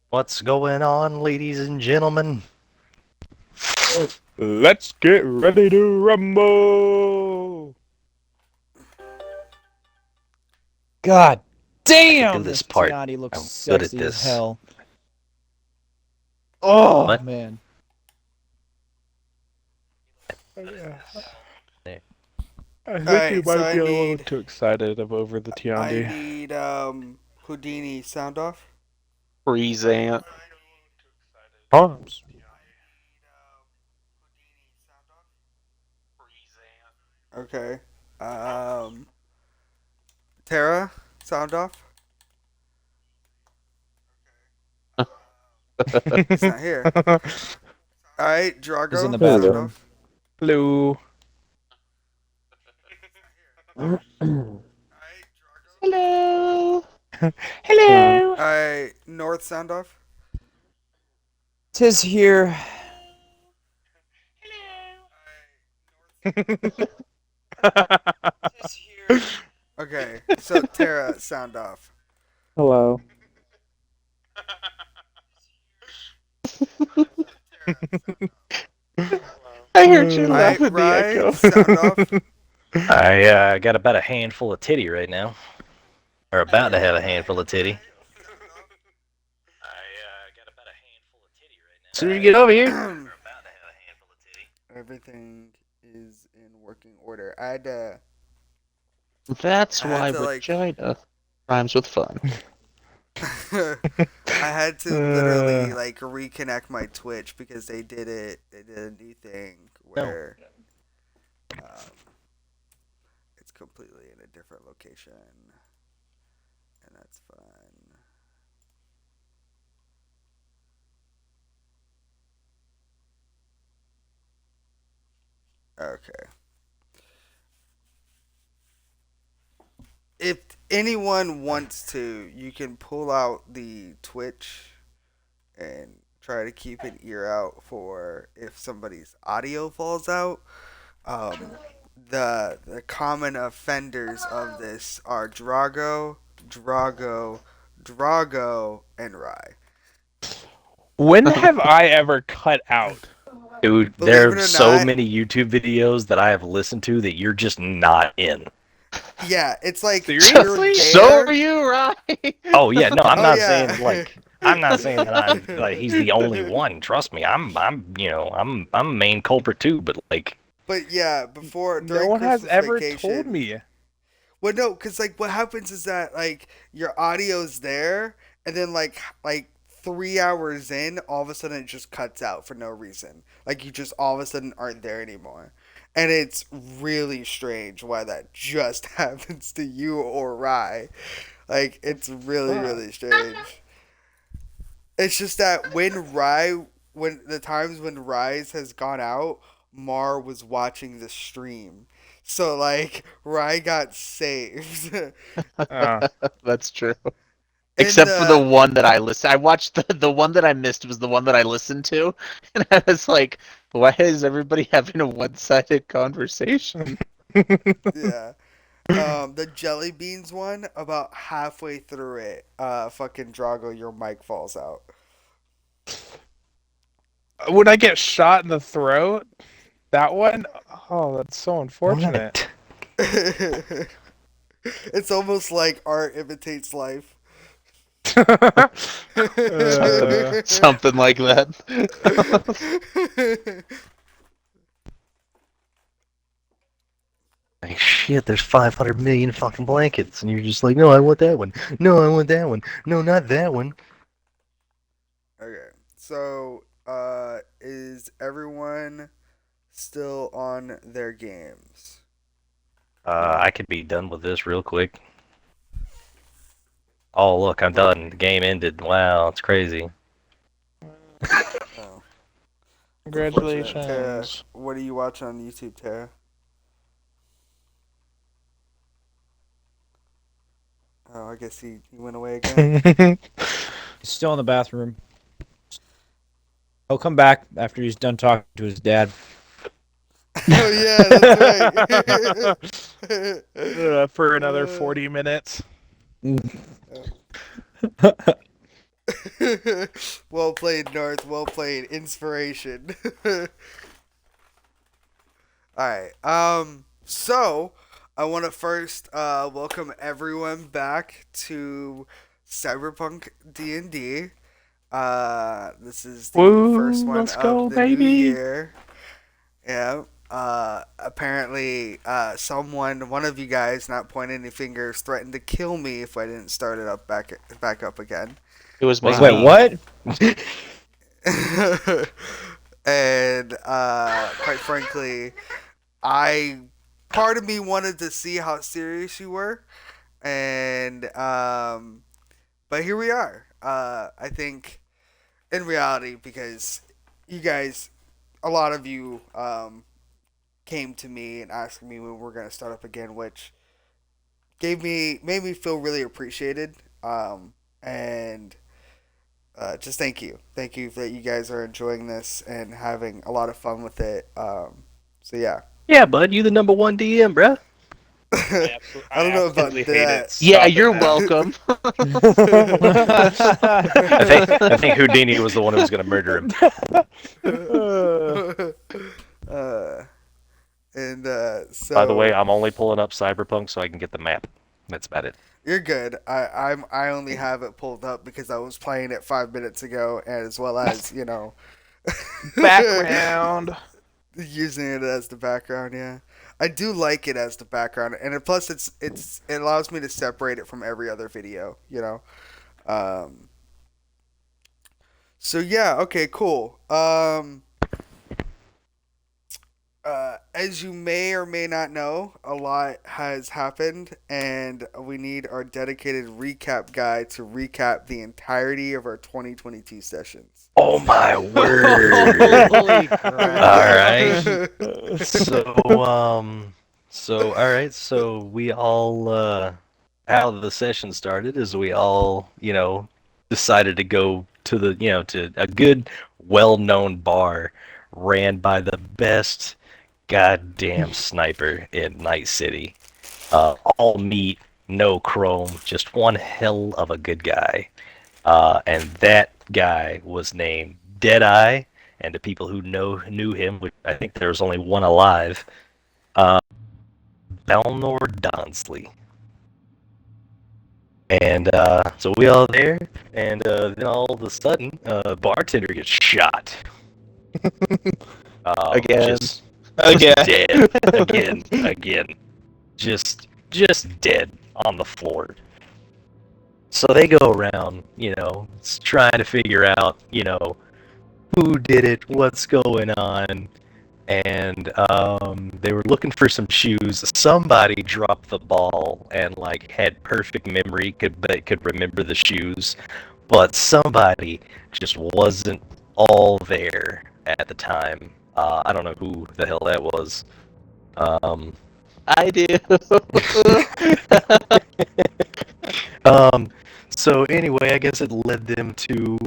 What's going on, ladies and gentlemen? Let's get ready to rumble! God I can do damn, this this part. Tiani looks I'm good at sexy as this. hell. Oh, What? man. I There. think you Alright, so might I be a little need too excited over the I Tiandi. need Houdini sound off. Freeze ant. Arms. Okay. Um Tara, sound off. He's not here. Alright, He's in Drago, the sound bathroom. off. Hello. Hello. Hello. Alright, North sound off. Tis here. Okay, so Tara, sound off. Hello. I heard you laugh Alright, in the Rye, echo. sound off. I got about a handful of titty right now. Or about to have a handful of titty. I got about a handful of titty right now. So you get over here. Or about to have a handful of titty. Everything is in working order. I had to That's I had why to, like- vagina rhymes with fun. I had to literally like reconnect my Twitch because they did a new thing where it's completely in a different location, and that's fun. Okay. If anyone wants to, you can pull out the Twitch and try to keep an ear out for if somebody's audio falls out. Um, the common offenders of this are Drago, and Rye. When have I ever cut out? Dude, Believe there it are or so not- many YouTube videos that I have listened to that you're just not in. Yeah, it's like Seriously? you're there. So are you, right? Oh yeah, no, I'm Oh, not yeah. saying like I'm not saying that I'm like he's the only one. Trust me, I'm a main culprit too. But like, But yeah, No during one has Christmas ever vacation, told me. Well, no, because like what happens is that like your audio's there, and then like 3 hours in, all of a sudden it just cuts out for no reason. Like you just all of a sudden aren't there anymore, and it's really strange why that just happens to you or Rye. Like it's really strange. It's just that when the times when Rise has gone out, Mar was watching the stream. So like Rye got saved. That's true. Except for the one that I listened. I watched the one that I missed was the one that I listened to, and I was like, "Why is everybody having a one-sided conversation?" yeah. The jelly beans one, about halfway through it, fucking Drago, your mic falls out. When I get shot in the throat, that one, oh, that's so unfortunate. It's almost like art imitates life. Something like that. like shit, there's 500 million fucking blankets, and you're just like, no, I want that one. No, I want that one. No, not that one. Okay, so is everyone still on their games? I could be done with this real quick. Oh look, I'm done. The game ended. Wow, it's crazy. Oh. Congratulations. Tara, what are you watching on YouTube, Tara? Oh, I guess he went away again. He's still in the bathroom. He'll come back after he's done talking to his dad. Oh yeah, that's right. For another 40 minutes. Well played, North. Well played. Inspiration. Alright. So I want to first welcome everyone back to Cyberpunk DnD. This is the Woo, first one let's of go, the new baby. year. Yeah. Apparently, one of you guys, not pointing any fingers, threatened to kill me if I didn't start it up back up again. It was me. Wait, what? And quite frankly, I part of me wanted to see how serious you were, and but here we are. I think in reality, because you guys, a lot of you came to me and asked me when we're gonna start up again, which made me feel really appreciated. And just thank you that you guys are enjoying this and having a lot of fun with it. So yeah. Yeah, bud, you the number one DM, bruh. I don't know about absolutely hate that. it. Yeah, Stop it you're now. welcome. I think Houdini was the one who was gonna murder him. And so By the way, I'm only pulling up Cyberpunk so I can get the map. That's about it. you're good. I only have it pulled up because I was playing it 5 minutes ago, as well as Background. using it as the background. Yeah, I do like it as the background, and plus it allows me to separate it from every other video. Um. So yeah, okay, cool. As you may or may not know, a lot has happened, and we need our dedicated recap guy to recap the entirety of our 2022 sessions. Oh my word! Holy crap. All right. So all right. So we all how the session started is we all decided to go to to a good, well-known bar ran by the best goddamn sniper in Night City. All meat, no chrome, just one hell of a good guy. And that guy was named Deadeye, and the people who knew him, which I think there was only one alive, Belnor Donsley. And so we all there, and then all of a sudden, bartender gets shot. Again. Just Again. dead. Again. Just dead on the floor. So they go around, trying to figure out, who did it, what's going on, and they were looking for some shoes. Somebody dropped the ball and had perfect memory, could remember the shoes, but somebody just wasn't all there at the time. I don't know who the hell that was. I do. So anyway, I guess it led them to,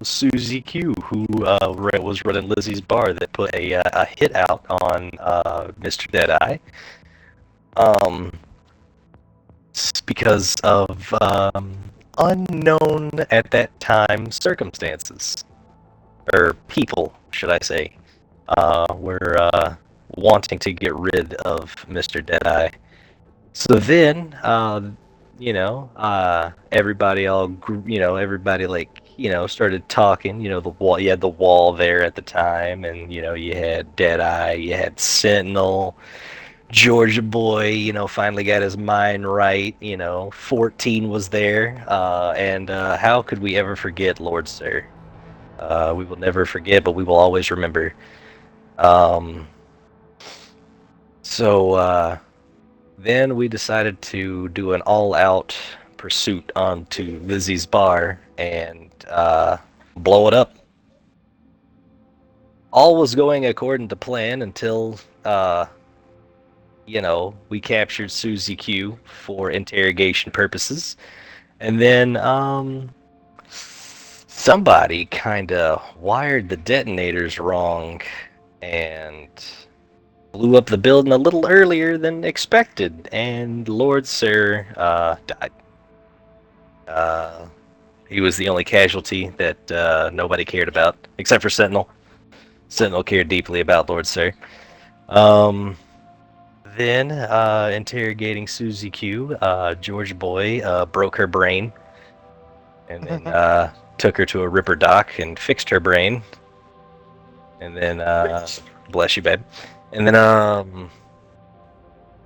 Susie Q, who was running Lizzie's bar, that put a hit out on Mr. Deadeye, because of unknown at that time circumstances, or people, should I say, were wanting to get rid of Mr. Deadeye. So then, everybody started talking. The wall, you had the wall there at the time, and you had Deadeye, you had Sentinel, Georgia Boy, finally got his mind right. 14 was there, and how could we ever forget Lord Sir? We will never forget, but we will always remember. So then we decided to do an all-out pursuit onto Lizzie's bar and blow it up. All was going according to plan until, we captured Susie Q for interrogation purposes. And then, somebody kind of wired the detonators wrong and blew up the building a little earlier than expected, and Lord Sir died. He was the only casualty that nobody cared about, except for Sentinel. Sentinel cared deeply about Lord Sir. Then, interrogating Susie Q, George Boy broke her brain, and then took her to a Ripper dock and fixed her brain. And then, bless you, babe. And then,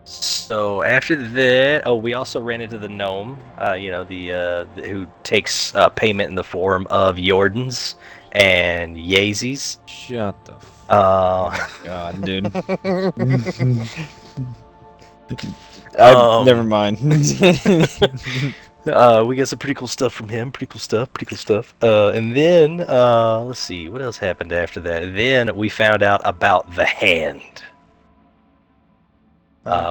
so after that, oh, we also ran into the gnome, the who takes payment in the form of Jordans and Yeezys. Shut the God, dude. Never mind. We got some pretty cool stuff from him. Pretty cool stuff. And then, let's see, what else happened after that? Then we found out about the Hand.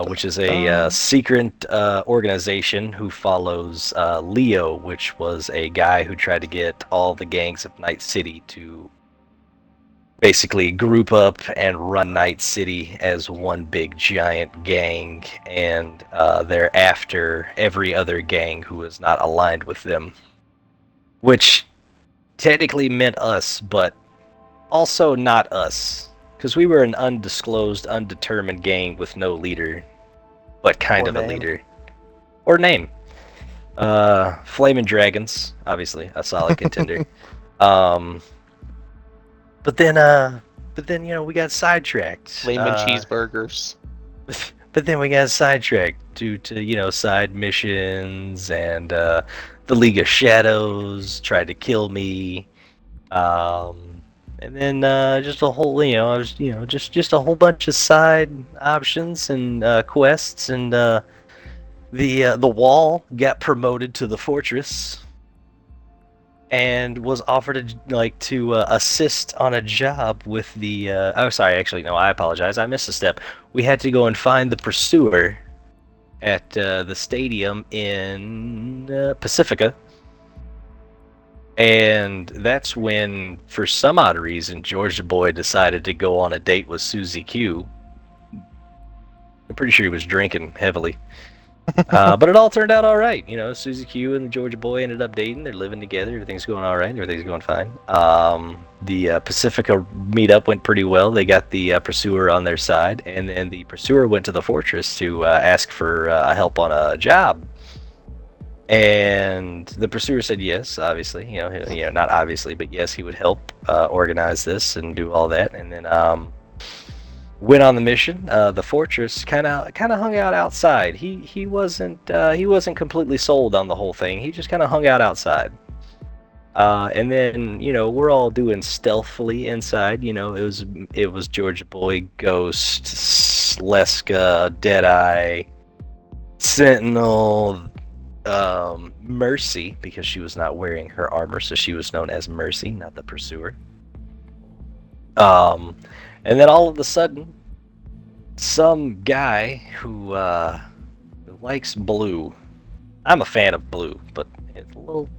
Which is a secret organization who follows Leo, which was a guy who tried to get all the gangs of Night City to basically group up and run Night City as one big giant gang, and they're after every other gang who is not aligned with them. Which technically meant us, but also not us. Because we were an undisclosed, undetermined gang with no leader, but kind of a leader. Or name. Flamin' Dragons, obviously, a solid contender. But then, we got sidetracked. Flamin' cheeseburgers. But then we got sidetracked due to, side missions, and the League of Shadows tried to kill me. And then just a whole, just a whole bunch of side options and quests, and the Wall got promoted to the Fortress, and was offered to assist on a job with the. Oh, sorry, actually, no, I apologize, I missed a step. We had to go and find the Pursuer at the stadium in Pacifica. And that's when, for some odd reason, George Boy decided to go on a date with Susie Q. I'm pretty sure he was drinking heavily. But it all turned out all right. Susie Q and George Boy ended up dating. They're living together. Everything's going all right. Everything's going fine. The Pacifica meetup went pretty well. They got the Pursuer on their side. And then the Pursuer went to the Fortress to ask for help on a job. And the Pursuer said yes, obviously. Not obviously, but yes, he would help organize this and do all that. And then went on the mission. The Fortress kind of hung out outside. He wasn't completely sold on the whole thing. He just kind of hung out outside. And then we're all doing stealthily inside. It was George Boy, Ghost, Leska, Deadeye, Sentinel. Mercy, because she was not wearing her armor, so she was known as Mercy, not the Pursuer. And then all of a sudden, some guy who likes blue. I'm a fan of blue, but it's a little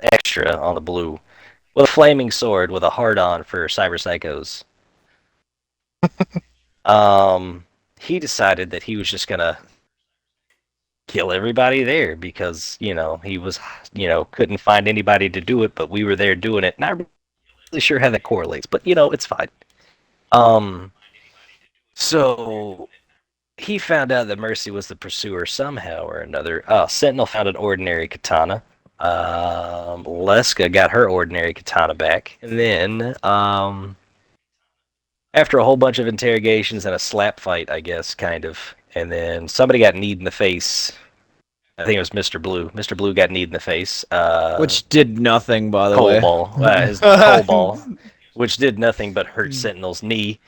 extra on the blue. With a flaming sword with a hard-on for cyber psychos. He decided that he was just gonna kill everybody there because he was couldn't find anybody to do it, but we were there doing it. Not really sure how that correlates, but it's fine. So he found out that Mercy was the Pursuer somehow or another. Sentinel found an ordinary katana. Leska got her ordinary katana back, and then after a whole bunch of interrogations and a slap fight, I guess, kind of. And then somebody got kneed in the face. I think it was Mr. Blue. Mr. Blue got kneed in the face. Which did nothing, by the way. His coal ball, which did nothing but hurt Sentinel's knee.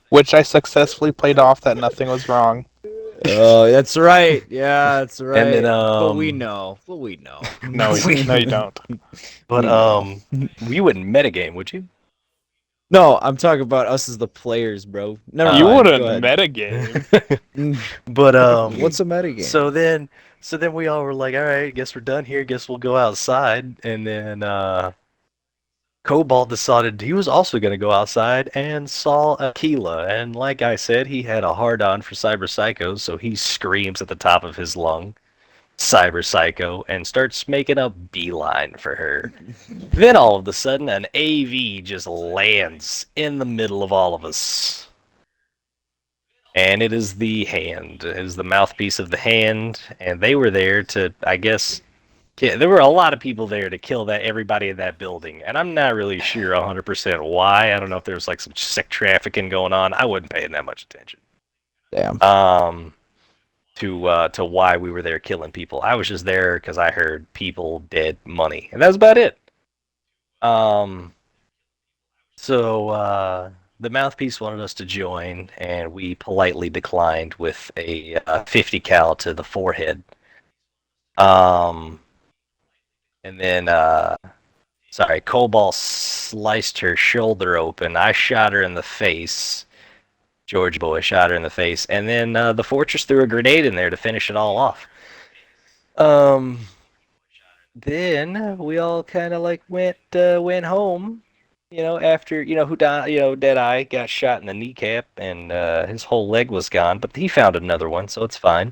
Which I successfully played off that nothing was wrong. Oh, that's right. Yeah, that's right. And then, but we know. No, you don't. But you wouldn't metagame, would you? No, I'm talking about us as the players, bro. Never You mind. wouldn't Go ahead. metagame. But What's a metagame? So then we all were like, all right, guess we're done here. Guess we'll go outside. And then Cobalt decided he was also going to go outside and saw Aquila. And like I said, he had a hard-on for cyber psychos, so he screams at the top of his lung. cyber psycho and starts making a beeline for her. Then all of a sudden, an AV just lands in the middle of all of us. And it is the hand. It is the mouthpiece of the hand, and they were there to, I guess, there were a lot of people there to kill everybody in that building, and I'm not really sure 100% why. I don't know if there was like some sick trafficking going on. I wasn't paying that much attention. Damn. To why we were there killing people. I was just there because I heard people, dead, money, and that's about it. So the mouthpiece wanted us to join, and we politely declined with a 50 cal to the forehead. And then sorry, Cobalt sliced her shoulder open. I shot her in the face. George Boy shot her in the face, and then the Fortress threw a grenade in there to finish it all off. Then we all kind of like went home, after Deadeye got shot in the kneecap and his whole leg was gone, but he found another one, so it's fine.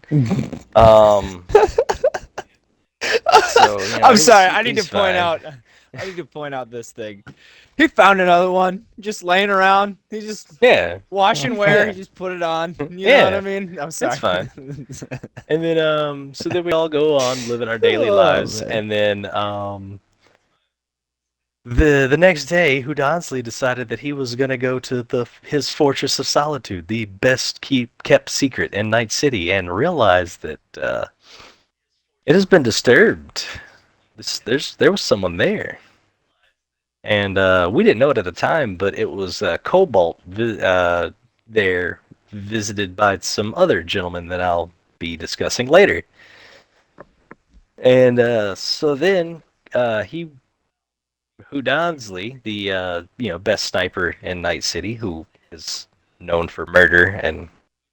So I'm sorry. I need he's to point fine. out. I need to point out this thing. He found another one just laying around. He just Yeah. wash and wear. Yeah. He just put it on. You know Yeah. what I mean? I'm sorry. It's fine. And then so then we all go on living our daily Oh, lives, man. and then the next day, Hudansley decided that he was gonna go to his Fortress of Solitude, the best kept secret in Night City, and realized that it has been disturbed. There was someone there, and we didn't know it at the time, but it was Cobalt there, visited by some other gentlemen that I'll be discussing later. And so then Hudansley, the best sniper in Night City, who is known for murder and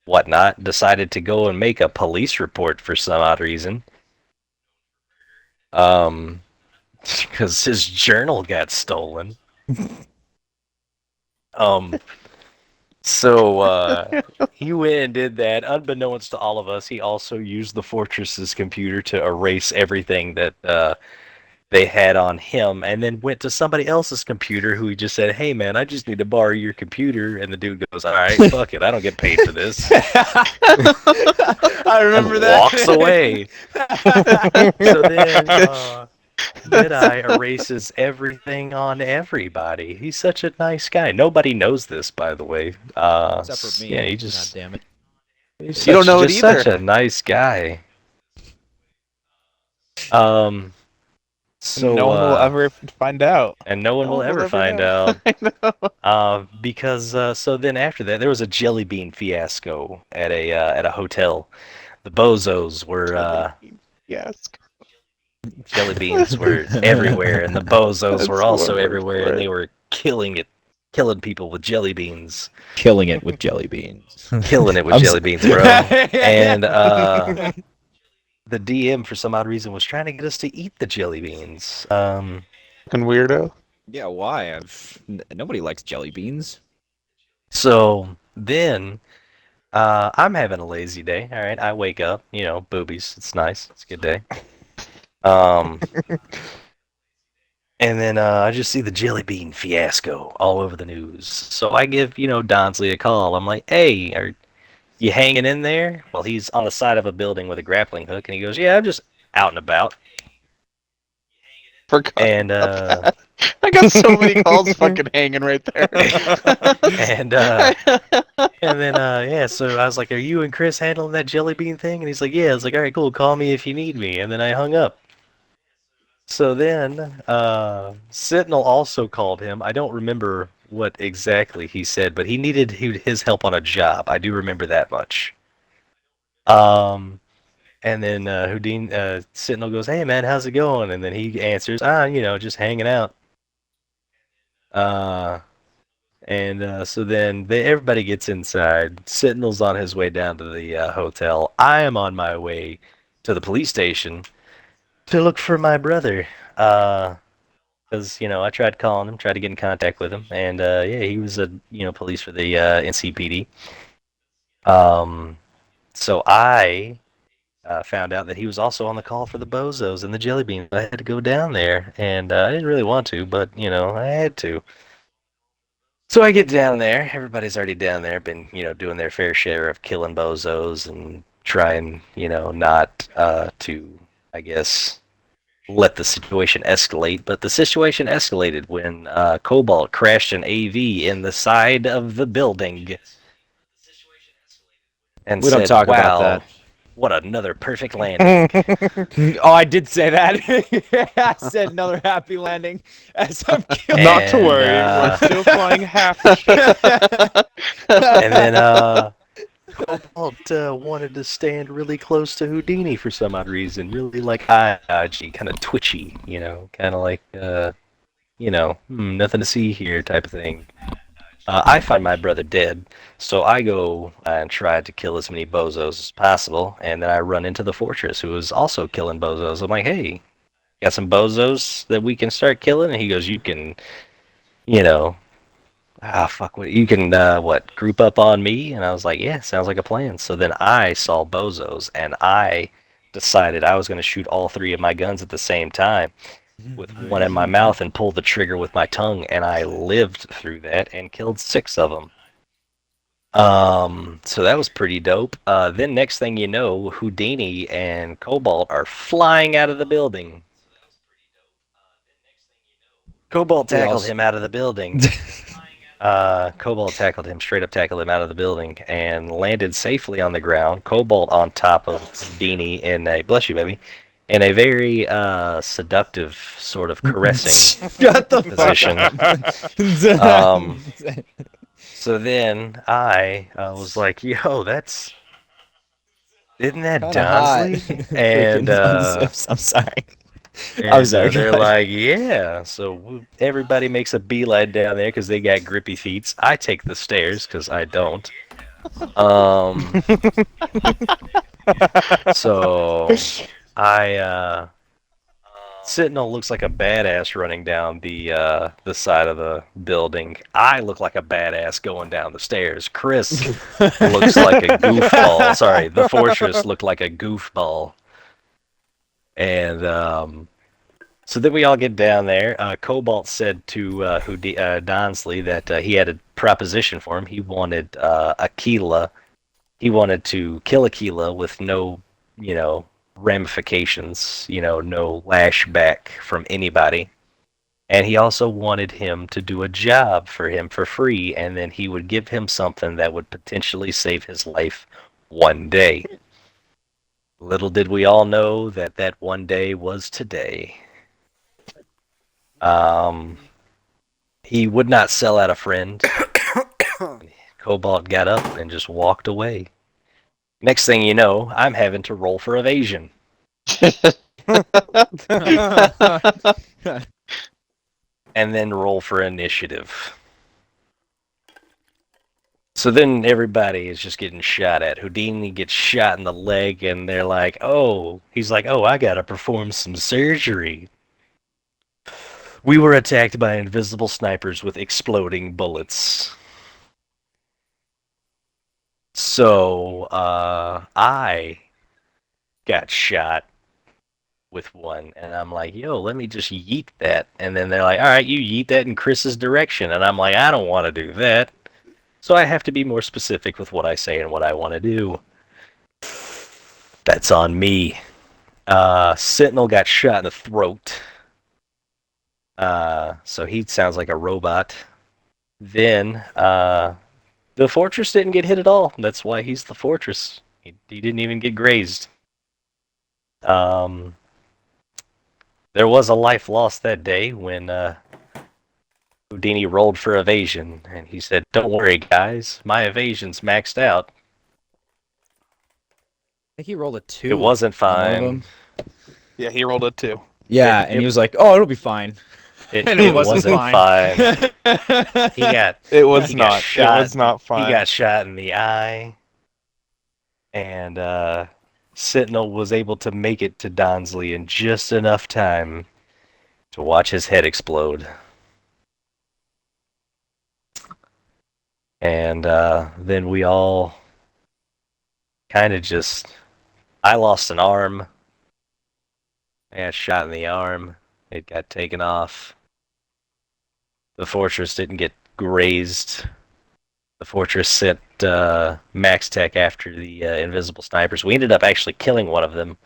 whatnot, decided to go and make a police report for some odd reason. Because his journal got stolen. So he went and did that. Unbeknownst to all of us, he also used the Fortress's computer to erase everything that they had on him, and then went to somebody else's computer who he just said, "Hey man, I just need to borrow your computer," and the dude goes, "All right, fuck it, I don't get paid for this." I remember And that. walks away. So then Deadeye erases everything on everybody. He's such a nice guy. Nobody knows this, by the way. Except for me. Yeah, he God just damn it. he's You don't know it just such either. a nice guy. So no one will ever find out. and no one will ever find know. out. I know. Because so then after that there was a jelly bean fiasco at a hotel. The bozos were Yes. jelly beans were everywhere, and the bozos That's were also one word everywhere, for and it. they were killing people with jelly beans, Killing it with jelly beans. killing it with I'm jelly s- beans, bro. And the DM for some odd reason was trying to get us to eat the jelly beans. Fucking weirdo. Yeah, why? Nobody likes jelly beans. So then I'm having a lazy day. All right, I wake up, boobies. It's nice. It's a good day. And then I just see the jelly bean fiasco all over the news. So I give, Donsley a call. I'm like, "Hey, are you hanging in there?" Well, he's on the side of a building with a grappling hook, and he goes, "Yeah, I'm just out and about." Forgot And about that. I got so many calls fucking hanging right there. and then yeah, so I was like, "Are you and Chris handling that jelly bean thing?" And he's like, "Yeah." I was like, "All right, cool. Call me if you need me." And then I hung up. So then Sentinel also called him. I don't remember what exactly he said, but he needed his help on a job. I do remember that much. And then Sentinel goes, "Hey man, how's it going?" And then he answers, just hanging out." And so then everybody gets inside. Sentinel's on his way down to the hotel. I am on my way to the police station to look for my brother. Because, I tried calling him, tried to get in contact with him, and yeah, he was police for the NCPD. So I found out that he was also on the call for the Bozos and the Jelly Beans. I had to go down there, and I didn't really want to, but I had to. So I get down there. Everybody's already down there, been doing their fair share of killing Bozos and trying not to, I guess, let the situation escalate. But the situation escalated when Cobalt crashed an AV in the side of the building and We don't said, talk about "Wow, that." what another perfect landing." Oh, I did say that. I said another happy landing as I'm killing. Not to And, worry, we're still flying half the ship. And then Cobalt wanted to stand really close to Houdini for some odd reason, really like eye dodgy, kind of twitchy, kind of like nothing to see here type of thing. I find my brother dead, so I go and try to kill as many bozos as possible, and then I run into the fortress, who is also killing bozos. I'm like, hey, got some bozos that we can start killing? And he goes, you can, you know, fuck, what, you can, what, group up on me? And I was like, yeah, sounds like a plan. So then I saw bozos, and I decided I was going to shoot all three of my guns at the same time with one in my mouth and pull the trigger with my tongue, and I lived through that and killed 6 of them. So that was pretty dope. Then next thing you know, Houdini and Cobalt are flying out of the building. Cobalt tackled him out of the building. Cobalt tackled him, straight up tackled him out of the building, and landed safely on the ground. Cobalt on top of Houdini in a, bless you, baby, in a very seductive, sort of caressing Shut the position. fuck up. So then I was like, yo, isn't that Kinda hot. Donsley? And I'm sorry. And sorry, go they're ahead. like, yeah. So everybody makes a beeline down there because they got grippy feet. I take the stairs because I don't. So I Sentinel looks like a badass running down the side of the building. I look like a badass going down the stairs. Chris looks like a goofball. Sorry, the fortress looked like a goofball. And so then we all get down there. Cobalt said to Donsley that he had a proposition for him. He wanted Aquila. He wanted to kill Aquila with no, ramifications, no lashback from anybody. And he also wanted him to do a job for him for free, and then he would give him something that would potentially save his life one day. Little did we all know that that one day was today. He would not sell out a friend. Cobalt got up and just walked away. Next thing you know, I'm having to roll for evasion. And then roll for initiative. So then everybody is just getting shot at. Houdini gets shot in the leg, and they're like, he's like, I gotta perform some surgery. We were attacked by invisible snipers with exploding bullets. So, I got shot with one, and I'm like, yo, let me just yeet that. And then they're like, all right, you yeet that in Chris's direction. And I'm like, I don't want to do that. So I have to be more specific with what I say and what I want to do. That's on me. Sentinel got shot in the throat. So he sounds like a robot. Then, the fortress didn't get hit at all. That's why he's the fortress. He didn't even get grazed. There was a life lost that day when Houdini rolled for evasion, and he said, "Don't worry, guys, my evasion's maxed out." I think he rolled a 2. It wasn't on one of fine. them. Yeah, he rolled a 2. Yeah, and he was like, "Oh, it'll be fine." It And it wasn't wasn't fine. fine. He got It was he got not. shot. It was not fine. He got shot in the eye, and Sentinel was able to make it to Donsley in just enough time to watch his head explode. And then we all kind of just I lost an arm. I got shot in the arm. It got taken off. The fortress didn't get grazed. The fortress sent Max Tech after the invisible snipers. We ended up actually killing one of them.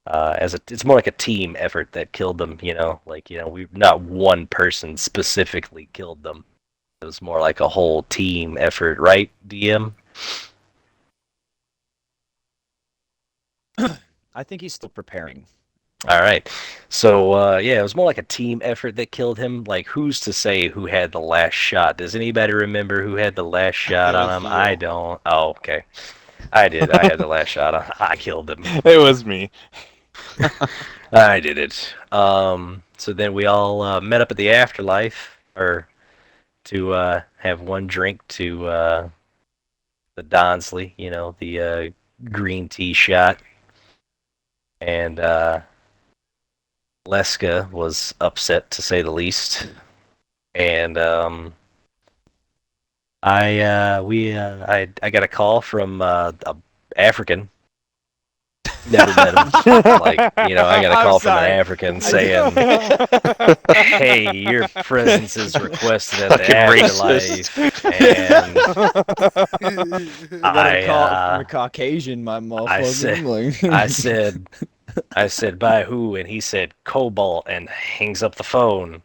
It's more like a team effort that killed them. We not one person specifically killed them. It was more like a whole team effort, right, DM? I think he's still preparing. All right. So, yeah, it was more like a team effort that killed him. Like, who's to say who had the last shot? Does anybody remember who had the last shot It on was him? you. I don't. Oh, okay. I did. I had the last shot on. I killed him. It was me. I did it. So then we all met up at the afterlife, or to have one drink to the Donsley, the green tea shot. And Leska was upset, to say the least. And I got a call from a African. Never met him. I got a I'm call from an sorry. African saying, "Hey, your presence is requested at the Fucking afterlife." And I got a call I, from a Caucasian, my motherfucker. said, I said, "By who?" And he said, "Cobalt," and hangs up the phone.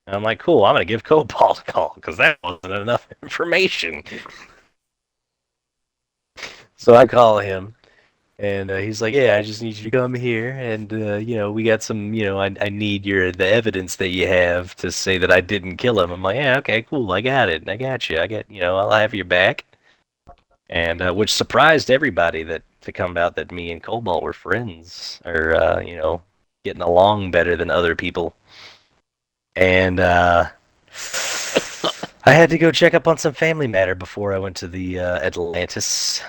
And I'm like, "Cool, I'm gonna give Cobalt a call because that wasn't enough information." So I call him. And he's like, "Yeah, I just need you to come here, and we got some, I need the evidence that you have to say that I didn't kill him." I'm like, "Yeah, okay, cool, I got it, I got you, I'll have your back." And which surprised everybody to come out that me and Cobalt were friends, or getting along better than other people. And I had to go check up on some family matter before I went to the Atlantis.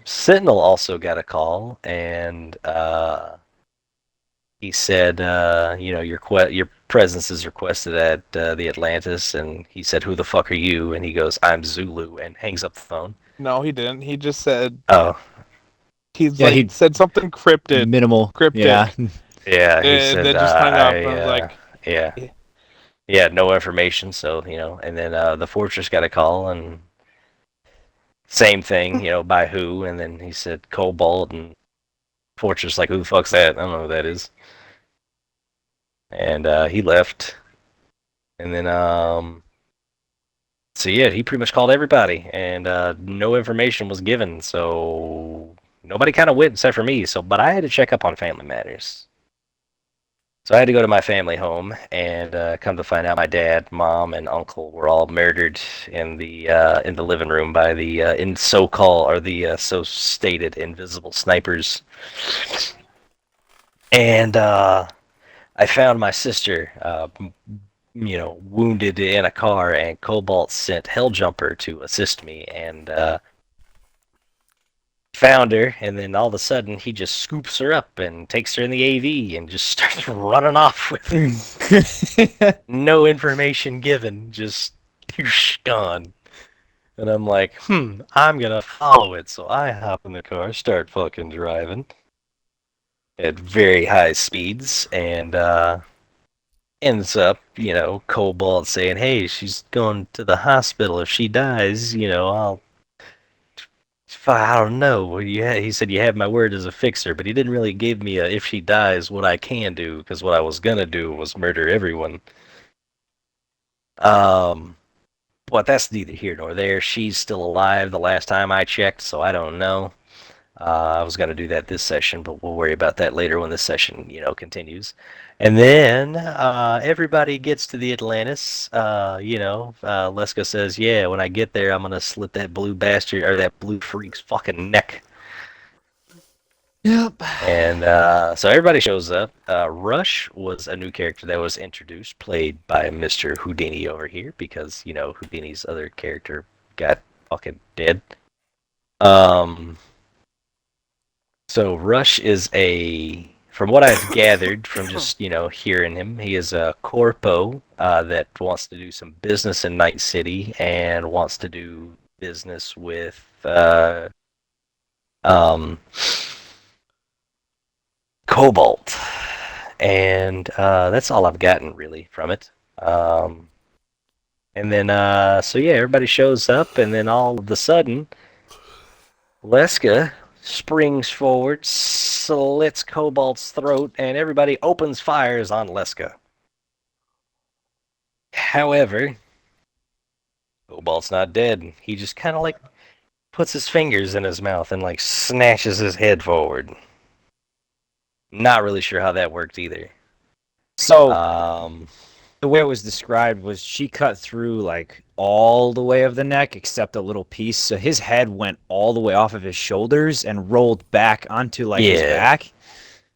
Sentinel also got a call, and he said, your presence is requested at the Atlantis, and he said, "Who the fuck are you?" And he goes, "I'm Zulu," and hangs up the phone. No, he didn't. He just said Oh, he said something cryptid, minimal. Cryptic. Yeah. yeah, he and said, then just hung up. And I was like, yeah, yeah, no information. So and then the Fortress got a call, and same thing, by who? And then he said Cobalt, and Fortress like, "Who the fuck's that? I don't know who that is." And he left. And then so yeah, he pretty much called everybody, and no information was given, so nobody kind of went except for me. But I had to check up on family matters. So I had to go to my family home, and come to find out, my dad, mom, and uncle were all murdered in the living room by the so stated invisible snipers. And I found my sister, wounded in a car, and Cobalt sent Helljumper to assist me, and found her, and then all of a sudden he just scoops her up and takes her in the AV and just starts running off with her. No information given, just gone. And I'm like, I'm gonna follow it. So I hop in the car, start fucking driving at very high speeds, and ends up, Cobalt saying, "Hey, she's going to the hospital. If she dies, I don't know." He said, "You have my word as a fixer," but he didn't really give me if she dies, what I can do, because what I was gonna do was murder everyone. But that's neither here nor there. She's still alive the last time I checked, so I don't know. I was going to do that this session, but we'll worry about that later when this session, continues. And then everybody gets to the Atlantis. Leska says, "Yeah, when I get there, I'm going to slit that blue bastard, or that blue freak's fucking neck." Yep. And so everybody shows up. Rush was a new character that was introduced, played by Mr. Houdini over here, because, Houdini's other character got fucking dead. So Rush is from what I've gathered from just, hearing him, he is a corpo that wants to do some business in Night City and wants to do business with Um, Cobalt, and that's all I've gotten really from it. And then so yeah, everybody shows up, and then all of a sudden, Leska springs forward, slits Cobalt's throat, and everybody opens fires on Leska. However, Cobalt's not dead. He just kind of like puts his fingers in his mouth and like snatches his head forward. Not really sure how that worked either. So Um, the way it was described was she cut through like all the way of the neck except a little piece. So his head went all the way off of his shoulders and rolled back onto like his Yeah. back.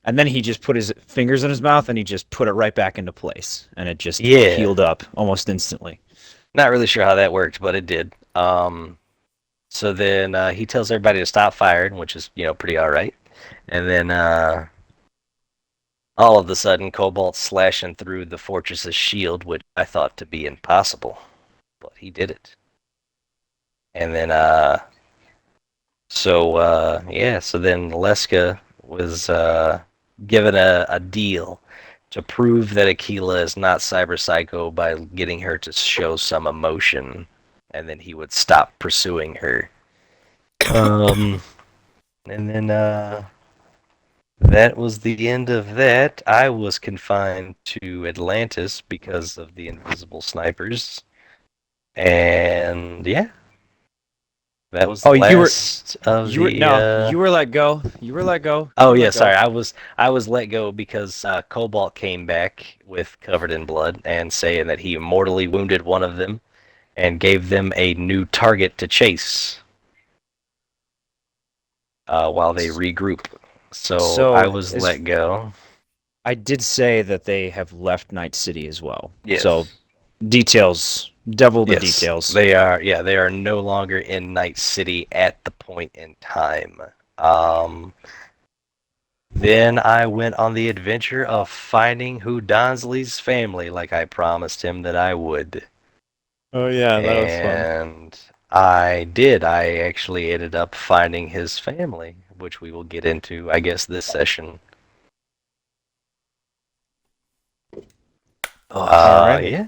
And then he just put his fingers in his mouth and he just put it right back into place. And it just Yeah. healed up almost instantly. Not really sure how that worked, but it did. So then he tells everybody to stop firing, which is, pretty all right. And then all of a sudden, Cobalt's slashing through the fortress's shield, which I thought to be impossible. But he did it. And then, so then Leska was given a deal to prove that Aquila is not Cyber Psycho by getting her to show some emotion, and then he would stop pursuing her. And then that was the end of that. I was confined to Atlantis because of the invisible snipers, and yeah, that was the you were- last of You were, the. no, you were let go. You were let go. Oh You were yeah, let go. sorry. I was let go because Cobalt came back with covered in blood and saying that he mortally wounded one of them and gave them a new target to chase while they regroup. So I was let go. I did say that they have left Night City as well. Yes. So details, devil the Yes, details. they are no longer in Night City at the point in time. Then I went on the adventure of finding who Donsley's family, like I promised him that I would. Oh yeah, that was fun. And I did. I actually ended up finding his family, which we will get into, I guess, this session. Alrighty. Yeah.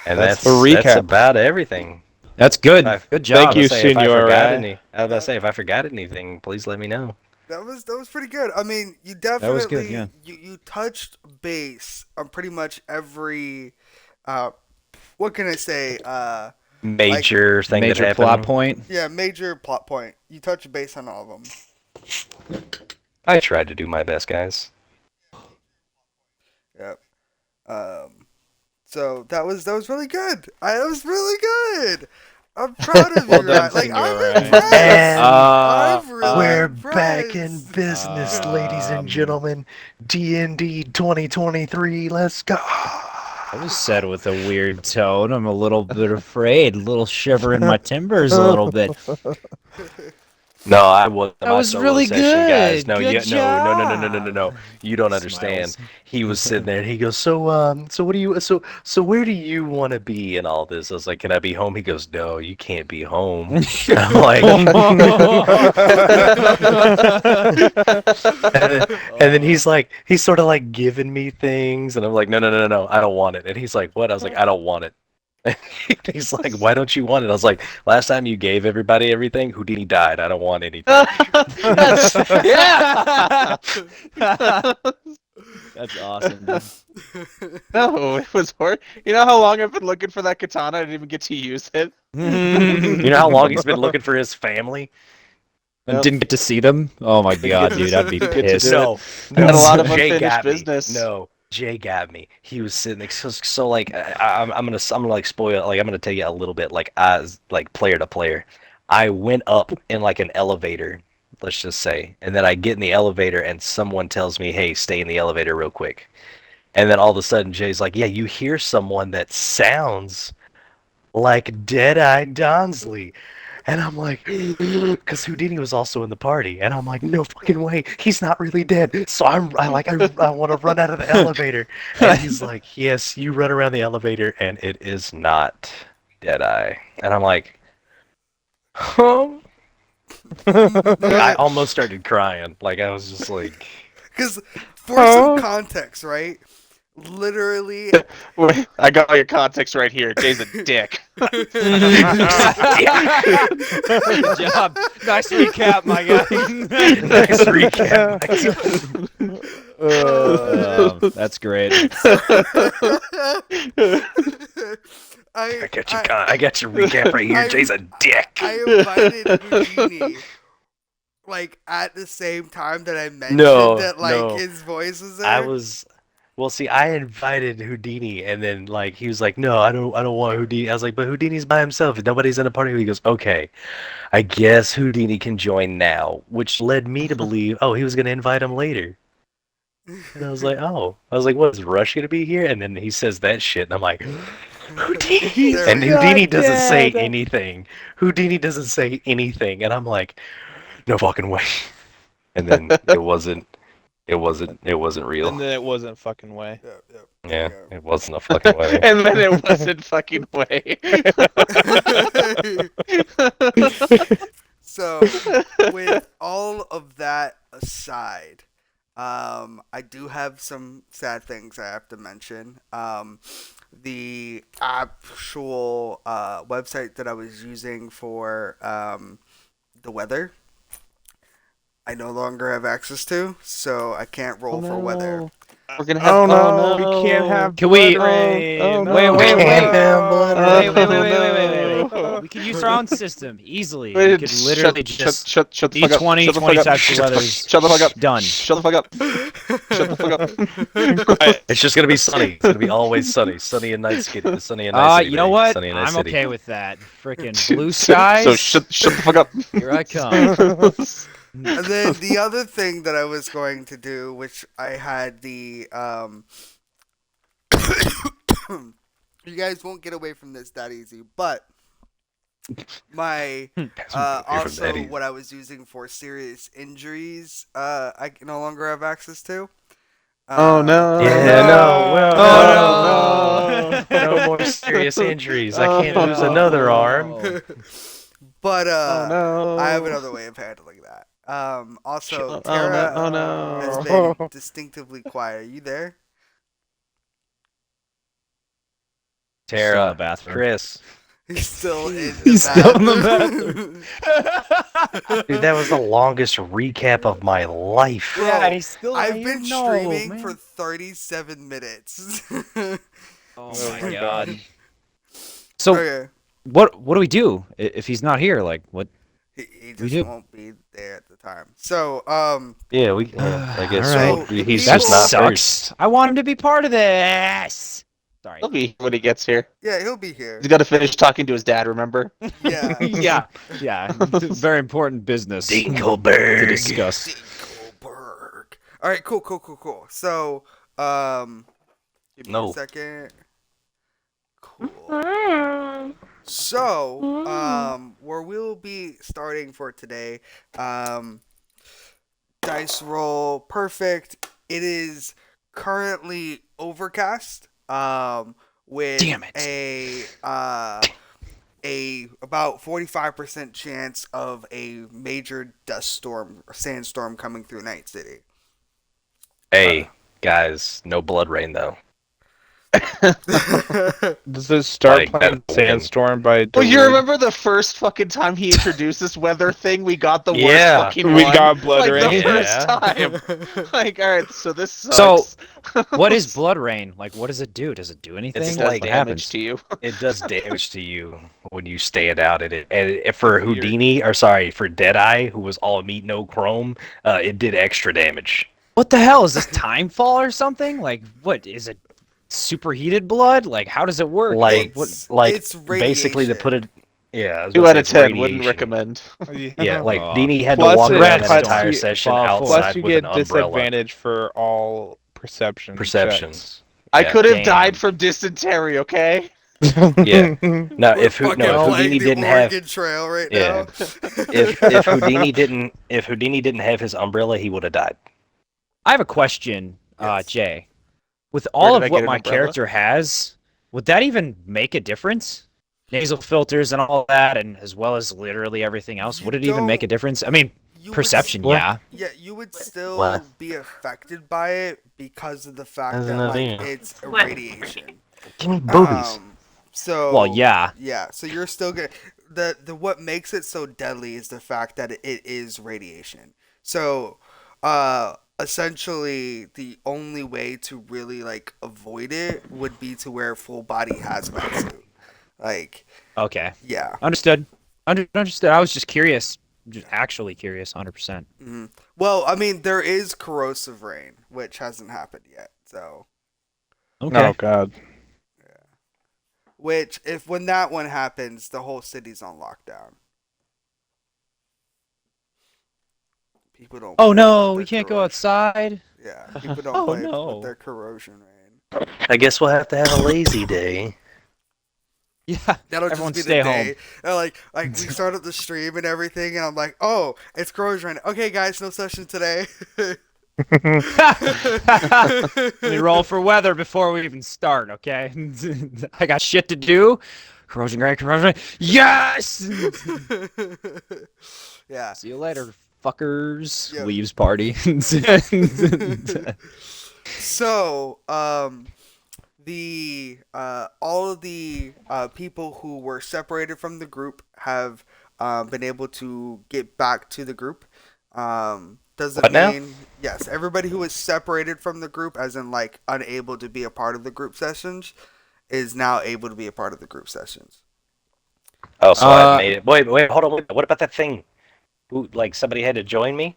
And That's that's the recap. That's about everything. That's good. I- Good job. Thank you, If I Senor. forgot any, I was about to say, if I forgot anything, please let me know. That was pretty good. I mean, you was definitely good, yeah. you touched base on pretty much every what can I say? Major thing that Major happened. plot point. Yeah, major plot point. You touched base on all of them. I tried to do my best, guys. Yep. So that was really good. That was really good. I'm proud of you, Well done, Ryan. Like I'm Senor Ryan. impressed. And I'm really we're impressed. back in business, ladies and gentlemen. DnD 2023. Let's go. That was said with a weird tone. I'm a little bit afraid, a little shiver in my timbers a little bit. No, I was. That was really guys. good. No, Good no. You don't understand. Smiles. He was sitting there and he goes, so what do you so where do you want to be in all this? I was like, can I be home? He goes, no, you can't be home. I'm like, and then he's like, he's sort of like giving me things, and I'm like, no, I don't want it. And he's like, what? I was like, I don't want it. He's like, why don't you want it? I was like, last time you gave everybody everything, Houdini died. I don't want anything. Yeah. That's awesome. Dude. No, it was hard. You know how long I've been looking for that katana? I didn't even get to use it. You know how long he's been looking for his family? And didn't get to see them? Oh my god, dude, I'd be Get to pissed. do No, I had a lot of Jay unfinished got me. business. No, Jay got me. He was sitting there, so like I'm gonna like spoil, like I'm gonna tell you a little bit, like as like player to player. I went up in like an elevator, let's just say, and then I get in the elevator and someone tells me, "Hey, stay in the elevator real quick." And then all of a sudden Jay's like, "Yeah, you hear someone that sounds like Deadeye Donsley." And I'm like, because Houdini was also in the party, and I'm like, no fucking way, he's not really dead. So I want to run out of the elevator, and he's like, yes, you run around the elevator, and it is not Deadeye. And I'm like, I almost started crying. Like I was just like, Because for some context, right? Literally, Wait, I got your context right here. Jay's a dick. Good job. Nice recap, my guy. nice recap. That's great. I I got your recap right here. Jay's a dick. I invited Houdini, like at the same time that I mentioned No, that like no. his voice was there. Well, see, I invited Houdini, and then like he was like, "No, I don't want Houdini." I was like, "But Houdini's by himself. Nobody's in a party." He goes, "Okay, I guess Houdini can join now," which led me to believe, oh, he was gonna invite him later. And I was like, "Oh," I was like, "What is Rush gonna be here?" And then he says that shit, and I'm like, Houdini, There and we go. Houdini doesn't say anything. Houdini doesn't say anything, and I'm like, no fucking way. And then it wasn't real. And then it wasn't fucking way. Yep. Yeah, it wasn't a fucking way. And then it wasn't fucking way. So, with all of that aside, I do have some sad things I have to mention. The actual website that I was using for the weather, I no longer have access to, so I can't roll for weather. We're gonna have. Oh no, we can't have. Can we? blood rain. Oh, no. Wait. We can't have blood Wait. No. We can use our own system easily. Wait, We could literally just shut the fuck up. D20, Shut the 20 fuck up. types of weathers. Shut the fuck up. Done. Shut the fuck up. Shut the fuck up. It's just gonna be sunny. It's gonna be always sunny. Sunny and night city. Sunny and night city. You know baby. what? Sunny and night I'm city. okay with that. Frickin' blue skies. So shut the fuck up. Here I come. And then the other thing that I was going to do, which I had the you guys won't get away from this that easy, but my also what I was using for serious injuries, I no longer have access to. Oh no. Yeah, no. Oh, No more serious injuries. I can't lose another arm. But Oh no. I have another way of handling that. Also, Oh, no. Tara Oh no. has been distinctively quiet. Are you there? Still in the Tara, bathroom. Chris. He's still in the He's still in the Dude, that was the longest recap of my life. Bro, Yeah, he's still. I've I been know, streaming man. for 37 minutes. Oh Oh my my god. So Okay. what do we do if he's not here? Like what? He We just do. won't be there at the time. So, Yeah, I guess Alright. he's That just not sucks. first. I want him to be part of this. Sorry. He'll be here when he gets here. yeah, he'll be here. He's got to finish talking to his dad. Remember? Yeah. yeah. Very important business to Dingleberg. discuss. Dinkelberg. All right, cool. So, give me No. a second. Cool. So, where we'll be starting for today, dice roll perfect. It is currently overcast. With Damn it. a about 45% chance of a major dust storm, sandstorm coming through Night City. Hey, guys, no blood rain though. Does it start Like, playing that- Sandstorm by Well, you Darude? remember the first fucking time he introduced this weather thing? We got the worst Yeah. fucking We one. got blood like, rain. the first Yeah. time. Like, alright, so this sucks. So, what is blood rain? Like, what does it do? Does it do anything? It's It Like, does like what damage happens? to you. It does damage to you when you stand out at it. And for Houdini, or sorry, for Deadeye, who was all meat, no chrome, it did extra damage. What the hell is this timefall or something? Like, what is it? Superheated blood? Like, how does it work? Like, It's- like it's basically to radiation. put it. Yeah, I was 2 gonna out say of it's 10, wouldn't radiation. recommend. Yeah, like Oh. Dini had Plus to walk it- around an plus entire you- session plus outside Plus, you with get an umbrella. disadvantage for all perception. Perceptions. I Yeah, could have damn. died from dysentery, okay? Yeah. Now, We're if fucking no, if playing Houdini the didn't have, Oregon Trail right Yeah. now. if Houdini didn't have his umbrella, he would have died. I have a question, Yes. Jay. With Where all did I of get what an my umbrella? character has, would that even make a difference? nasal filters and all that, and as well as literally everything else, You would it even make a don't- difference? I mean, You would perception, What? yeah. Yeah, you would still What? be affected by it because of the fact How's that another like thing? it's a What? radiation. Give me boobies. So Well, yeah. yeah. So you're still gonna the what makes it so deadly is the fact that it is radiation. So essentially the only way to really like avoid it would be to wear a full body hazmat suit. Like Okay. yeah. Understood. Understood. I was just curious. Just actually curious, 100%. hmm Well, I mean there is corrosive rain, which hasn't happened yet. So Okay. Oh God. which if when that one happens, the whole city's on lockdown. People don't. Oh play no, with we their can't go corrosion. outside. Yeah, people don't Oh, play no. with their corrosion rain. I guess we'll have to have a lazy day. Yeah. That'll Everyone just be stay the day. home. And we started the stream and everything, and I'm like, oh, it's corrosion rain. Okay, guys, no session today. Let me roll for weather before we even start, okay? I got shit to do. Corrosion rain, corrosion rain. Yes! yeah. See you later, fuckers. Yeah. Leaves party. So, the all of the people who were separated from the group have been able to get back to the group. Doesn't What now? mean yes, everybody who was separated from the group, as in like unable to be a part of the group sessions, is now able to be a part of the group sessions. Oh, so I made it. Wait, hold on. Wait, what about that thing? Who, like, somebody had to join me?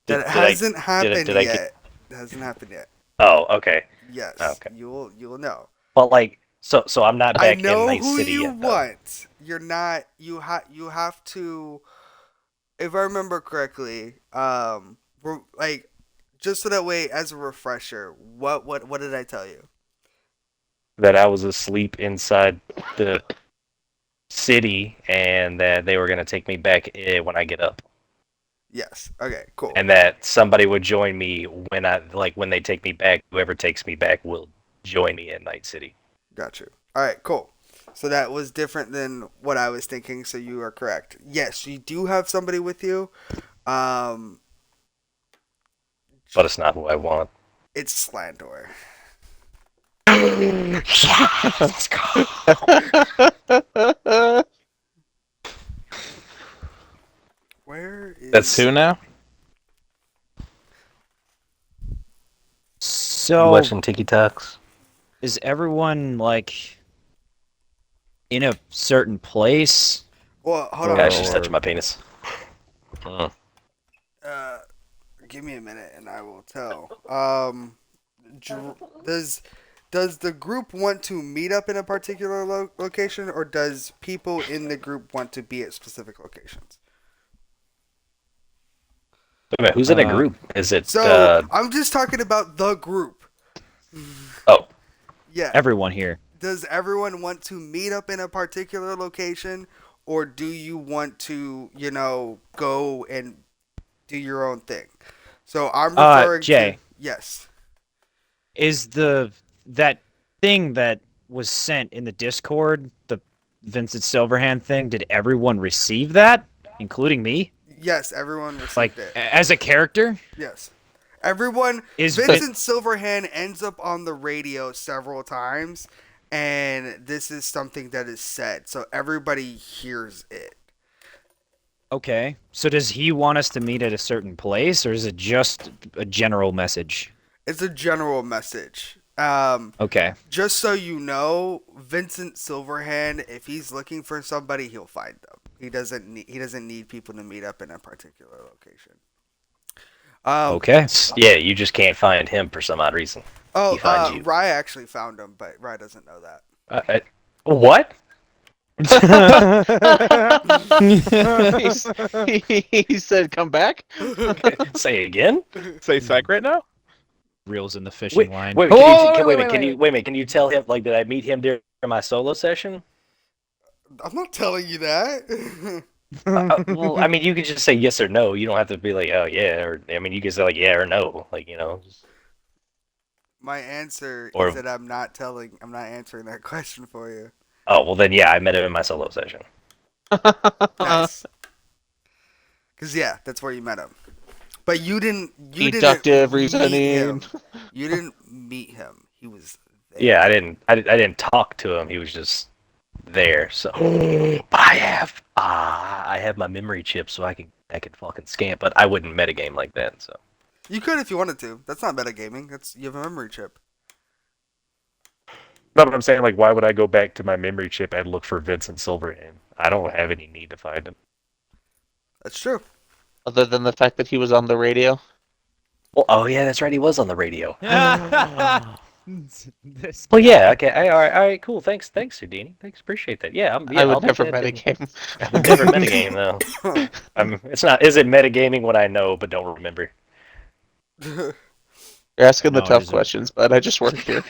That Did I- hasn't happened did I yet. get- It hasn't happened yet. Oh, okay. Yes. Okay. You'll know. But like, so I'm not I back know in Night who City you yet. though. want. You're not. You have to. If I remember correctly, like, just so that way, as a refresher, what did I tell you? That I was asleep inside the city, and that they were gonna take me back when I get up, Yes. Okay. Cool. and that somebody would join me when they take me back. Whoever takes me back will join me in Night City. Got you. All right. Cool. So that was different than what I was thinking. So you are correct. Yes, you do have somebody with you. But it's not who I want. It's Slandor. Let's go. Where is? That's who now? So, Watching TikToks. is everyone, like, in a certain place? Well, hold Oh, on. gosh, she's touching my penis. Give me a minute and I will tell. Does the group want to meet up in a particular location, or does people in the group want to be at specific locations? Wait a minute, who's in a group? Is it? So I'm just talking about the group. Oh, Yeah. Everyone here. Does everyone want to meet up in a particular location, or do you want to, go and do your own thing? So I'm referring Jay. to yes. Is that thing that was sent in the Discord, the Vincent Silverhand thing, did everyone receive that, including me? Yes, everyone received Like, it. as a character? Yes. Everyone, Is Vincent Silverhand ends up on the radio several times, and this is something that is said, so everybody hears it. Okay. So does he want us to meet at a certain place, or is it just a general message? It's a general message. Okay. Just so you know, Vincent Silverhand, if he's looking for somebody, he'll find them. He doesn't need people to meet up in a particular location. Okay. yeah, you just can't find him for some odd reason. He finds you. Rye actually found him, but Rye doesn't know that. What? He said, "Come back." Say again? Say psych right now? Reels in the fishing Wait, line. wait, can you tell him, like, did I meet him during my solo session? I'm not telling you that. Well, I mean, you can just say yes or no. You don't have to be like, oh yeah, or I mean, you can say like yeah or no, like just... My answer Or- is that I'm not answering that question for you. Oh well, then yeah, I met him in my solo session. Nice. Because yeah, that's where you met him. But you didn't. You Deductive didn't meet reasoning. him. You didn't meet him. He was there. Yeah, I didn't talk to him. He was just there. So, but I have my memory chip, so I can fucking scam. But I wouldn't metagame like that. So You could if you wanted to. That's not metagaming. That's you have a memory chip. No, but I'm saying, like, why would I go back to my memory chip and look for Vincent Silverhand? I don't have any need to find him. That's true. Other than the fact that he was on the radio. well, oh yeah, that's right. He was on the radio. This Well, yeah. Okay. All right. Cool. Thanks, Houdini. Thanks. Appreciate that. Yeah. I would I'll take never that. metagame. I would never metagame though. It's not. Is it metagaming when I know but don't remember? You're asking the No, it tough isn't. questions, but I just work here.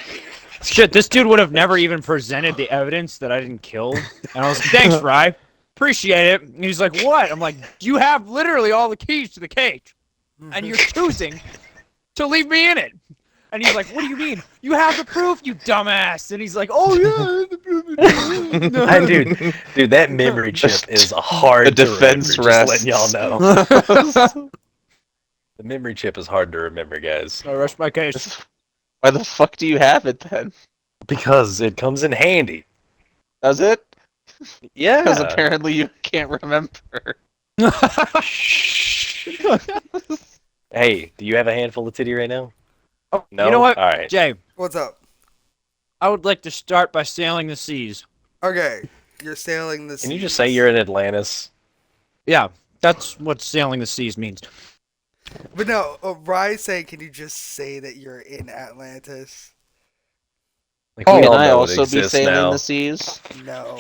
Shit, this dude would have never even presented the evidence that I didn't kill. And I was like, thanks, Rye. Appreciate it. And he's like, what? I'm like, you have literally all the keys to the cage. And you're choosing to leave me in it. And he's like, what do you mean? You have the proof, you dumbass. And he's like, oh, yeah. Dude, that memory chip is hard The to defense remember, rests. just letting y'all know. The memory chip is hard to remember, guys. I rest my case. Why the fuck do you have it then? Because it comes in handy. Does it? Yeah. Because apparently you can't remember. Shh. Hey, do you have a handful of titty right now? Oh, No? you know what, All right. Jay? What's up? I would like to start by sailing the seas. Okay, you're sailing the seas. Can you just say you're in Atlantis? Yeah, that's what sailing the seas means. But no, Rye's saying, can you just say that you're in Atlantis? Like, Can all I know it also be exists sailing now. the seas? No.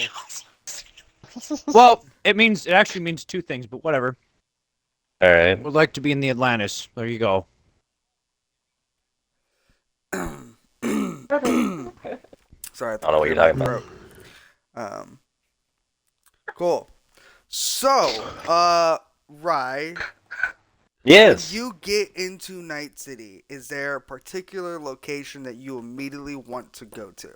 Well, it actually means two things, but whatever. All right. Would like to be in the Atlantis. There you go. Sorry, I don't know what you're talking about. about. Cool. So, Rye, Yes. when you get into Night City, is there a particular location that you immediately want to go to?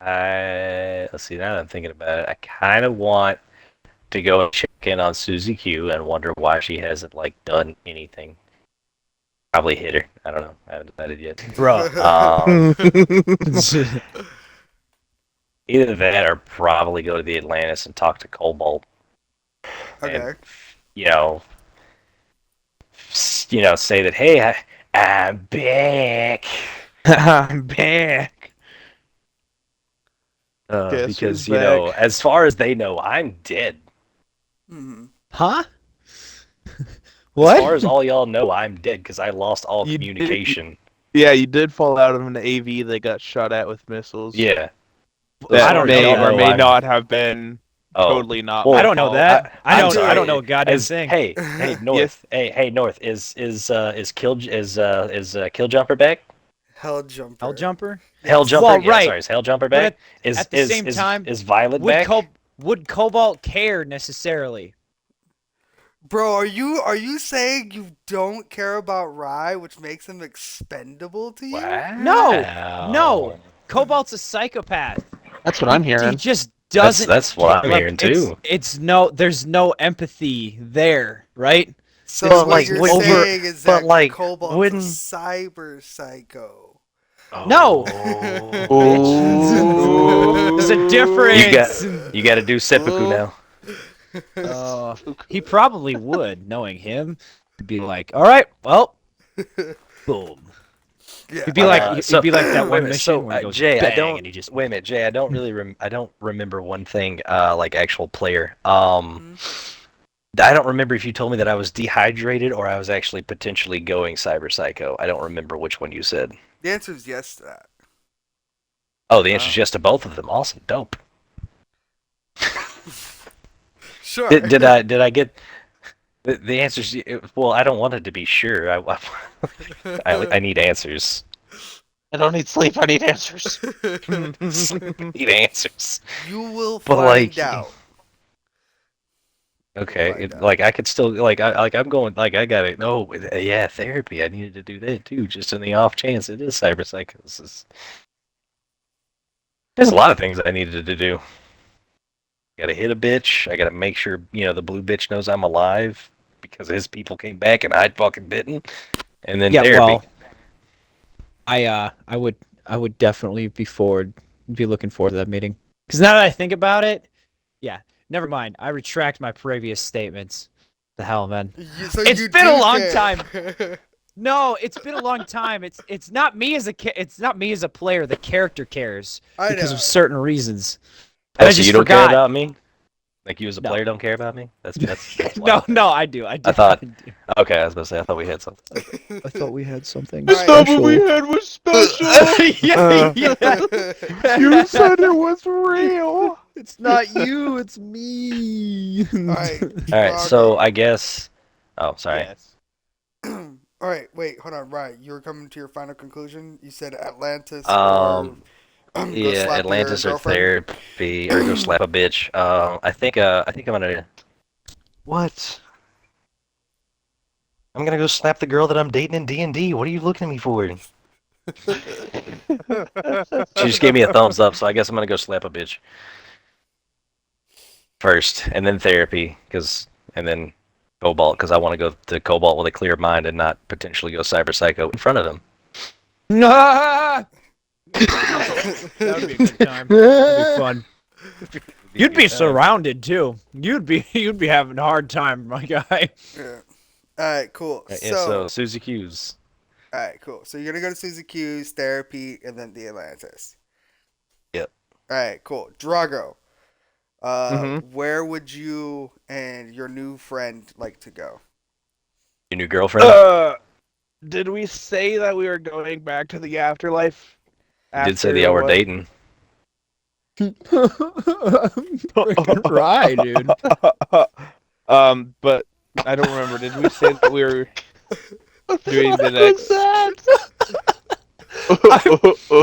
Let's see. Now that I'm thinking about it, I kind of want to go and check in on Susie Q and wonder why she hasn't like done anything. Probably hit her. I don't know. I haven't decided yet. Bruh. Either that or probably go to the Atlantis and talk to Cobalt. Okay. And, you know, say that, hey, I'm back. I'm back. Guess Because, who's you know, back? as far as they know, I'm dead. hmm Huh? As far as all y'all know, I'm dead because I lost all You communication. Yeah, you did fall out of an AV that got shot at with missiles. Yeah. That I don't may know. or may I'm- not have been Oh. totally not. Well, my I don't know fault. that. I I'm don't. I sorry. don't know a goddamn As, thing. hey, North. Hey, North. Is Kill Jumper back? Hell Jumper. Hell jumper. Hell Jumper. Well, yeah, right. sorry, is Hell Jumper But back? Is at the is, same is, time, is Violet back? Would Cobalt care necessarily? Bro, are you saying you don't care about Rye, which makes him expendable to you? Wow. No. Cobalt's a psychopath. That's what I'm He hearing. just doesn't. That's what I'm like, hearing too. There's no empathy there, right? So But, what like, you're wouldn't- saying is but, that like, Cobalt's wouldn't- a cyber psycho. No. Oh. There's a difference. You got to do seppuku now. He probably would, knowing him. He'd be like, all right, well, boom. Yeah. He'd be like, so- he'd be like that wait a one minute, mission so, where he goes Jay, bang, I don't. and he just Wait a minute, Jay. I don't really. I don't remember one thing. Like actual player. I don't remember if you told me that I was dehydrated or I was actually potentially going cyber psycho. I don't remember which one you said. The answer is yes to that. Oh, the answer is yes to both of them. Awesome, dope. Sure. Did I get the answers? Well, I don't want it to be sure. I need answers. I don't need sleep. I need answers. Need answers. You will But, find like, out. Okay, find out. like I could still I'm going like I got it. No, yeah, therapy. I needed to do that too, just in the off chance it is cyberpsychosis. There's a lot of things I needed to do. Gotta hit a bitch. I gotta make sure the blue bitch knows I'm alive because his people came back and I fucking didn't. And then Yeah, therapy. well, I would definitely be looking forward to that meeting. Because now that I think about it, yeah, never mind. I retract my previous statements. The hell, man. So It's you been a do long care. time. No, it's been a long time. It's not me as it's not me as a player. The character cares I because know. of certain reasons. Oh, I so just you don't care forgot. about me? Like you as a No. player don't care about me? That's No, wild. no, I do. I do. I thought- I do. Okay, I was about to say I thought we had something. I thought we had something I thought special. what we had was special. yeah, yeah. You said it was real. It's not you, it's me. All right. All right, so I guess. Oh, sorry. Yes. All right. Wait. Hold on. Right. You were coming to your final conclusion. You said Atlantis Um, or go Yeah, slap Atlantis your or girlfriend. therapy or go slap a bitch. I think I'm gonna. What? I'm gonna go slap the girl that I'm dating in D&D. What are you looking at me for? She just gave me a thumbs up, so I guess I'm gonna go slap a bitch first, and then therapy, and then Cobalt, because I want to go to Cobalt with a clear mind and not potentially go cyber psycho in front of him. That would be a good time. That'd be fun. You'd be surrounded too. You'd be having a hard time, my guy. Yeah. All right. Cool. Yeah, So. so Susie Q's. All right. Cool. So you're gonna go to Susie Q's therapy and then the Atlantis. Yep. All right. Cool. Drago. Mhm. Where would you and your new friend like to go? Your new girlfriend? Did we say that we were going back to the afterlife? You did say the hour what? dating. Right, dude. But I don't remember. Did we say that we were doing the next?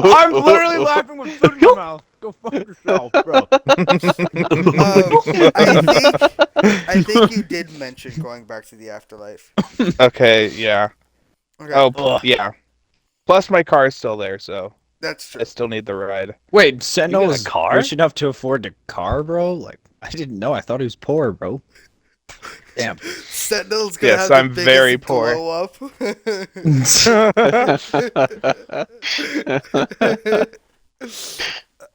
I'm literally laughing with food in my mouth. Go fuck yourself, bro. I think you did mention going back to the afterlife. Okay, yeah. Okay, Oh, yeah. Plus, my car is still there, so that's true. I still need the ride. Wait, Sentinel You got a is car? rich enough to afford a car, bro? Like, I didn't know. I thought he was poor, bro. Damn. Sentinel's gonna Yes, have I'm the biggest very poor. glow up.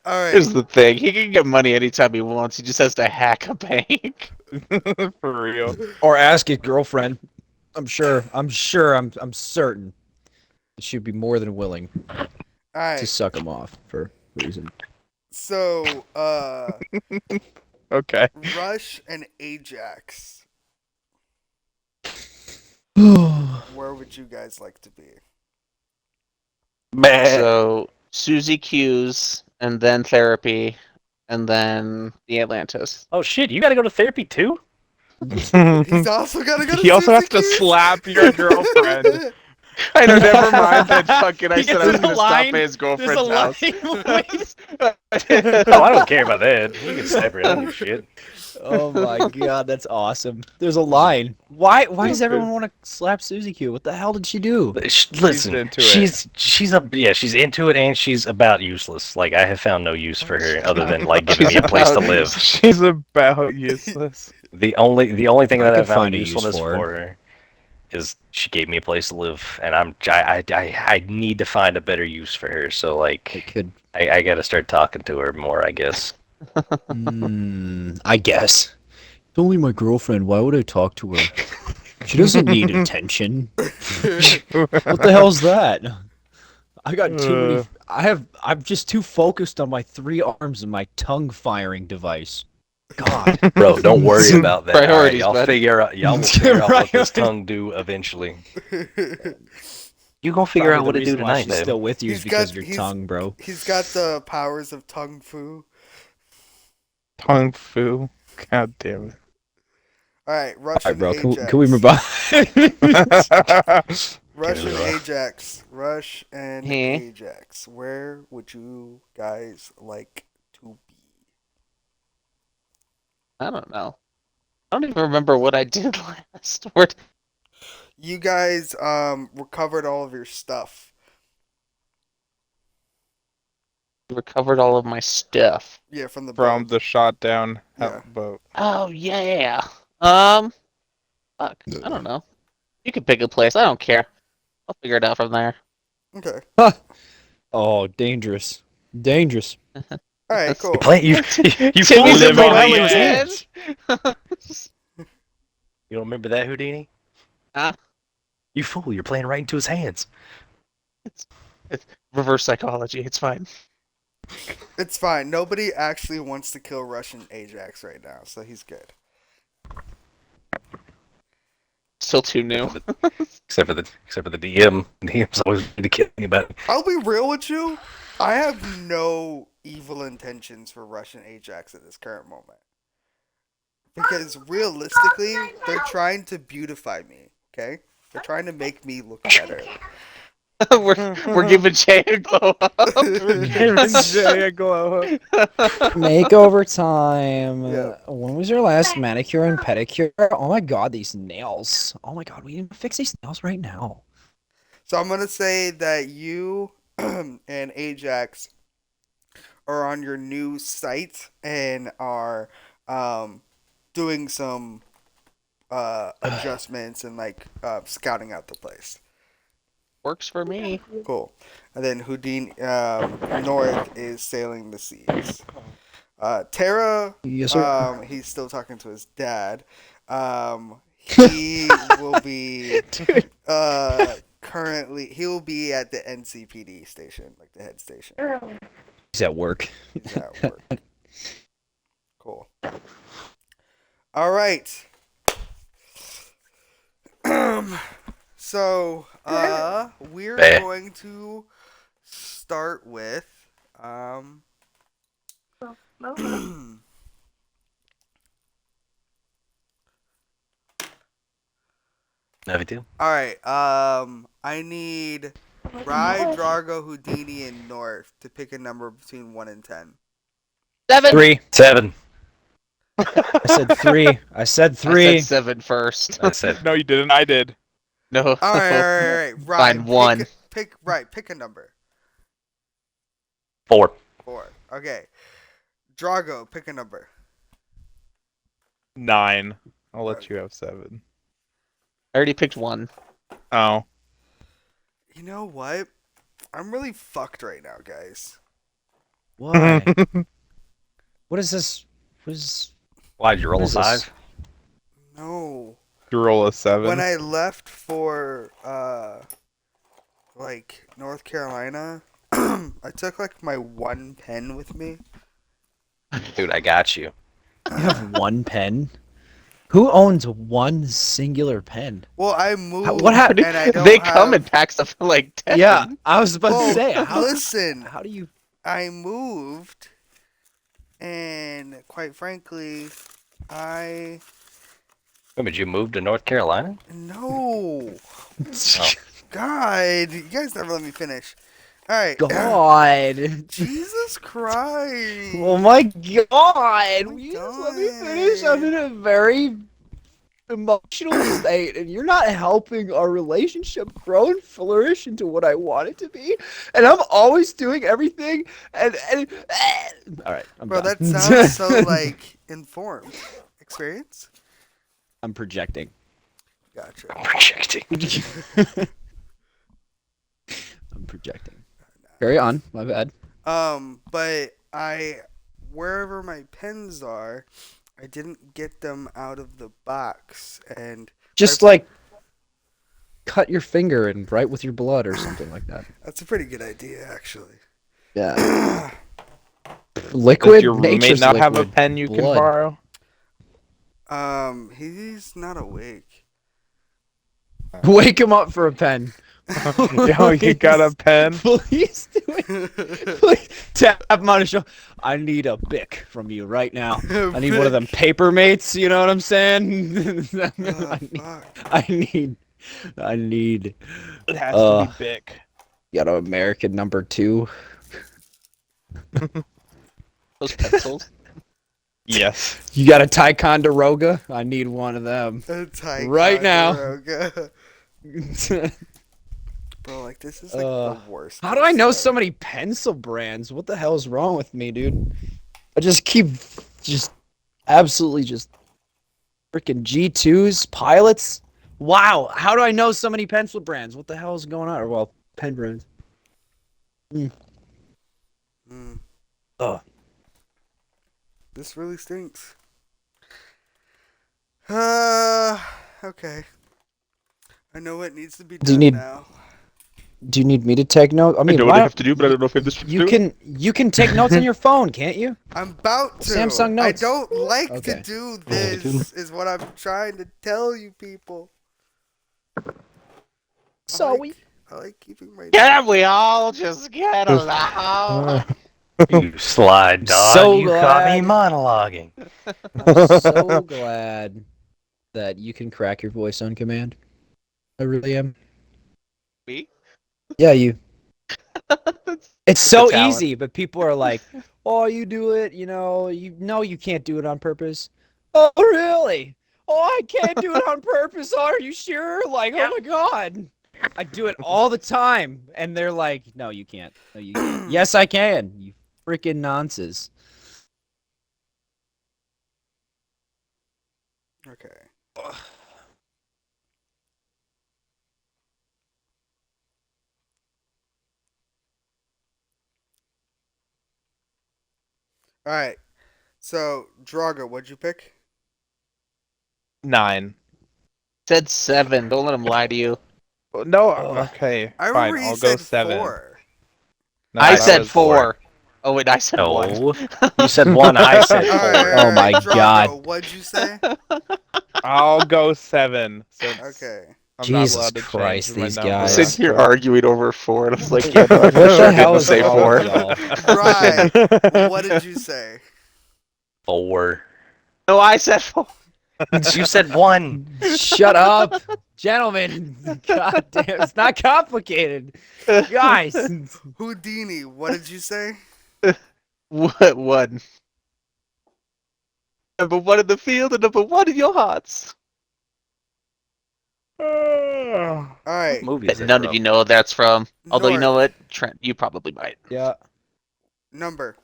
All right. Here's the thing: he can get money anytime he wants. He just has to hack a bank. For real. Or ask his girlfriend. I'm certain that she'd be more than willing All to right. suck him off for reason. So, Okay. Rush and Ajax. Where would you guys like to be? So Susie Q's, and then therapy, and then the Atlantis. Oh shit, you gotta go to therapy too? He's also gotta go to He also Susie has to Q's? slap your girlfriend. I know, never mind that fucking. I He said gets I was in gonna the stop line. at his There's a girlfriend's line. house. Oh, I don't care about that. You can separate. I don't give a shit. Oh my god, that's awesome. There's a line. Why does everyone want to slap Susie Q? What the hell did she do? Listen, into it. she's into it, and she's about useless. Like I have found no use for her other than like giving me a place to live. She's about useless. The only thing I that I could found find a use usefulness for for her is she gave me a place to live, and I need to find a better use for her. So It like could. I got to start talking to her more, I guess. I guess. It's only my girlfriend. Why would I talk to her? She doesn't need attention. What the hell's that? I got too many. I'm just too focused on my 3 arms and my tongue firing device. God. Bro, don't worry about that. All right, Priorities, y'all bud. y'all will figure out what this Priorities. tongue do eventually. You gonna figure out what it do tonight, She's babe. still with you is He's because got- of your he's- tongue, bro. He's got the powers of Tung Fu. Kung Fu. God damn All right, Rush All right, and bro. Ajax. Can we move on? it. Rush and Get it Ajax. Rush and Huh? Ajax. Where would you guys like to be? I don't know. I don't even remember what I did last. Where You guys recovered all of your stuff. recovered all of my stuff. Yeah, from the From boat. the shot down Yeah. boat. Oh yeah. Fuck. I don't know. You can pick a place. I don't care. I'll figure it out from there. Okay. Oh, dangerous. Dangerous. All right. Cool. You Timmy's fooled live him on right the into his edge. hands. You don't remember that, Houdini? Huh? You fool! You're playing right into his hands. It's reverse psychology. It's fine. It's fine. Nobody actually wants to kill Russian Ajax right now, so he's good. Still too new. Except for the DM. DM's always ready to kill anybody. I'll be real with you. I have no evil intentions for Russian Ajax at this current moment. Because realistically, they're trying to beautify me, okay? They're trying to make me look better. we're giving Jay a glow up. Jay a glow up. Makeover time. Yeah. When was your last manicure and pedicure? Oh my god, these nails. Oh my god, we need to fix these nails right now. So I'm going to say that you and Ajax are on your new site and are doing some adjustments and like scouting out the place. Works for me. Cool. And then Houdini North is sailing the seas. Terra, Yes, sir. he's still talking to his dad. He will be currently he will be at the NCPD station, like the head station. He's at work. He's at work. Cool. All right. So, we're going to start with No big deal. all right. I need Rye, Drago, Houdini, and North to pick a number between 1 and 10. 7. 3. 7. I said 3. I said I 3. said 7 first. I said No, you didn't. I did. No. All right. Rye, Fine, 1. Pick a number. 4. 4. Okay. Drago, pick a number. 9. I'll let you have 7. I already picked 1. Oh. You know what? I'm really fucked right now, guys. Why? What is this? What is... Why'd you roll a What is this? 5? No. You roll a 7. When I left for like North Carolina, I took like my 1 pen with me. Dude, I got you. You have 1 pen? Who owns 1 singular pen? Well, I moved. what happened? And I don't They have... come in packs of like 10. Yeah, I was about Whoa, to say. How, listen, how do you... I moved, and quite frankly, I Wait, did you move to North Carolina? no. Oh. God, you guys never let me finish. All right. God. Jesus Christ. Oh my god! my Will you just let me finish? God. I'm in a very emotional state, and you're not helping our relationship grow and flourish into what I want it to be. And I'm always doing everything. And all right, I'm Bro, done. that sounds so like informed. Experience? I'm projecting. Gotcha. Projecting. I'm projecting. Carry on. My bad. But wherever my pens are, I didn't get them out of the box, and Just like cut your finger and write with your blood or something like that. that's a pretty good idea, actually. Yeah. Liquid. Does your roommate Nature's not have a liquid. pen you can Blood. borrow? He's not awake. Wake him up for a pen. Yo, you got a pen? Please do it. Please tap him on his shoulder. I need a bic from you right now. I need one of them paper mates. You know what I'm saying? Fuck. I need. It has to be Bic. You got an American number 2. Those pencils. Yes. You got a Ticonderoga? I need one of them. Right now. Bro, like this is like the worst. How do I know stuff. so many pencil brands? What the hell is wrong with me, dude? I just keep absolutely just freaking G2s, pilots. Wow, how do I know so many pencil brands? What the hell is going on? Or, well, pen brands. Ugh. This really stinks. Okay. I know what needs to be Do you done need- now. Do you need me to take notes? I mean, know why what I don't- have to do, but I don't know if I have this you can take notes on your phone, can't you? I'm about to. Samsung I Notes. don't like Okay. to do this, is what I'm trying to tell you people. So I like keeping my. Can we all just get along? You slide dog. so you caught me glad. monologuing. I'm so glad that you can crack your voice on command. I really am. Me? Yeah, you. It's so a talent. easy, but people are like, "Oh, you do it, you know. You know you can't do it on purpose." Oh, really? Oh, I can't do it on purpose. Are you sure? Like, oh my god, I do it all the time, and they're like, "No, you can't. No, you can't." Yes, I can. You freaking nonsense. Okay. All right. So, Draga, what'd you pick? 9. Said 7. Don't let him lie to you. No, Ugh. okay. I Fine, remember he I'll go said 7. 4. No, I that said was 4. Oh wait, I said 1. No, you said 1. I said All 4. right, Oh my Drago, God. What'd you say? I'll go 7. Since Okay. I'm Jesus not allowed to Christ, change my these number. guys. Sitting here after- arguing over 4, and I was like, yeah, no, I What for the sure hell didn't is say wrong 4. with y'all? Right. What did you say? 4. No, I said 4. You said 1. Shut up, gentlemen. God damn, it's not complicated, guys. Houdini, what did you say? What 1? Number 1 in the field and number 1 in your hearts. All right. What movie is that None from? of you know what that's from. Although you North. know what, Trent, you probably might. Yeah, Number.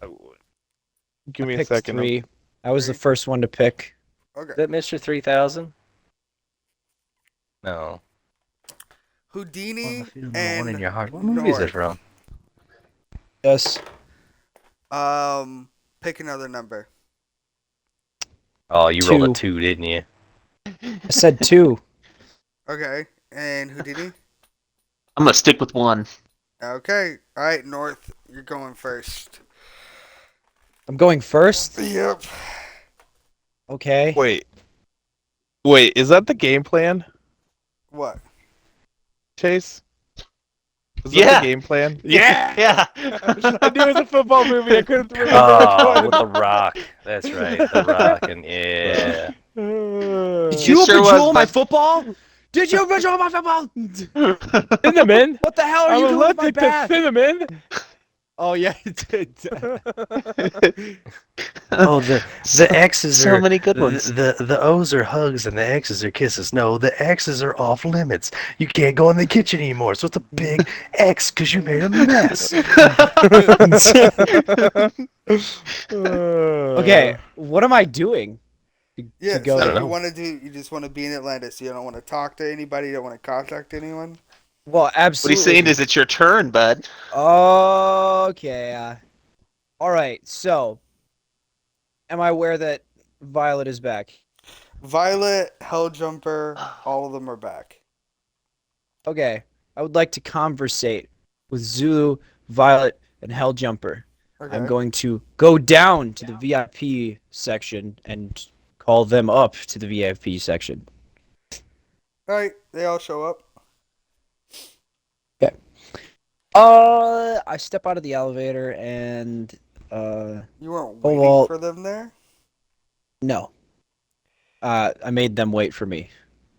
Give me I a picked second. 3. I was the 3. first one to pick. Is Okay. that Mr. 3000? No. Houdini One in and your heart. What movie is North. it from? Yes. Pick another number. Oh, you rolled a 2. 2, didn't you? I said 2. Okay. And Houdini? I'm gonna stick with 1. Okay. All right, North, you're going first. I'm going first. Yep. Okay. Wait, is that the game plan, What? Chase? Is that Yeah. the game plan? Yeah. I knew it was a football movie. I couldn't remember Oh, which with The Rock. That's right. The Rock. And yeah. one. Did It you sure was, bejewel my but- football? Did you bejewel my football? Cinnamon. What the hell are I'm you doing with my allergic to bat? cinnamon. Oh yeah. Oh, the X's So are many good ones. The O's are hugs and the X's are kisses. No, the X's are off limits. You can't go in the kitchen anymore. So it's a big X because you made a mess. Okay, what am I doing? Yeah, go- so I don't know. you want to do, you just want to be in Atlantis. You don't want to talk to anybody. You don't want to contact anyone. Well, What absolutely. he's saying is it's your turn, bud. Okay. All right. So, am I aware that Violet is back? Violet, Helljumper, all of them are back. Okay. I would like to conversate with Zulu, Violet, and Helljumper. Okay. I'm going to go down to the VIP section and call them up to the VIP section. All right, they all show up. I step out of the elevator and You weren't Oh, waiting well- for them there. no. I made them wait for me.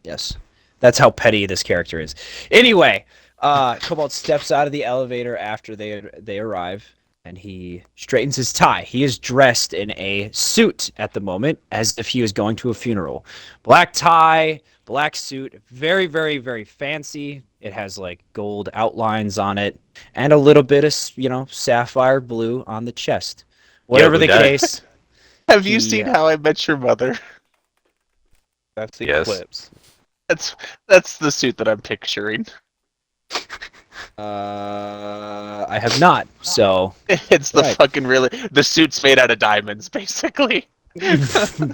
Yes. That's how petty this character is. Anyway, Cobalt steps out of the elevator after they arrive, and he straightens his tie. He is dressed in a suit at the moment, as if he was going to a funeral. Black tie, black suit, very, very, very fancy. It has like gold outlines on it, and a little bit of, sapphire blue on the chest. Whatever Ugly the guy. case, Have you he, seen How I Met Your Mother? That's Yes. Eclipse. That's the suit that I'm picturing. I have not. So It's the Right. fucking really the suit's made out of diamonds, basically.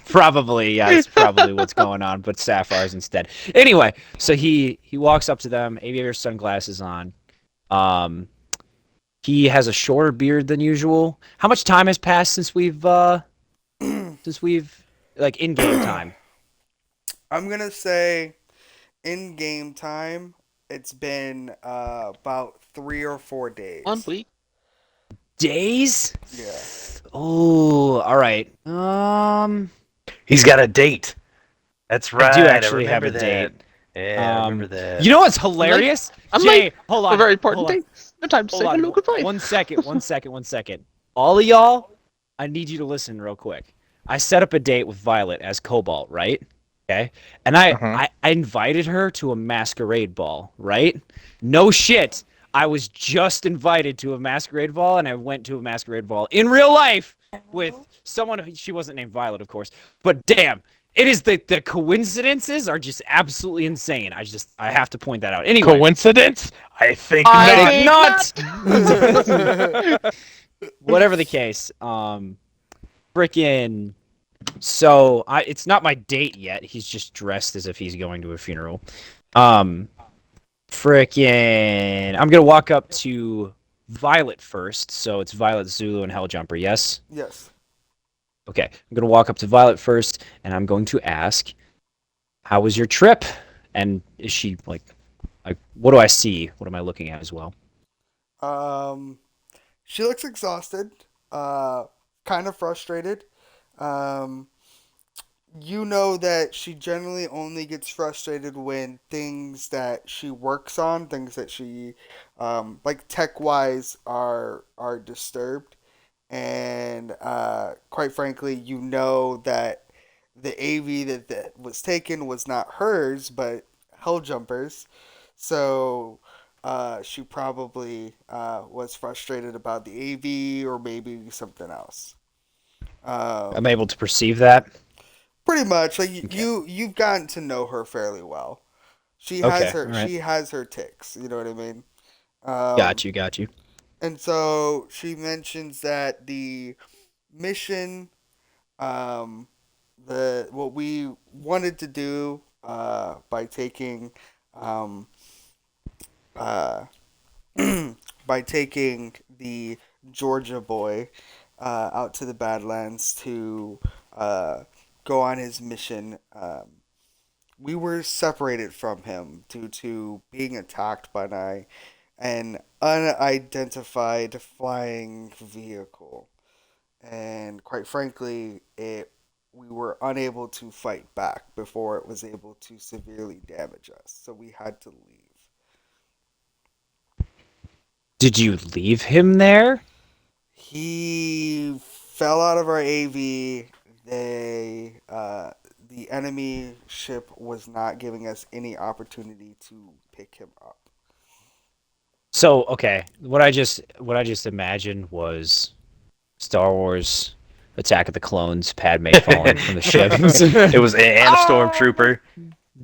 probably, yeah, that's probably what's going on, but sapphires instead. Anyway, so he walks up to them, aviator sunglasses on. Um, he has a shorter beard than usual. How much time has passed since we've like in game time? I'm gonna say in game time, it's been about 3 or 4 days. 1 week. Days? Yeah. Oh, all right. He's got a date. That's right. I do actually have remember a that. date. Yeah, I remember that. You know what's hilarious? I'm Jay, late hold for on. very important hold on. things. No time to Hold say on. hello, goodbye. 1 second. All of y'all, I need you to listen real quick. I set up a date with Violet as Cobalt, right? Okay. And I invited her to a masquerade ball, right? No shit. I was just invited to a masquerade ball, and I went to a masquerade ball in real life with someone. She wasn't named Violet, of course, but damn, it is the coincidences are just absolutely insane. I have to point that out. Anyway, Coincidence? I think I not. not. Whatever the case, freaking. So it's not my date yet. He's just dressed as if he's going to a funeral. Freaking. I'm gonna walk up to Violet first. So it's Violet, Zulu, and Helljumper. Yes. Yes. Okay. I'm gonna walk up to Violet first, and I'm going to ask, "How was your trip?" And is she like, what do I see? What am I looking at as well? She looks exhausted. Kind of frustrated. Um, you know that she generally only gets frustrated when things that she works on, things that she, like tech wise, are disturbed. And quite frankly, you know that the AV that was taken was not hers, but Helljumper's. So she probably was frustrated about the AV or maybe something else. I'm Um, able to perceive that. Pretty much, like Okay. you've gotten to know her fairly well. Okay. All right. She has her ticks. You know what I mean? Got Um, you. Got you. and so she mentions that the mission, um, the what we wanted to do by taking um, uh, by taking the Georgia boy out to the Badlands to uh, go on his mission. We were separated from him due to being attacked by an unidentified flying vehicle. And quite frankly, it we were unable to fight back before it was able to severely damage us. So we had to leave. Did you leave him there? He fell out of our AV. The enemy ship was not giving us any opportunity to pick him up. So, okay, what I just imagined was Star Wars Attack of the Clones, Padme falling from the ship. It was and a stormtrooper.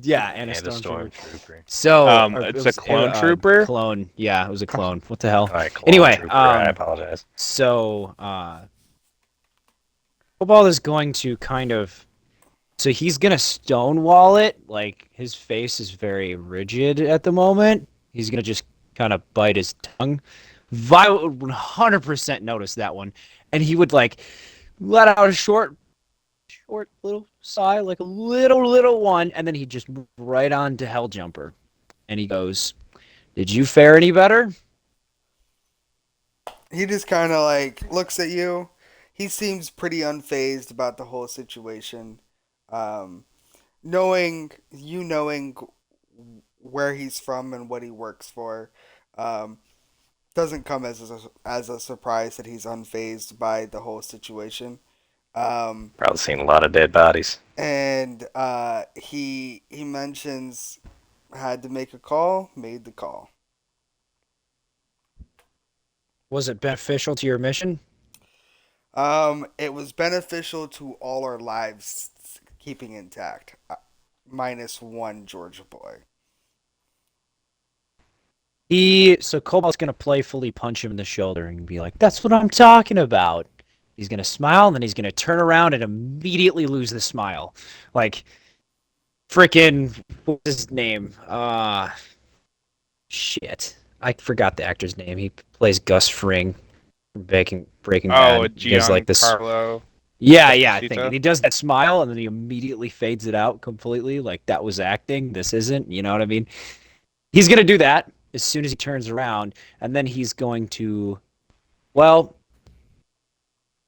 Yeah, and a And a stormtrooper. stormtrooper. So, It's it a was clone trooper? clone. Yeah, it was a clone. What the hell? All right, clone Anyway, trooper. I apologize. so Cobalt is going to kind of. So he's gonna stonewall it. Like his face is very rigid at the moment. He's gonna just kind of bite his tongue. Violet would 100% notice that one, and he would like let out a short little sigh, like a little one, and then he just moved right on to Helljumper, and he goes, "Did you fare any better?" He just kind of like looks at you. He seems pretty unfazed about the whole situation. Um, knowing where he's from and what he works for, um, Doesn't come as a surprise that he's unfazed by the whole situation. Um, Probably seen a lot of dead bodies. and he mentions had to make a call, made the call. Was it beneficial to your mission? It was beneficial to all our lives keeping intact, minus one Georgia boy. So Cobalt's gonna playfully punch him in the shoulder and be like, "That's what I'm talking about." He's gonna smile and then he's gonna turn around and immediately lose the smile, like freaking what's his name? Shit, I forgot the actor's name. He plays Gus Fring from Breaking Oh, Bad. He has like this. Giancarlo. Yeah, I think. Esposito. And he does that smile and then he immediately fades it out completely. Like that was acting. This isn't. You know what I mean? He's gonna do that as soon as he turns around, and then he's going to, well,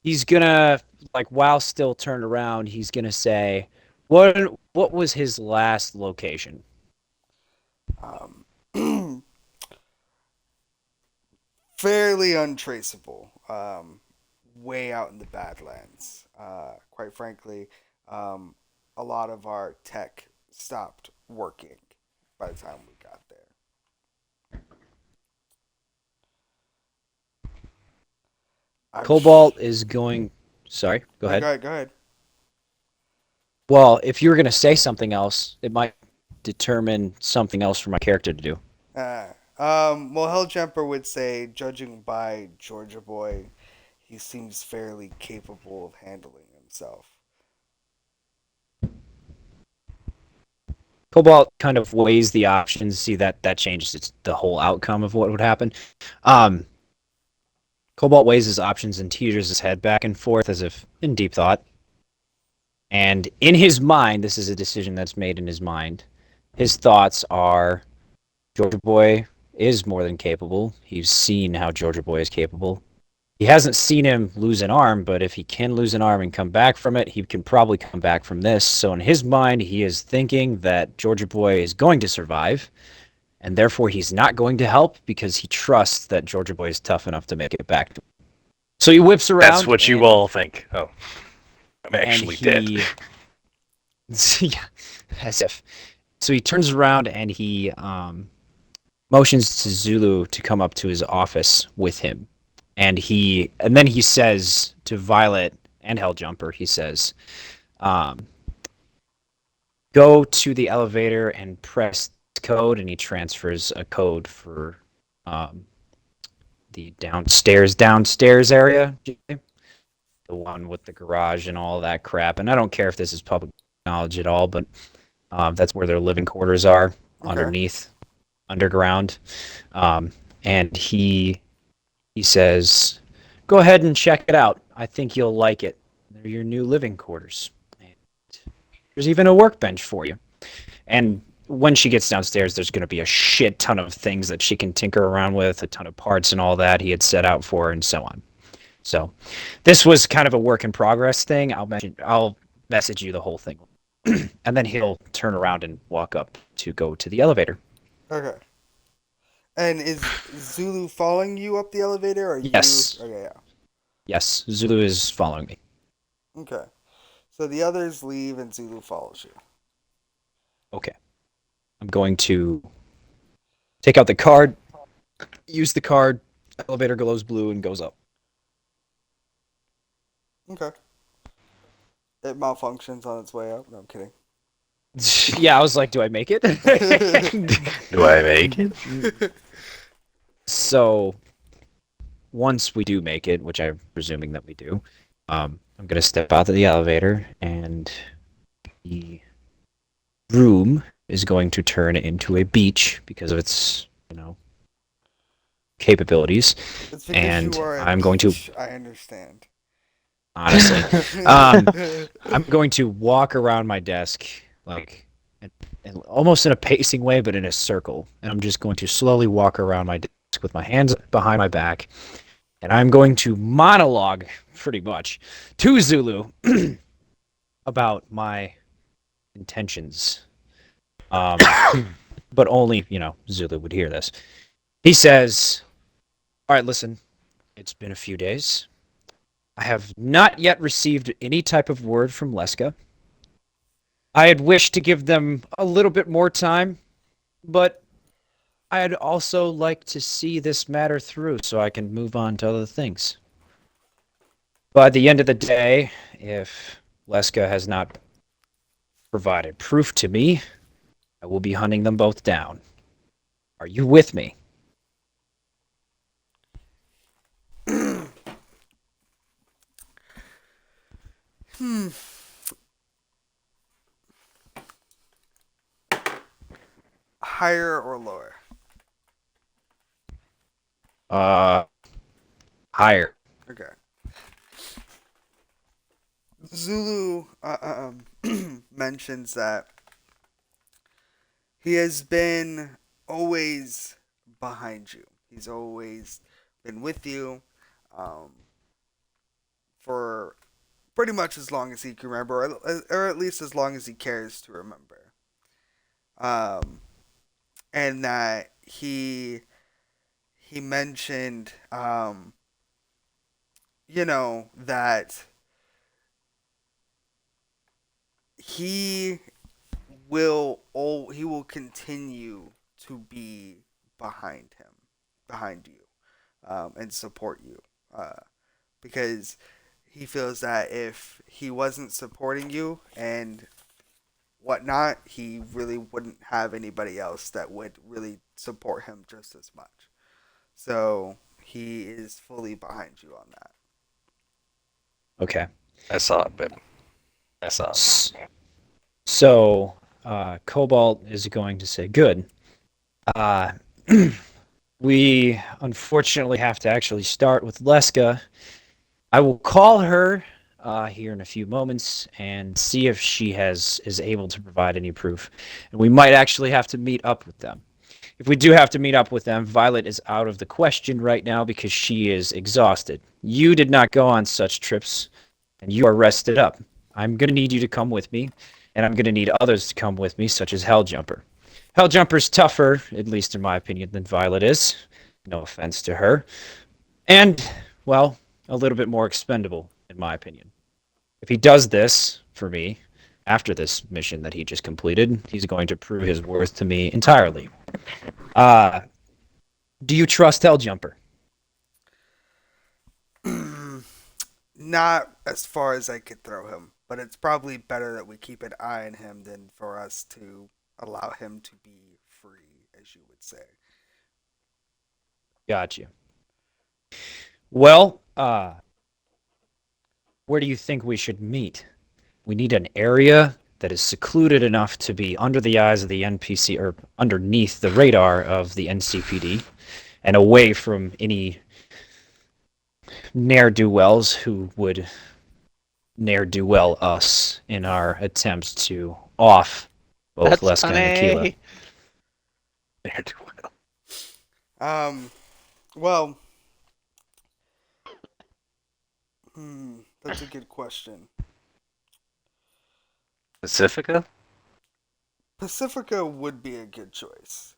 he's gonna like while still turned around, he's gonna say, what was his last location? Um, fairly untraceable. Way out in the Badlands. Quite frankly, a lot of our tech stopped working by the time we got there. Cobalt is going. Sorry, go ahead. Go ahead. Go ahead. Well, if you were gonna say something else, it might determine something else for my character to do. Well, Helljumper would say, judging by Georgia Boy, he seems fairly capable of handling himself. Cobalt kind of weighs the options. See that changes the whole outcome of what would happen. Um, Cobalt weighs his options and teeters his head back and forth as if in deep thought. And in his mind, this is a decision that's made in his mind. His thoughts are Georgia Boy is more than capable. He's seen how Georgia Boy is capable. He hasn't seen him lose an arm, but if he can lose an arm and come back from it, he can probably come back from this. So in his mind, he is thinking that Georgia Boy is going to survive, and therefore he's not going to help because he trusts that Georgia Boy is tough enough to make it back. So he whips around. That's what you all think. Oh, I'm actually dead. Yeah, as if. So he turns around and he motions to Zulu to come up to his office with him. And then he says to Violet and Helljumper, he says, go to the elevator and press code, and he transfers a code for the downstairs area, the one with the garage and all that crap. And I don't care if this is public knowledge at all, but that's where their living quarters are, underground. And he says, go ahead and check it out. I think you'll like it. They're your new living quarters. And there's even a workbench for you. And when she gets downstairs, there's going to be a shit ton of things that she can tinker around with, a ton of parts and all that he had set out for, and so on. So this was kind of a work in progress thing. I'll message you the whole thing. And then he'll turn around and walk up to go to the elevator. Okay. And is Zulu following you up the elevator? Or Yes. You... Okay, yeah. Yes, Zulu is following me. Okay. So the others leave and Zulu follows you. Okay. I'm going to take out the card, use the card, elevator glows blue and goes up. Okay. It malfunctions on its way up. No, I'm kidding. Yeah, I was like, do I make it? Do I make it? So, once we do make it, which I'm presuming that we do, I'm going to step out of the elevator, and the room is going to turn into a beach because of its, capabilities. It's because And you are a I'm going to... beach, I understand. Honestly. I'm going to walk around my desk, like, and almost in a pacing way, but in a circle. And I'm just going to slowly walk around my desk with my hands behind my back. And I'm going to monologue, pretty much, to Zulu about my intentions. But only, Zulu would hear this. He says, All right, listen. It's been a few days. I have not yet received any type of word from Leska. I had wished to give them a little bit more time, but I'd also like to see this matter through so I can move on to other things. By the end of the day, if Leska has not provided proof to me, I will be hunting them both down. Are you with me? Hmm. Higher or lower? Higher. Okay. Zulu mentions that he has been always behind you. He's always been with you um, for pretty much as long as he can remember, or at least as long as he cares to remember. Um, and that he mentioned, that he he will continue to be behind him, behind you, and support you, because he feels that if he wasn't supporting you and whatnot, he really wouldn't have anybody else that would really support him just as much. So he is fully behind you on that. Okay. I saw it, babe. I saw it. So, Cobalt is going to say, good. Uh, we unfortunately have to actually start with Leska. I will call her here in a few moments and see if she is able to provide any proof. And we might actually have to meet up with them. If we do have to meet up with them, Violet is out of the question right now because she is exhausted. You did not go on such trips, and you are rested up. I'm going to need you to come with me, and I'm going to need others to come with me, such as Helljumper. Helljumper's tougher, at least in my opinion, than Violet is. No offense to her. And, well, a little bit more expendable, in my opinion. If he does this for me, after this mission that he just completed, he's going to prove his worth to me entirely. Uh, do you trust Helljumper? Not as far as I could throw him, but it's probably better that we keep an eye on him than for us to allow him to be free, as you would say. Got you. Well, where do you think we should meet? We need an area that is secluded enough to be under the eyes of the NPC or underneath the radar of the NCPD and away from any ne'er-do-wells who would ne'er-do-well us in our attempts to off both That's Leska and Aquila. funny. Um, well, that's a good question. Pacifica? Pacifica would be a good choice.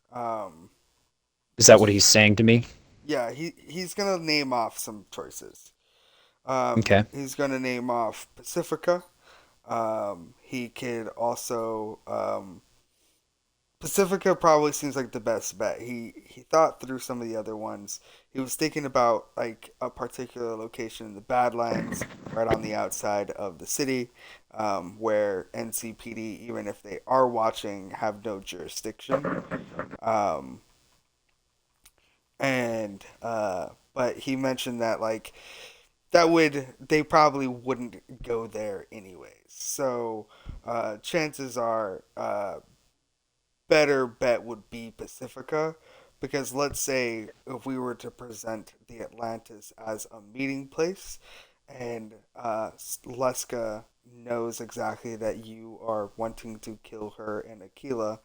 Is that what he's saying to me? Yeah, he's gonna name off some choices. Okay. He's gonna name off Pacifica. He could also Pacifica probably seems like the best bet. He thought through some of the other ones. He was thinking about like a particular location in the Badlands, right on the outside of the city, where NCPD, even if they are watching, have no jurisdiction. Um, and But he mentioned that like they probably wouldn't go there anyways. So chances are better bet would be Pacifica, because let's say if we were to present the Atlantis as a meeting place, and Leska knows exactly that you are wanting to kill her and Aquila,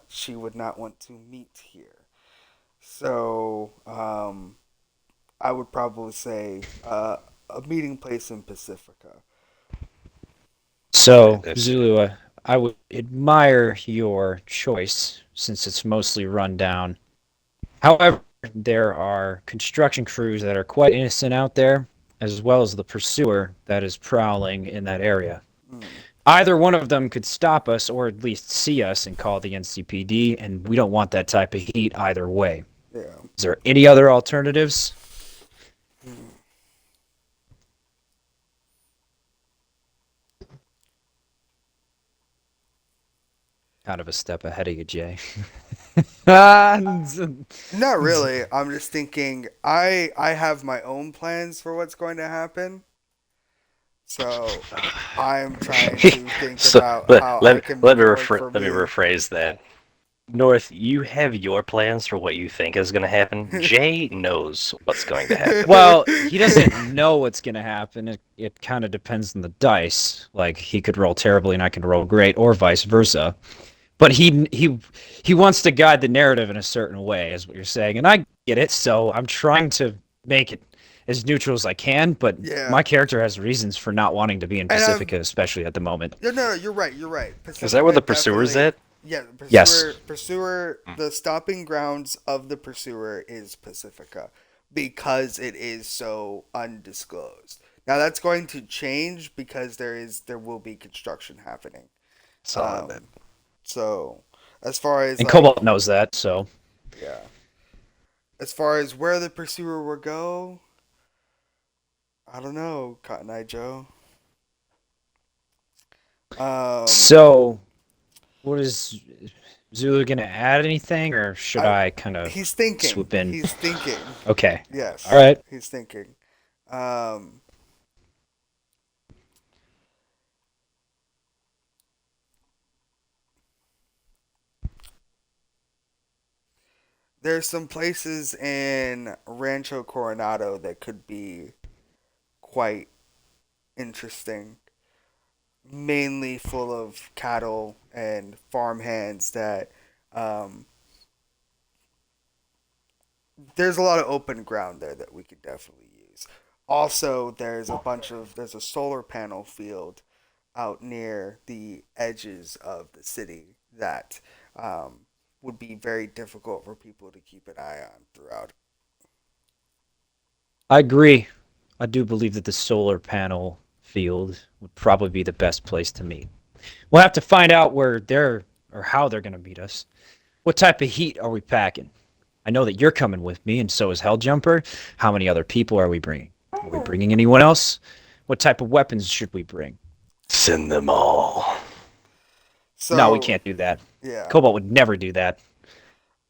she would not want to meet here. So I would probably say a meeting place in Pacifica. So, Zulu, I would admire your choice since it's mostly run down. However, there are construction crews that are quite innocent out there, as well as the pursuer that is prowling in that area. Hmm. Either one of them could stop us or at least see us and call the NCPD, and we don't want that type of heat either way. Yeah. Is there any other alternatives? Hmm. Kind of a step ahead of you, Jay. Ah, Not really. I'm just thinking. I have my own plans for what's going to happen. So I'm trying to think So about let how I let can let make me it work for let me me. rephrase that. North, you have your plans for what you think is going to happen. Jay knows what's going to happen. Well, he doesn't know what's going to happen. It kind of depends on the dice. Like, he could roll terribly and I could roll great, or vice versa. But he wants to guide the narrative in a certain way, is what you're saying. And I get it, so I'm trying to make it as neutral as I can, but Yeah. my character has reasons for not wanting to be in And Pacifica, especially at the moment. No, you're right. You're right. Is that where the Pacifica pursuer's definitely. at? Yeah, the Yes. pursuer. The stopping grounds of the pursuer is Pacifica because it is so undisclosed. Now that's going to change because there will be construction happening. Saw that. So as far as And like Cobalt knows that, so yeah, as far as where the pursuer will go, I don't know, Cotton Eye Joe. Um, so what is Zulu gonna add anything, or should I, I kind of he's thinking. swoop in? He's thinking. Okay. Yes. All right. He's thinking. Um, there's some places in Rancho Coronado that could be quite interesting, mainly full of cattle and farmhands that um, there's a lot of open ground there that we could definitely use. Also, there's a solar panel field out near the edges of the city that um, would be very difficult for people to keep an eye on throughout. I agree. I do believe that the solar panel field would probably be the best place to meet. We'll have to find out where they're or how they're going to meet us. What type of heat are we packing? I know that you're coming with me, and so is Helljumper. How many other people are we bringing? Are we bringing anyone else? What type of weapons should we bring? Send them all. No, we So can't do that. yeah, Cobalt would never do that.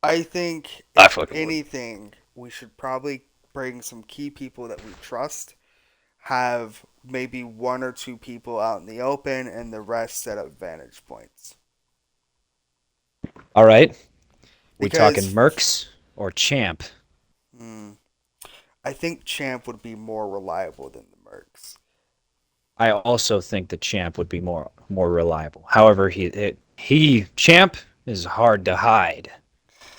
I think I if fucking would. anything, we should probably bring some key people that we trust. Have maybe one or two people out in the open, and the rest set up vantage points. All right. We talking Because Mercs or Champ? hmm, I think Champ would be more reliable than the Mercs. I also think the Champ would be more reliable. However, Champ is hard to hide.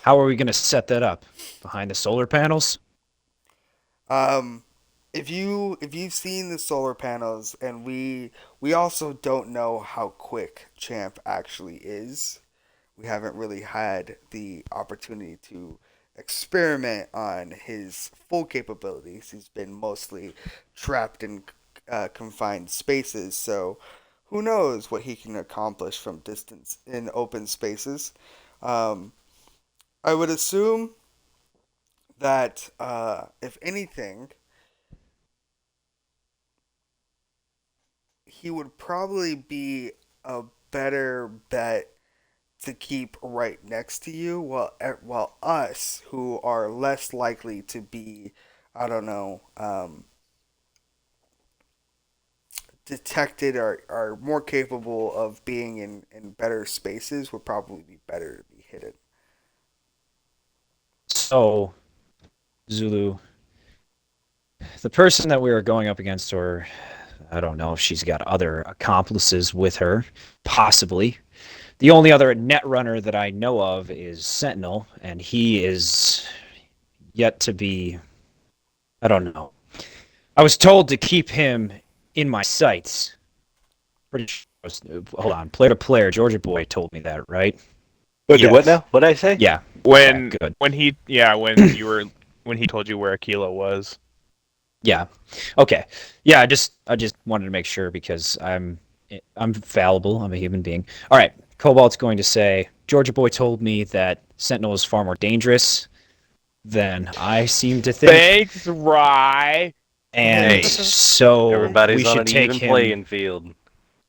How are we going to set that up? Behind the solar panels? Um, if you've seen the solar panels, and we also don't know how quick Champ actually is. We haven't really had the opportunity to experiment on his full capabilities. He's been mostly trapped in confined spaces, so who knows what he can accomplish from distance in open spaces. Um, I would assume that if anything, he would probably be a better bet to keep right next to you, while us who are less likely to be, I don't know, detected, are more capable of being in better spaces would probably be better to be hidden. So, Zulu, the person that we were going up against, or I don't know if she's got other accomplices with her, possibly. The only other net runner that I know of is Sentinel, and he is yet to be. I don't know. I was told to keep him in my sights. Pretty sure. Hold on. Player to player, Georgia Boy told me that, right? What Yes. what now? What did I say? Yeah. When Okay, good. when when he told you where Aquila was. Yeah. Okay. Yeah, I just wanted to make sure because I'm fallible. I'm a human being. All right. Cobalt's going to say, Georgia Boy told me that Sentinel is far more dangerous than I seem to think, Thanks, Rye. and Hey, so everybody's we on should an take even him. playing field.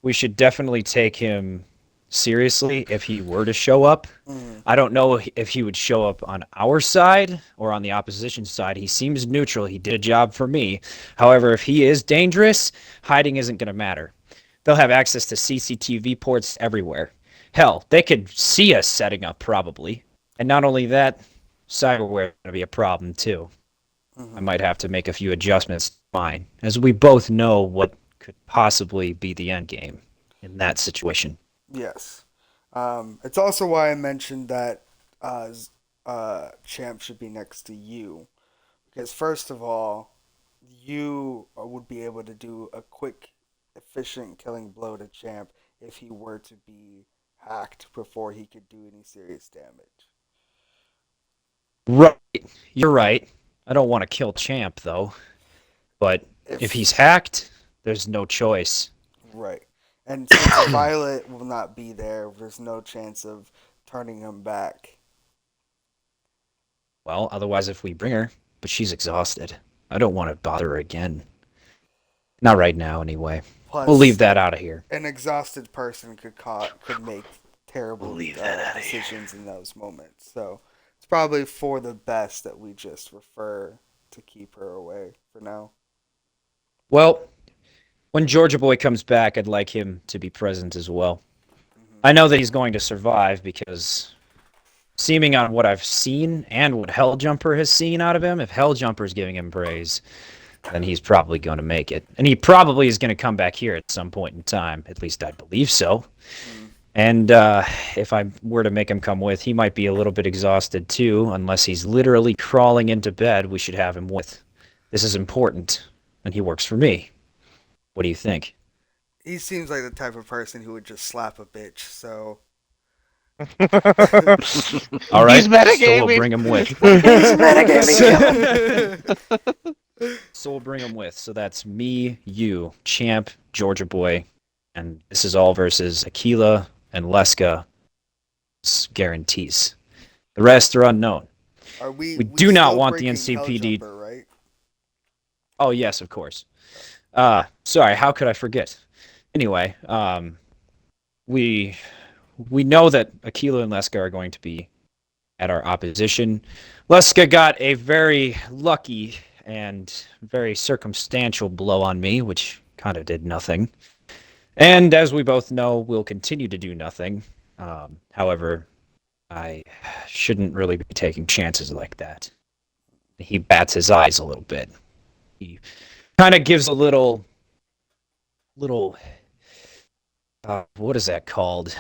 We should definitely take him seriously if he were to show up. Mm. I don't know if he would show up on our side or on the opposition side. He seems neutral. He did a job for me. However, if he is dangerous, hiding isn't going to matter. They'll have access to CCTV ports everywhere. Hell, they could see us setting up probably. And not only that, cyberware is going to be a problem too. I might have to make a few adjustments to mine, as we both know what could possibly be the end game in that situation. Yes. It's also why I mentioned that Champ should be next to you. Because, first of all, you would be able to do a quick, efficient killing blow to Champ if he were to be hacked before he could do any serious damage. Right. You're right. I don't want to kill Champ, though. But if he's If hacked, there's no choice. Right. And since Violet will not be there, there's no chance of turning him back. Well, otherwise, if we bring her, but she's exhausted. I don't want to bother her again. Not right now, anyway. We'll leave Plus, that out of here. an exhausted person could make terrible Leave that outta here. decisions in those moments. So it's probably for the best that we just refer to keep her away for now. Well, when Georgia Boy comes back, I'd like him to be present as well. Mhm. I know that he's going to survive because, seeming on what I've seen and what Helljumper has seen out of him, if Helljumper's giving him praise, then he's probably going to make it. And he probably is going to come back here at some point in time. At least I believe so. Mm. And if I were to make him come with, he might be a little bit exhausted too, unless he's literally crawling into bed. We should have him with. This is important, and he works for me. What do you think? He seems like the type of person who would just slap a bitch. So All right, He's so we'll metagaming. bring him with. He's metagaming. So we'll bring him with. So that's me, you, Champ, Georgia Boy, and this is all versus Aquila and Leska. Guarantees. The rest are unknown. are we? We do not still want the breaking NCPD. Helljumper, right? Oh yes, of course. Sorry, how could I forget? Anyway, we know that Aquila and Leska are going to be at our opposition. Leska got a very lucky and very circumstantial blow on me, which kind of did nothing. And as we both know, will continue to do nothing. However, I shouldn't really be taking chances like that. He bats his eyes a little bit. He kind of gives a little, what is that called?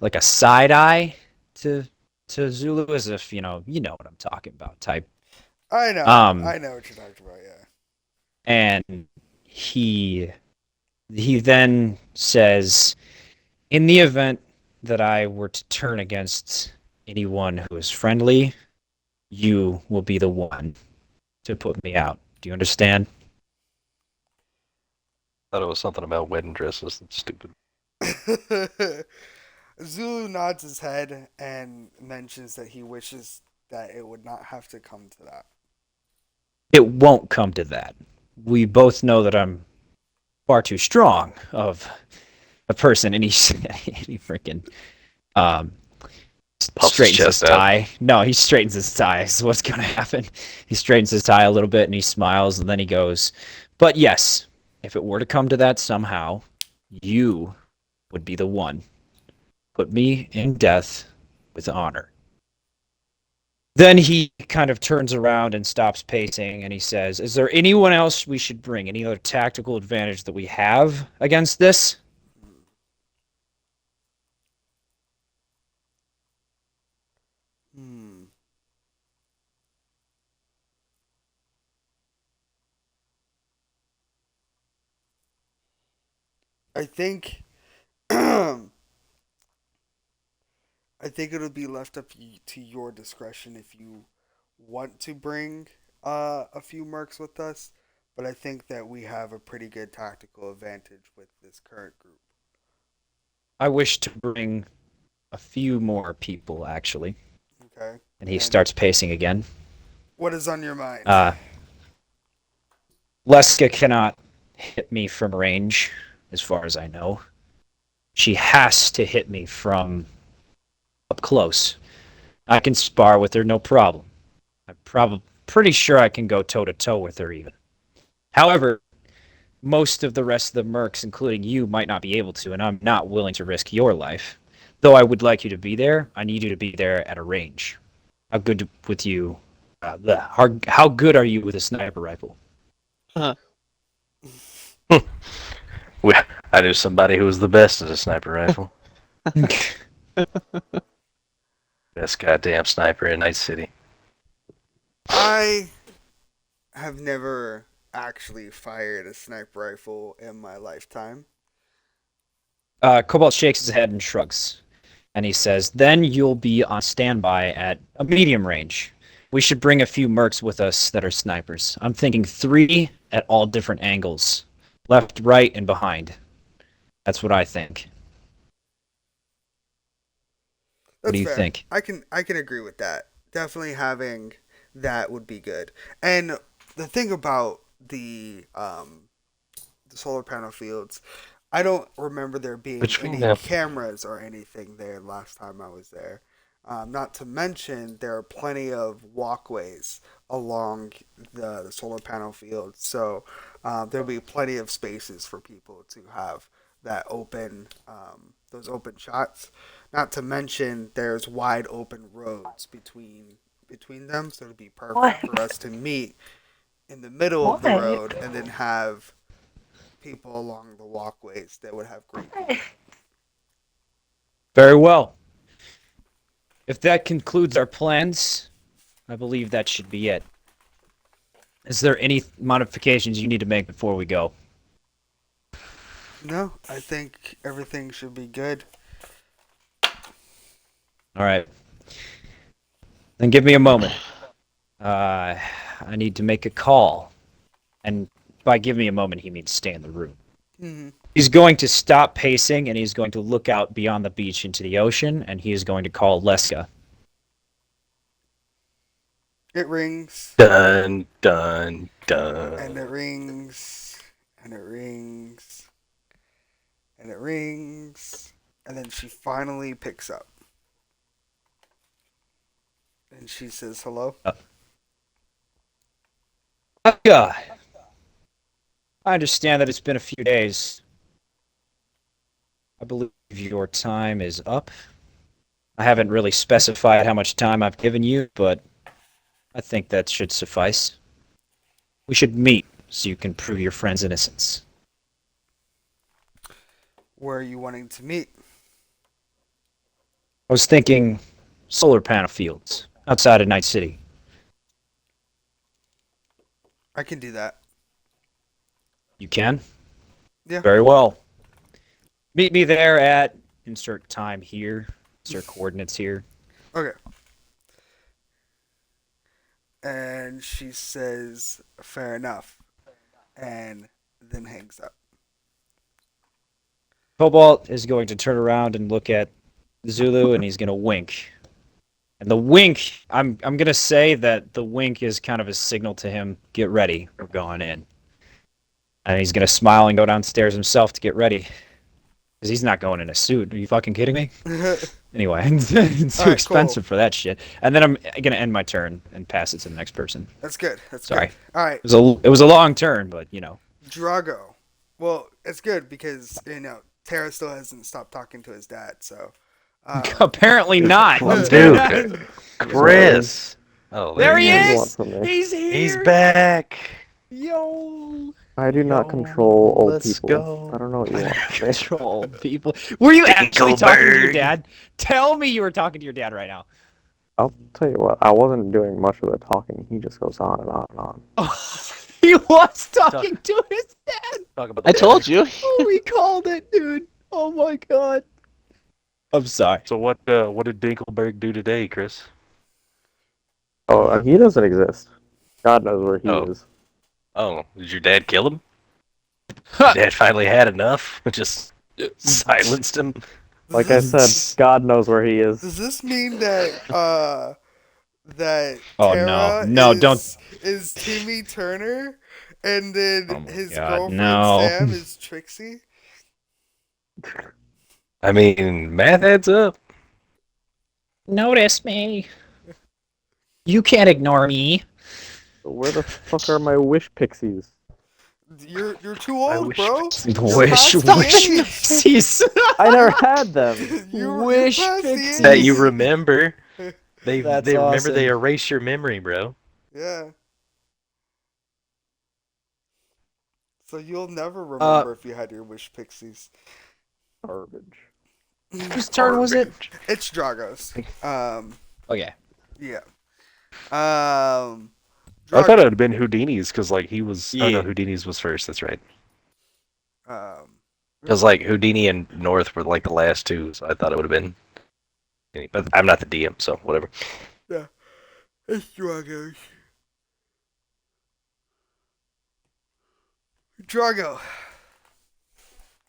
Like a side eye to Zulu, as if you know what I'm talking about, type. I know. Um, I know what you're talking about. Yeah. And he then says, in the event that I were to turn against anyone who is friendly, you will be the one to put me out. Do you understand? Thought it was something about wedding dresses. That's stupid. Zulu nods his head and mentions that he wishes that it would not have to come to that. It won't come to that. We both know that I'm far too strong of a person, and he freaking Puffs his straightens his chest out. tie. No, he straightens his tie. Is what's gonna happen. He straightens his tie a little bit, and he smiles, and then he goes, "But yes, if it were to come to that somehow, you would be the one. Put me in death with honor." Then he kind of turns around and stops pacing, and he says, "Is there anyone else we should bring? Any other tactical advantage that we have against this?" Hmm. I think I I think it'll be left up to your discretion if you want to bring a few mercs with us. But I think that we have a pretty good tactical advantage with this current group. I wish to bring a few more people, actually. Okay. And he starts pacing again. What is on your mind? Leska cannot hit me from range, as far as I know. She has to hit me from up close. I can spar with her, no problem. I'm pretty sure I can go toe-to-toe with her, even. However, most of the rest of the mercs, including you, might not be able to, and I'm not willing to risk your life. Though I would like you to be there, I need you to be there at a range. How good with you? How good are you with a sniper rifle? I knew somebody who was the best at a sniper rifle. Best goddamn sniper in Night City. I have never actually fired a sniper rifle in my lifetime. Cobalt shakes his head and shrugs. And he says, then you'll be on standby at a medium range. We should bring a few mercs with us that are snipers. I'm thinking 3 at all different angles. Left, right, and behind. That's what I think. That's What do you fair. think? I can agree with that. Definitely having that would be good. And the thing about the solar panel fields, I don't remember there being Between any them. cameras or anything there last time I was there. Not to mention, there are plenty of walkways along the solar panel field, so there'll be plenty of spaces for people to have that open, those open shots. Not to mention, there's wide open roads between them, so it'll be perfect for us to meet in the middle of the road and then have people along the walkways that would have great view. Very well. If that concludes our plans, I believe that should be it. Is there any modifications you need to make before we go? No, I think everything should be good. All right. Then give me a moment. I need to make a call. And by give me a moment, he means stay in the room. Mm-hmm. He's going to stop pacing, and he's going to look out beyond the beach into the ocean, and he is going to call Leska. It rings, Dun, dun, dun. and it rings, and it rings, and it rings, and then she finally picks up. And she says hello. Leska! I understand that it's been a few days. I believe your time is up. I haven't really specified how much time I've given you, but I think that should suffice. We should meet so you can prove your friend's innocence. Where are you wanting to meet? I was thinking solar panel fields outside of Night City. I can do that. You can? Yeah. Very well. Meet me there at insert time here, insert coordinates here. Okay. And she says, fair enough. And then hangs up. Cobalt is going to turn around and look at Zulu, and he's going to wink. And the wink, I'm going to say that the wink is kind of a signal to him, get ready, we're going in. And he's going to smile and go downstairs himself to get ready. Because he's not going in a suit. Are you fucking kidding me? Anyway, it's too Alright, expensive cool. for that shit. And then I'm going to end my turn and pass it to the next person. That's good. That's Sorry. good. All right. It was a long turn, but, you know. Drago. Well, it's good because, Tara still hasn't stopped talking to his dad, so. Apparently not. Dude, Chris. Oh, There he What do you is! want from me? He's here! He's back. Yo! I do not Yo, control old let's people. go. I don't know what you want from me. Control people. Were you actually Dinkelberg. talking to your dad? Tell me you were talking to your dad right now. I'll tell you what, I wasn't doing much of the talking. He just goes on and on and on. He was talking to his dad. Talk about I told you. Oh, he called it, dude. Oh my god. I'm sorry. So what did Dinkelberg do today, Chris? Oh, he doesn't exist. God knows where he Oh. is. Oh, did your dad kill him? Your dad finally had enough? Just silenced him? Like I said, God knows where he Does is. this mean that that Oh, no. Tara No, don't. is Timmy Turner, and then Oh my his God, girlfriend no. Sam is Trixie? I mean, math adds up. Notice me. You can't ignore me. Where the fuck are my wish pixies? You're too I old, wish bro. Pixies. You're Wish, past the wish, age. pixies. I never had them. You're Wish past the pixies. That you age. remember. They That's remember they awesome. erase your memory, bro. Yeah. So you'll never remember if you had your wish pixies. Garbage. Whose turn was it? It's Drago's. Okay. Yeah. I thought it Drago. would have been Houdini's because like he was. Oh Yeah. no, Houdini's was first. That's right. Because like Houdini and North were like the last two, so I thought it would have been. But I'm not the DM, so whatever. Yeah. It's Drago's. Drago.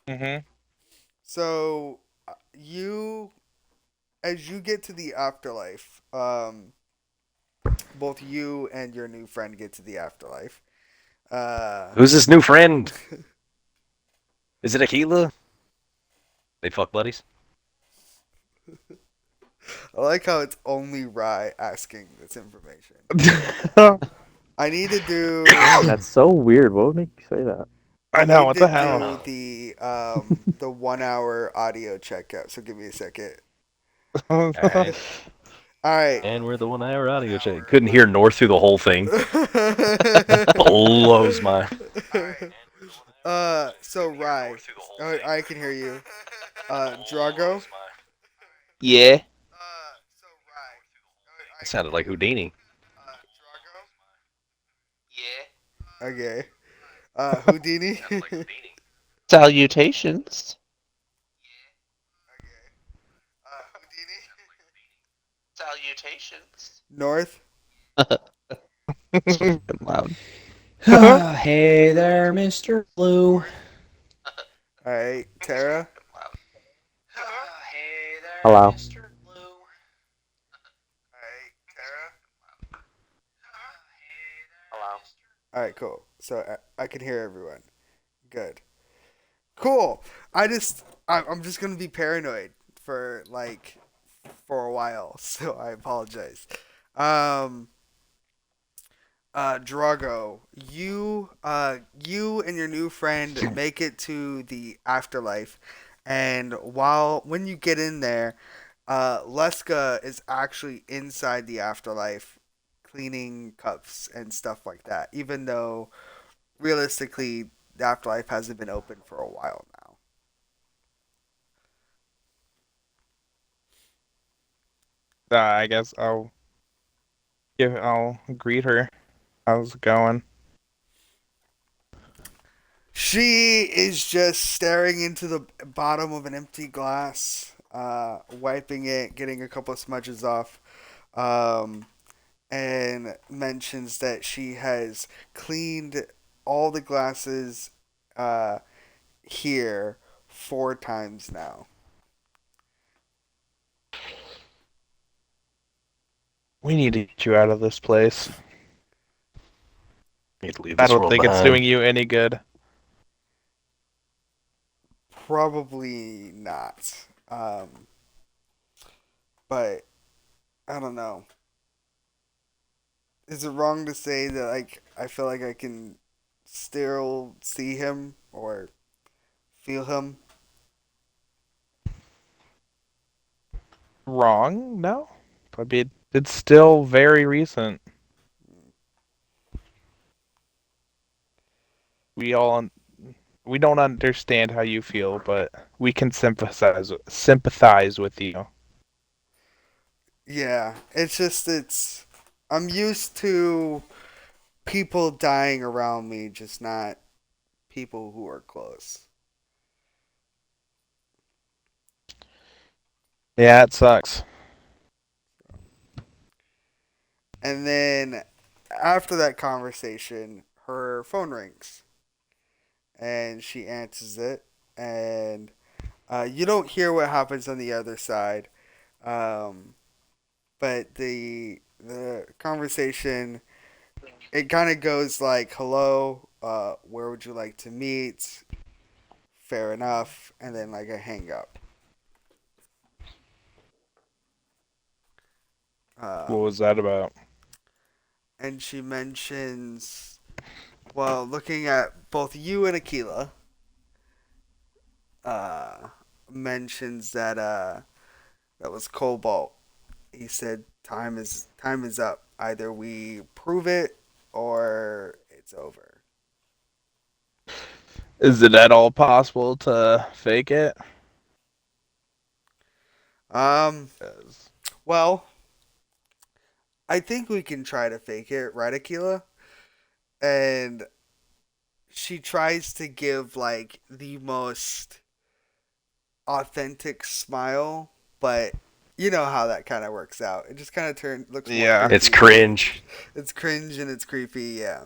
Mm-hmm. So you, as you get to the afterlife, both you and your new friend get to the afterlife. Who's this new friend? Is it Aquila? They fuck buddies? I like how it's only Rye asking this information. I need to do. That's so weird. What would make you say that? I know, need what to the hell? do the 1 hour audio checkup. So give me a second. Alright. All right. And we're the 1 hour audio check. Couldn't hear North through the whole thing. Blows my. So Rye, I can hear you. Drago. Yeah. It sounded like Houdini. Okay. Houdini. Salutations. Salutations. North. Fucking loud. Hey there, Mr. Blue. All right. Tara. Hello. All right. Cool. So I can hear everyone. Good. Cool. I'm just gonna be paranoid for a while, so I apologize. Drago, you and your new friend make it to the afterlife, and when you get in there, Leska is actually inside the afterlife, cleaning cups and stuff like that. Even though realistically, the afterlife hasn't been open for a while now. I guess I'll greet her. How's it going? She is just staring into the bottom of an empty glass, wiping it, getting a couple of smudges off, and mentions that she has cleaned all the glasses here 4 times now. We need to get you out of this place. Need to leave I this don't world think it's behind. doing you any good. Probably not. But I don't know. Is it wrong to say that I feel like I can still see him or feel him? Wrong? No. I mean, it's still very recent. We don't understand how you feel, but we can sympathize with you. Yeah, I'm used to people dying around me, just not people who are close. Yeah, it sucks. And then after that conversation, her phone rings, and she answers it, and you don't hear what happens on the other side, um, but the conversation, it kind of goes like, "Hello, where would you like to meet?" Fair enough, and then like a hang up. What Um, was that about? and she mentions, well, looking at both you and Aquila, uh, mentions that that was Cobalt. He said time is up. Either we prove it or it's over. Is it at all possible to fake it? Um, 'Cause- well, I think we can try to fake it, right, Aquila? And she tries to give like the most authentic smile, but you know how that kind of works out. It just kind of looks more Yeah. creepy. It's cringe. It's cringe and it's creepy. Yeah.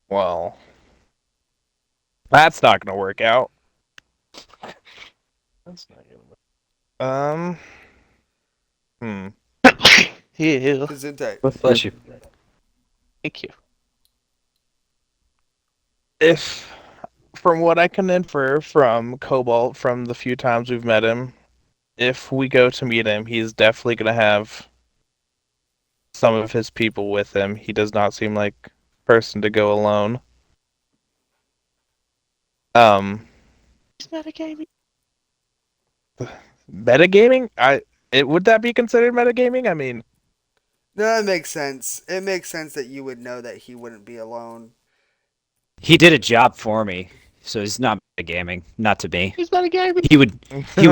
Well, that's not gonna work out. That's not gonna work. Um. Hmm. Ew. Gesundheit. Bless you. Thank you. If, from what I can infer from Cobalt, from the few times we've met him, if we go to meet him, he's definitely gonna have some of his people with him. He does not seem like a person to go alone. Um, It's metagaming. metagaming? Would that be considered metagaming? I mean, No, that makes sense. It makes sense that you would know that he wouldn't be alone. He did a job for me, so he's not gaming. Not to me. It's metagaming. He would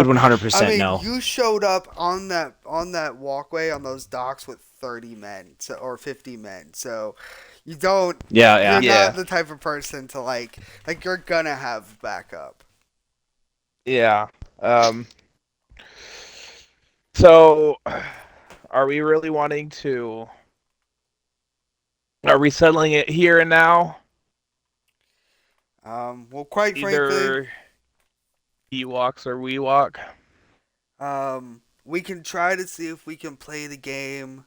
100% I mean, know. you showed up on that walkway on those docks with 30 men, so or 50 men. So you don't. Yeah, You're yeah. not the type of person to like you're gonna have backup. yeah. Um, so, are we really wanting to? Are we settling it here and now? Well, quite frankly, Either he walks or we walk. we can try to see if we can play the game.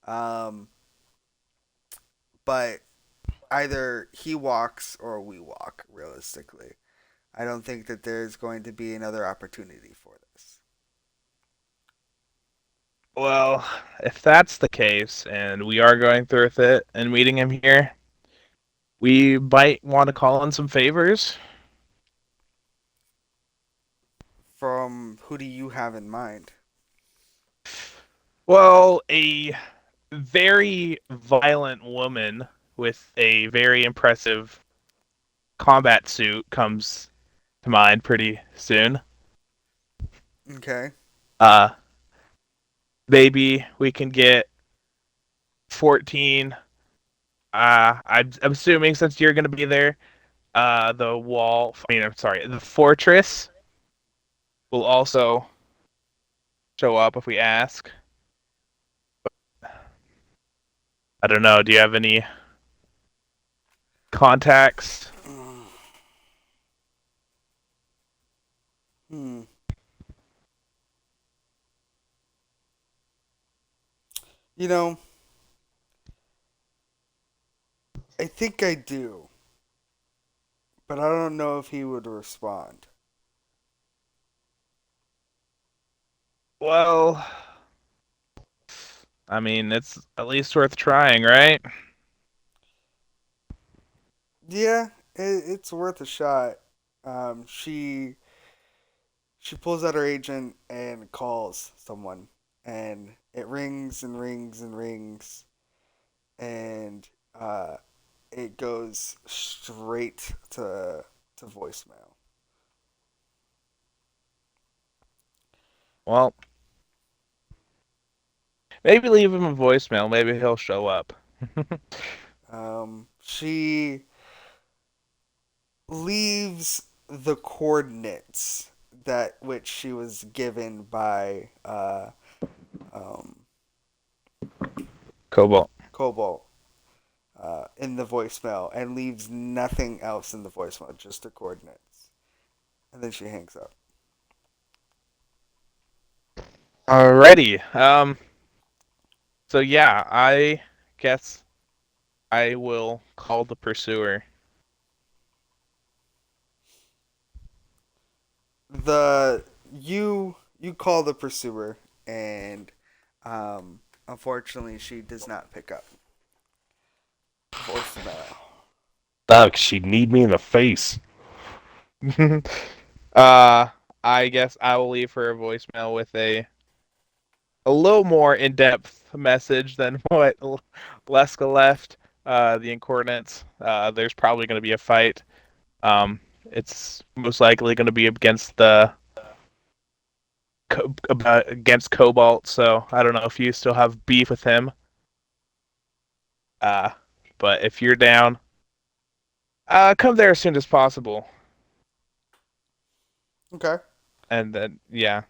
Um, but either he walks or we walk. Realistically, I don't think that there's going to be another opportunity for this. Well, if that's the case, and we are going through with it and meeting him here, we might want to call in some favors. From who do you have in mind? Well, a very violent woman with a very impressive combat suit comes to mind pretty soon. Okay. Uh, maybe we can get 14. I'm assuming since you're going to be there, the wall, I mean, I'm sorry, the fortress will also show up if we ask. I don't know. Do you have any contacts? Hmm. You know, I think I do, but I don't know if he would respond. Well, I mean, it's at least worth trying, right? Yeah, it's worth a shot. She pulls out her agent and calls someone, and it rings and rings and rings, and it goes straight to voicemail. Well, maybe leave him a voicemail. Maybe he'll show up. She leaves the coordinates that which she was given by um, Cobalt. Cobalt in the voicemail and leaves nothing else in the voicemail, just the coordinates. And then she hangs up. Alrighty. So yeah, I guess I will call the pursuer. You call the pursuer, and unfortunately she does not pick up voicemail. Fuck, she'd need me in the face. uh, I guess I will leave her a voicemail with a little more in-depth message than what Leska left. The coordinates. There's probably going to be a fight. It's most likely going to be against against Cobalt. So I don't know if you still have beef with him. Uh, but if you're down, come there as soon as possible. Okay. And then yeah,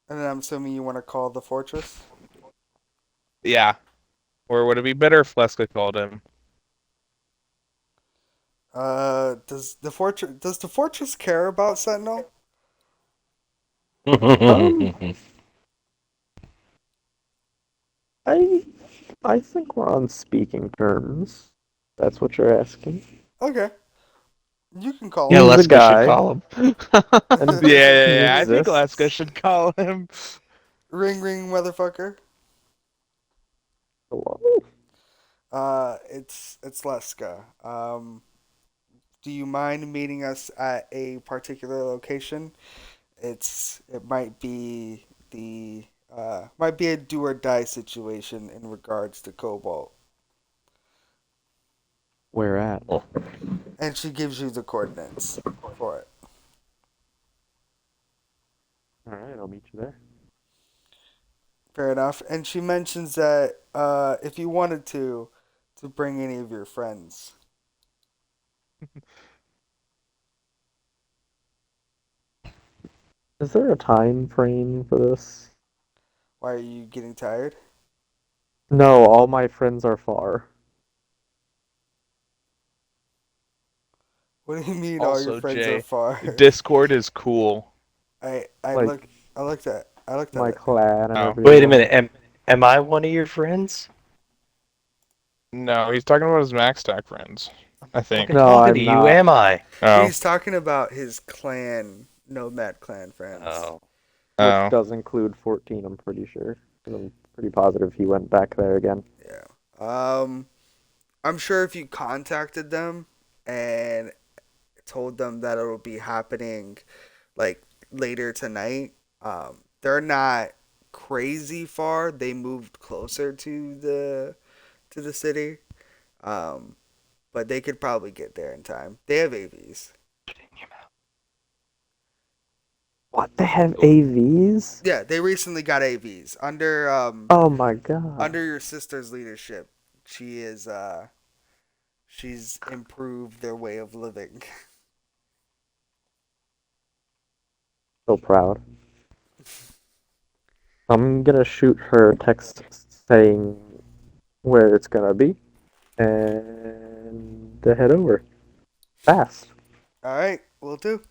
And then I'm assuming you want to call the fortress. yeah. Or would it be better if Leska called him? Does the fortress care about Sentinel? I I think we're on speaking terms. That's what you're asking. Okay, you can call Yeah, He's him. the Leska should guy. call him. And Yeah. he I think Leska exists. should call him. Ring ring, motherfucker. Hello? It's Leska. Do you mind meeting us at a particular location? It might be a do or die situation in regards to Cobalt. Where at? And she gives you the coordinates for it. Alright, I'll meet you there. Fair enough. And she mentions that if you wanted to bring any of your friends. Is there a time frame for this? Why are you getting tired? No, all my friends are far. What do you mean all your Also, friends are Jay, far? Discord is cool. I Like look I looked at my it. clan and Oh. Wait a everyone. minute. Am I one of your friends? No, he's talking about his Max Stack friends. I think. Fucking No, talking to I'm you, not. am I? Oh. He's talking about his clan, Nomad clan friends. Oh. Which Oh. does include 14, I'm pretty sure. 'Cause I'm pretty positive he went back there again. Yeah. I'm sure if you contacted them and told them that it'll be happening like later tonight, they're not crazy far. They moved closer to the city. Um, but they could probably get there in time. They have AVs. What? They have AVs? Yeah, they recently got AVs Oh my god. under your sister's leadership. She's improved their way of living. So proud. I'm gonna shoot her a text saying where it's gonna be and to head over. Fast. All right, will do.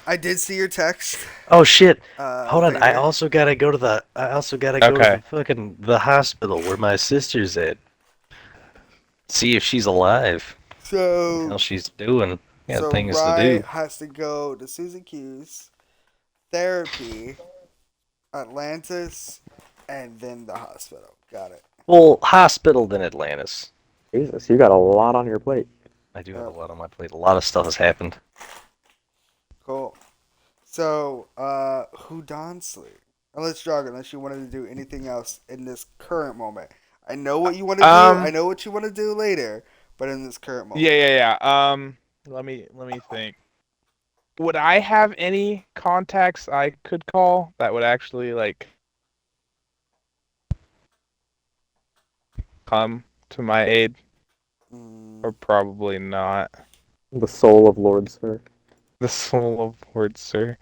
I did see your text. Oh shit. Hold on. I later. also gotta go to the. I also gotta go to Okay. the fucking the hospital where my sister's at. See if she's alive. So How she's doing. Got so things to Rye do. has to go to Susan Q's therapy, Atlantis, and then the hospital. Got it. Well, hospital then Atlantis. Jesus, you got a lot on your plate. I do have a lot on my plate. A lot of stuff has happened. Cool. So, who Donsley? Unless you wanted to do anything else in this current moment. I know what you want to do. I know what you want to do later, but in this current moment. Yeah. Let me think. Would I have any contacts I could call that would actually like come to my aid? Mm, Or probably not. The soul of Lord Sir. The soul of Lord Sir.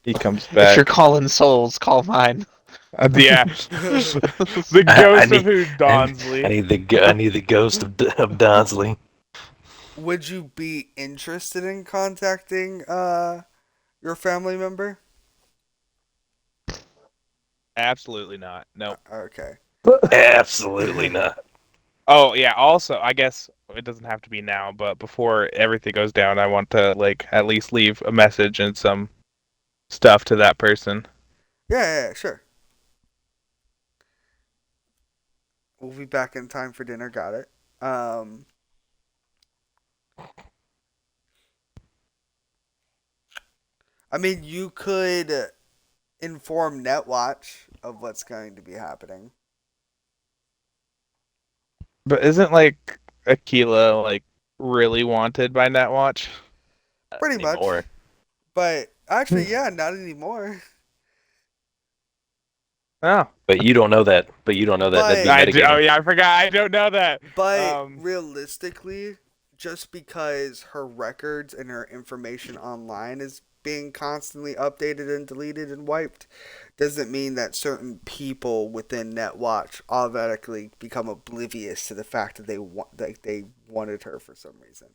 He comes If back. you're calling souls, call mine. Yeah. The I ghost of need- who Donsley. I need the ghost of Donsley. Would you be interested in contacting your family member? Absolutely not. Nope. Okay. Absolutely not. Oh yeah. Also, I guess it doesn't have to be now, but before everything goes down, I want to like at least leave a message and some stuff to that person. Yeah, sure. We'll be back in time for dinner. Got it. I mean, you could inform Netwatch of what's going to be happening. But isn't like Aquila like really wanted by Netwatch? Pretty much. Anymore. But actually, yeah, not anymore. Oh. But you don't know that. But you don't know that. That'd be But- metagaming. Oh yeah, I forgot. I don't know that. But realistically, just because her records and her information online is being constantly updated and deleted and wiped, doesn't mean that certain people within Netwatch automatically become oblivious to the fact that they wanted her for some reason.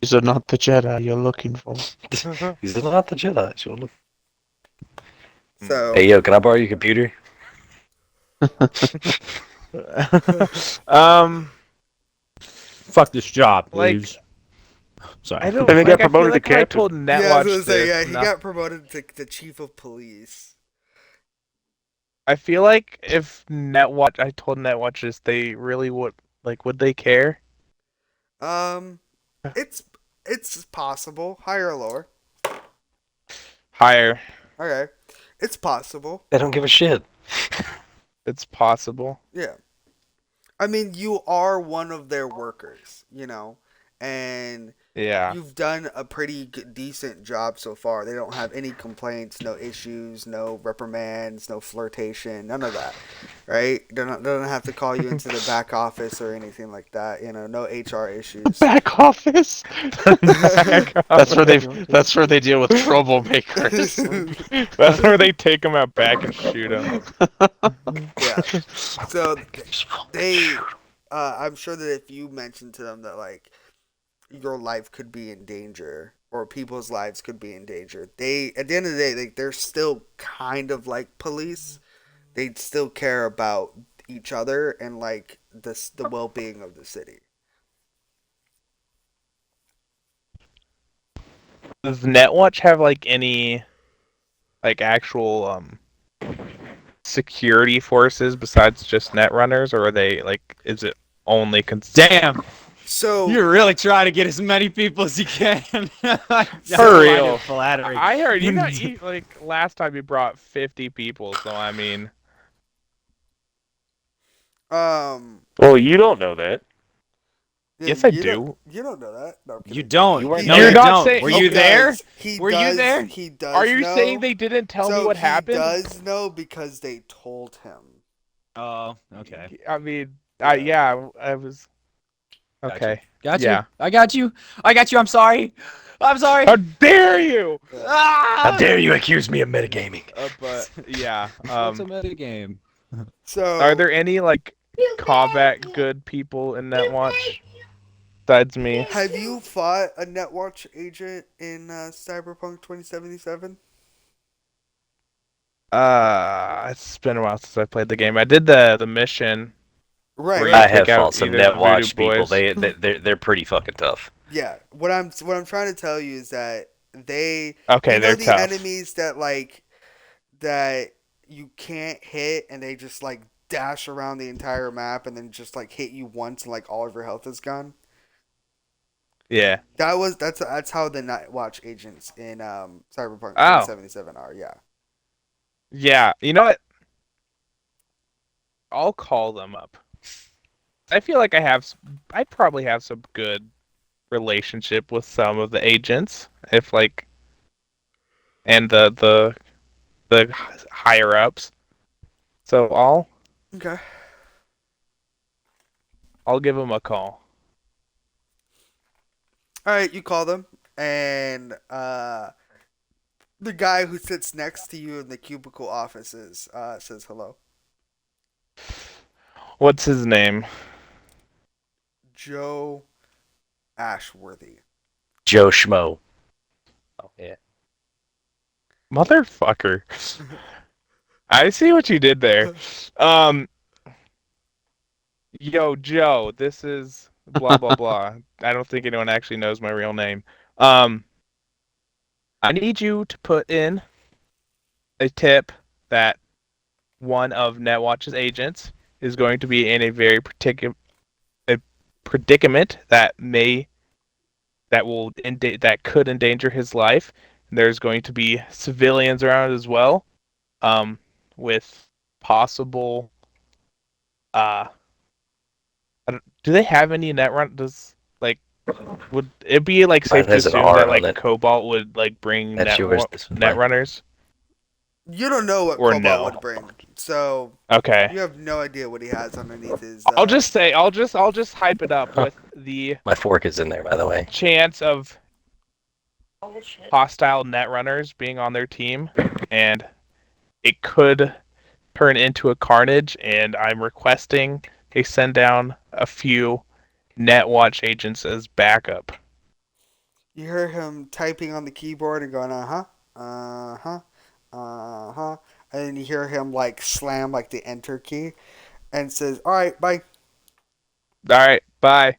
These are not the Jedi you're looking for. These are not the Jedi. Children. So Hey, yo, can I borrow your computer? Fuck this job, Like- please. Sorry. I don't. And they got Like, I feel promoted like to if I captain. told yeah, I Netwatch was gonna say, this, he no- got promoted to chief of police. I feel like if Netwatch, I told Netwatch this, they really would would they care? It's possible. Higher or lower? Higher. Okay, it's possible. They don't give a shit. It's possible. Yeah. I mean, you are one of their workers, and Yeah. you've done a pretty decent job so far. They don't have any complaints, no issues, no reprimands, no flirtation, none of that, right? They don't have to call you into the back office or anything like that. No HR issues. Back office. That's where they deal with troublemakers. That's where they take them out back and shoot them. Yeah. So I'm sure that if you mention to them that like your life could be in danger or people's lives could be in danger, they at the end of the day they're still kind of like police. They still care about each other and like the well-being of the city. Does Netwatch have any actual security forces besides just Netrunners, or are they is it only Damn, So you're really trying to get as many people as you can. For real. Flattering. I heard you last time you brought 50 people, so I mean, Well, you don't know that. yeah, Yes, I you do. You don't know that. No, I'm You kidding. don't. You weren't no, there. you You're not don't. saying- Were He you there? He Were you does, there? He does. are you know. saying they didn't tell me what happened? He does know because they told him. Oh, okay. I mean, Yeah. I was. Gotcha. Okay. Got Yeah. you. I got you. I'm sorry. I'm sorry. How dare you? Ah! How dare you accuse me of metagaming? But yeah. What's a metagame? So Are there any combat good people in Netwatch besides me? have you fought a Netwatch agent in Cyberpunk 2077? It's been a while since I played the game. I did the mission. Right. Where you I take have out fought some either the Netwatch Voodoo people. Boys. They're pretty fucking tough. Yeah. What I'm trying to tell you is that they Okay, you know they're the tough. enemies that you can't hit and they just dash around the entire map and then just hit you once and all of your health is gone. Yeah. That's how the Nightwatch agents in Cyberpunk Oh. 2077 are. Yeah. Yeah. You know what? I'll call them up. I feel like I probably have some good relationship with some of the agents, if and the higher ups. So Okay. I'll give him a call. All right, you call them, and the guy who sits next to you in the cubicle offices says hello. What's his name? Joe Ashworthy. Joe Schmo. Oh yeah. Motherfucker. I see what you did there. Yo, Joe, this is blah blah blah. I don't think anyone actually knows my real name. I need you to put in a tip that one of Netwatch's agents is going to be in a very predicament that could endanger his life. There's going to be civilians around as well, with possible. Do they have any net run? Would it be like safe to There's an assume R that on like it. Cobalt would like bring That's yours. This one's net mine. runners? You don't know what Or Cobalt no. would bring, so Okay. you have no idea what he has underneath his. I'll just hype it up with the My fork is in there, by the way. chance of hostile net runners being on their team, and it could turn into a carnage. And I'm requesting they send down a few Netwatch agents as backup. You hear him typing on the keyboard and going, uh huh, and then you hear him like slam like the enter key, and says, "All right, bye." All right, bye.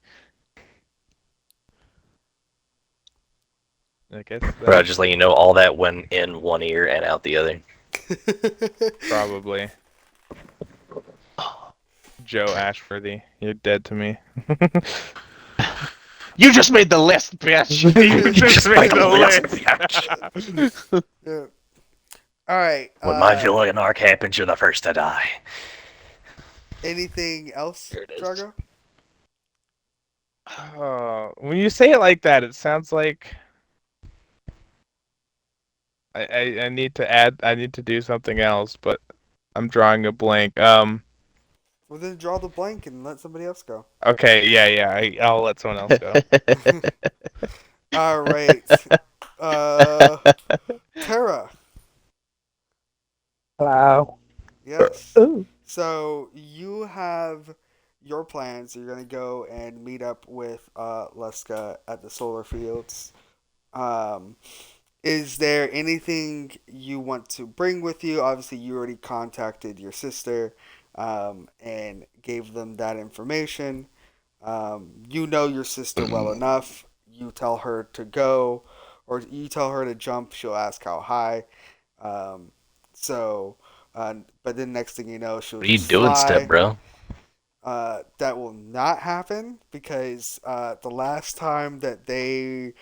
I guess Bro, I'll just let you know all that went in one ear and out the other. probably. Joe Ashworthy, you're dead to me. You just made the list, bitch. You just made the list. Yeah. All right. When my villain arc happens, you're the first to die. Anything else, Here it is. Drago? When you say it like that, it sounds like I need to add. I need to do something else, but I'm drawing a blank. Well, then draw the blank and let somebody else go. Okay, yeah. I'll let someone else go. All right. Tara. Hello. Yes. Ooh. So you have your plans. You're gonna go and meet up with Leska at the solar fields. Is there anything you want to bring with you? Obviously, you already contacted your sister and gave them that information. You know your sister well enough. You tell her to go, or you tell her to jump. She'll ask how high. Um, but then next thing you know, she'll What are you just doing, fly. step bro? That will not happen because the last time that they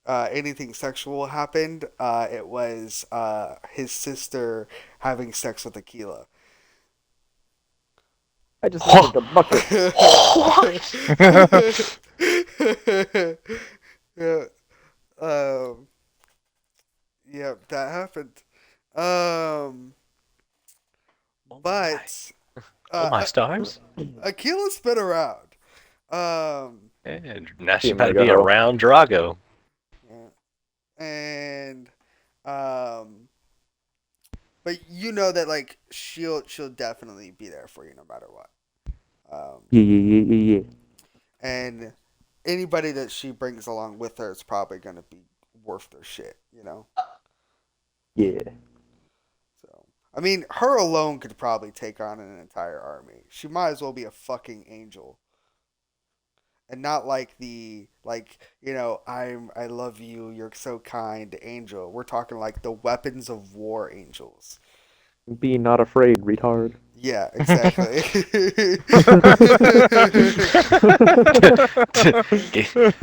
anything sexual happened, it was his sister having sex with Aquila. I just needed the bucket. Yeah. Um, yeah, that happened. Um, but Oh my stars! Aquila's been around. And now she Yeah, about to mega be hoe. around Drago. And but you know that like she'll definitely be there for you no matter what. Yeah. And anybody that she brings along with her is probably gonna be worth their shit, you know. Yeah. So I mean, her alone could probably take on an entire army. She might as well be a fucking angel. And not like the I love you, you're so kind angel. We're talking like the weapons of war angels. Be not afraid, retard. Yeah, exactly.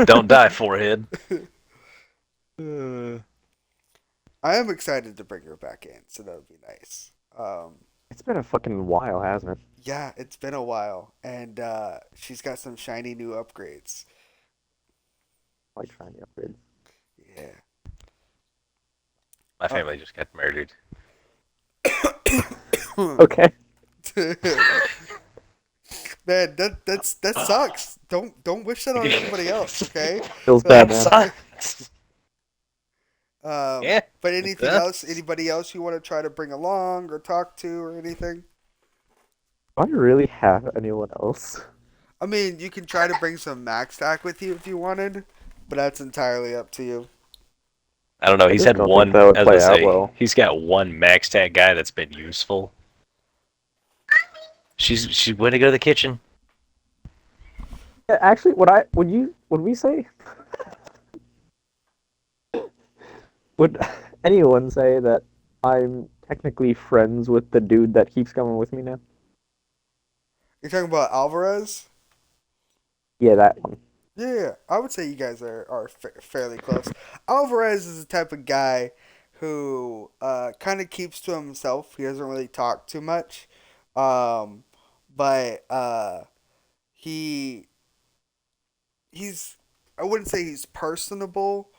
Don't die, forehead. I am excited to bring her back in, so that would be nice. It's been a fucking while, hasn't it? Yeah, it's been a while, and she's got some shiny new upgrades. Like shiny upgrades. Yeah. My family just got murdered. Okay. Man, that sucks. Don't wish that on anybody else, okay? Feels Like, bad, man. Sucks. Yeah, but it anything does. else? Anybody else you want to try to bring along or talk to or anything? Do I really have anyone else? I mean, you can try to bring some Max stack with you if you wanted, but that's entirely up to you. I don't know. He's just had don't think one, that would as I play out say, well. he's got one max tag guy that's been useful. She went to go to the kitchen. Yeah, actually, would we say would anyone say that I'm technically friends with the dude that keeps coming with me now? You're talking about Alvarez? Yeah, that one. Yeah, I would say you guys are fairly close. Alvarez is the type of guy who kind of keeps to himself. He doesn't really talk too much, um, but he he's I wouldn't say he's personable,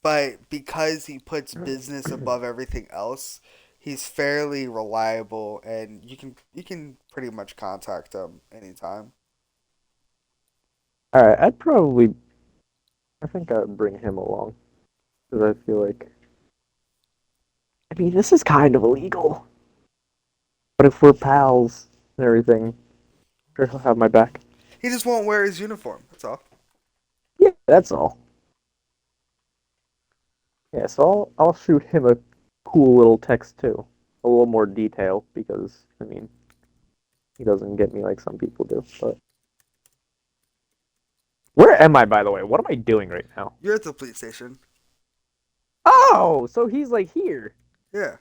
but because he puts business above everything else, he's fairly reliable, and you can pretty much contact him anytime. All right, I think I'd bring him along because I feel like, I mean, this is kind of illegal, but if we're pals and everything, I'm sure he'll have my back. He just won't wear his uniform. That's all. Yeah, that's all. Yeah, so I'll shoot him a cool little text too, a little more detail because I mean, he doesn't get me like some people do. But where am I, by the way? What am I doing right now? You're at the police station. Oh, so he's like here. Yeah.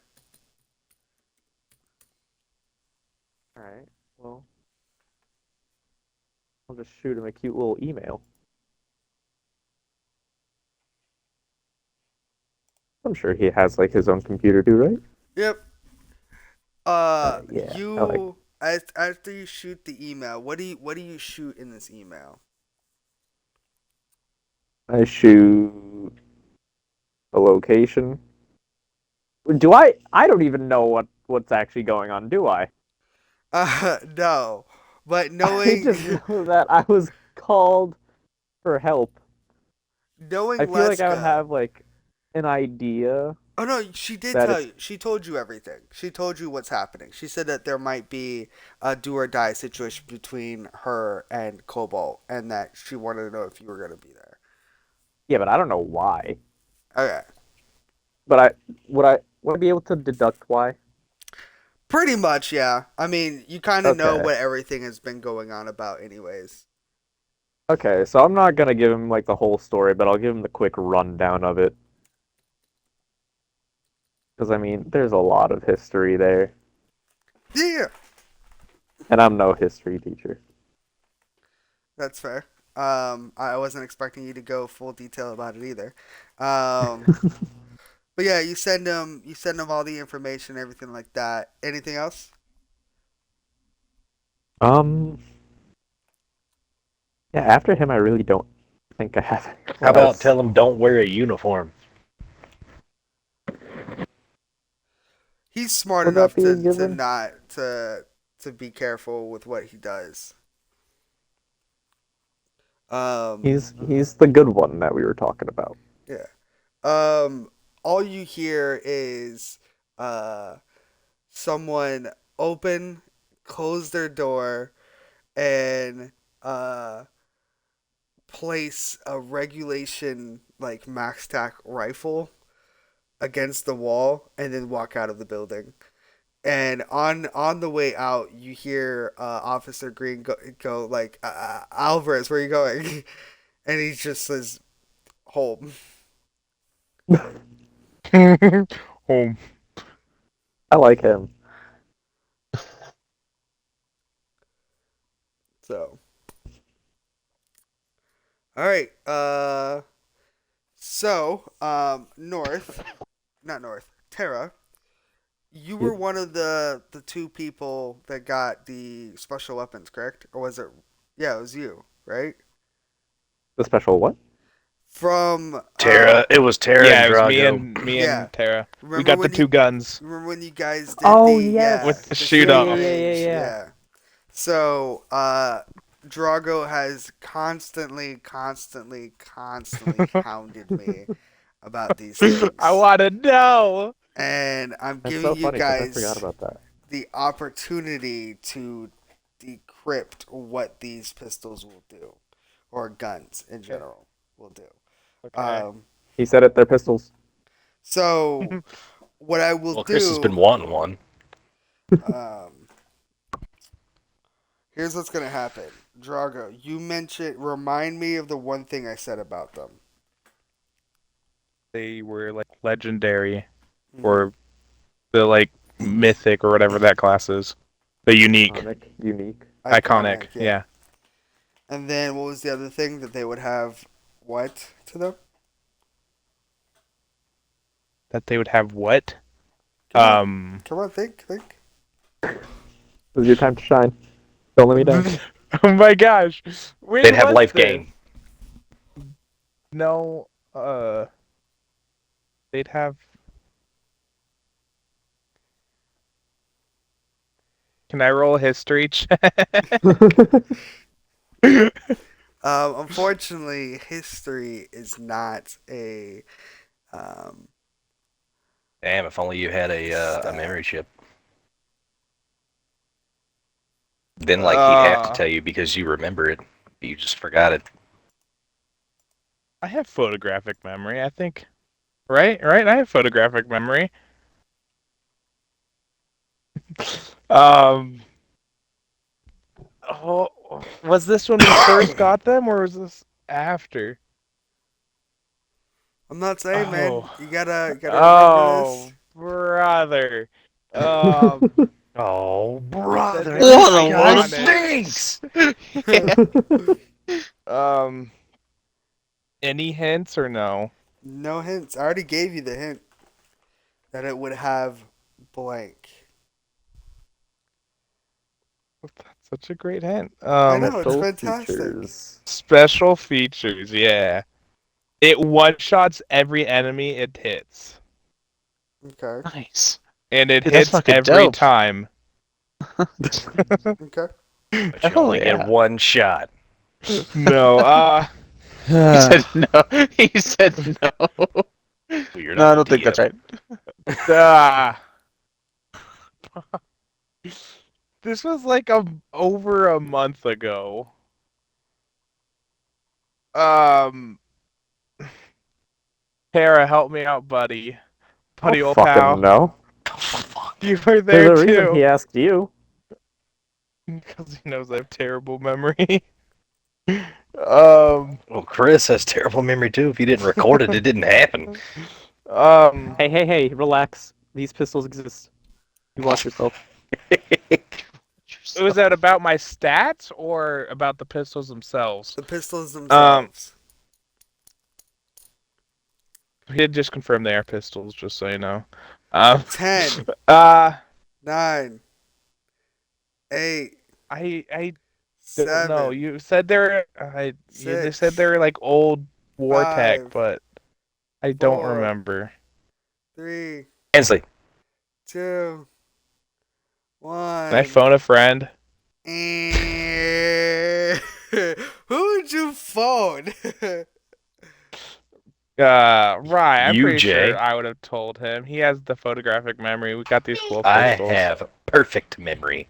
All right. Well, I'll just shoot him a cute little email. I'm sure he has like his own computer too, right? Yep. Yeah. You after you shoot the email, what do you shoot in this email? I shoot a location. Do I? I don't even know what's actually going on. Do I? No, but I just know that I was called for help. knowing I feel like I would Leska. have like an idea. Oh no, she did that tell it's- you. She told you everything. She told you what's happening. She said that there might be a do or die situation between her and Cobalt, and that she wanted to know if you were gonna be there. Yeah, but I don't know why. Okay. But would I be able to deduct why? Pretty much, yeah. I mean, you kind of know Okay. what everything has been going on about, anyways. Okay, so I'm not gonna give him like the whole story, but I'll give him the quick rundown of it. Because I mean, there's a lot of history there, Yeah, and I'm no history teacher. that's fair. I wasn't expecting you to go full detail about it either. Um, but yeah, you send them all the information, everything like that. Anything else? Um, yeah. After him, I really don't think I have anyone How about else. tell him don't wear a uniform? He's smart Would that enough be a to given? not to be careful with what he does. He's the good one that we were talking about. Yeah. All you hear is someone open, close their door, and place a regulation like max tack rifle against the wall, and then walk out of the building. And on the way out, you hear Officer Green go like, Alvarez, where are you going? And he just says, home. Home. I like him. So, all right. North, not North, Terra. You were one of the two people that got the special weapons, correct? Or was it? Yeah, it was you, right? The special what? From Tara, it was Tara Yeah, and it was me Drago. and me Yeah. and Tara. We Remember got the when two guns. Remember when you guys did Oh, the yes. With the shooting shoot-off. Yeah. range? Yeah. So, Drago has constantly hounded me about these things. I want to know. And I'm That's giving so you funny because I forgot guys about that. the opportunity to decrypt what these pistols will do, or guns in general will do. Okay. He said it. They're pistols. So, what I will Well, Chris has been do, wanting one. um, here's what's gonna happen. Drago, remind me of the one thing I said about them. They were like legendary, Mhm. or the like mythic, or whatever that class is. The unique, Unique. iconic. Yeah. And then what was the other thing that they would have? What to them? That they would have what? Come on, think. This is your time to shine. Don't let me down. Oh my gosh. When They'd have was life this? gain. No, they'd have. Can I roll a history check? Unfortunately, history is not a Damn, if only you had a stat. memory chip. Then, like, he'd have to tell you because you remember it. But you just forgot it. I have photographic memory, I think. Right? I have photographic memory. Um. Oh, was this when we first got them, or was this after? I'm not saying, man. Oh. You gotta remember Oh, this. brother. Oh, brother, brother, this What this a guy worst stinks! um, any hints or no? No hints. I already gave you the hint that it would have blank. That's such a great hint. I know, it's Special fantastic. features. Special features, yeah. It one-shots every enemy it hits. Okay. Nice. And it Dude, that's hits fucking every dope. time. Okay. But you Oh, only yeah. get one shot. No, He said no. He said no. You're No, not I the don't think that's DM. right. ah. This was like over a month ago. Um, Tara, help me out, buddy. Buddy, I'll old fucking pal. know. You were There's there a reason too. he asked you. Because he knows I have terrible memory. Well, Chris has terrible memory too. If you didn't record it, it didn't happen. Hey, relax. These pistols exist. You watch yourself. Was that about my stats or about the pistols themselves? The pistols themselves. He did just confirm they are pistols, just so you know. 10, Uh, 9, 8, I don't know. 7, You said they're they 6, said they're like old war tech, 5, but I don't 4, remember. 3, Hensley, 2, Can I 1. phone a friend? And who would you phone? Right. I'm You, pretty Jay. sure I would have told him. He has the photographic memory. We got these cool I pistols. have perfect memory.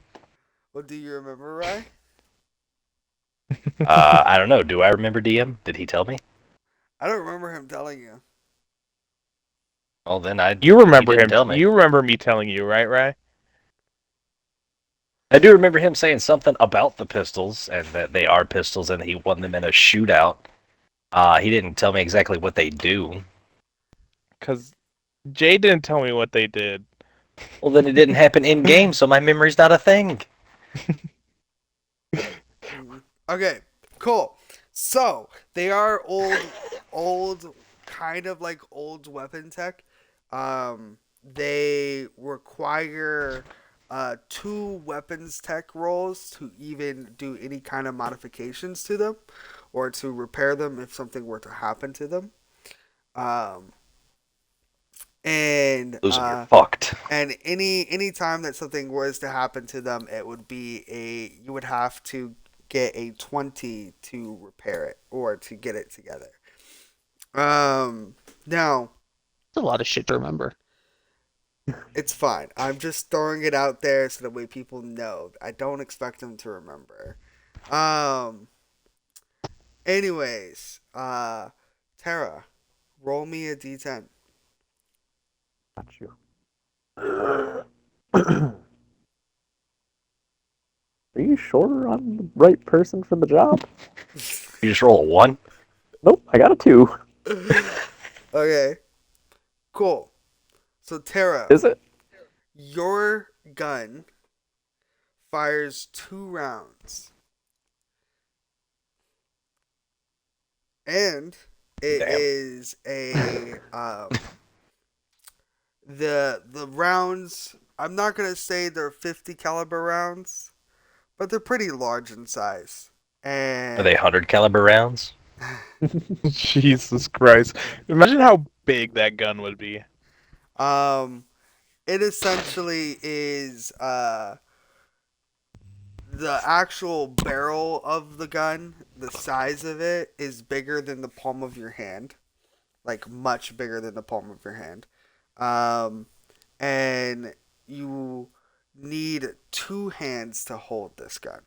Well, do you remember, Rye? I don't know. Do I remember DM? Did he tell me? I don't remember him telling you. Well, then I. You remember he didn't him? tell me. You remember me telling you, right? I do remember him saying something about the pistols and that they are pistols and he won them in a shootout. He didn't tell me exactly what they do. Because Jay didn't tell me what they did. Well, then it didn't happen in game, so my memory's not a thing. Okay, cool. So they are old, kind of like old weapon tech. They require 2 weapons tech rolls to even do any kind of modifications to them, or to repair them if something were to happen to them. Um, and Losing, you're fucked. and any time that something was to happen to them, it would be you would have to get a 20 to repair it or to get it together. Now It's a lot of shit to remember. it's fine. I'm just throwing it out there so that way people know. I don't expect them to remember. Um. Anyways, Tara, roll me a d10. Got you. Are you sure I'm the right person for the job? You just roll a 1? Nope, I got a 2. Okay. Cool. So Tara, Is it? your gun fires 2 rounds. And it Damn. is a the rounds, I'm not going to say they're 50 caliber rounds, but they're pretty large in size. And Are they 100 caliber rounds? Jesus Christ! Imagine how big that gun would be. It essentially is the actual barrel of the gun, the size of it is bigger than the palm of your hand, like much bigger than the palm of your hand. And you need 2 hands to hold this gun.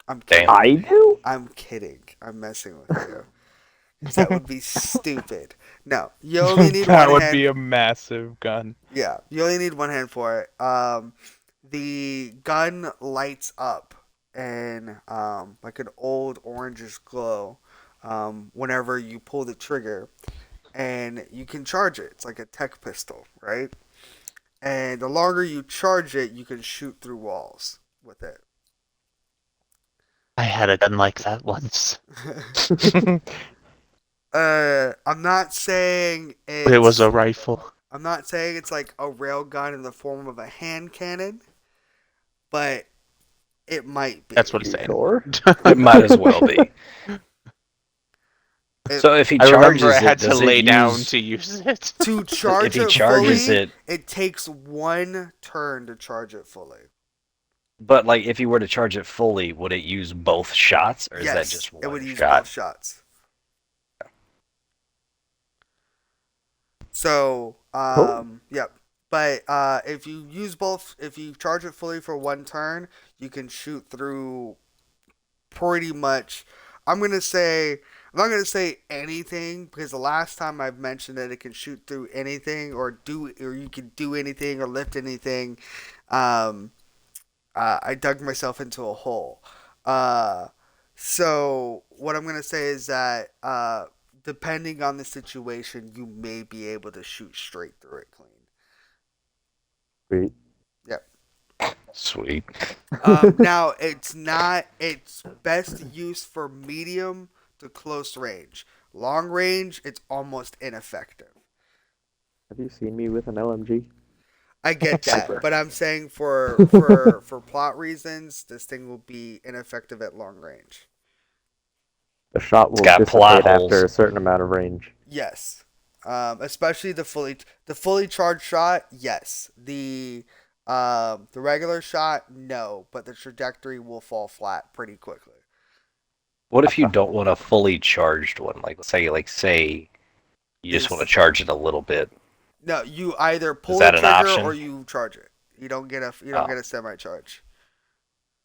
I'm kidding. Damn. I do? I'm kidding. I'm messing with you. 'Cause that would be stupid. No, you only need That one would hand. be a massive gun. Yeah, you only need one hand for it. The gun lights up and like an old orangish glow whenever you pull the trigger, and you can charge it. It's like a tech pistol, right? And the longer you charge it, you can shoot through walls with it. I had a gun like that once. I'm not saying But it was a rifle. I'm not saying it's like a rail gun in the form of a hand cannon, but it might be. That's what he's saying. Sure. It might as well be. So if he I remember charges I had it, to does lay it down use... to use it. To charge If he it charges fully, it, it takes 1 turn to charge it fully. but like if he were to charge it fully, would it use both shots, or is that Yes, just it one would use shot? both shots. So, yep. But if you use both, if you charge it fully for 1 turn, you can shoot through pretty much. I'm not gonna say anything because the last time I've mentioned that it can shoot through anything or you can do anything or lift anything, I dug myself into a hole. So what I'm gonna say is that depending on the situation, you may be able to shoot straight through it clean. Sweet. Yep. Sweet. Now it's best use for medium to close range. Long range, it's almost ineffective. Have you seen me with an LMG? I get that, Super. but I'm saying for plot reasons, this thing will be ineffective at long range. The shot will got plot dissipate after holes. a certain amount of range. Yes, especially the fully charged shot. Yes, the regular shot, no, but the trajectory will fall flat pretty quickly. What if you don't want a fully charged one? Like say you just want to charge it a little bit. No, you either pull that the an trigger option? or you charge it. You don't get a semi charge.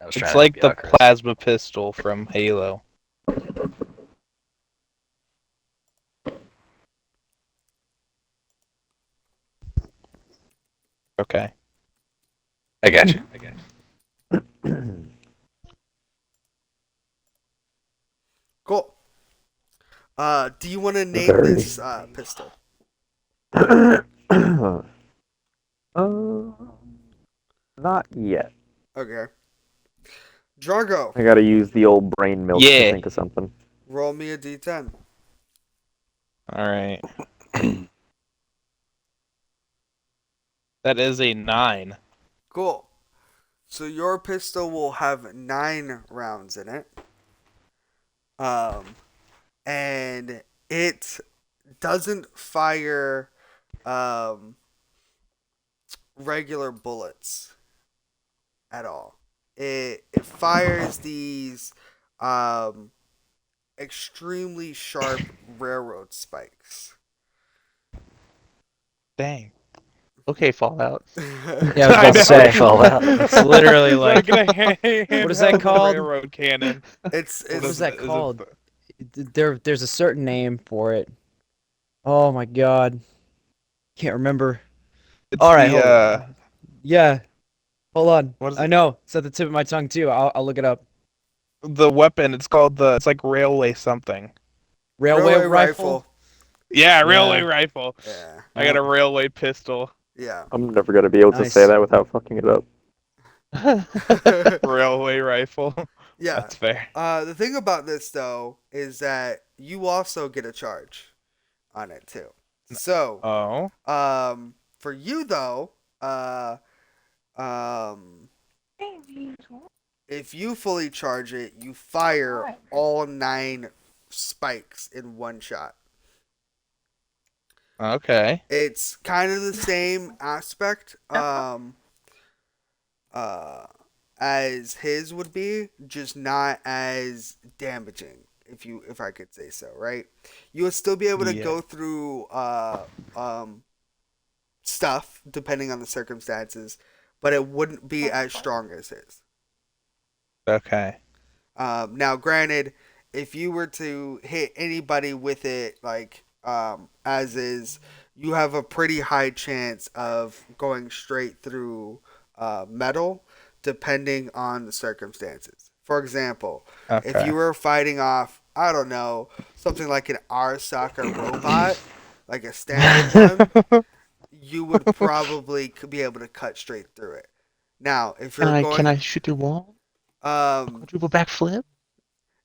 I was trying It's to like help you the out, Chris. plasma pistol from Halo. Okay. I got you. Cool. Do you want to name Very. this pistol? Not yet. Okay. Jargo, I gotta use the old brain milk Yeah. to think of something. roll me a d10. All right. That is a 9. Cool. So your pistol will have 9 rounds in it. And it doesn't fire regular bullets at all. It fires these um, extremely sharp railroad spikes. Dang. Okay, Fallout. Yeah, I was about to say. Fallout. It's literally like, Like a handheld what is that called? Railroad cannon. It's What is that Is it- called? There's a certain name for it. Oh my god, can't remember. It's All right, the, hold on. Yeah, hold on. What is I it? know it's at the tip of my tongue too. I'll look it up. the weapon. It's called it's like railway something. Railway rifle. Yeah, railway Yeah. rifle. Yeah. I got a railway pistol. Yeah. I'm never gonna be able to Nice. say that without fucking it up. Railway rifle. Yeah. That's fair. The thing about this though is that you also get a charge on it too. So, Oh. for you though, if you fully charge it, you fire all 9 spikes in one shot. Okay. It's kind of the same aspect as his would be, just not as damaging, if I could say so, right? You would still be able to Yeah. go through stuff depending on the circumstances, but it wouldn't be as strong as his. Okay. Now, granted, if you were to hit anybody with it, like as is, you have a pretty high chance of going straight through metal, depending on the circumstances. For example, Okay. if you were fighting off, I don't know, something like an Arasaka robot, like a standard one, you would probably be able to cut straight through it. Now, if you're Can I shoot through wall? Quadruple backflip?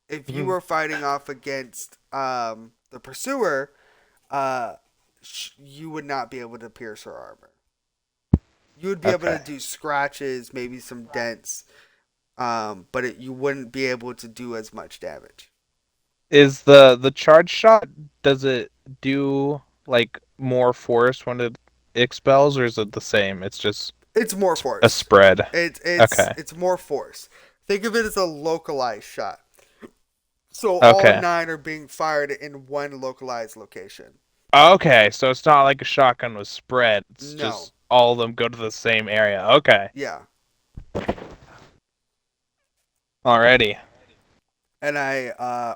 if you were fighting off against the pursuer, you would not be able to pierce her armor. You would be able to Okay. do scratches, maybe some dents, but you wouldn't be able to do as much damage. Is the charge shot, does it do like more force when it expels, or is it the same? It's just It's more a force. spread. It's Okay. more force. Think of it as a localized shot. So all Okay. 9 are being fired in one localized location. Okay, so it's not like a shotgun with spread. It's No. just all of them go to the same area. Okay. Yeah. Alrighty. And I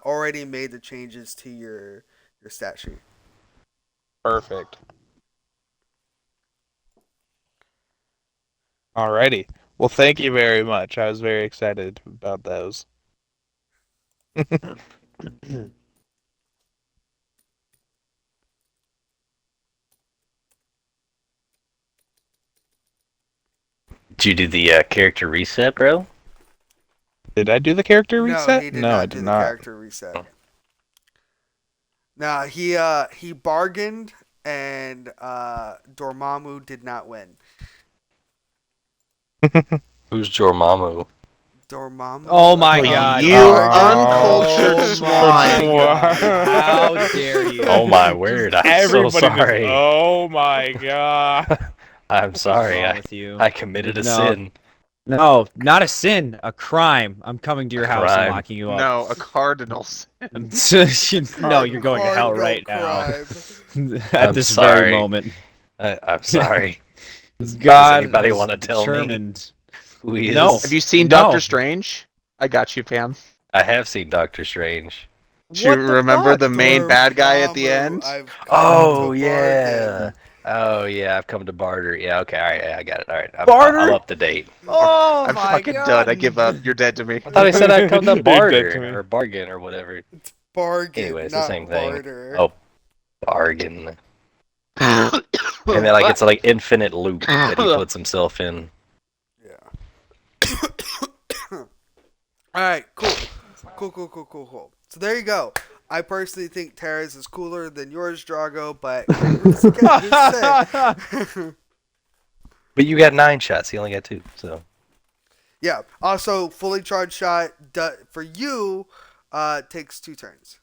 already made the changes to your stat sheet. Perfect. Alrighty. Well, thank you very much. I was very excited about those. Did you do the character reset, bro? Did I do the character No, reset? he did No, not I do did the not. character reset. Nah, he bargained, and Dormammu did not win. Who's Dormammu? Dormammu. Oh my Oh, god. you uncultured Oh swine. my god. How dare you? Oh my word! I'm Everybody so sorry. just, oh my god. I'm sorry. What's wrong with you? I committed a No. sin. No, not a sin, a crime. I'm coming to your house and Crime. locking you up. No, a cardinal sin. No, you're going to hell Cardinal right crime. now. At I'm this sorry. very moment. I'm sorry. God, Does anybody want to tell me determined. who he is? No. Have you seen No. Doctor Strange? I got you, fam. I have seen Doctor Strange. Do you What the remember fuck? the main bad guy at the Dormammu, end? I've come Oh to yeah. bargain. Oh yeah. I've come to barter. Yeah. Okay. All right. Yeah, I got it. All right. Barter? I'm up to date. Oh I'm my fucking god. done. I give up. You're dead to me. I thought he said I'd come to You're dead to barter me. or bargain or whatever. Bargain, Anyway, it's the not same thing. barter. Oh, bargain. And then like it's like infinite loop that he puts himself in. Yeah. All right, cool. Cool. So there you go. I personally think Tara's is cooler than yours, Drago, but who's to say? But you got 9 shots. He only got 2. So Yeah. Also, fully charged shot for you takes 2 turns.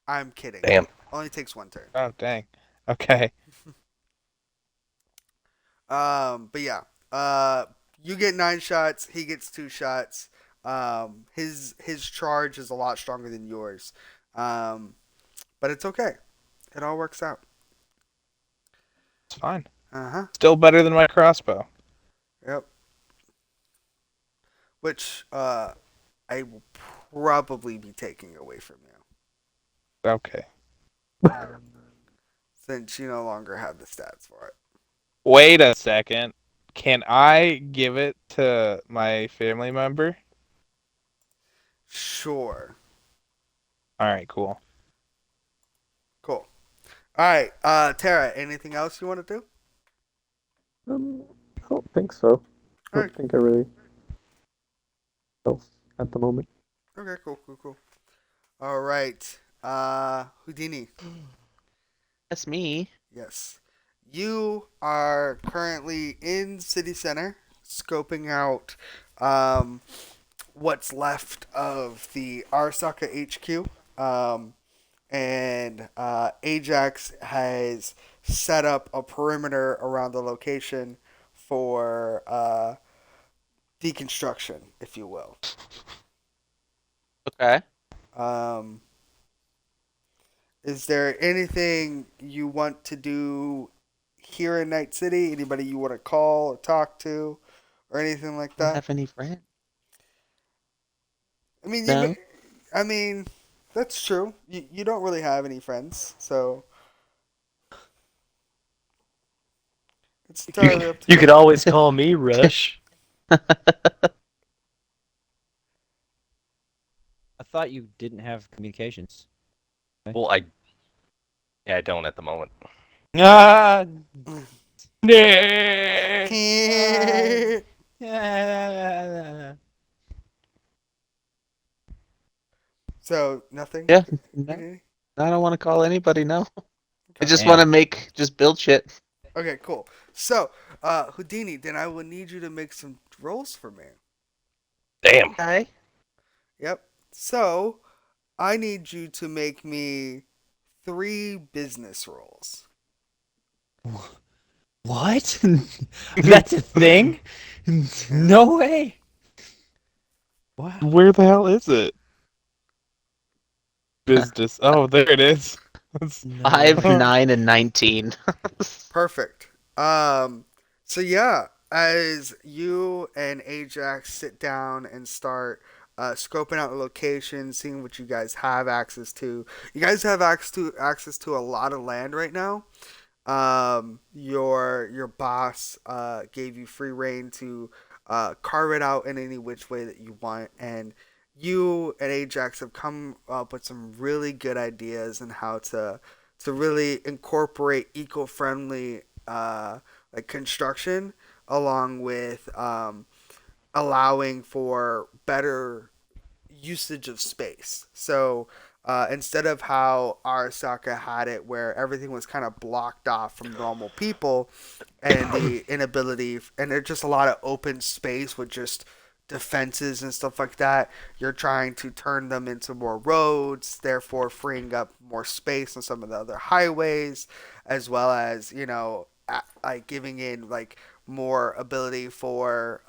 I'm kidding. Damn. Only takes 1 turn. Oh dang. Okay. But yeah. You get 9 shots. He gets 2 shots. His charge is a lot stronger than yours. But it's okay. It all works out. It's fine. Uh-huh. Still better than my crossbow. Yep. Which I will probably be taking away from you Okay. since you no longer have the stats for it. Wait a second. Can I give it to my family member? Sure. All right, cool. Cool. All right. Tara, anything else you want to do? I don't think so. I Alright. don't think I really else at the moment. Okay, cool. All right. Houdini. That's me. Yes. You are currently in City Center, scoping out what's left of the Arasaka HQ. And Ajax has set up a perimeter around the location for deconstruction, if you will. Okay. Um, is there anything you want to do here in Night City? Anybody you want to call or talk to, or anything like I don't that? have any friends. I mean, No. I mean, that's true. You don't really have any friends, so it's entirely up to You could always call me Rush. I thought you didn't have communications. Well, I don't at the moment. Ah, So nothing. Yeah. No, I don't want to call anybody. No. I just want to just build shit. Okay, cool. So, Houdini, then I will need you to make some rolls for me. Damn. Okay. Yep. So, I need you to make me 3 business rolls. What? That's a thing? No way. Wow. where the hell is it? Business. Oh, there it is. 5, 9, and 19. Perfect. So yeah, as you and Ajax sit down and start scoping out the location, seeing what you guys have access to. You guys have access to a lot of land right now. Your boss gave you free reign to carve it out in any which way that you want, and you and Ajax have come up with some really good ideas on how to really incorporate eco-friendly like construction along with allowing for better usage of space. So instead of how Arasaka had it, where everything was kind of blocked off from normal people, and the inability, and there's just a lot of open space with just defenses and stuff like that. You're trying to turn them into more roads, therefore freeing up more space on some of the other highways, as well as like giving in like more ability for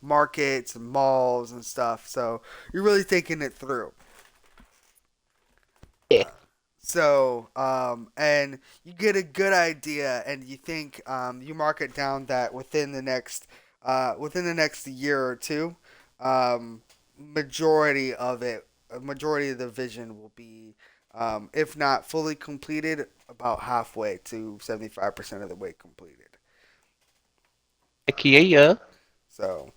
markets and malls and stuff. So you're really thinking it through. Yeah. So, and you get a good idea, and you think you mark it down that within the next year or two, majority of it, a majority of the vision will be, if not fully completed, about halfway to 75% of the way completed. Heck yeah. So,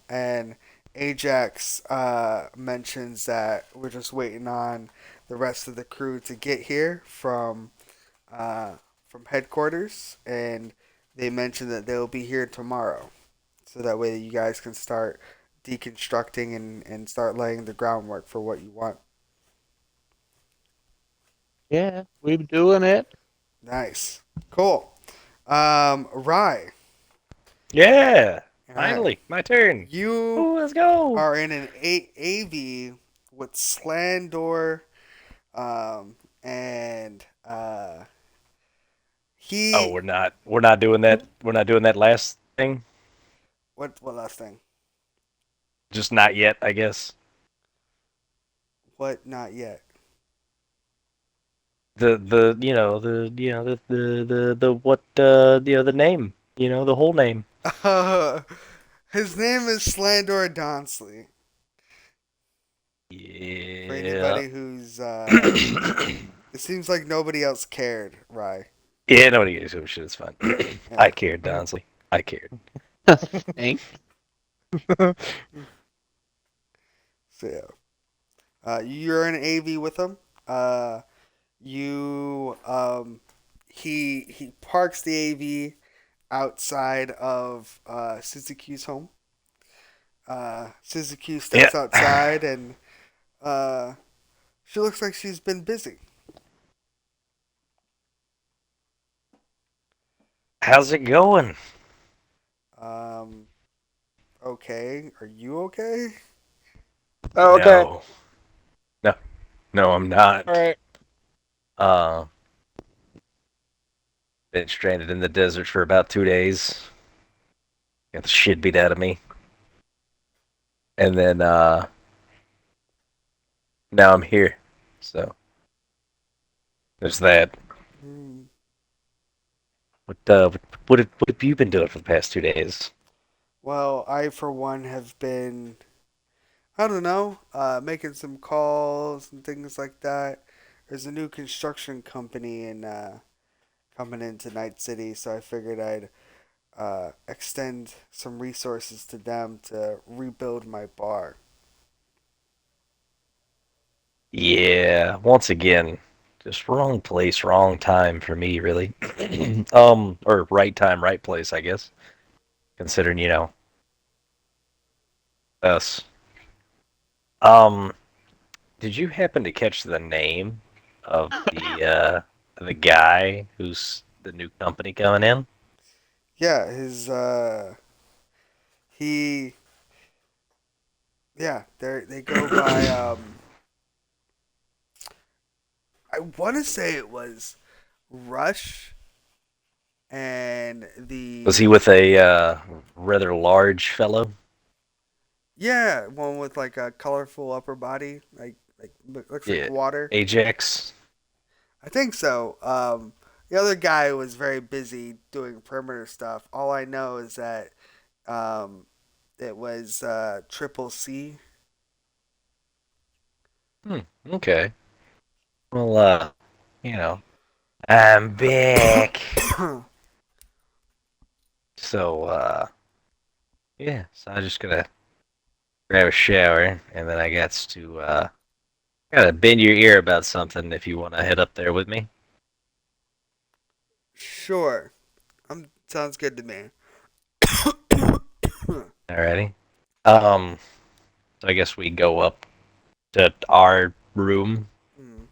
and Ajax mentions that we're just waiting on the rest of the crew to get here from headquarters, and they mentioned that they'll be here tomorrow, so that way you guys can start deconstructing and start laying the groundwork for what you want. Yeah, we're doing it. Nice, cool. Rye. Yeah. All right. Finally, my turn. You Ooh, let's go. are in an AV with Slandor, And Oh, he we're not doing that. We're not doing that last thing. what last thing? Just not yet, I guess. What? Not yet. The what the name, the whole name. His name is Slandor Donsley. For Yeah. anybody who's it seems like nobody else cared, Rye. Yeah, nobody gives a shit. It's fine. Yeah. I cared, honestly. I cared. Hank? So yeah. You're in AV with him. You he parks the AV outside of Suzuki's home. Suzuki Yeah. steps outside and uh, she looks like she's been busy. How's it going? Um, okay. Are you okay? Oh, okay. No. No. No, I'm not. All right. Uh, been stranded in the desert for about 2 days. Got the shit beat out of me. And then now I'm here. So there's that. Hmm. What have you been doing for the past 2 days? Well, I for one have been, I don't know, making some calls and things like that. There's a new construction company in coming into Night City, so I figured I'd extend some resources to them to rebuild my bar. Yeah, once again, just wrong place, wrong time for me, really. Or right time, right place, I guess. Considering, us. Um, did you happen to catch the name of the guy who's the new company coming in? Yeah, he yeah, they go by I want to say it was Rush and Was the he with a rather large fellow? yeah, one with like a colorful upper body, looks like Yeah, water. Ajax. I think so. The other guy was very busy doing perimeter stuff. All I know is that um, it was Triple C. Hmm, okay. Well, you know, I'm back. So, yeah, so I'm just gonna grab a shower, and then I gotta bend your ear about something if you want to head up there with me. Sure, sounds good to me. Alrighty. Um, so I guess we go up to our room. Hmm.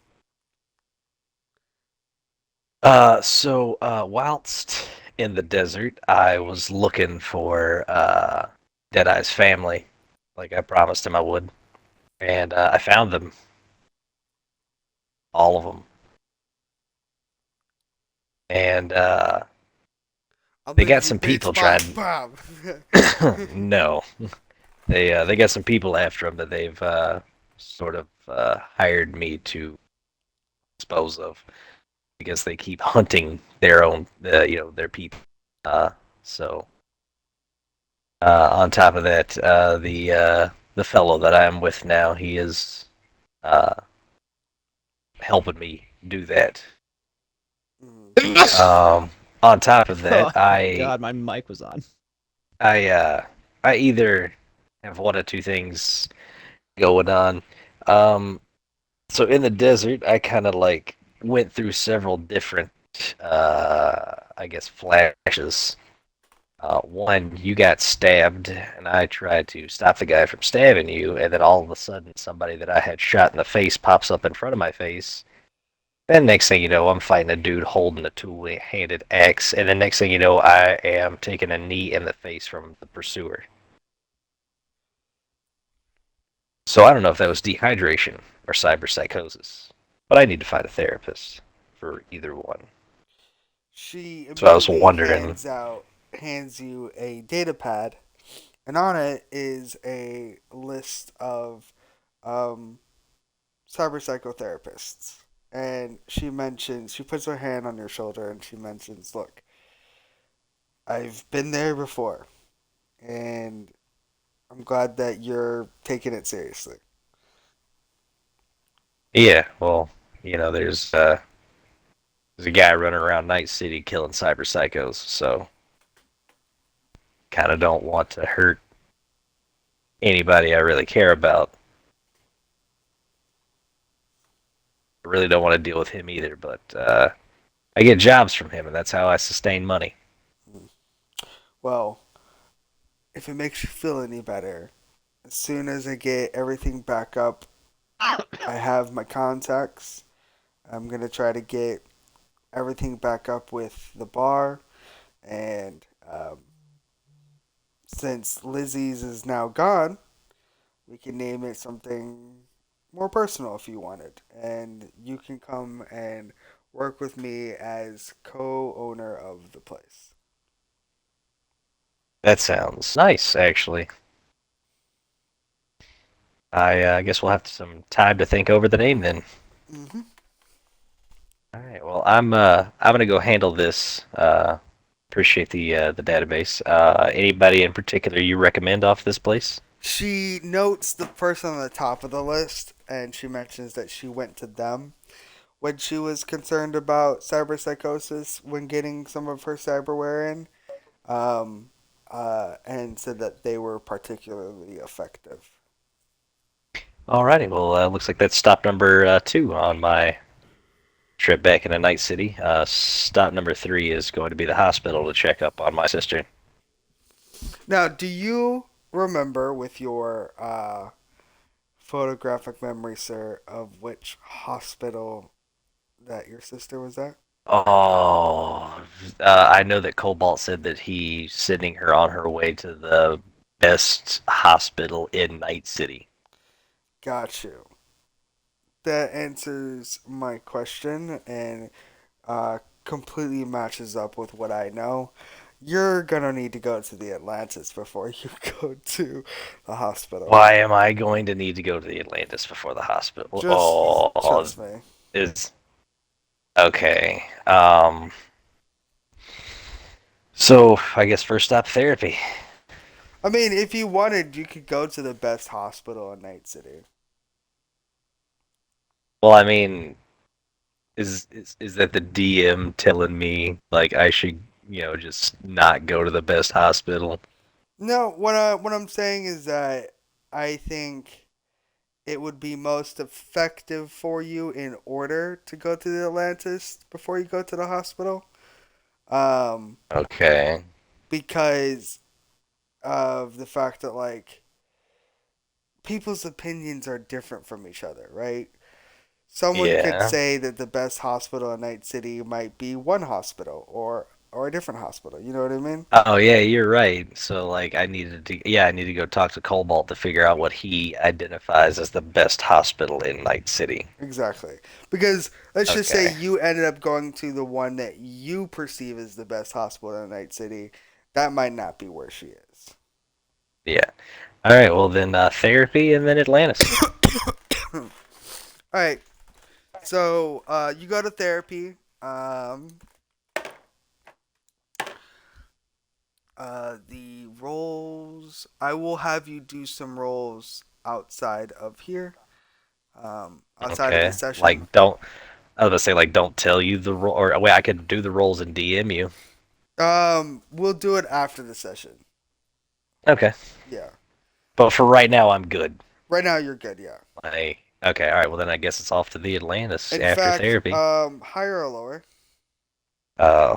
Whilst in the desert, I was looking for Deadeye's family, like I promised him I would, and I found them, all of them, and I'll they make got you some pay people trying. Bob. No, they got some people after them that they've sort of hired me to dispose of because they keep hunting their own, their people. So on top of that, the fellow that I'm with now, he is uh, helping me do that. Hmm. On top of Oh that, my god, my mic was on. I either have one of two things going on. Um, so in the desert, I kind of like went through several different, I guess, flashes. One, you got stabbed, and I tried to stop the guy from stabbing you, and then all of a sudden, somebody that I had shot in the face pops up in front of my face. Then next thing you know, I'm fighting a dude holding a two-handed axe, and then next thing you know, I am taking a knee in the face from the pursuer. So I don't know if that was dehydration or cyberpsychosis. But I need to find a therapist for either one. She So I was immediately wondering. hands you a data pad, and on it is a list of um, cyber psychotherapists. And she puts her hand on your shoulder and she mentions, "Look, I've been there before, and I'm glad that you're taking it seriously." Yeah, well, there's a guy running around Night City killing cyber psychos, so kind of don't want to hurt anybody I really care about. I really don't want to deal with him either, but I get jobs from him, and that's how I sustain money. Well, if it makes you feel any better, as soon as I get everything back up, I have my contacts. I'm gonna try to get everything back up with the bar, and since Lizzie's is now gone, we can name it something more personal if you wanted, and you can come and work with me as co-owner of the place. That sounds nice, actually. I guess we'll have some time to think over the name then. Hmm. All right. Well, I'm gonna go handle this. Appreciate the database. Anybody in particular you recommend off this place? She notes the person on the top of the list, and she mentions that she went to them when she was concerned about cyberpsychosis when getting some of her cyberware in, and said that they were particularly effective. Alrighty. Well, looks like that's stop number 2 on my trip back into Night City. Stop number 3 is going to be the hospital to check up on my sister. Now, do you remember with your photographic memory, sir, of which hospital that your sister was at? Oh, I know that Cobalt said that he's sending her on her way to the best hospital in Night City. Got you. That answers my question and completely matches up with what I know. You're gonna need to go to the Atlantis before you go to the hospital. Why am I going to need to go to the Atlantis before the hospital? Just Oh, trust me. it's okay. So I guess first stop therapy. I mean, if you wanted, you could go to the best hospital in Night City. Well, I mean, is that the DM telling me like I should, just not go to the best hospital? No, what I'm saying is that I think it would be most effective for you in order to go to the Atlantis before you go to the hospital. Um, Okay. because of the fact that like people's opinions are different from each other, right? Someone could Yeah. say that the best hospital in Night City might be one hospital or a different hospital. You know what I mean? Oh yeah, you're right. So like I need to go talk to Cobalt to figure out what he identifies as the best hospital in Night City. Exactly. Because let's just say Okay. you ended up going to the one that you perceive as the best hospital in Night City. That might not be where she is. Yeah. All right. Well then, therapy and then Atlantis. All right. So you go to therapy. The roles, I will have you do some roles outside of here, outside of the Okay. session. Like don't. I was gonna say like don't tell you the role, or wait, I could do the roles and DM you. We'll do it after the session. Okay. Yeah. But for right now, I'm good. Right now you're good. Yeah. Okay. All right. Well then, I guess it's off to the Atlantis In after fact, therapy. higher or lower? Uh,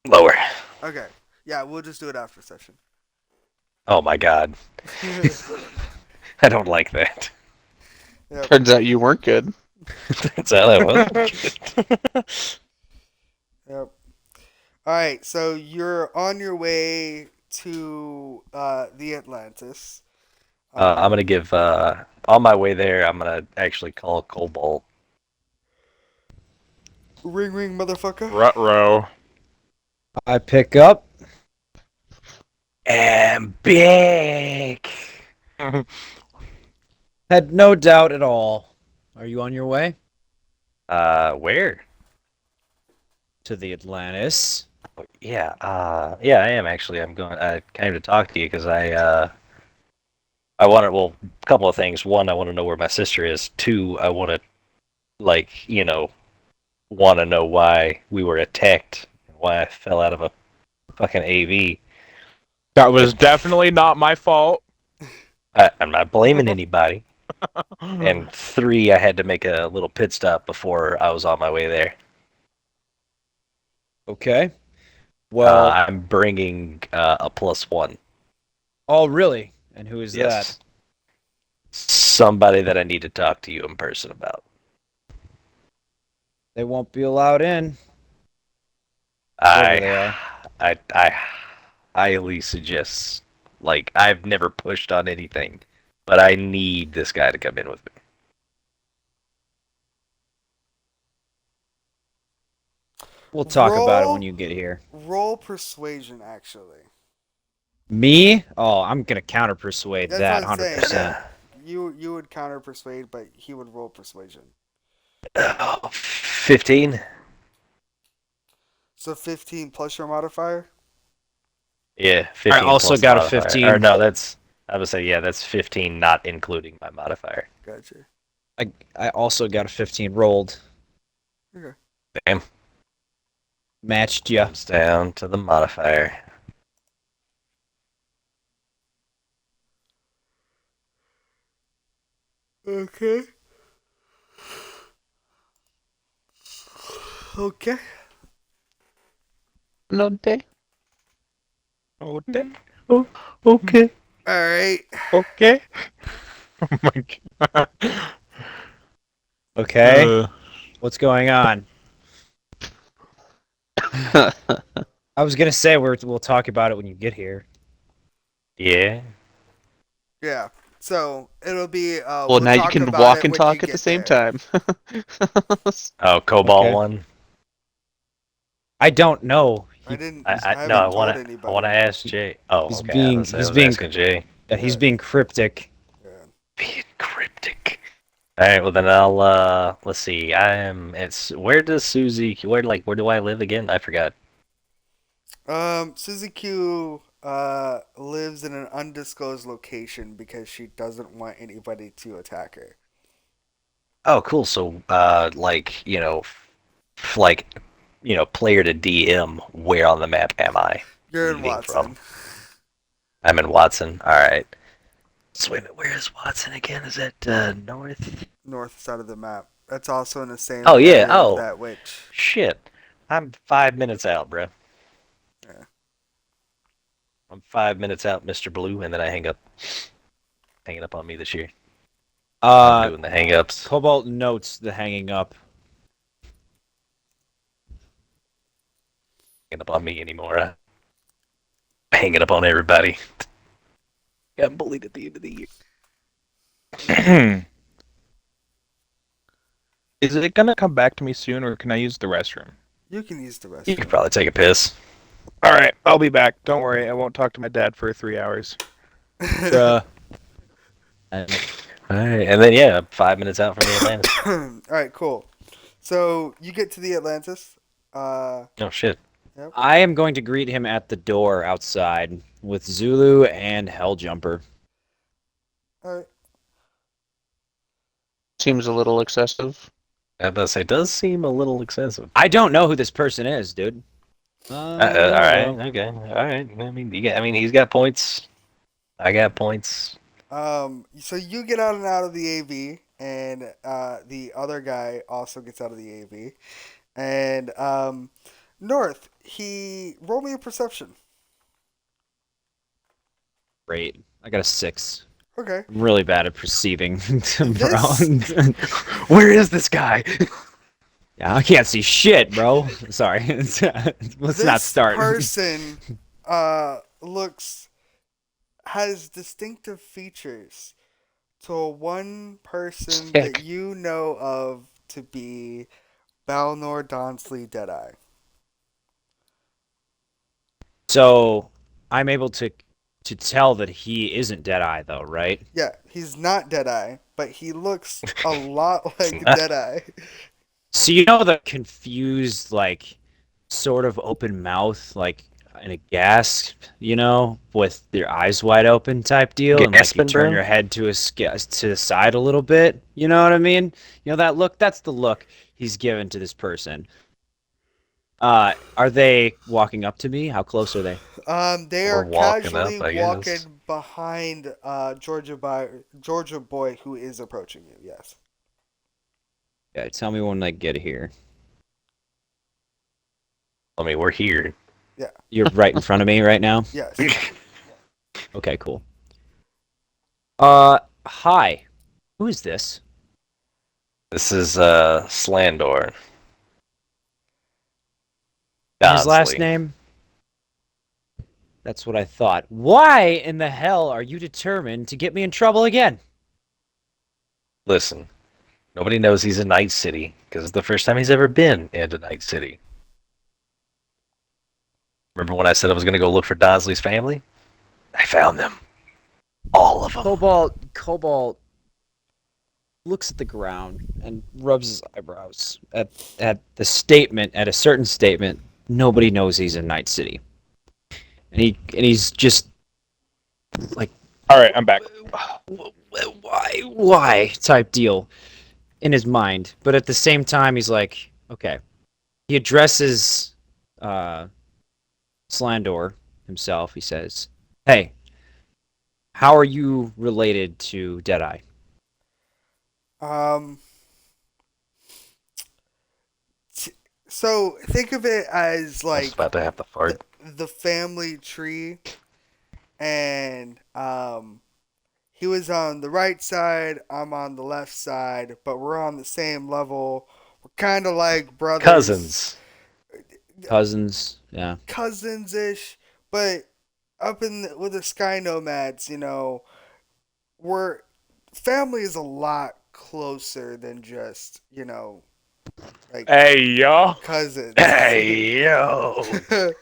lower. Okay. Yeah, we'll just do it after session. Oh my God. I don't like that. Yep. Turns out you weren't good. That's how that was. Yep. All right. So you're on your way to the Atlantis. I'm gonna give on my way there. I'm gonna actually call Cobalt. Ring ring, motherfucker. Rutro. I pick up. And big. Had no doubt at all. Are you on your way Where? to the Atlantis? Yeah, yeah, I am actually. I'm going. I came to talk to you because I wanted. Well, a couple of things. One, I want to know where my sister is. Two, I want to, like, want to know why we were attacked, why I fell out of a fucking AV. That was definitely not my fault. I'm not blaming anybody. And three, I had to make a little pit stop before I was on my way there. Okay. Well, I'm bringing a +1. oh really? And who is that? Yes. Somebody that I need to talk to you in person about. They won't be allowed in. Whoever they are. I highly suggest. Like, I've never pushed on anything, but I need this guy to come in with me. We'll talk about it Roll- when you get here. Roll persuasion, actually. Me? Oh, I'm gonna counter persuade That's that what I'm 100%. You would counter persuade, but he would roll persuasion. 15? So 15 plus your modifier. Yeah, 15. I also plus got a modifier. 15. Or no, I would say, yeah, that's 15, not including my modifier. Gotcha. I also got a 15 rolled. Okay. Damn. Matched ya. Comes down to the modifier. Okay. Okay. No day. Okay. Okay. All right. Okay. Oh my god. Okay. What's going on? I was gonna say we'll talk about it when you get here. Yeah. Yeah. So it'll be. Well, We'll now you talk can about walk it and when talk you at the get same there. time. Oh, Cobalt Okay. one. I don't know. I didn't. I haven't no, I told want anybody. to ask Jay. Oh, He's okay. being- I was, he's I was being- asking Jay. Yeah, he's Yeah. being cryptic. Yeah. Being cryptic. All right. Well, then I'll let's see. Where does Susie? Where do I live again? I forgot. Suzy Q lives in an undisclosed location because she doesn't want anybody to attack her. Oh, cool. So, player to DM. Where on the map am I? You're in leaving Watson. I'm in Watson. All right. So wait a minute. Where is Watson again? Is that north? North side of the map. That's also in the same Oh, yeah. area Oh. that witch. Shit. I'm 5 minutes out, bro. Yeah. I'm 5 minutes out, Mr. Blue, and then I hang up. Hanging up on me this year. Uh, I'm doing the hang-ups. Cobalt notes the hanging up. Hanging up on me anymore. Hanging up on everybody. Got bullied at the end of the year. Is it gonna come back to me soon, or can I use the restroom? You can use the rest. You could probably take a piss. All right, I'll be back. Don't worry, I won't talk to my dad for 3 hours. Bruh. Alright, and then, yeah, 5 minutes out from the Atlantis. All right, cool. So you get to the Atlantis. Oh, shit. I am going to greet him at the door outside with Zulu and Helljumper. All right. Seems a little excessive. I was about to say, it does seem a little excessive. I don't know who this person is, dude. Alright, okay. Alright. He's got points. I got points. So you get out and out of the AV, and the other guy also gets out of the AV, and North. Roll me a perception. Great. I got a 6. Okay. I'm really bad at perceiving, bro. Where is this guy? Yeah, I can't see shit, bro. Sorry. Let's not start. This person looks has distinctive features to one person that Check. you know of to be Balnor Donsley Deadeye. So I'm able to tell that he isn't Deadeye, though, right? Yeah, he's not Deadeye, but he looks a lot It's like not. Deadeye. So you know the confused, like, sort of open mouth, like in a gasp, with your eyes wide open type deal, and like you Gasping, turn bro? your head to the side a little bit. You know what I mean? You know that look? That's the look he's given to this person. Are they walking up to me? How close are they? They Or are walking casually up, I guess. walking behind Georgia boy who is approaching you. Yes. Yeah, tell me when I get here. I mean, we're here. You're right in front of me right now. Yes. Okay, cool. Hi. Who is this? This is Slandor. And his last Donsley. name? That's what I thought. Why in the hell are you determined to get me in trouble again? Listen, nobody knows he's in Night City because it's the first time he's ever been into Night City. Remember when I said I was going to go look for Donsley's family? I found them. All of them. Cobalt looks at the ground and rubs his eyebrows at a certain statement. Nobody knows he's in Night City. And he's just like, All right, I'm back. why type deal in his mind. But at the same time, he's like, okay. He addresses Slandor himself. He says, hey, how are you related to Deadeye? Um. So think of it as I was like about to have to fart. the family tree, and he was on the right side, I'm on the left side, but we're on the same level. We're kind of like brothers, Cousins. Yeah. cousins ish, but with the Sky Nomads, we're family is a lot closer than just like Hey, yo. cousins. Hey, yo.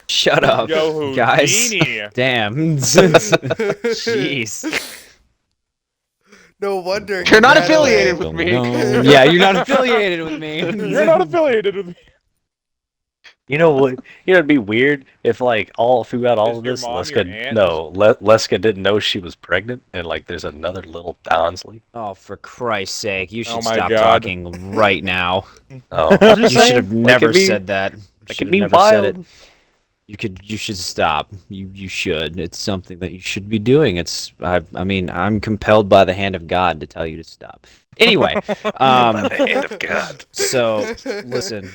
Shut up, Yo, guys. Houdini. Damn. Jeez. No wonder You're not he ran away. affiliated with me. Yeah, you're not affiliated with me. You're not affiliated with me. You know what? It'd be weird if, like, all throughout all Is of your this, mom Leska, your aunt? no, Leska didn't know she was pregnant, and, like, there's another little Donsley. Oh, for Christ's sake! You should Oh my stop God. talking right now. Oh, You should have never said that. You That should could have be never said it. wild. You should stop. You should. It's something that you should be doing. I mean, I'm compelled by the hand of God to tell you to stop. Anyway, By the hand of God. so listen.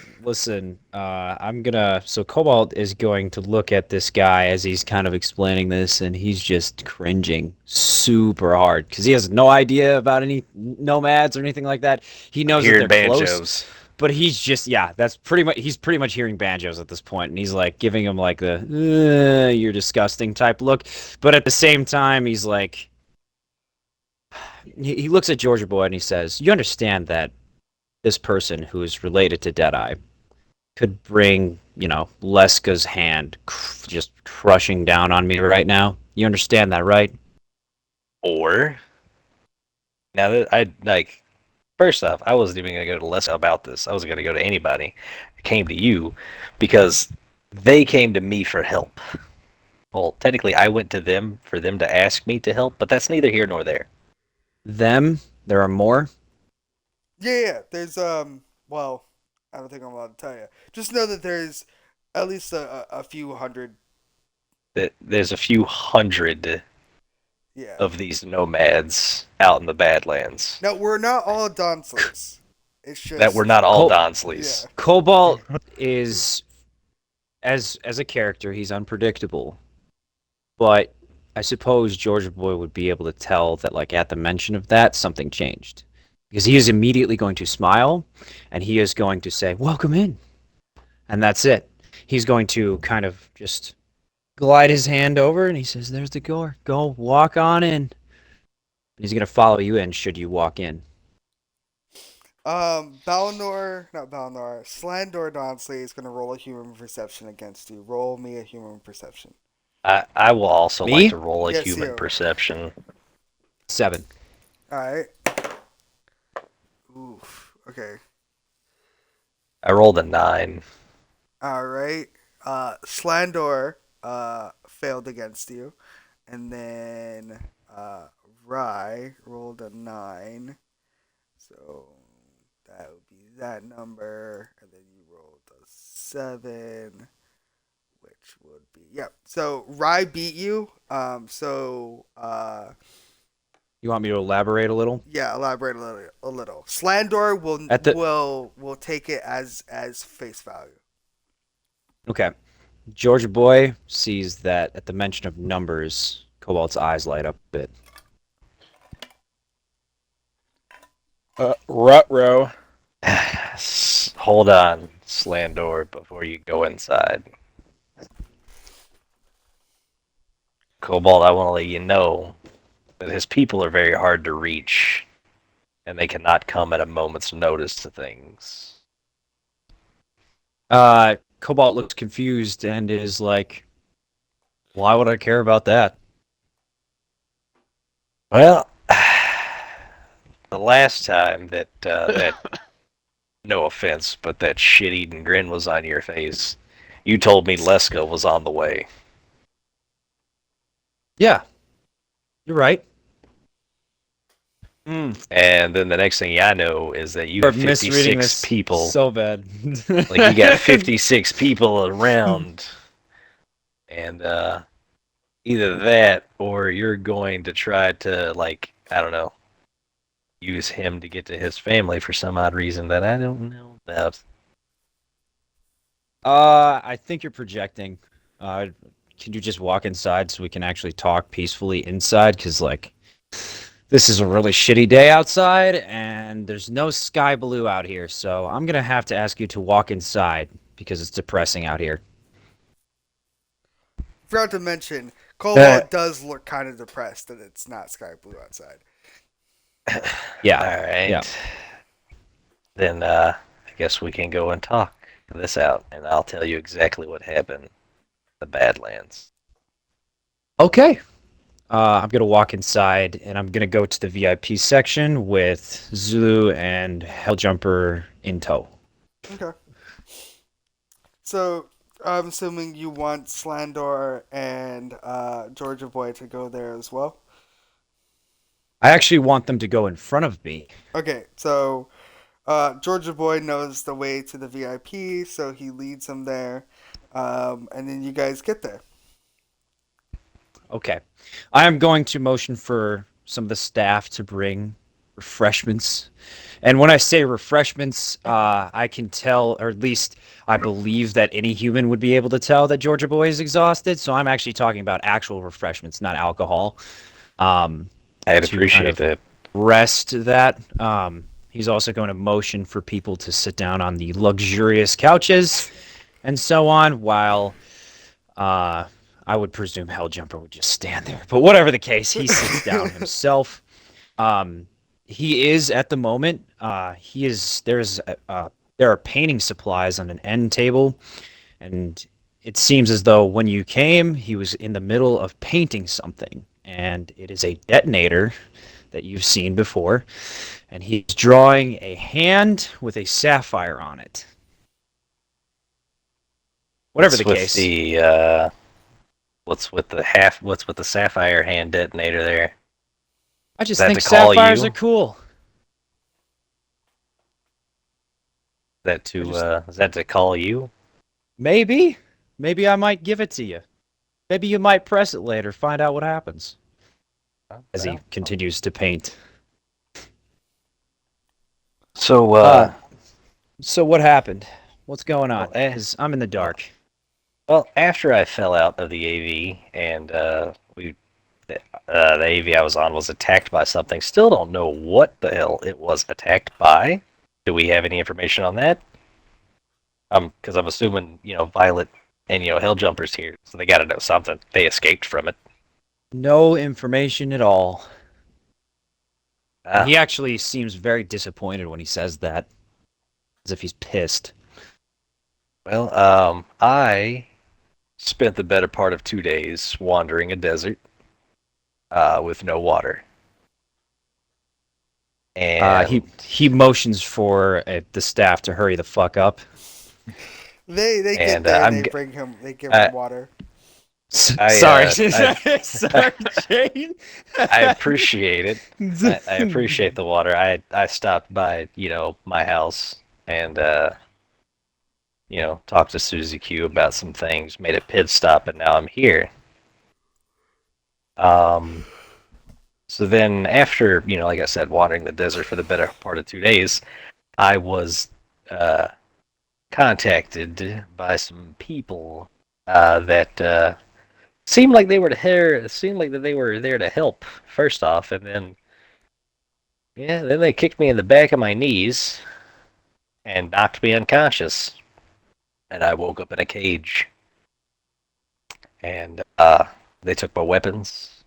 So Cobalt is going to look at this guy as he's kind of explaining this, and he's just cringing super hard because he has no idea about any nomads or anything like that. He knows that Hearing they're close. banjos. But he's just, he's pretty much hearing banjos at this point, and he's like giving him like the you're disgusting type look. But at the same time, he's like, he looks at Georgia Boy and he says, you understand that this person who is related to Deadeye could bring, Leska's hand just crushing down on me right now. You understand that, right? Or, now that first off, I wasn't even going to go to Leska about this. I wasn't going to go to anybody. I came to you because they came to me for help. Well, technically, I went to them for them to ask me to help, but that's neither here nor there. Them, there are more. Yeah. There's well, I don't think I'm allowed to tell you. Just know that there's at least a few hundred. There's a few hundred Yeah. of these nomads out in the Badlands. No, we're not all Donsleys. It's just That we're not all Col- Donsleys. Yeah. Cobalt is, as a character, he's unpredictable. But I suppose Georgia Boy would be able to tell that, like, at the mention of that, something changed. Because he is immediately going to smile, and he is going to say, welcome in. And that's it. He's going to kind of just glide his hand over, and he says, "There's the door. Go walk on in." He's gonna follow you in should you walk in. Slandor Donsley is gonna roll a human perception against you. Roll me a human perception. I will also Me? like to roll a Yes, human you. perception. 7. All right. Oof. Okay. I rolled a 9. All right. Slandor failed against you, and then Rye rolled a 9. So that would be that number, and then you rolled a 7, which would be yep. So Rye beat you. You want me to elaborate a little? Yeah, elaborate a little. Slandor At the- will take it as face value. Okay. Georgia Boy sees that at the mention of numbers, Cobalt's eyes light up a bit. Rutro. Hold on, Slandor, before you go inside. Cobalt, I want to let you know that his people are very hard to reach, and they cannot come at a moment's notice to things. Cobalt looks confused and is like, "Why would I care about that?" Well, the last time that no offense, but that shit-eating grin was on your face, you told me Leska was on the way. Yeah, you're right. And then the next thing I know is that you You're have misreading 56 this people. so bad. Like, you got 56 people around. And either that or you're going to try to, like, I don't know, use him to get to his family for some odd reason that I don't know about. I think you're projecting. Can you just walk inside so we can actually talk peacefully inside? Because, like, this is a really shitty day outside, and there's no sky blue out here, so I'm going to have to ask you to walk inside because it's depressing out here. Forgot to mention, Cobalt does look kind of depressed that it's not sky blue outside. Yeah. All right. Yeah. Then I guess we can go and talk this out, and I'll tell you exactly what happened in the Badlands. Okay. I'm going to walk inside, and I'm going to go to the VIP section with Zulu and Helljumper in tow. Okay. So I'm assuming you want Slandor and Georgia Boy to go there as well. I actually want them to go in front of me. Okay, so Georgia Boy knows the way to the VIP, so he leads them there, and then you guys get there. Okay. I am going to motion for some of the staff to bring refreshments. And when I say refreshments, I can tell, or at least I believe that any human would be able to tell that Georgia Boy is exhausted. So I'm actually talking about actual refreshments, not alcohol. I'd to appreciate kind of that. Rest that. He's also going to motion for people to sit down on the luxurious couches and so on, while I would presume Helljumper would just stand there. But whatever the case, he sits down himself. He is at the moment. There are painting supplies on an end table, and it seems as though when you came, he was in the middle of painting something, and it is a detonator that you've seen before, and he's drawing a hand with a sapphire on it. Whatever the case. What's with the sapphire hand detonator there? I just that think to call sapphires you? are cool. Is that to call you? Maybe I might give it to you. Maybe you might press it later, find out what happens. As he continues to paint. So So what happened? What's going on? Well, 'Cause I'm in the dark. well, after I fell out of the AV and the AV I was on was attacked by something. Still don't know what the hell it was attacked by. Do we have any information on that? Because I'm assuming Violet And Helljumper's here, so they got to know something. They escaped from it. No information at all. Ah, He actually seems very disappointed when he says that, as if he's pissed. well, I spent the better part of 2 days wandering a desert with no water. And He motions for the staff to hurry the fuck up. They get And, there I'm and g- they give him water. Sorry, I- sorry, Jane. I appreciate it. I appreciate the water. I stopped by, my house and talked to Susie Q about some things, made a pit stop, and now I'm here. So then after, like I said, wandering the desert for the better part of 2 days, I was contacted by some people that seemed like they were there to help first off, and then then they kicked me in the back of my knees and knocked me unconscious, and I woke up in a cage. And they took my weapons,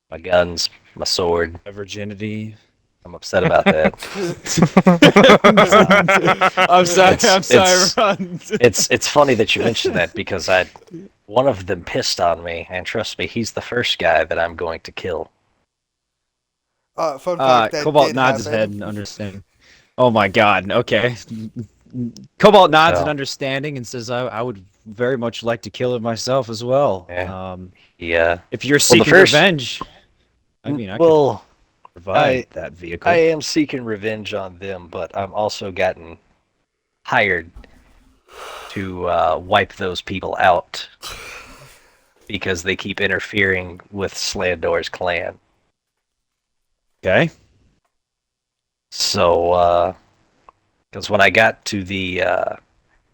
my guns, my sword. Virginity. I'm upset about that. I'm sorry. It's- Ron. It's funny that you mentioned that because one of them pissed on me, and trust me, he's the first guy that I'm going to kill. Fun fact that Cobalt did nods his happen. head in understanding. Oh my god. Okay. Cobalt nods So- in understanding and says, "I would very much like to kill it myself as well. Yeah. If you're the seeking first- revenge, I mean, I can well, provide that vehicle." I am seeking revenge on them, but I'm also gotten hired to wipe those people out because they keep interfering with Slandor's clan. Okay. So, because when I got to when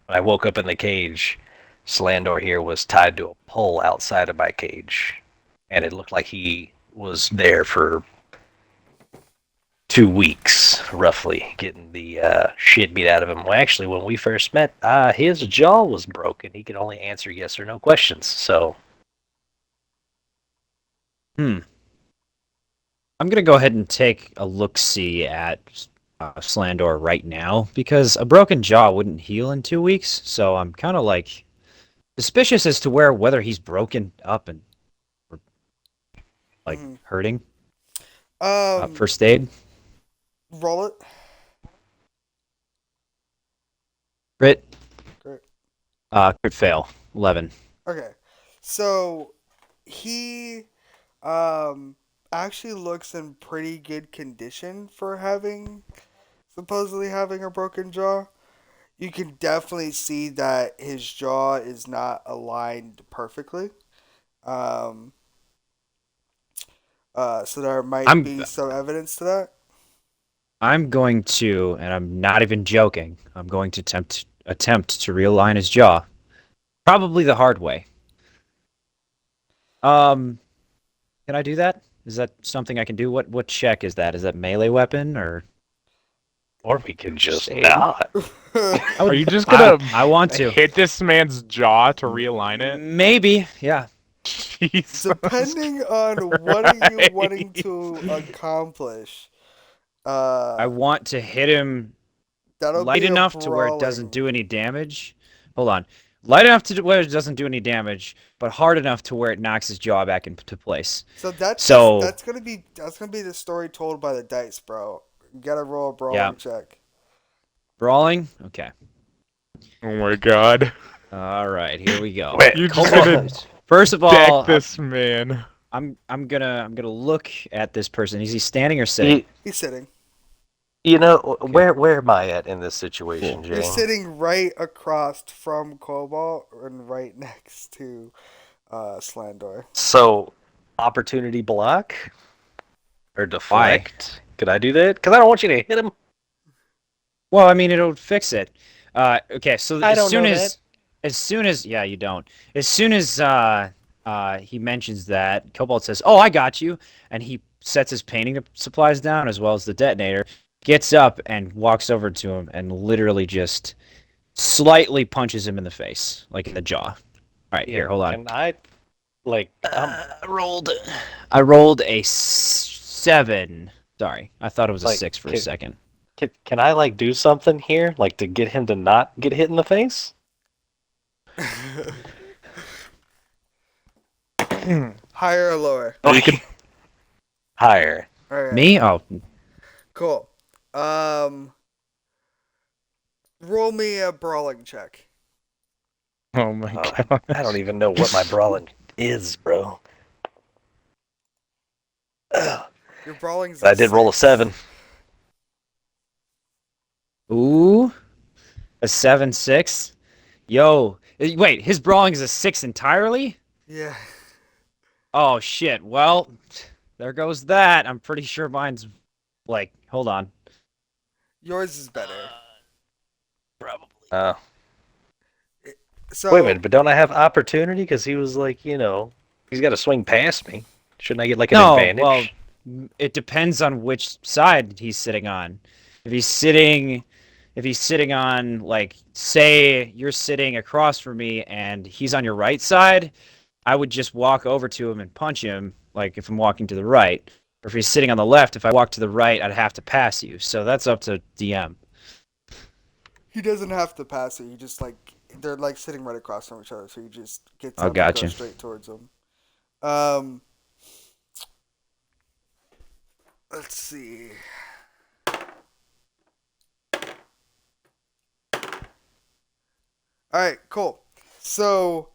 I woke up in the cage, Slandor here was tied to a pole outside of my cage, and it looked like he was there for 2 weeks, roughly, getting the shit beat out of him. Well, actually, when we first met, his jaw was broken. He could only answer yes or no questions. So, I'm gonna go ahead and take a look-see at Slandor right now because a broken jaw wouldn't heal in 2 weeks. So I'm kind of like suspicious as to whether he's broken up and or, like hurting. First aid. Roll it. Crit. Crit. Crit fail. 11. Okay, so he actually looks in pretty good condition for supposedly having a broken jaw. You can definitely see that his jaw is not aligned perfectly. So there might be some evidence to that. I'm going to, and I'm not even joking, I'm going to attempt to realign his jaw. Probably the hard way. Can I do that? Is that something I can do? What check is that? Is that melee weapon or we could just Save. not. Are you just gonna I want to. hit this man's jaw to realign it? Maybe, yeah. Jesus. Depending on what are you wanting to accomplish. I want to hit him That'll light be a enough to where it brawling. doesn't do any damage. Hold on. Light enough to where it doesn't do any damage, but hard enough to where it knocks his jaw back into place. So that's gonna be the story told by the dice, bro. You gotta roll a brawling check. Brawling? Okay. Oh my god. All right, here we go. Wait, You just gonna First of all, deck this man. I'm gonna look at this person. Is he standing or sitting? He's sitting. Where am I at in this situation, Jane? You're sitting right across from Cobalt and right next to Slandor. So, opportunity block or deflect? Could I do that? Because I don't want you to hit him. Well, I mean, it'll fix it. Okay, so I as don't soon know as, yeah, you don't. As soon as he mentions that, Cobalt says, "Oh, I got you," and he sets his painting supplies down as well as the detonator. Gets up and walks over to him and literally just slightly punches him in the face, like in the jaw. All right, here, hold on. And I, like, I rolled a 7. Sorry, I thought it was a Like, 6 for a kid- second. can I like do something here, like to get him to not get hit in the face? Higher or lower? You can Higher. All right. Me? Oh, Cool. Roll me a brawling check. Oh my Oh, god. I don't even know what my brawling is, bro. Your brawling's. I did roll a 7. ooh, a 7-6. Yo, wait, his brawling is a 6 entirely? Yeah. Oh shit. Well, there goes that. I'm pretty sure mine's like, hold on. Yours is better. Probably. So Wait a minute, but don't I have opportunity? Because he was like, he's got to swing past me. Shouldn't I get like an No, advantage? well, it depends on which side he's sitting on. If he's sitting on, like, say you're sitting across from me and he's on your right side, I would just walk over to him and punch him, like if I'm walking to the right. Or if he's sitting on the left, if I walk to the right, I'd have to pass you. So that's up to DM. he doesn't have to pass it. He just like they're like sitting right across from each other, so he just gets Oh, up and gotcha. goes straight towards him. Let's see. All right, cool. So,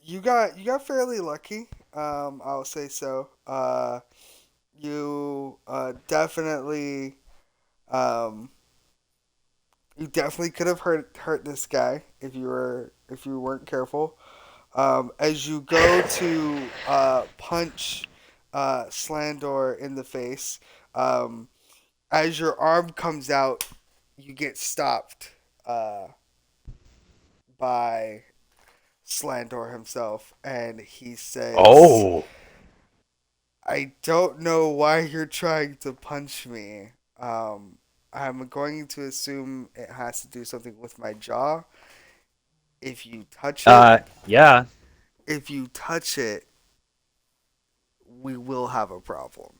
you got fairly lucky. I'll say so. You definitely you definitely could have hurt this guy if you weren't careful. As you go to punch Slandor in the face, as your arm comes out, you get stopped by Slandor himself, and he says, Oh, I don't know why you're trying to punch me. I'm going to assume it has to do something with my jaw. If you touch it, Yeah. if you touch it, we will have a problem.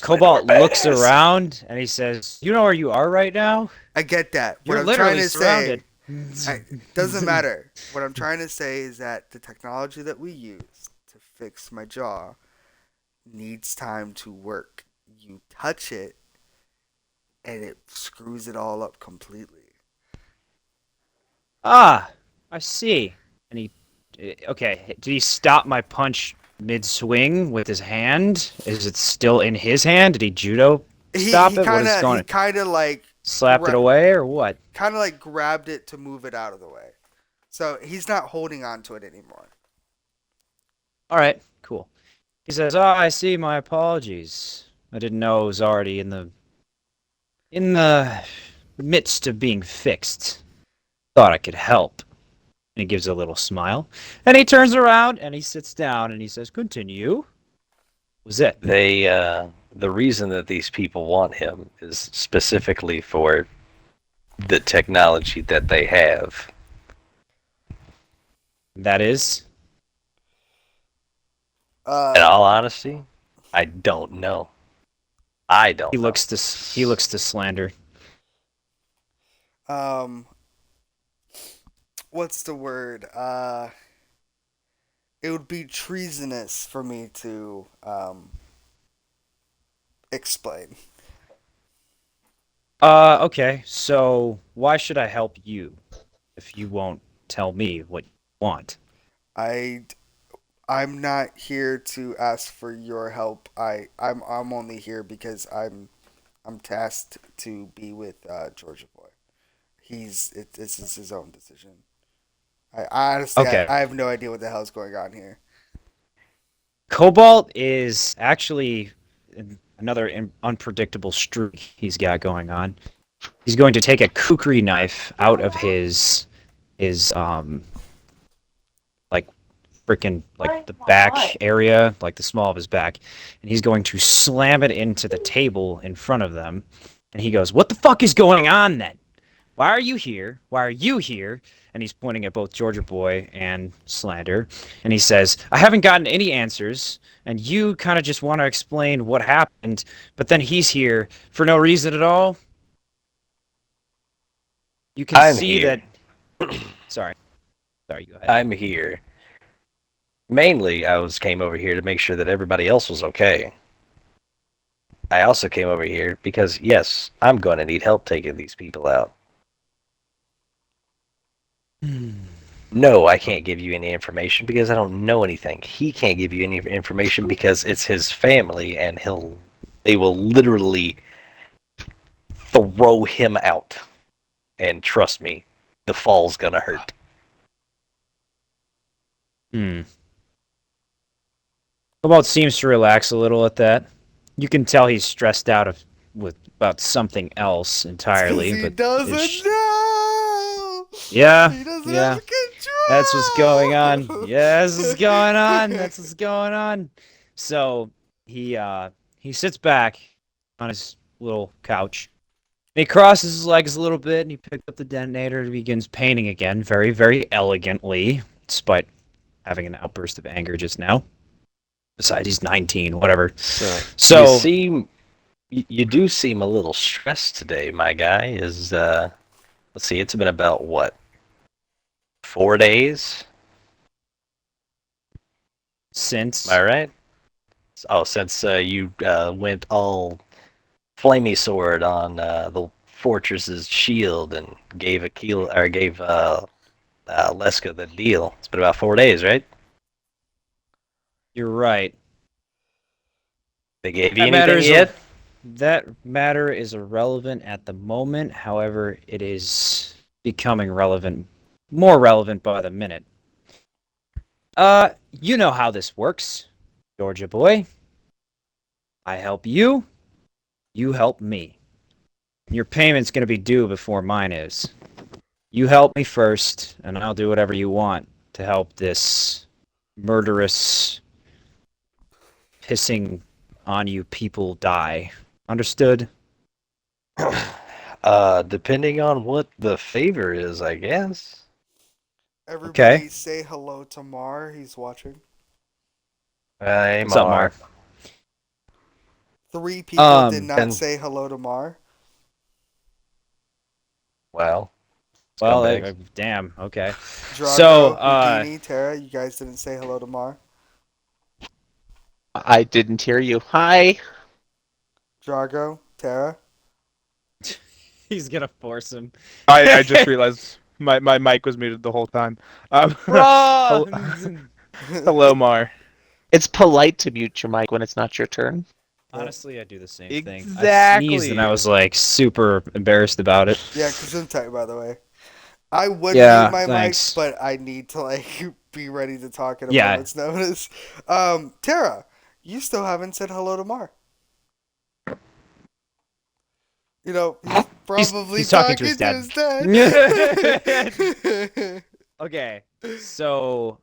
Cobalt looks around and he says, "You know where you are right now? I get that. What You're I'm literally trying to surrounded." say, doesn't matter. What I'm trying to say is that the technology that we use to fix my jaw needs time to work. You touch it, and it screws it all up completely. Ah, I see. And he, okay, did he stop my punch mid-swing with his hand? Is it still in his hand? Did he judo stop it? What is going He on? kind of like Slapped it away or what? kind of like grabbed it to move it out of the way. So he's not holding on to it anymore. All right, cool. He says, "Oh, I see. My apologies. I didn't know it was already in the midst of being fixed. Thought I could help." And he gives a little smile, and he turns around and he sits down and he says, "Continue." Was it? the reason that these people want him is specifically for the technology that they have. That is. In all honesty, I don't know. I don't. He know. looks to Slander. What's the word? It would be treasonous for me to explain. Okay. So why should I help you if you won't tell me what you want? I'm not here to ask for your help. I'm only here because I'm tasked to be with Georgia Boy. This is his own decision. I honestly Okay. I have no idea what the hell's going on here. Cobalt is actually another unpredictable streak he's got going on. He's going to take a kukri knife out of his like freaking like the back area, like the small of his back, and he's going to slam it into the table in front of them. And he goes, "What the fuck is going on then? Why are you here? Why are you here?" And he's pointing at both Georgia Boy and Slander. And he says, "I haven't gotten any answers, and you kind of just want to explain what happened, but then he's here for no reason at all." You can I'm see here. that. Sorry, go ahead. I'm here. Mainly, came over here to make sure that everybody else was okay. I also came over here because, yes, I'm going to need help taking these people out. No, I can't give you any information because I don't know anything. He can't give you any information because it's his family, and they will literally throw him out. And trust me, the fall's gonna hurt. Cobalt seems to relax a little at that. You can tell he's stressed out about something else entirely. He But doesn't know. Yeah, He doesn't yeah. have control. That's what's going on. Yeah, that's what's going on. That's what's going on. So he sits back on his little couch. And he crosses his legs a little bit, and he picks up the detonator and begins painting again, very, very elegantly, despite having an outburst of anger just now. Besides, he's 19, whatever. So you do seem a little stressed today, my guy. Let's see, it's been about what, 4 days? since Am I right? Oh, since you went all flamey sword on the fortress's shield and gave Leska the deal. It's been about 4 days, right? you're right. They gave you anything yet? That matter is irrelevant at the moment. However, it is becoming more relevant by the minute. You know how this works, Georgia boy. I help you, you help me. Your payment's gonna be due before mine is. You help me first, and I'll do whatever you want to help this murderous, pissing on you people die. Understood? Depending on what the favor is, I guess. Everybody Okay. say hello to Mar. He's watching. Hey, What's up, Mar? 3 people did not and- say hello to Mar. Well, Well, scumbags. damn. Okay. Drago, So, Houdini, Tara, you guys didn't say hello to Mar. I didn't hear you. Hi. Drago, Tara. He's gonna force him. I just realized my mic was muted the whole time. Run! Hello, Mar. It's polite to mute your mic when it's not your turn. Honestly, I do the same thing. I Exactly. sneezed and I was like super embarrassed about it. Yeah, Gesundheit, by the way. I would Yeah, mute my thanks. mic, but I need to like be ready to talk at a Yeah. moment's notice. Tara, you still haven't said hello to Mar. You know, he's probably he's talking to his dad. dad. Okay, so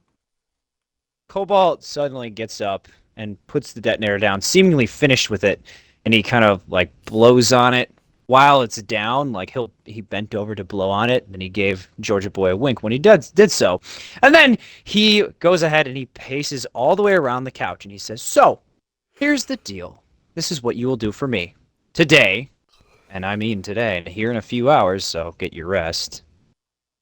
Cobalt suddenly gets up and puts the detonator down, seemingly finished with it, and he kind of like blows on it while it's down. Like he bent over to blow on it, and he gave Georgia Boy a wink when he did so, and then he goes ahead and he paces all the way around the couch and he says, "So, here's the deal. This is what you will do for me today." And I mean today, here in a few hours, so get your rest.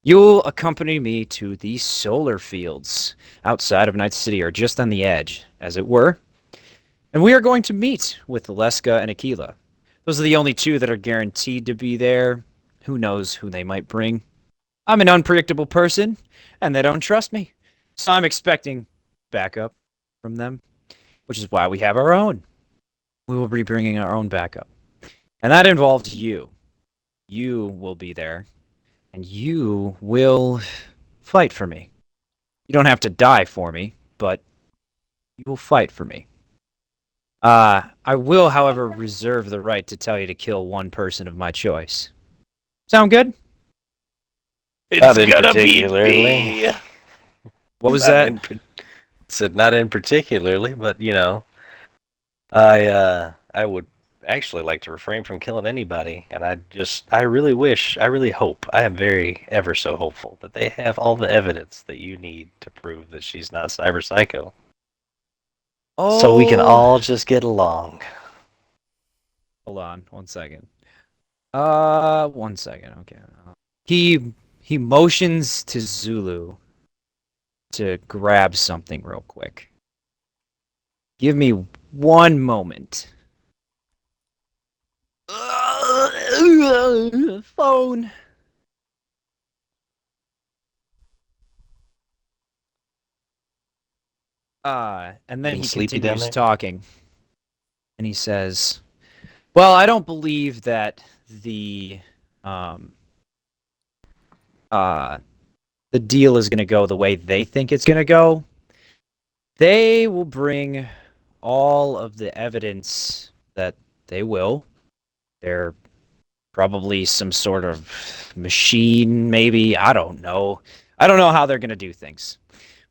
You'll accompany me to the solar fields outside of Night City, or just on the edge, as it were. And we are going to meet with Leska and Aquila. Those are the only two that are guaranteed to be there. Who knows who they might bring? I'm an unpredictable person, and they don't trust me. So I'm expecting backup from them, which is why we have our own. We will be bringing our own backup. And that involves you. You will be there, and you will fight for me. You don't have to die for me, but you will fight for me. I will, however, reserve the right to tell you to kill one person of my choice. Sound good? Not in particularly. What was Not that? Said not in particularly, but you know, I would actually like to refrain from killing anybody, and I really hope, I am very ever so hopeful that they have all the evidence that you need to prove that she's not Cyber Psycho, so we can all just get along. Hold on, 1 second. 1 second. Okay. He motions to Zulu to grab something real quick. Give me 1 moment. Phone. And then Getting he sleepy down continues there? talking. And he says, "Well, I don't believe that um uh the deal is going to go the way they think it's going to go. They will bring all of the evidence that they will. They're probably some sort of machine, maybe. I don't know. I don't know how they're going to do things.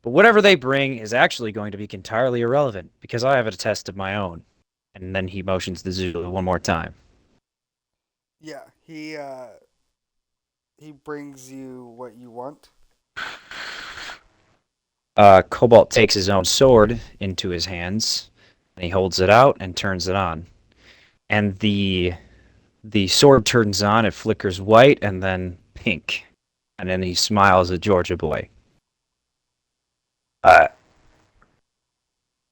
But whatever they bring is actually going to be entirely irrelevant because I have a test of my own." And then he motions the Zulu 1 more time. Yeah, he brings you what you want. Cobalt takes his own sword into his hands, and he holds it out and turns it on. And the sword turns on, it flickers white and then pink. And then he smiles at Georgia Boy.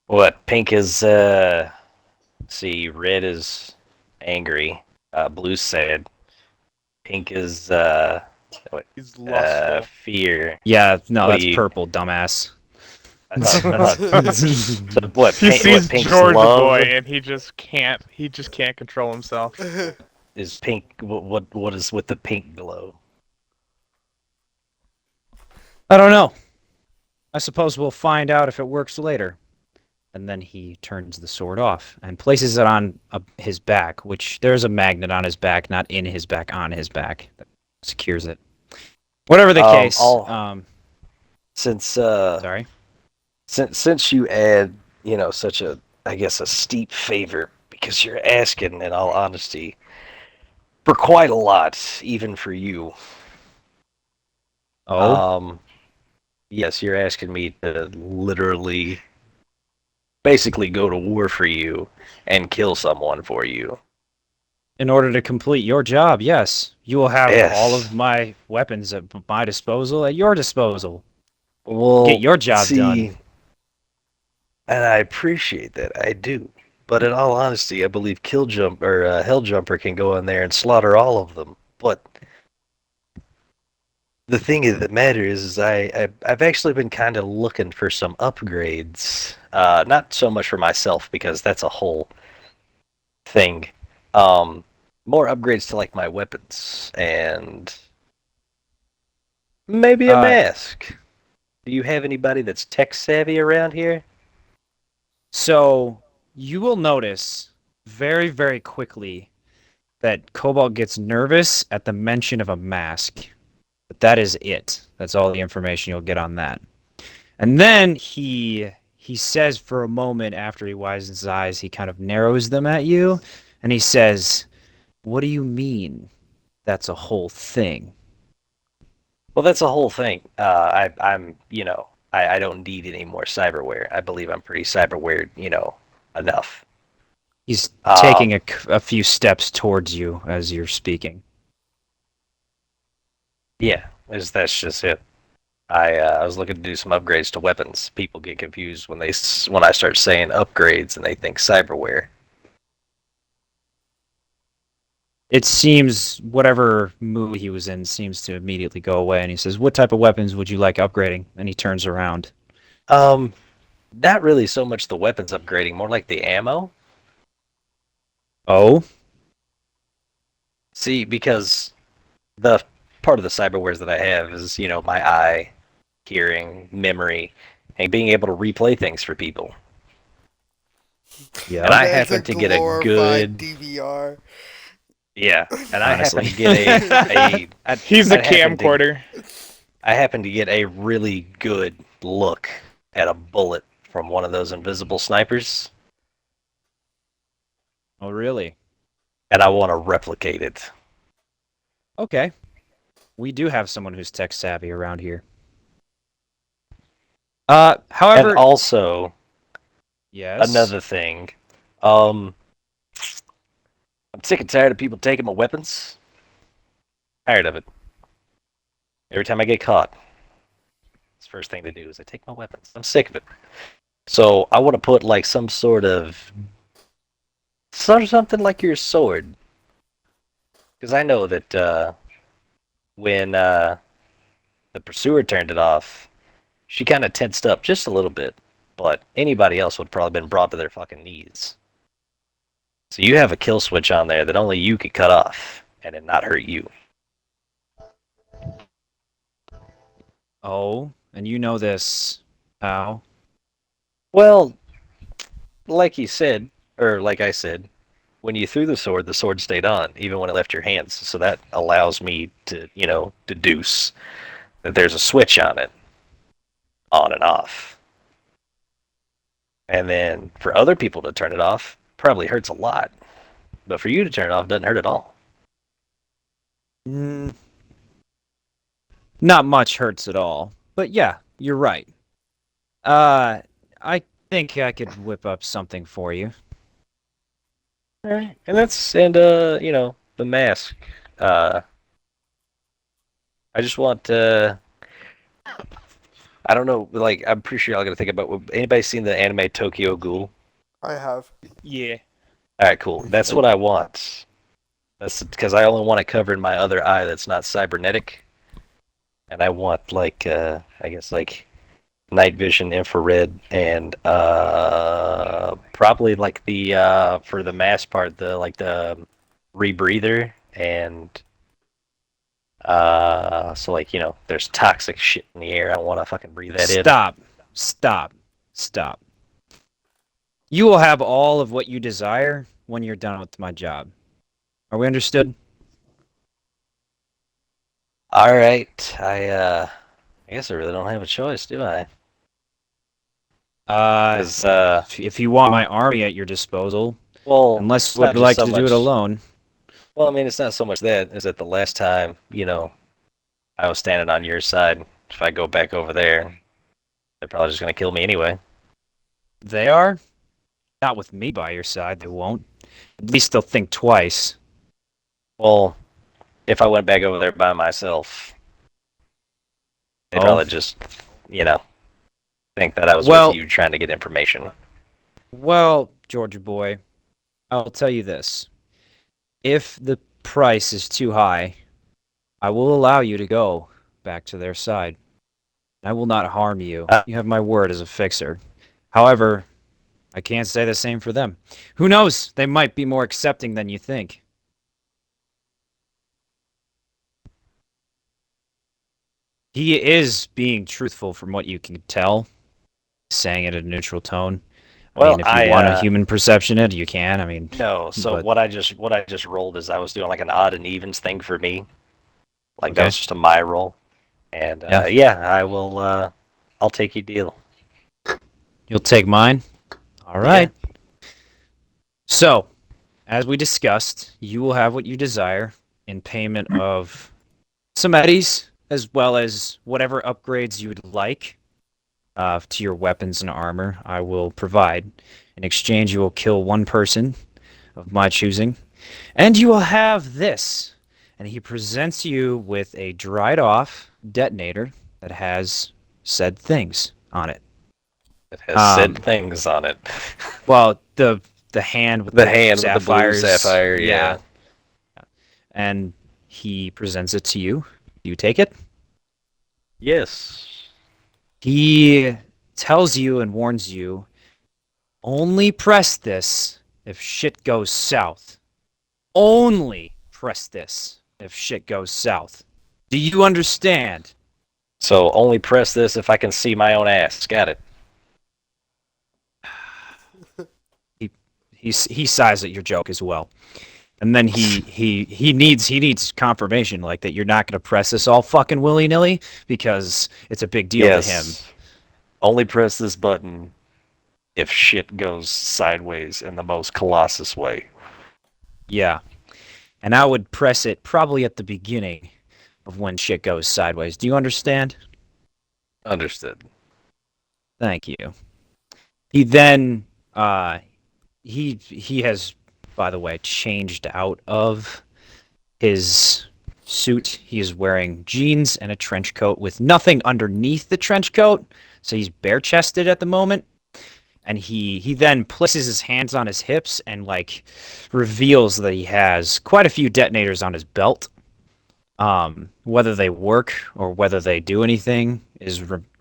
What pink is? See, red is angry. Blue's sad. Pink is He's lustful. fear. Yeah, no, What that's do you- purple, dumbass. I thought, what? He sees Pink's George love Boy and he just can't control himself. is pink. What is with the pink glow? I don't know. I suppose we'll find out if it works later. And then he turns the sword off and places it on his back, which there's a magnet on his back, not in his back, on his back, that secures it. Whatever the case. Since Sorry. since you add, such a, I guess, a steep favor, because you're asking, in all honesty, for quite a lot, even for you. Oh. Yes, you're asking me to literally, basically go to war for you and kill someone for you. In order to complete your job, yes. You will have Yes. all of my weapons at my disposal, at your disposal. Well, Get your job see, done. and I appreciate that, I do. But in all honesty, I believe Helljumper can go in there and slaughter all of them. But the thing that matters is I've actually been kind of looking for some upgrades. Not so much for myself because that's a whole thing. More upgrades to like my weapons and maybe a mask. Do you have anybody that's tech savvy around here? So you will notice very, very quickly that Cobalt gets nervous at the mention of a mask. But that is it. That's all the information you'll get on that. And then he says for a moment after he widens his eyes, he kind of narrows them at you, and he says, "What do you mean? That's a whole thing." Well, that's a whole thing. I don't need any more cyberware. I believe I'm pretty cyberware, enough. He's taking a few steps towards you as you're speaking. Yeah, that's just it. I was looking to do some upgrades to weapons. People get confused when when I start saying upgrades and they think cyberware. It seems whatever mood he was in seems to immediately go away, and he says, "What type of weapons would you like upgrading?" And he turns around. Not really so much the weapons upgrading, more like the ammo. Oh? See, because the part of the cyberwares that I have is, my eye, hearing, memory, and being able to replay things for people. Yeah. And I It's happen to get a glorified good DVR. Yeah, and I happen Honestly. to get He's a I happen to- camcorder. I happen to get a really good look at a bullet from one of those invisible snipers. Oh, really? and I want to replicate it. Okay. We do have someone who's tech savvy around here. However, And also, yes. another thing, I'm sick and tired of people taking my weapons. Tired of it. Every time I get caught, it's the first thing they do is they take my weapons. I'm sick of it. So I want to put like some sort of something like your sword, because I know that when the pursuer turned it off, she kind of tensed up just a little bit, but anybody else would probably been brought to their fucking knees. So you have a kill switch on there that only you could cut off, and it not hurt you. Oh, and you know this, pal. Well, like you said, or like I said, when you threw the sword stayed on, even when it left your hands. So that allows me to, deduce that there's a switch on it, on and off. And then for other people to turn it off, probably hurts a lot. But for you to turn it off, doesn't hurt at all. Not much hurts at all. But yeah, you're right. I think I could whip up something for you. All right. And the mask. I just want I don't know, like I'm pretty sure y'all gotta think about anybody seen the anime Tokyo Ghoul? I have. Yeah. Alright, cool. That's what I want. That's because I only want it covering my other eye that's not cybernetic. And I want like I guess like night vision, infrared, and probably like the for the mask part, the rebreather, and so like there's toxic shit in the air. I don't want to fucking breathe that in. Stop. You will have all of what you desire when you're done with my job. Are we understood? All right, I guess I really don't have a choice, do I? 'Cause, If you want my army at your disposal, well, unless it's you would not just like so to do much- it alone. Well, I mean, it's not so much that. Is that the last time, I was standing on your side. If I go back over there, they're probably just gonna kill me anyway. They are? Not with me by your side, they won't. At least they'll think twice. Well, if I went back over there by myself, they'd Oh. probably just, think that I was Well- with you trying to get information. Well, Georgia boy, I'll tell you this. If the price is too high, I will allow you to go back to their side. I will not harm you. You have my word as a fixer. However, I can't say the same for them. Who knows? They might be more accepting than you think. He is being truthful from what you can tell, saying it in a neutral tone. Well, if you want a human perception it, you can. No. So but- what I just rolled is I was doing like an odd and evens thing for me. Like that Okay. was just a my roll, and Yeah. I will. I'll take your deal. You'll take mine? All right. So, as we discussed, you will have what you desire in payment of some eddies, as well as whatever upgrades you would like to your weapons and armor. I will provide. In exchange, you will kill one person of my choosing, and you will have this. And he presents you with a dried-off detonator that has said things on it. It has said things on it. Well, the hand with The hand with the blue sapphires. sapphire, yeah. And he presents it to you. Do you take it? Yes. He tells you and warns you, only press this if shit goes south. Only press this if shit goes south. Do you understand? So only press this if I can see my own ass. Got it. He sighs at your joke as well. And then he needs confirmation, like that you're not going to press this all fucking willy-nilly, because it's a big deal to him. Only press this button if shit goes sideways in the most colossus way. Yeah. And I would press it probably at the beginning of when shit goes sideways. Do you understand? Understood. Thank you. He then he has, by the way, changed out of his suit. He is wearing jeans and a trench coat with nothing underneath the trench coat, so he's bare chested at the moment. And he then places his hands on his hips and like reveals that he has quite a few detonators on his belt. Whether they work or whether they do anything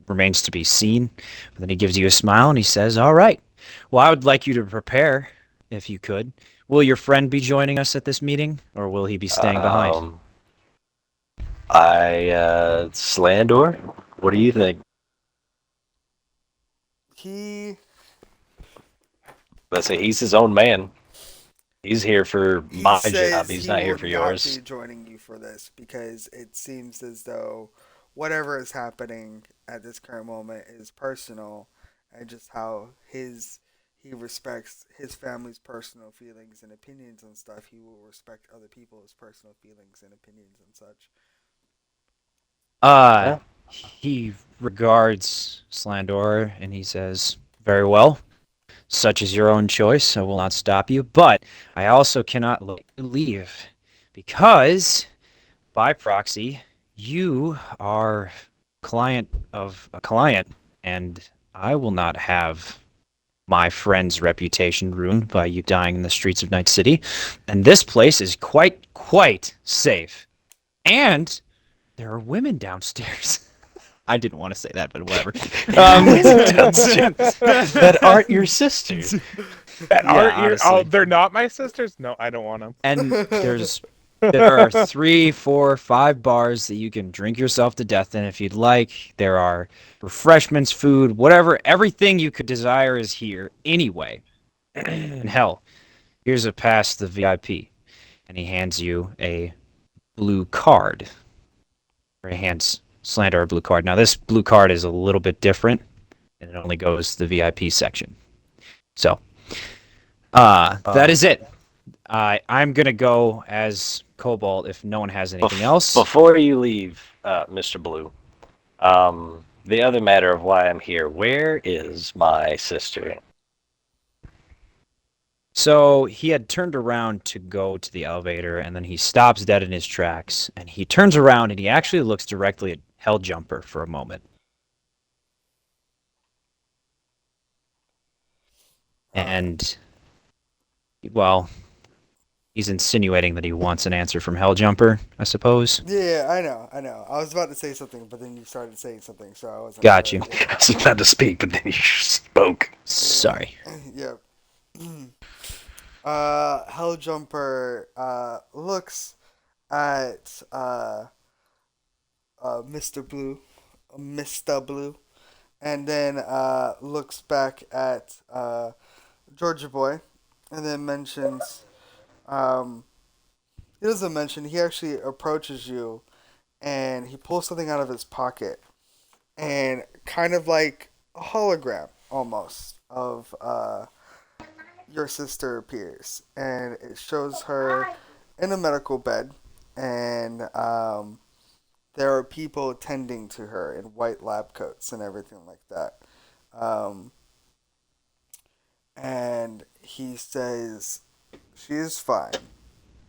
remains to be seen. But then he gives you a smile and he says, "All right. Well, I would like you to prepare, if you could. Will your friend be joining us at this meeting, or will he be staying behind?" Slandor, what do you think? Let's say he's his own man. He's here for my job. He's not here for yours. He will not be joining you for this because it seems as though whatever is happening at this current moment is personal, and just how he respects his family's personal feelings and opinions and stuff. He will respect other people's personal feelings and opinions and such. He regards Slandor and he says, "Very well. Such is your own choice. I will not stop you. But I also cannot let you leave because, by proxy, you are client of a client, and I will not have my friend's reputation ruined by you dying in the streets of Night City. And this place is quite safe. And there are women downstairs." I didn't want to say that, but whatever. That aren't your sisters. That Yeah, aren't your, honestly. they're not my sisters? No, I don't want them. And there are 3, 4, 5 bars that you can drink yourself to death in if you'd like. There are refreshments, food, whatever, everything you could desire is here anyway. And hell, here's a pass to the VIP. And he hands you a blue card. Or he hands Slander a blue card. Now this blue card is a little bit different, and it only goes to the VIP section. So, that is it. I'm gonna go as Cobalt if no one has anything else. Before you leave, Mr. Blue, the other matter of why I'm here, where is my sister? So he had turned around to go to the elevator, and then he stops dead in his tracks, and he turns around and he actually looks directly at Helljumper for a moment. And, well, he's insinuating that he wants an answer from Helljumper, I suppose. Yeah, I know. I was about to say something, but then you started saying something, so I wasn't. Got you. I was about to speak, but then you spoke. Sorry. Yep. Helljumper looks at Mr. Blue, and then looks back at Georgia Boy, and then mentions. He doesn't mention. He actually approaches you, and he pulls something out of his pocket, and kind of like a hologram almost of your sister appears, and it shows her in a medical bed, and there are people tending to her in white lab coats and everything like that. And he says she is fine.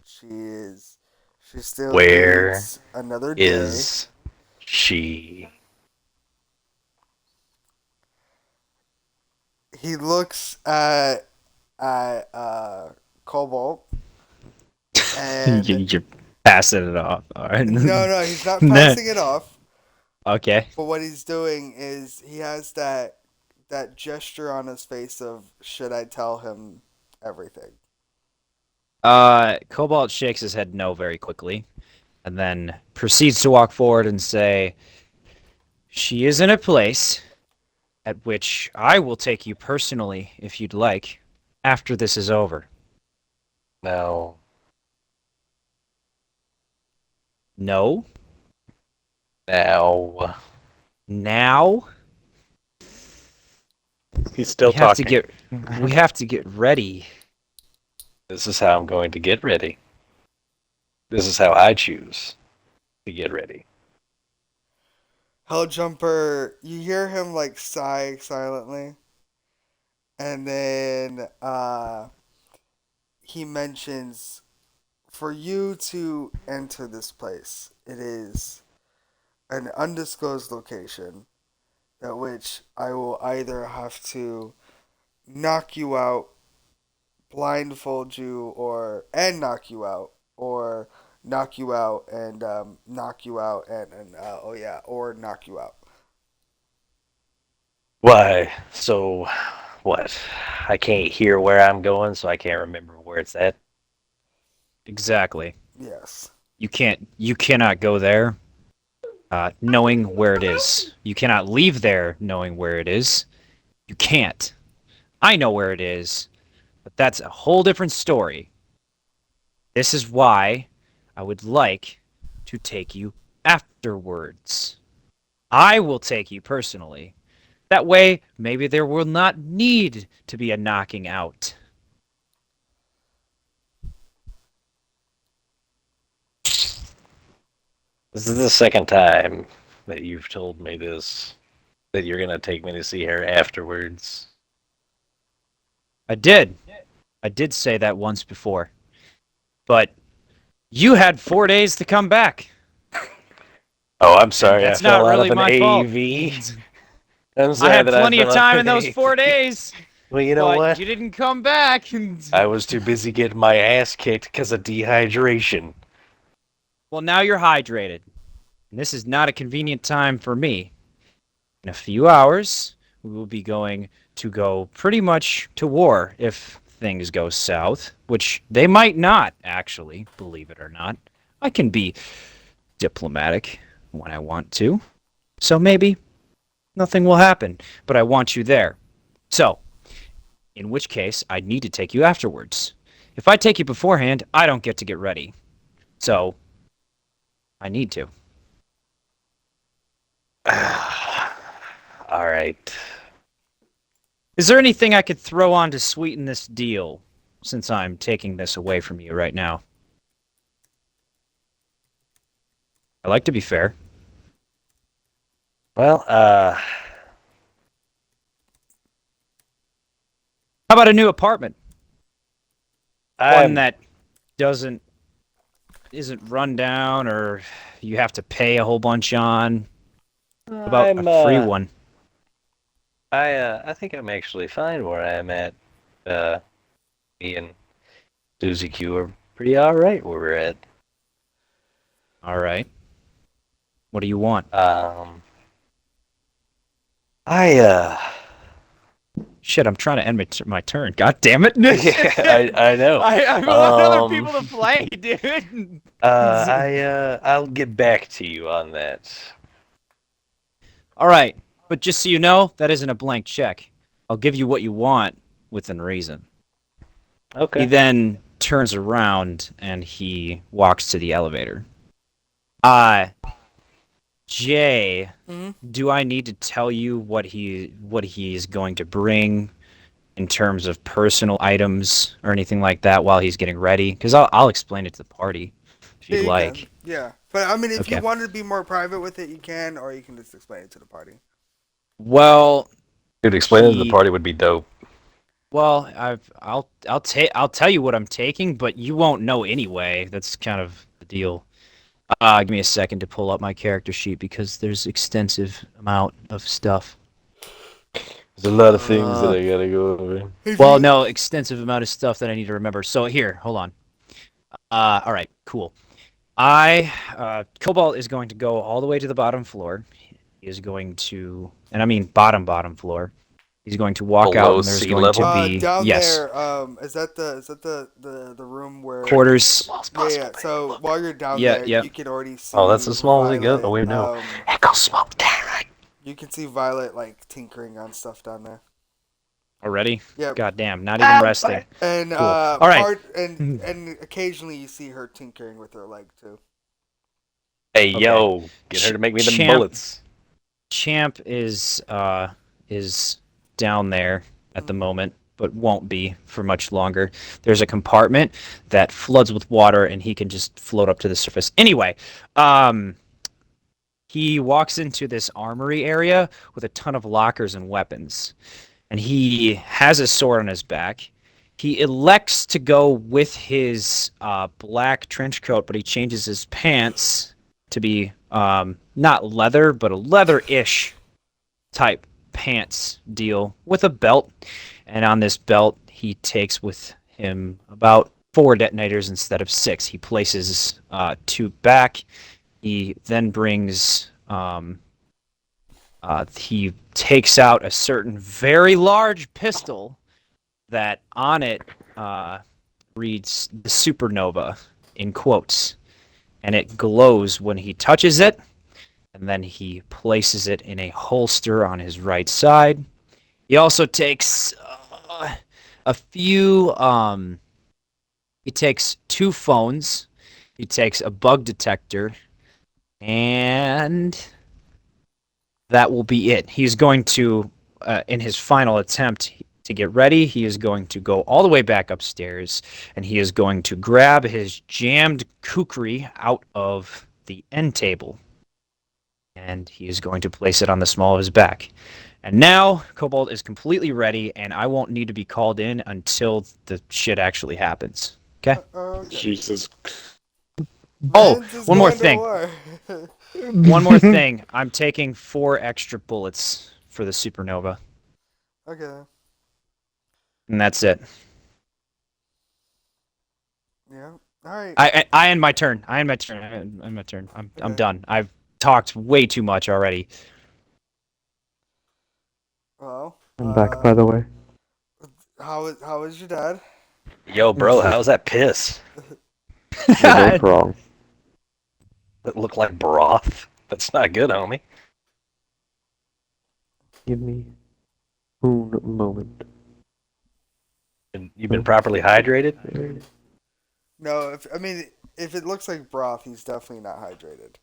She still Where needs another day. Is she? He looks at Cobalt, and You're passing it off. All right. no, he's not passing it off. Okay. But what he's doing is he has that gesture on his face of, should I tell him everything? Cobalt shakes his head no very quickly, and then proceeds to walk forward and say, "She is in a place at which I will take you personally, if you'd like, after this is over." No. No? Now. Now? He's still We have to talking. we have to get ready. This is how I'm going to get ready. This is how I choose to get ready. Helljumper, you hear him like sigh silently, and then he mentions, for you to enter this place, it is an undisclosed location at which I will either have to knock you out, blindfold you, and knock you out, or knock you out and knock you out and oh yeah, or knock you out. Why? So, what? I can't hear where I'm going, so I can't remember where it's at. Exactly. Yes. You cannot go there knowing where it is. You cannot leave there knowing where it is. You can't. I know where it is, but that's a whole different story. This is why I would like to take you afterwards. I will take you personally. That way, maybe there will not need to be a knocking out. This is the second time that you've told me this, that you're gonna take me to see her afterwards. I did. I did say that once before. But you had 4 days to come back. Oh, I'm sorry. That's I fell not out really of an my fault. AV. I'm sorry I had that plenty I of fell time out in those of 4 AV. days. Well, you know but what? You didn't come back. I was too busy getting my ass kicked because of dehydration. Well, now you're hydrated. And this is not a convenient time for me. In a few hours, we will be going to go pretty much to war if things go south, which they might not, actually, believe it or not. I can be diplomatic when I want to. So maybe nothing will happen, but I want you there. So, in which case, I'd need to take you afterwards. If I take you beforehand, I don't get to get ready. So, I need to. All right. Is there anything I could throw on to sweeten this deal, since I'm taking this away from you right now? I like to be fair. Well, How about a new apartment? One that isn't run down or you have to pay a whole bunch on. How about a free one? I think I'm actually fine where I am at. Me and Susie Q are pretty all right where we're at. All right. What do you want? Shit, I'm trying to end my turn. God damn it. Yeah, I know. I want other people to play, dude. I'll get back to you on that. All right. But just so you know, that isn't a blank check. I'll give you what you want within reason. Okay. He then turns around and he walks to the elevator. Jay, do I need to tell you what he is going to bring in terms of personal items or anything like that while he's getting ready? Because I'll explain it to the party if you'd Yeah, you like. can. Yeah, but I mean, if Okay. you wanted to be more private with it, you can, or you can just explain it to the party. Well, Dude, explaining to the party would be dope. Well, I'll tell you what I'm taking, but you won't know anyway. That's kind of the deal. Give me a second to pull up my character sheet because there's extensive amount of stuff. There's a lot of things that I gotta go over. Well, no, extensive amount of stuff that I need to remember. So here, hold on. All right, cool. Cobalt is going to go all the way to the bottom floor. He is going to, and I mean bottom floor. He's going to walk out, Below and there's sea going level? to be Down yes there, is that the room where quarters. Yeah. So while you're down Yeah, there, yeah. you can already see. Oh, that's as small as it goes? Violet, Oh, wait, no. Echo smoke down. You can see Violet like tinkering on stuff down there. Already? Yep. God damn, not even resting. And Cool. All right. and occasionally you see her tinkering with her leg too. Hey, Okay. yo, get her to make me them Champ- bullets. Champ is down there at the moment. but won't be for much longer. There's a compartment that floods with water, and he can just float up to the surface. Anyway, he walks into this armory area with a ton of lockers and weapons, and he has a sword on his back. He elects to go with his black trench coat, but he changes his pants to be not leather, but a leather-ish type pants deal with a belt. And on this belt, he takes with him about 4 detonators instead of 6. He places 2 back. He then brings. He takes out a certain very large pistol that on it reads "the supernova" in quotes, and it glows when he touches it. And then he places it in a holster on his right side. He also takes a few. He takes 2 phones. He takes a bug detector, and that will be it. He's going to, in his final attempt to get ready, he is going to go all the way back upstairs, and he is going to grab his jammed kukri out of the end table, and he is going to place it on the small of his back. And now Cobalt is completely ready, and I won't need to be called in until the shit actually happens. Okay? Okay. Jesus. Oh, Vince is one more going to thing. war. One more thing. I'm taking 4 extra bullets for the supernova, Okay. and that's it. Yeah. All right. I end my turn. I end my turn. I'm Okay. done. I've talked way too much already. Well. I'm back, by the way. How is your dad? Yo, bro, how's that piss? You're both wrong. That look like broth? That's not good, homie. Give me un moment. And you've been properly hydrated? No, if it looks like broth, he's definitely not hydrated.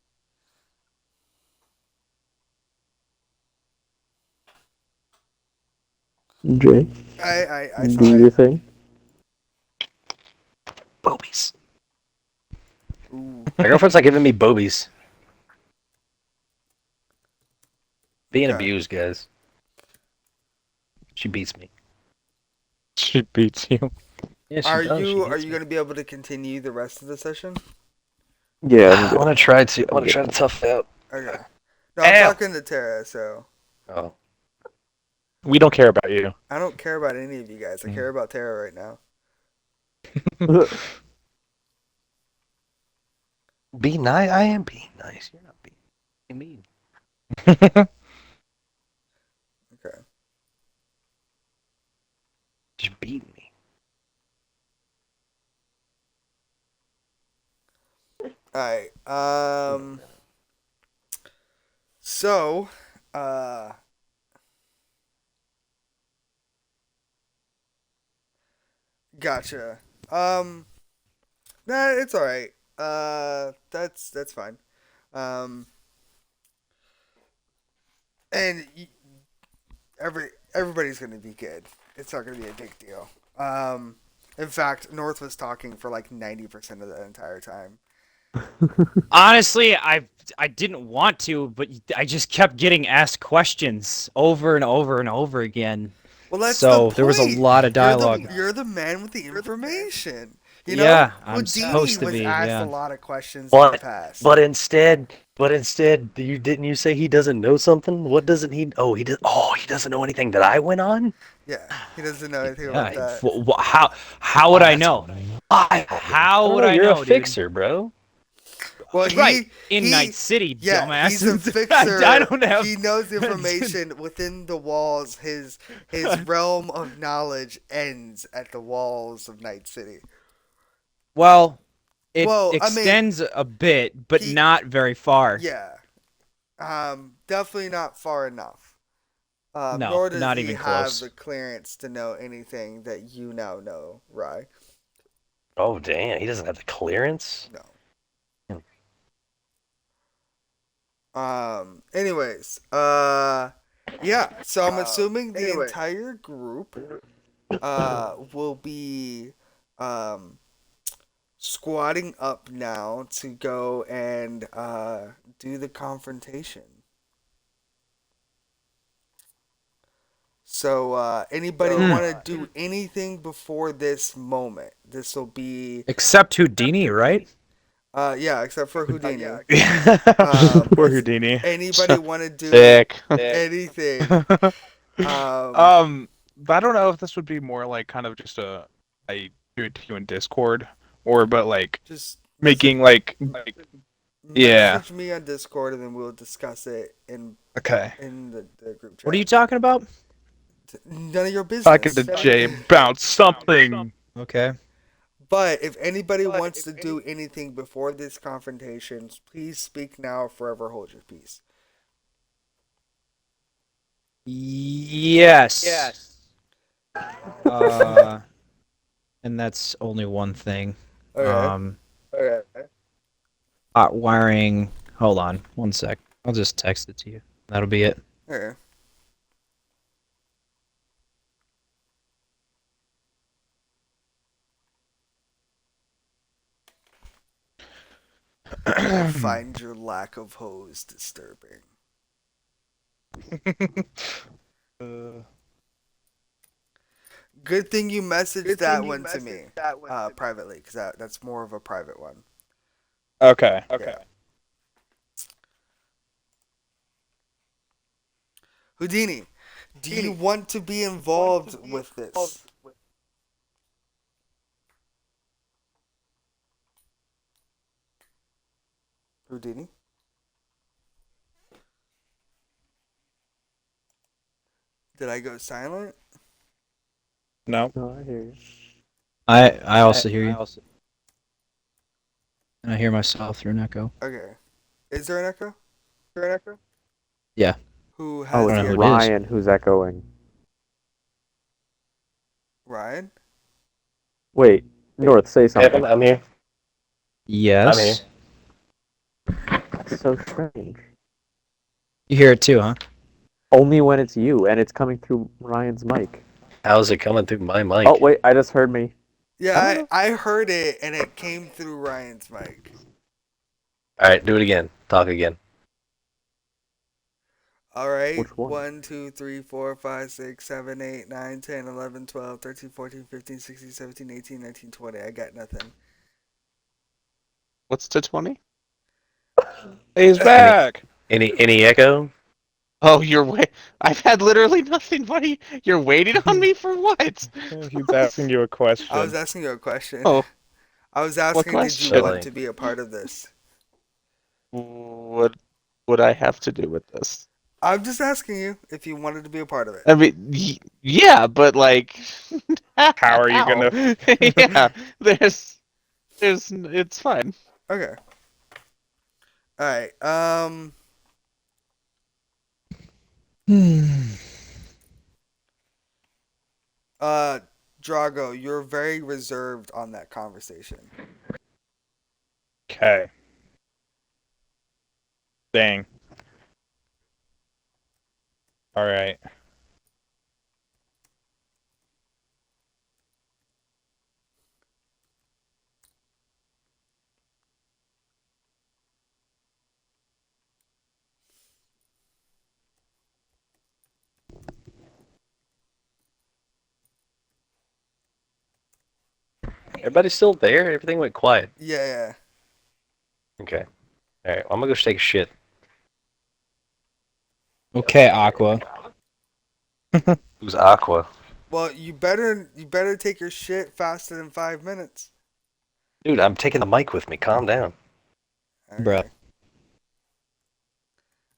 Jay, I do saw your it. thing. Boobies. Ooh. My girlfriend's not giving me boobies. Being Okay. abused, guys. She beats me. She beats you. Yeah, she Are does. She you hits me. going to be able to continue the rest of the session? Yeah, I'm I good. want to try to tough it out. Okay. No, I'm Ow. talking to Tara, so Oh. We don't care about you. I don't care about any of you guys. I care about Tara right now. Be nice. I am being nice. You're not being mean. Okay. Just beat me. Alright. So, gotcha. Nah, it's alright. That's fine. And everybody's gonna be good. It's not gonna be a big deal. In fact, North was talking for like 90% of the entire time. Honestly, I didn't want to, but I just kept getting asked questions over and over and over again. Well, that's So the point. there was a lot of dialogue. You're the man with the information. You Yeah, know, I'm Houdini supposed to was be, asked yeah. a lot of questions in the past. But instead, didn't you say he doesn't know something? What doesn't he? Oh, he does. Oh, he doesn't know anything that I went on. Yeah, he doesn't know anything about Yeah, that. how would I that's know? I How would know, I you're know, a dude? fixer, bro. Well, Right, in Night City, yeah, dumbass. he's a fixer. I don't have. He knows information within the walls. His realm of knowledge ends at the walls of Night City. Well, it Well, I mean, extends a bit, but he- not very far. Yeah, definitely not far enough. No, Nor does not he even have close. the clearance to know anything that you now know, Rye. Oh damn, he doesn't have the clearance. No. Anyways, yeah. So I'm assuming the entire group will be squatting up now to go and do the confrontation. So, anybody want to do anything before this moment? This will be, Except Houdini, right? yeah, except for Houdini. Poor Houdini. Anybody want to do Sick. anything? But I don't know if this would be more like kind of just I do it to you in Discord, or but like Just making like yeah. message me on Discord, and then we'll discuss it Okay. in the group chat. What are you talking about? None of your business. Talking to Jay about something. Okay. But if anybody wants to do anything before this confrontation, please speak now or forever hold your peace. Yes. And that's only one thing. Okay. Hot wiring. Hold on, one sec. I'll just text it to you. That'll be it. Okay. I find your lack of hose disturbing. Good thing you messaged that one to me privately, because that's more of a private one. Okay. Yeah. Houdini, do you want to be involved with this? Houdini? Did I go silent? No. No, I hear you. I also hear you. And I hear myself through an echo. Okay. Is there an echo? Yeah. Who has Oh, I don't know it's who the it is. Ryan who's echoing. Ryan? Wait, North, say something. I'm here. Yes. That's so strange. You hear it too, huh? Only when it's you, and it's coming through Ryan's mic. How's it coming through my mic? Oh, wait, I just heard me. Yeah, I heard it, and it came through Ryan's mic. All right, do it again. Talk again. All right. Which one? 1, 2, 3, 4, 5, 6, 7, 8, 9, 10, 11, 12, 13, 14, 15, 16, 17, 18, 19, 20. I got nothing. What's to 20? He's back. Any echo? Oh, I've had literally nothing. What are you're waiting on me for what? He's asking you a question. I was asking you a question. Oh, I was asking, did question? you want to be a part of this? what would I have to do with this? I'm just asking you if you wanted to be a part of it. I mean, yeah, but like, How are you gonna? yeah, it's fine. Okay. All right. Drago, you're very reserved on that conversation. Okay. Dang. All right. Everybody's still there? Everything went quiet. Yeah. Okay. All right, I'm gonna go take a shit. Okay, Aqua. Who's Aqua? Well, you better take your shit faster than 5 minutes. Dude, I'm taking the mic with me. Calm down. Okay. Bro.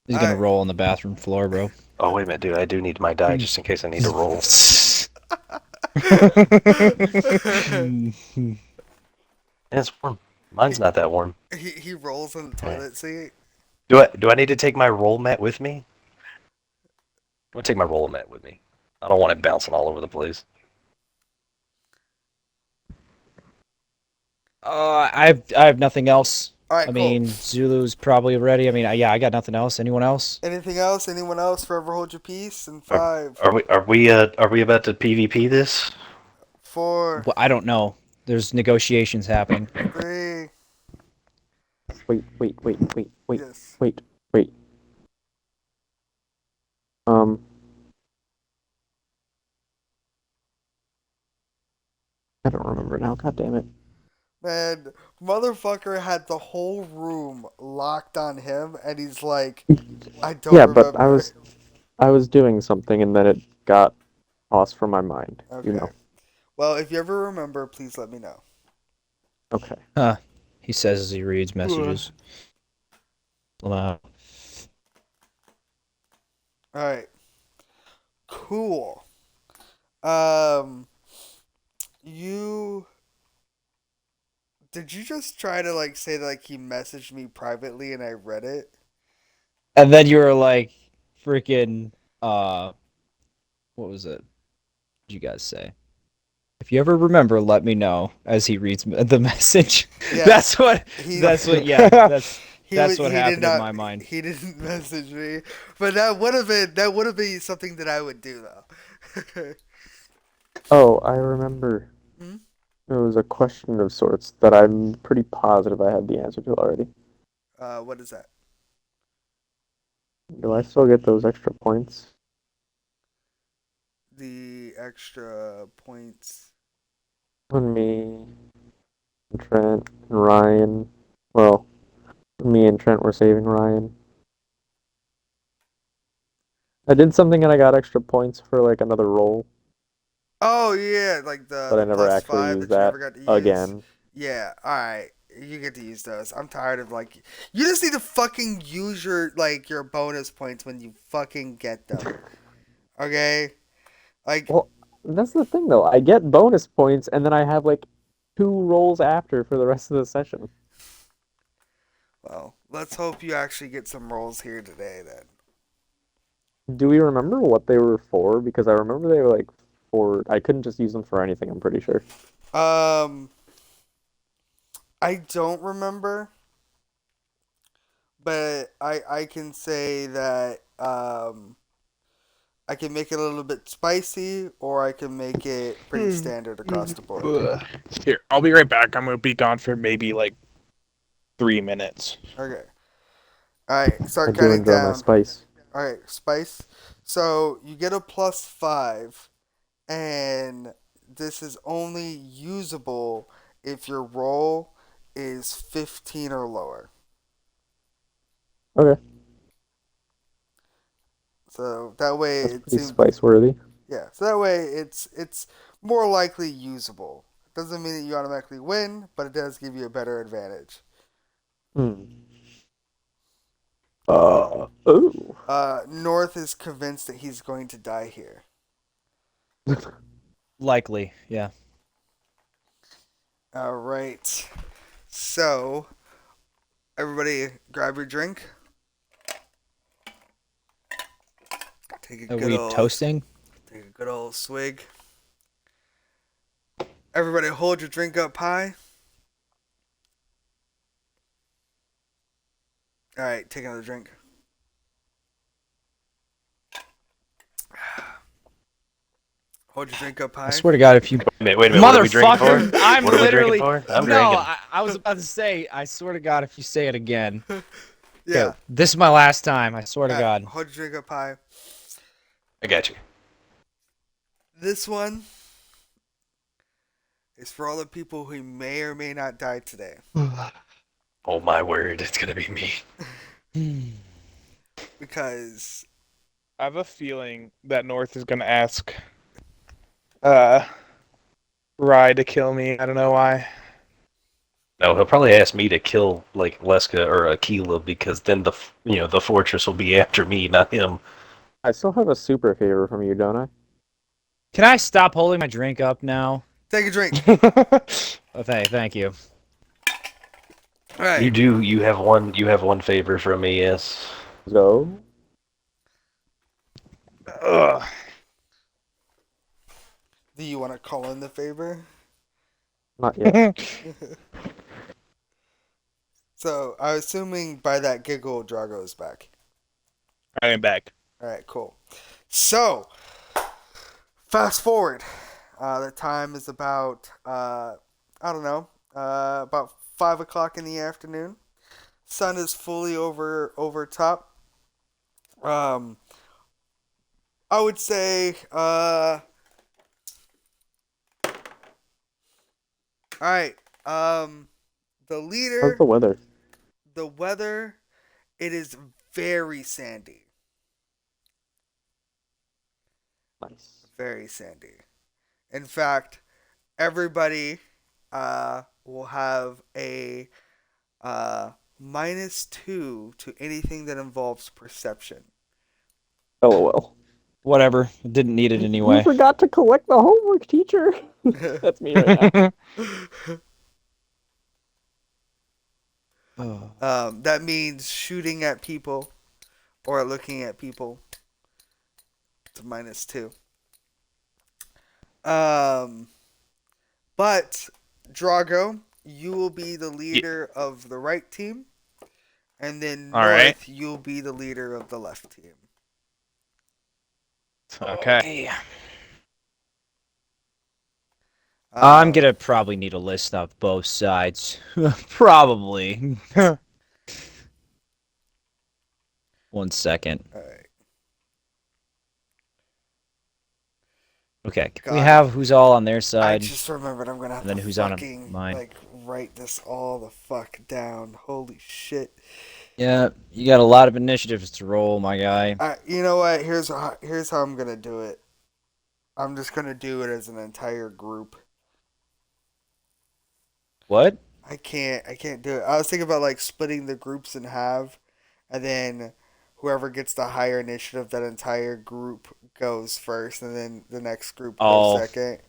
He's gonna Alright. roll on the bathroom floor, bro. Oh wait a minute, dude. I do need my die just in case I need to roll. And it's warm. Mine's not that warm. He rolls on the toilet seat. Do I need to take my roll mat with me? I'm gonna take my roll mat with me. I don't want it bouncing all over the place. I have nothing else. All right, I cool. mean, Zulu's probably ready. I mean, yeah, I got nothing else. Anyone else? Anything else? Anyone else? Forever hold your peace. In Are, 5, are we about to PvP this? 4, Well, I don't know. There's negotiations happening. 3. Wait, wait, wait, wait, wait, Yes. wait, wait. I don't remember now. God damn it. Man, motherfucker had the whole room locked on him, and he's like, I don't Yeah, remember. but I was doing something and then it got lost from my mind. Okay. You know. Well, if you ever remember, please let me know. Okay. Huh. He says as he reads messages. All right. Cool. You did you just try to like say that like he messaged me privately and I read it? And then you were like, freaking, what was it? What did you guys say? If you ever remember, let me know as he reads the message. Yeah. That's what. He That's what. Yeah. That's what he did happened not, in my mind. He didn't message me, but that would have been something that I would do though. Oh, I remember. Hmm? It was a question of sorts that I'm pretty positive I had the answer to already. What is that? Do I still get those extra points? The extra points. When me, and Trent, and Ryan. Well, me and Trent were saving Ryan. I did something and I got extra points for like another roll, Oh yeah, like the but I never plus actually 5 used that you that never got to use. again. Yeah, all right. You get to use those. I'm tired of like you just need to fucking use your bonus points when you fucking get them. Okay? Like Well, that's the thing though. I get bonus points and then I have like 2 rolls after for the rest of the session. well, let's hope you actually get some rolls here today then. Do we remember what they were for? Because I remember they were like for. I couldn't just use them for anything. I'm pretty sure. I don't remember, but I can say that I can make it a little bit spicy or I can make it pretty standard across the board. Ugh. Here, I'll be right back. I'm gonna be gone for maybe like 3 minutes. Okay. All right, I start do counting enjoy my down. spice. All right, spice. So you get a plus 5, and this is only usable if your roll is 15 or lower. Okay, So that way that's it pretty seems spice worthy. yeah. So that way it's more likely usable. Doesn't mean that you automatically win, but it does give you a better advantage. Hmm. Ooh. North is convinced that he's going to die here. Likely. Yeah. All right. So everybody, grab your drink. Take a Are good we old toasting? Take a good old swig. Everybody, hold your drink up high. All right, take another drink. Hold your drink up high. I swear to God, if you Wait a minute. What are we drinking for? motherfucker, I'm What are we literally drinking for? I'm no. drinking. I was about to say. I swear to God, if you say it again, Yeah. okay, this is my last time. I swear to All right, God. hold your drink up high. I got you. This one is for all the people who may or may not die today. Oh my word, it's gonna be me. Because I have a feeling that North is gonna ask Rye to kill me. I don't know why. No, he'll probably ask me to kill like Leska or Aquila because then the fortress will be after me, not him. I still have a super favor from you, don't I? Can I stop holding my drink up now? take a drink. Oh, thank you. All right. You do. You have one favor from me. Yes. Go. Ugh. Do you want to call in the favor? Not yet. So I'm assuming by that giggle, Drago is back. I am back. All right, cool. So fast forward. The time is about I don't know, about 5 o'clock in the afternoon. Sun is fully over top. Um, I would say all right. The How's leader, the weather? the weather, it is very sandy. Nice. Very sandy. In fact, everybody will have a -2 to anything that involves perception. LOL. Whatever. Didn't need it You anyway. forgot to collect the homework, teacher. That's me right now. That means shooting at people or looking at people. It's a -2. Um, but Drago, you will be the leader of the right team, and then All North, right. you'll be the leader of the left team. Okay. I'm Um, gonna probably need a list of both sides. Probably. 1 second. all right. Okay, can we God. have who's all on their I side? just remembered I'm gonna have And then to who's on fucking mine? like write this all the fuck down. Holy shit. Yeah, you got a lot of initiatives to roll, my guy. You know what? Here's how I'm gonna do it. I'm just gonna do it as an entire group. What? I can't do it. I was thinking about like splitting the groups in half, and then whoever gets the higher initiative, that entire group goes first, and then the next group goes Oh, second.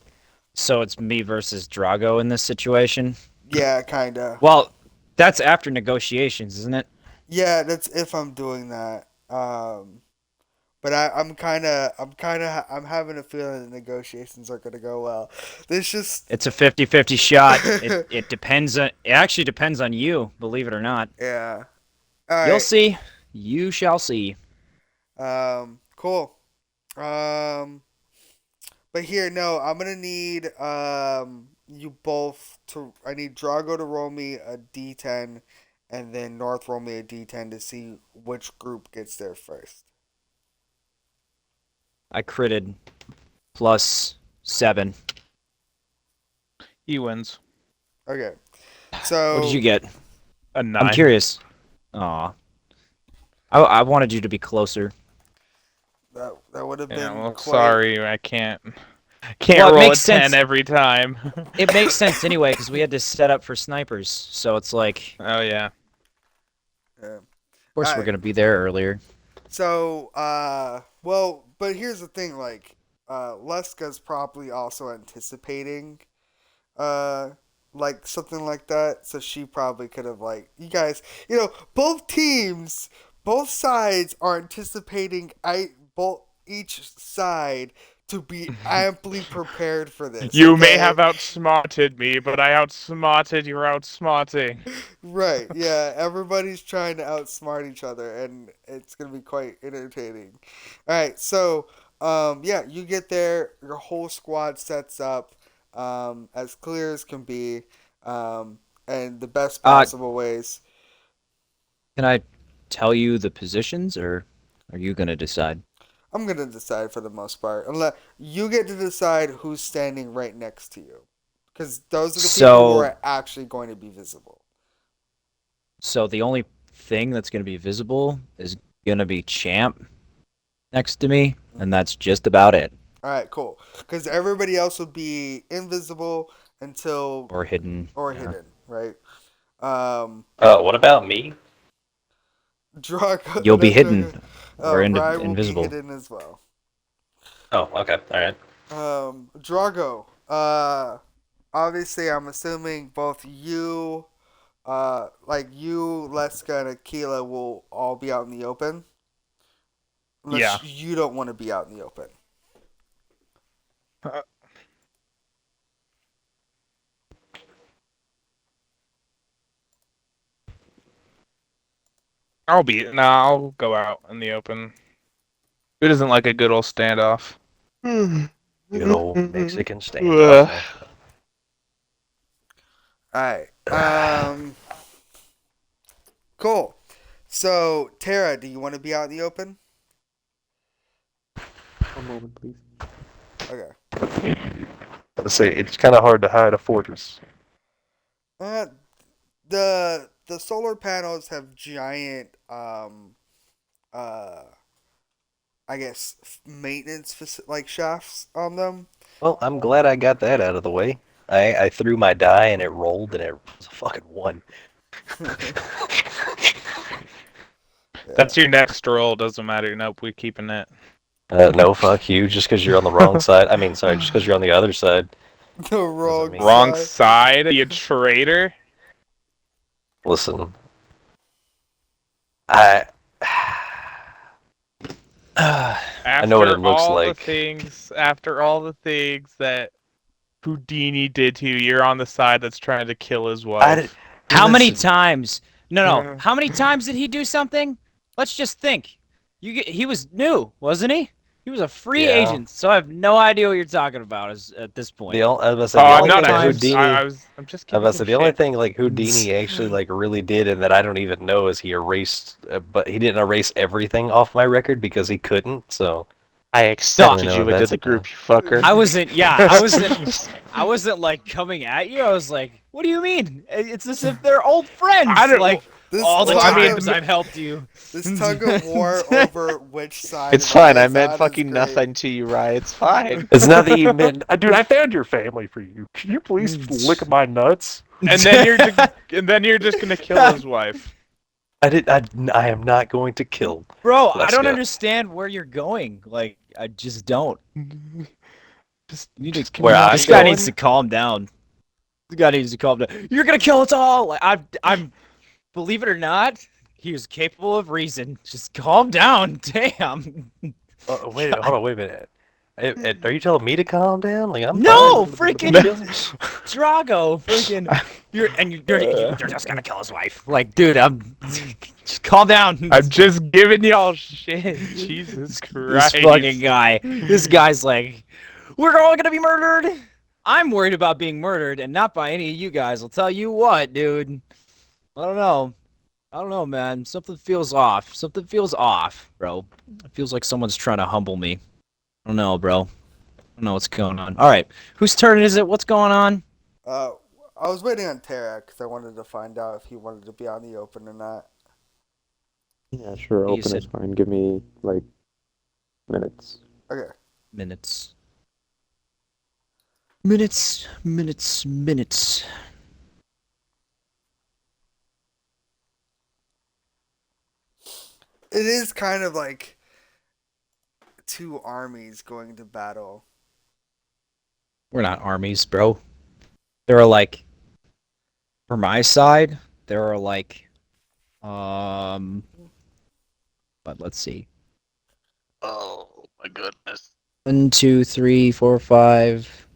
so it's me versus Drago in this situation? Yeah, kinda. Well, that's after negotiations, isn't it? Yeah, that's if I'm doing that. But I'm having a feeling the negotiations are gonna go well. There's just It's a 50-50 shot. It depends on. It actually depends on you, believe it or not. yeah. All You'll right. see. You shall see. Cool. Um, but here, no, I'm gonna need you both to. I need Drago to roll me a D10, and then North roll me a D10 to see which group gets there first. I critted +7. He wins. Okay. What So did you get? A 9. I'm curious. Aw. I wanted you to be closer. that would have Yeah, been well, quite. sorry, I can't Well, it roll a makes 10 sense. every time. It makes sense anyway, because we had to set up for snipers. So it's like, Oh yeah. Yeah. of course, we're Alright. going to be there earlier. So, well, but here's the thing, like, Leska's probably also anticipating, like something like that. So she probably could have, like, you guys, both teams, both sides are anticipating. Both each side to be amply prepared for this. You may okay? have outsmarted me, but I outsmarted your outsmarting. Right, yeah, everybody's trying to outsmart each other, and it's gonna be quite entertaining. All right, so yeah, you get there, your whole squad sets up, as clear as can be, and the best Uh, possible ways. can I tell you the positions, or are you going to decide? I'm gonna decide for the most part, unless you get to decide who's standing right next to you, because those are the people who So, are actually going to be visible. so the only thing that's going to be visible is going to be Champ next to me, and that's just about it. All right, cool. Because everybody else would be invisible until Or hidden. or Yeah. hidden, right? What about me? Drago, You'll be no, Drago. hidden or Rye will be invisible. hidden as well. Oh, okay, all right. Drago. Obviously, I'm assuming both you, like you, Leska, and Aquila will all be out in the open. Unless Yeah. you don't want to be out in the open. I'll go out in the open. Who doesn't like a good old standoff? Good old Mexican standoff. Alright. Cool. So, Tara, do you want to be out in the open? One moment, please. Okay. Let's say it's kind of hard to hide a fortress. The solar panels have giant I guess maintenance like shafts on them. Well, I'm glad I got that out of the way. I threw my die and it rolled and it was a fucking 1. That's your next roll. Doesn't matter. Nope, we're keeping it. No, fuck you. Just because you're on the wrong side. I mean, sorry, just because you're on the other side. The wrong mean- Wrong side. side, you traitor. Listen, I know what it looks like. After all the things that Houdini did to you, you're on the side that's trying to kill his wife. How many Listen. times? No. How many times did he do something? Let's just think. He was new, wasn't he? He was a free Yeah. agent, so I have no idea what you're talking about at this point. I was gonna say, Oh, the I'm only not thing actually. Houdini. I'm just I kidding. was about to say, the only thing like Houdini actually like really did, and that I don't even know, is he erased, but he didn't erase everything off my record because he couldn't. So I accepted know you if into that's the a group, you fucker. I wasn't like coming at you. I was like, what do you mean? It's as if they're old friends. I don't- like This all the tug times of, I've helped you. this tug of war over which side. It's of the fine. I fence meant is fucking great. nothing to you, Rye. It's fine. it's not that you meant, dude. I found your family for you. Can you please lick my nuts? And then you're just gonna kill his wife. I am not going to kill. Bro, I Let's don't go. understand where you're going. Like, I just don't. Just Where I'm This guy going? needs to calm down. This guy needs to calm down. You're gonna kill us all. Like, I'm. Believe it or not, he is capable of reason. Just calm down. Damn. Wait, hold on, wait a minute. Are you telling me to calm down? Like I'm No, fine. freaking Drago, freaking. You're just gonna kill his wife. Like, dude, just calm down. I'm just giving y'all shit. Jesus Christ. This fucking guy. This guy's like, we're all gonna be murdered. I'm worried about being murdered, and not by any of you guys. I'll tell you what, dude. I don't know, man. Something feels off. Something feels off, bro. It feels like someone's trying to humble me. I don't know, bro. I don't know what's going on. All right, whose turn is it? What's going on? I was waiting on Tara because I wanted to find out if he wanted to be out in the open or not. Yeah, sure. You Open is said- fine. Give me like minutes. Okay. Minutes. Minutes. It is kind of like two armies going to battle. We're not armies, bro. There are like, for my side, there are like, but let's see. Oh my goodness. 1, 2, 3, 4, 5,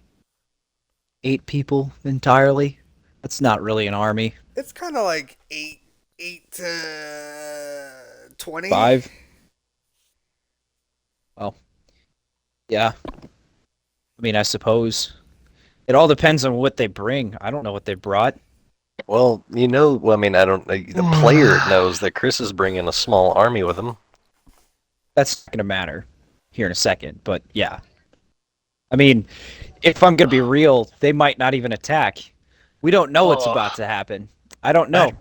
8 people entirely. That's not really an army. It's kind of like 8 to 20. 5. Well, yeah. I mean, I suppose. It all depends on what they bring. I don't know what they brought. Well, I mean, I don't. The player knows that Chris is bringing a small army with him. That's not going to matter here in a second, but yeah. I mean, if I'm going to be real, they might not even attack. We don't know what's about to happen. I don't know.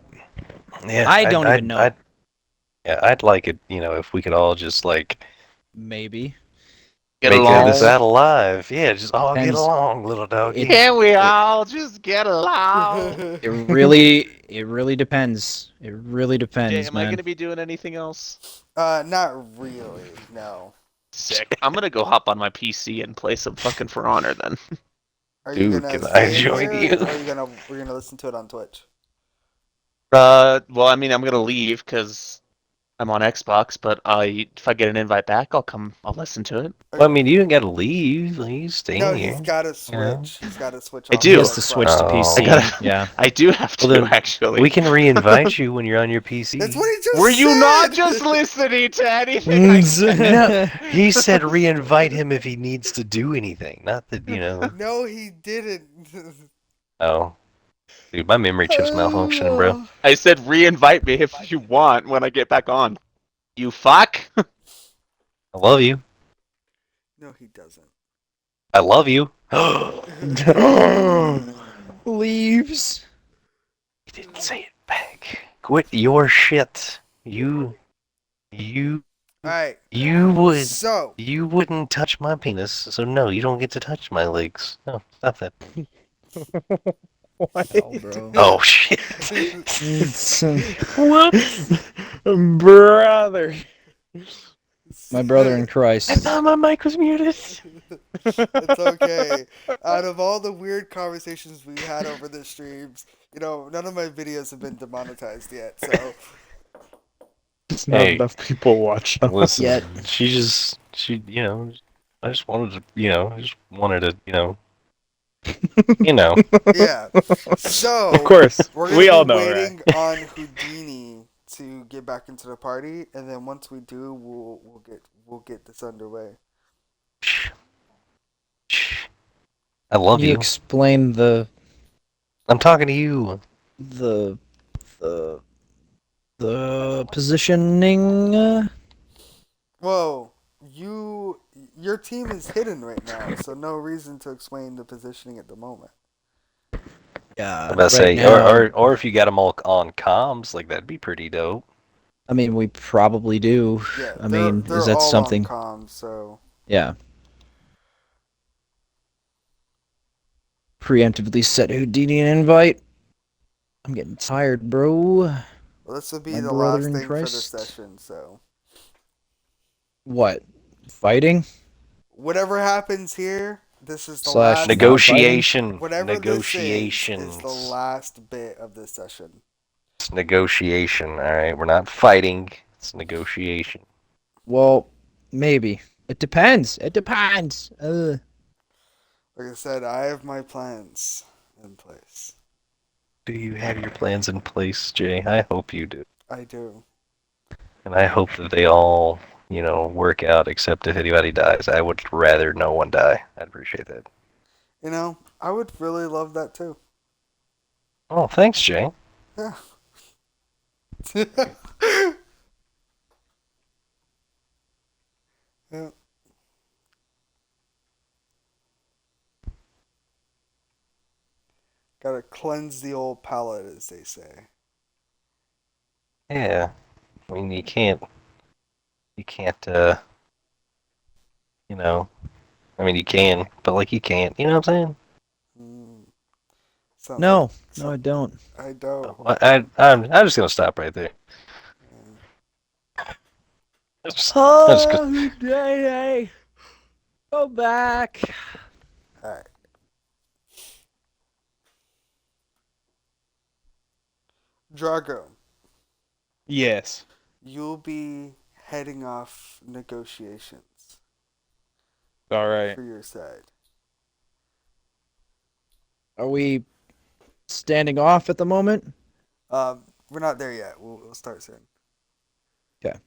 Yeah, I don't even know. I'd like it, if we could all just like Maybe. Get make along. this out alive. Yeah, just all get Depends. along, little doggy. Can't we all just get along? It really depends. It really depends, Jay, am I man. gonna be doing anything else? Not really. No. Sick. I'm gonna go hop on my PC and play some fucking For Honor then. Are you Dude, gonna can I stay join here, you? Or are you gonna we're gonna listen to it on Twitch? Well, I mean, I'm gonna leave because I'm on Xbox, but if I get an invite back, I'll listen to it. Well, I mean, you don't gotta leave. Like, you stay No, here. he's got to you know? switch. He's got to switch I off do. He to has to Xbox. switch to Oh. PC. I gotta. Yeah. I do have to Well, then, actually. We can re-invite you when you're on your PC. That's what he just Were you not said! just listening to anything I said? No, he said re-invite him if he needs to do anything. Not that, No, he didn't. Oh. Dude, my memory chip's malfunctioning, bro. I said re-invite me if you want when I get back on. You fuck. I love you. No, he doesn't. I love you. Leaves. He didn't say it back. Quit your shit. You Alright, would. so, You wouldn't touch my penis, so no, you don't get to touch my legs. No, stop that. Oh, bro. Oh shit. What? Brother. My brother in Christ. I thought my mic was muted. it's okay. Out of all the weird conversations we've had over the streams, none of my videos have been demonetized yet, so. It's not Hey. enough people watch them. Listen, Yet. I just wanted to, Yeah. So, Of course, we're gonna we be all know, waiting right? on Houdini to get back into the party, and then once we do, we'll get this underway. I love You you. explain the I'm talking to you. the positioning. Whoa, your team is hidden right now, so no reason to explain the positioning at the moment. Yeah. I'm about to say, or if you got them all on comms, like that'd be pretty dope. I mean, we probably do. Yeah, I mean, they're is that all something? on comms, so Yeah. Preemptively set Houdini an invite. I'm getting tired, bro. well, this will be My the brother last in thing for the Christ. session. So What? Fighting? whatever happens here, this is the Slash last Negotiation. Whatever Negotiations. this is the last bit of this session. It's negotiation. All right, we're not fighting. It's negotiation. Well, maybe. It depends. It depends. Like I said, I have my plans in place. Do you have your plans in place, Jay? I hope you do. I do. And I hope that they all, work out, except if anybody dies. I would rather no one die. I'd appreciate that. I would really love that too. Oh, thanks, Jay. Yeah. Yeah. Gotta cleanse the old palate, as they say. Yeah. I mean, you can't, I mean, you can, but, you can't. You know what I'm saying? Sounds No. like- No, I don't. I don't. I'm just going to stop right there. Just go- Houdini. Go back. Alright. Drago, Yes. you'll be heading off negotiations All right. for your side. Are we standing off at the moment? We're not there yet. We'll start soon. Okay.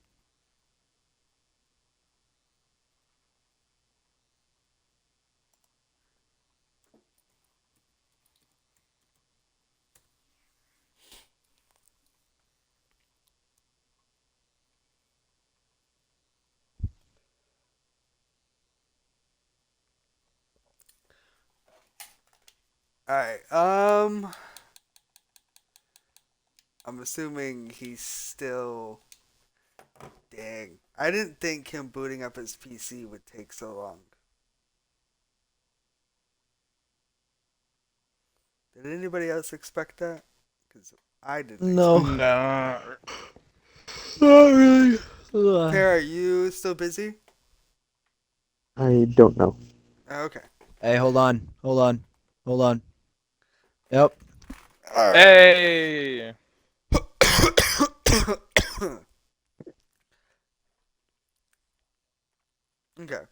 Alright, I'm assuming he's still... Dang. I didn't think him booting up his PC would take so long. Did anybody else expect that? Because I didn't. No. No. Not really. Pear, are you still busy? I don't know. Okay. Hey, hold on. Yep. Alright. Hey. Okay.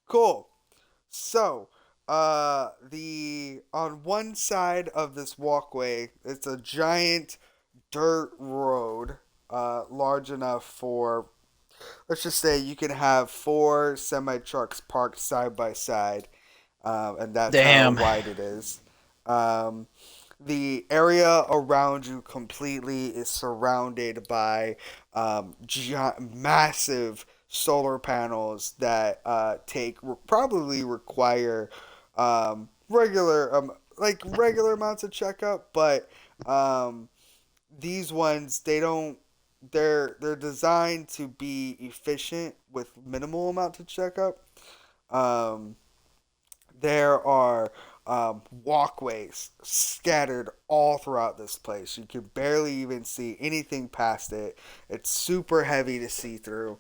Cool. So, the on one side of this walkway, it's a giant dirt road, large enough for, let's just say, you can have four semi trucks parked side by side, and that's how Damn. wide it is. Um, the area around you completely is surrounded by massive solar panels that probably require regular amounts of checkup, but um, these ones they don't. They're designed to be efficient with minimal amount of checkup. Um, there are walkways scattered all throughout this place. You can barely even see anything past it. It's super heavy to see through.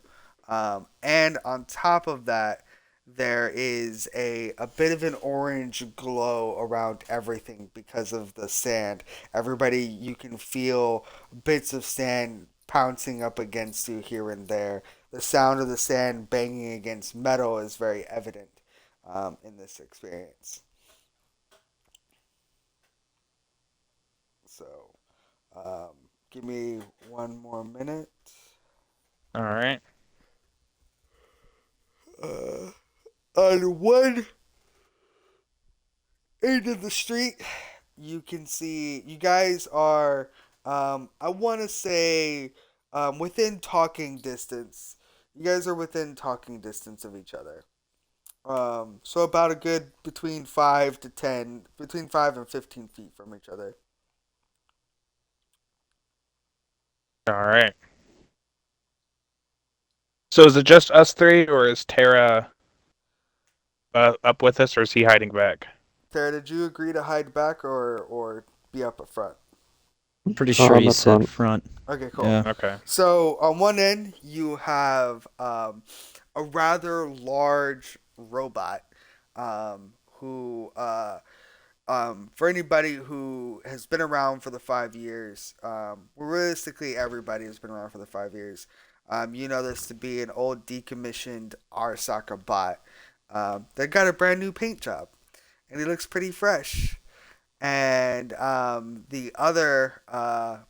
And on top of that, there is a bit of an orange glow around everything because of the sand. Everybody, you can feel bits of sand pouncing up against you here and there. The sound of the sand banging against metal is very evident in this experience. So, um, give me one more minute. All right. Uh, on one end of the street, you can see you guys are, I want to say, within talking distance. You guys are within talking distance of each other. So about a good between 5 and 15 feet from each other. All right. So is it just us three, or is Tara up with us, or is he hiding back? Tara, did you agree to hide back or be up front? I'm pretty Oh, sure I'm you up said front. front. Okay, cool. Yeah. Okay. So on one end you have a rather large robot who for anybody who has been around for the 5 years, well, realistically everybody has been around for the 5 years. You know this to be an old decommissioned Arasaka bot that got a brand new paint job, and he looks pretty fresh. And the other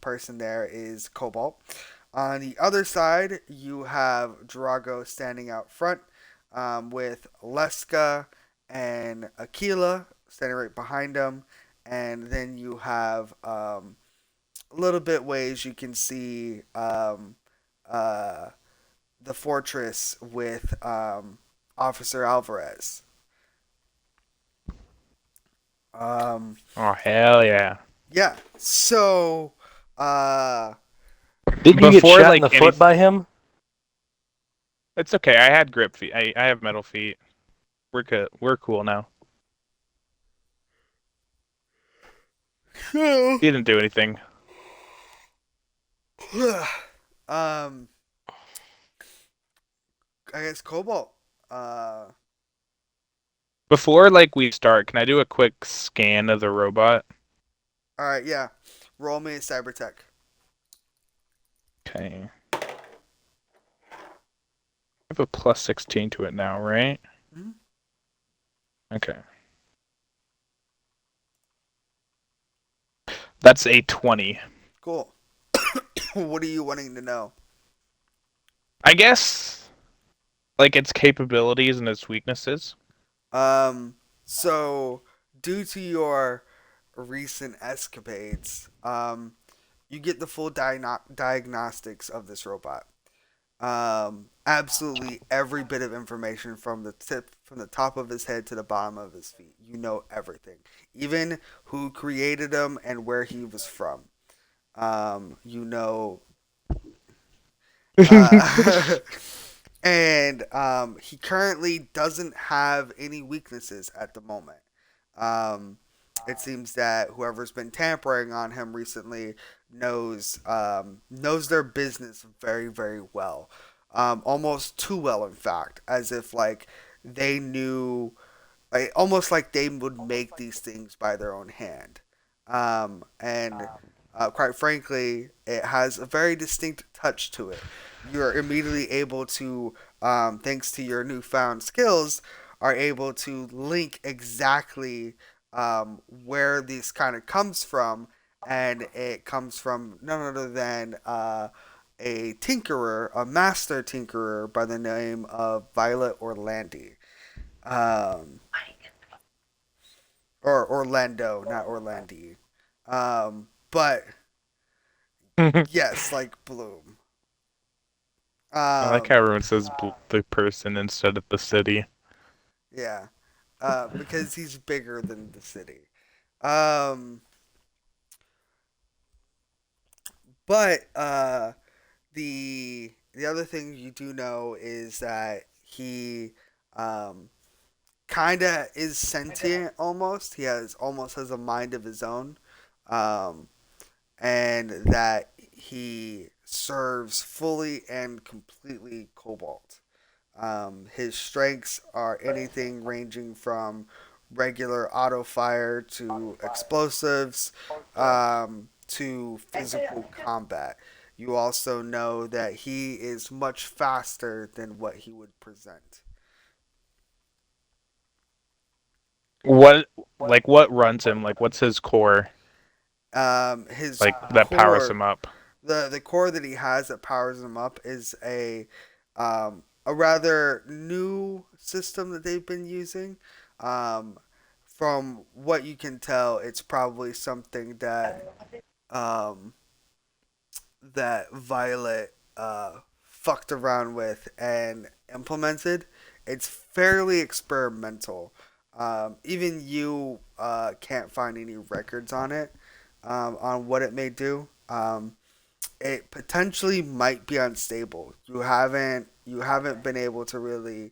person there is Cobalt. On the other side, you have Drago standing out front with Leska and Aquila standing right behind him. And then you have a little bit ways you can see uh, the fortress with Officer Alvarez. Um, Oh hell yeah! yeah, so uh, Didn't you get Before shot in like the any, foot by him? it's okay. I had grip feet. I have metal feet. We're good. We're cool now. so He didn't do anything. um, I guess Cobalt. Before like we start, can I do a quick scan of the robot? All right, yeah. Roll me a cyber tech. Okay. I have a plus 16 to it now, right? Mhm. Okay. That's a 20. Cool. What are you wanting to know? I guess like its capabilities and its weaknesses. So due to your recent escapades, you get the full diagnostics of this robot. Absolutely every bit of information from the top of his head to the bottom of his feet. You know everything, even who created him and where he was from. You know, uh, and he currently doesn't have any weaknesses at the moment. Um, it seems that whoever's been tampering on him recently knows their business very very well, almost too well in fact, as if like they knew, like almost like they would make these things by their own hand. And quite frankly, it has a very distinct touch to it. You're immediately able to thanks to your newfound skills, are able to link exactly where this kind of comes from, and it comes from none other than a tinkerer, a master tinkerer by the name of Violet Orlandi. Um, or Orlando, not Orlandi. But I yes, like Bloom. like how Um, everyone says the person instead of the city. yeah, because he's bigger than the city. Um, but the other thing you do know is that he kind of is sentient almost. He almost has a mind of his own. Um, and that he serves fully and completely Cobalt. His strengths are anything ranging from regular auto fire to explosives to physical combat. You also know that he is much faster than what he would present. What what runs him? Like what's his core? His Like that powers core him up. the core that he has that powers him up is a rather new system that they've been using. Um, from what you can tell, it's probably something um, that Violet fucked around with and implemented. It's fairly experimental. Even you can't find any records on it, on what it may do. It potentially might be unstable. You haven't been able to really.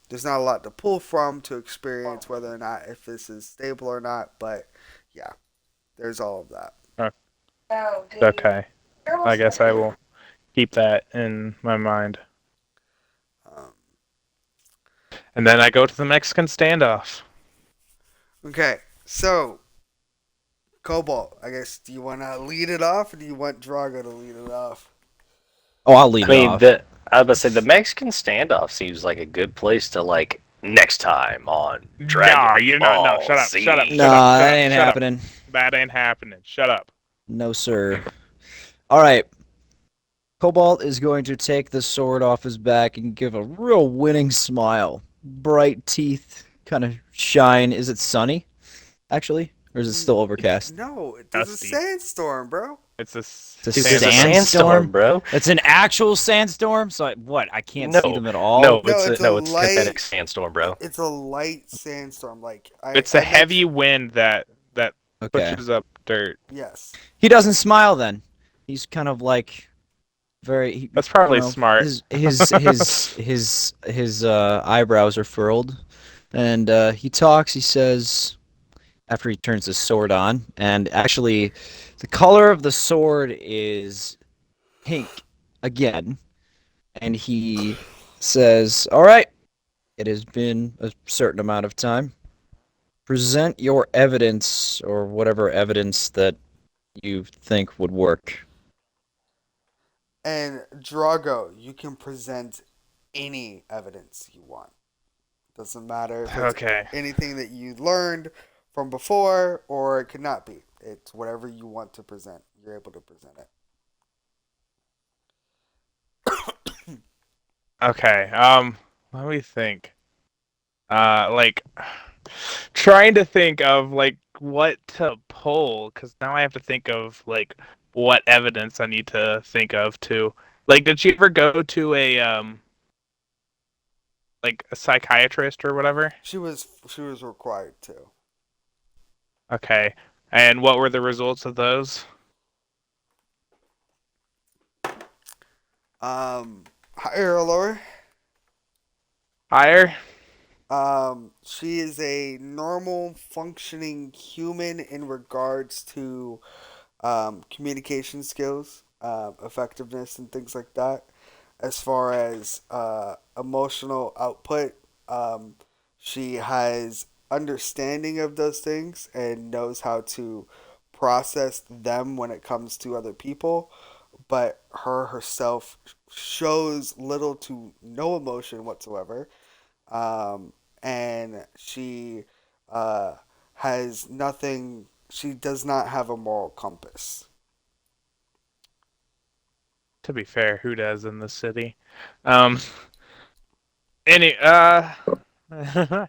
There's not a lot to pull from to experience whether or not if this is stable or not. But yeah, there's all of that. Okay. I guess I will keep that in my mind. Um, And then I go to the Mexican standoff. okay, so Cobalt, I guess do you want to lead it off, or do you want Drago to lead it off? Oh, I'll lead I mean, it off. I was about to say the Mexican standoff seems like a good place to like next time on Dragon Nah, you're not. No, Ball shut up. Z. Shut up. Shut Nah, up. Shut that up. ain't Shut up. happening. That ain't happening. Shut up. No, sir. All right. Cobalt is going to take the sword off his back and give a real winning smile. Bright teeth kind of shine. Is it sunny, actually? Or is it still overcast? No, there's a Dusty. sandstorm, bro. It's a It's a Dude, there's a sandstorm? sandstorm, bro. It's an actual sandstorm? So, what? I can't see them at all? No, No, it's it's a, a no, it's light- kinetic sandstorm, bro. It's a light sandstorm. Like It's a heavy wind that Okay. pushes up dirt. Yes. He doesn't smile then. He's kind of like very. That's probably I don't know, smart. His eyebrows are furrowed, and he talks. He says after he turns his sword on, and actually, the color of the sword is pink again, and he says, "All right, it has been a certain amount of time. Present your evidence or whatever evidence that you think would work." And Drago, you can present any evidence you want. Doesn't matter if it's Okay. anything that you learned from before or it could not be. It's whatever you want to present. You're able to present it. Okay. Let me think. Like trying to think of like what to pull because now I have to think of like what evidence I need to think of too. Like, did she ever go to a like a psychiatrist or whatever? She was required to. Okay. And what were the results of those? Higher or lower? Higher? She is a normal functioning human in regards to communication skills, effectiveness, and things like that. As far as emotional output, um, she has understanding of those things and knows how to process them when it comes to other people. But her herself shows little to no emotion whatsoever, and she uh, has nothing. She does not have a moral compass. To be fair, who does in the city? Um, any that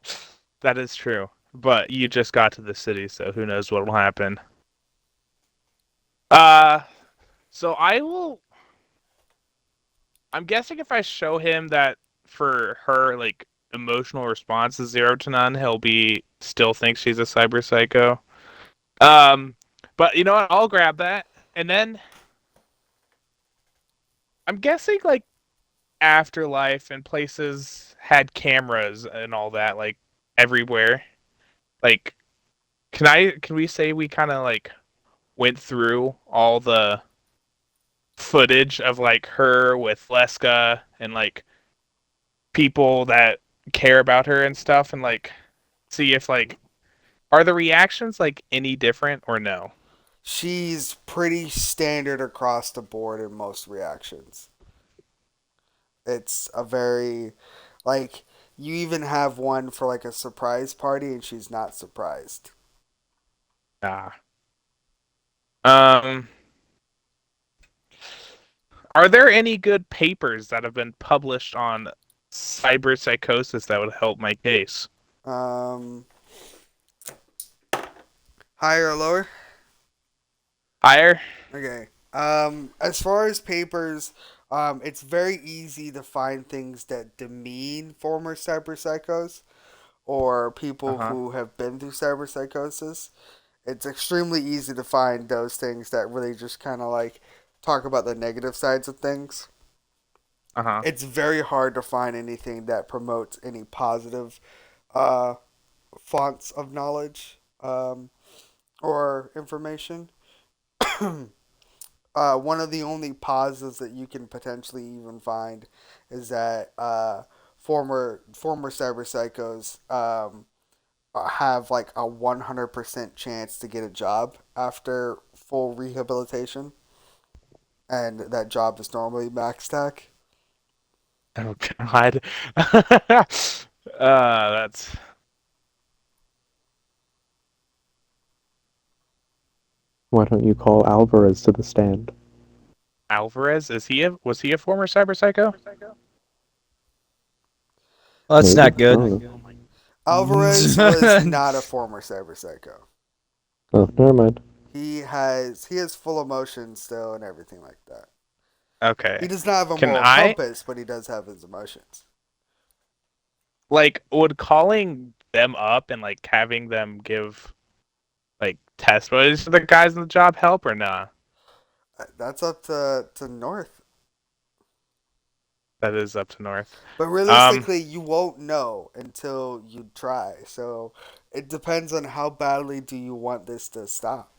is true. But you just got to the city, so who knows what will happen. Uh, so I will. I'm guessing if I show him that for her, like emotional response is 0 to none, he'll be still think she's a cyber psycho. Um, but you know what? I'll grab that, and then I'm guessing like afterlife and places had cameras and all that, like everywhere. Like, can we say we kind of like went through all the footage of like her with Leska and like people that care about her and stuff, and like see if like are the reactions like any different or no? She's pretty standard across the board in most reactions. It's a very, like, you even have one for like a surprise party and she's not surprised. Ah. Um, are there any good papers that have been published on cyberpsychosis that would help my case? Um, Higher or lower? Higher? Okay. As far as papers, it's very easy to find things that demean former cyberpsychos or people Uh-huh. who have been through cyberpsychosis. It's extremely easy to find those things that really just kind of like talk about the negative sides of things. Uh-huh. It's very hard to find anything that promotes any positive uh, fonts of knowledge or information. One of the only positives that you can potentially even find is that former cyber psychos have like a 100% chance to get a job after full rehabilitation, and that job is normally max tech. Oh God. That's Why don't you call Alvarez to the stand? Alvarez. Was he a former cyber psycho? Well, that's Maybe. not I good. don't know. Alvarez was not a former cyber psycho. Oh, never mind. He has full emotions still and everything like that. Okay. He does not have a Can moral I compass, but he does have his emotions. like would calling them up and like having them give like testimonies to the guys in the job help or not? That's up to North. That is up to North. But Um, realistically, you won't know until you try. So it depends on how badly do you want this to stop.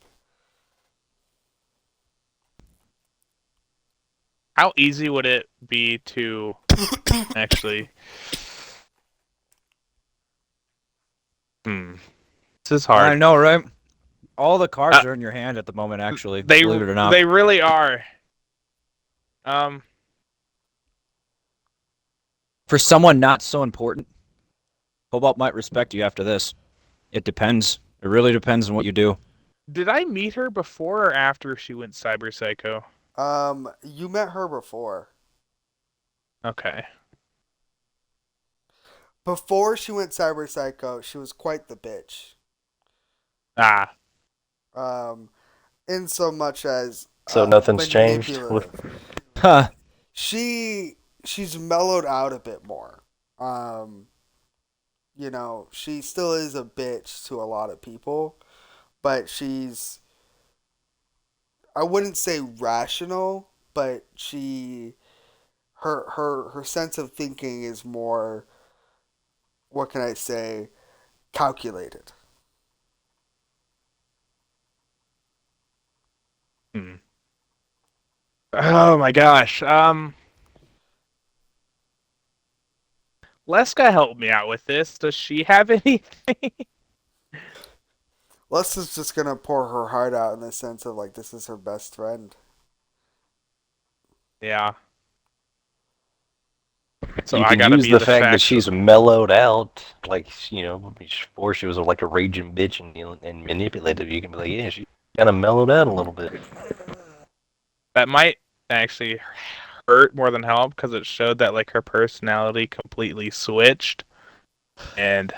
how easy would it be to actually? Hmm. This is I hard. know, right? All the Uh, cards are in your hand at the moment, actually. they Believe it or not. they really are. Um, For someone not so important, Cobalt might respect you after this. It depends. It really depends on what you do. did I meet her before or after she went cyber psycho? You met her before. Okay. Before she went cyber psycho, she was quite the bitch. Ah. Um, in so much as So nothing's changed with. manipulative. Huh. She's mellowed out a bit more. She still is a bitch to a lot of people, but she's, I wouldn't say rational, but her sense of thinking is more, what can I say, calculated. Hmm. Oh my gosh. Leska helped me out with this. Does she have anything? Lester's just gonna pour her heart out in the sense of like this is her best friend. Yeah. So you I can gotta use be the the fact that facts she's of- mellowed out, like before she was like a raging bitch and manipulative. You can be like, yeah, she kind of mellowed out a little bit. that might actually hurt more than help because it showed that like her personality completely switched, and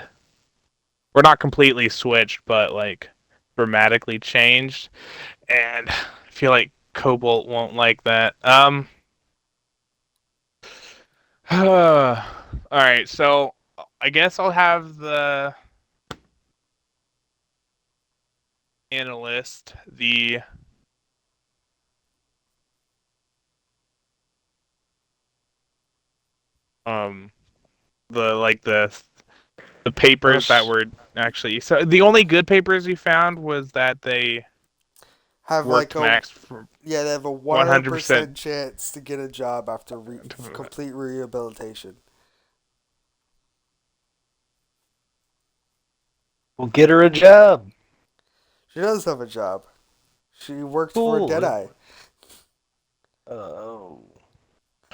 we're not completely switched, but like dramatically changed, and I feel like Cobalt won't like that. All right, so I guess I'll have the analyst, um the papers that were actually, so the only good papers we found was that they Have worked like a max for yeah, they have a 100%. 100% chance to get a job after complete rehabilitation. Well, get her a job. She does have a job. She works for Cool. Deadeye. Oh.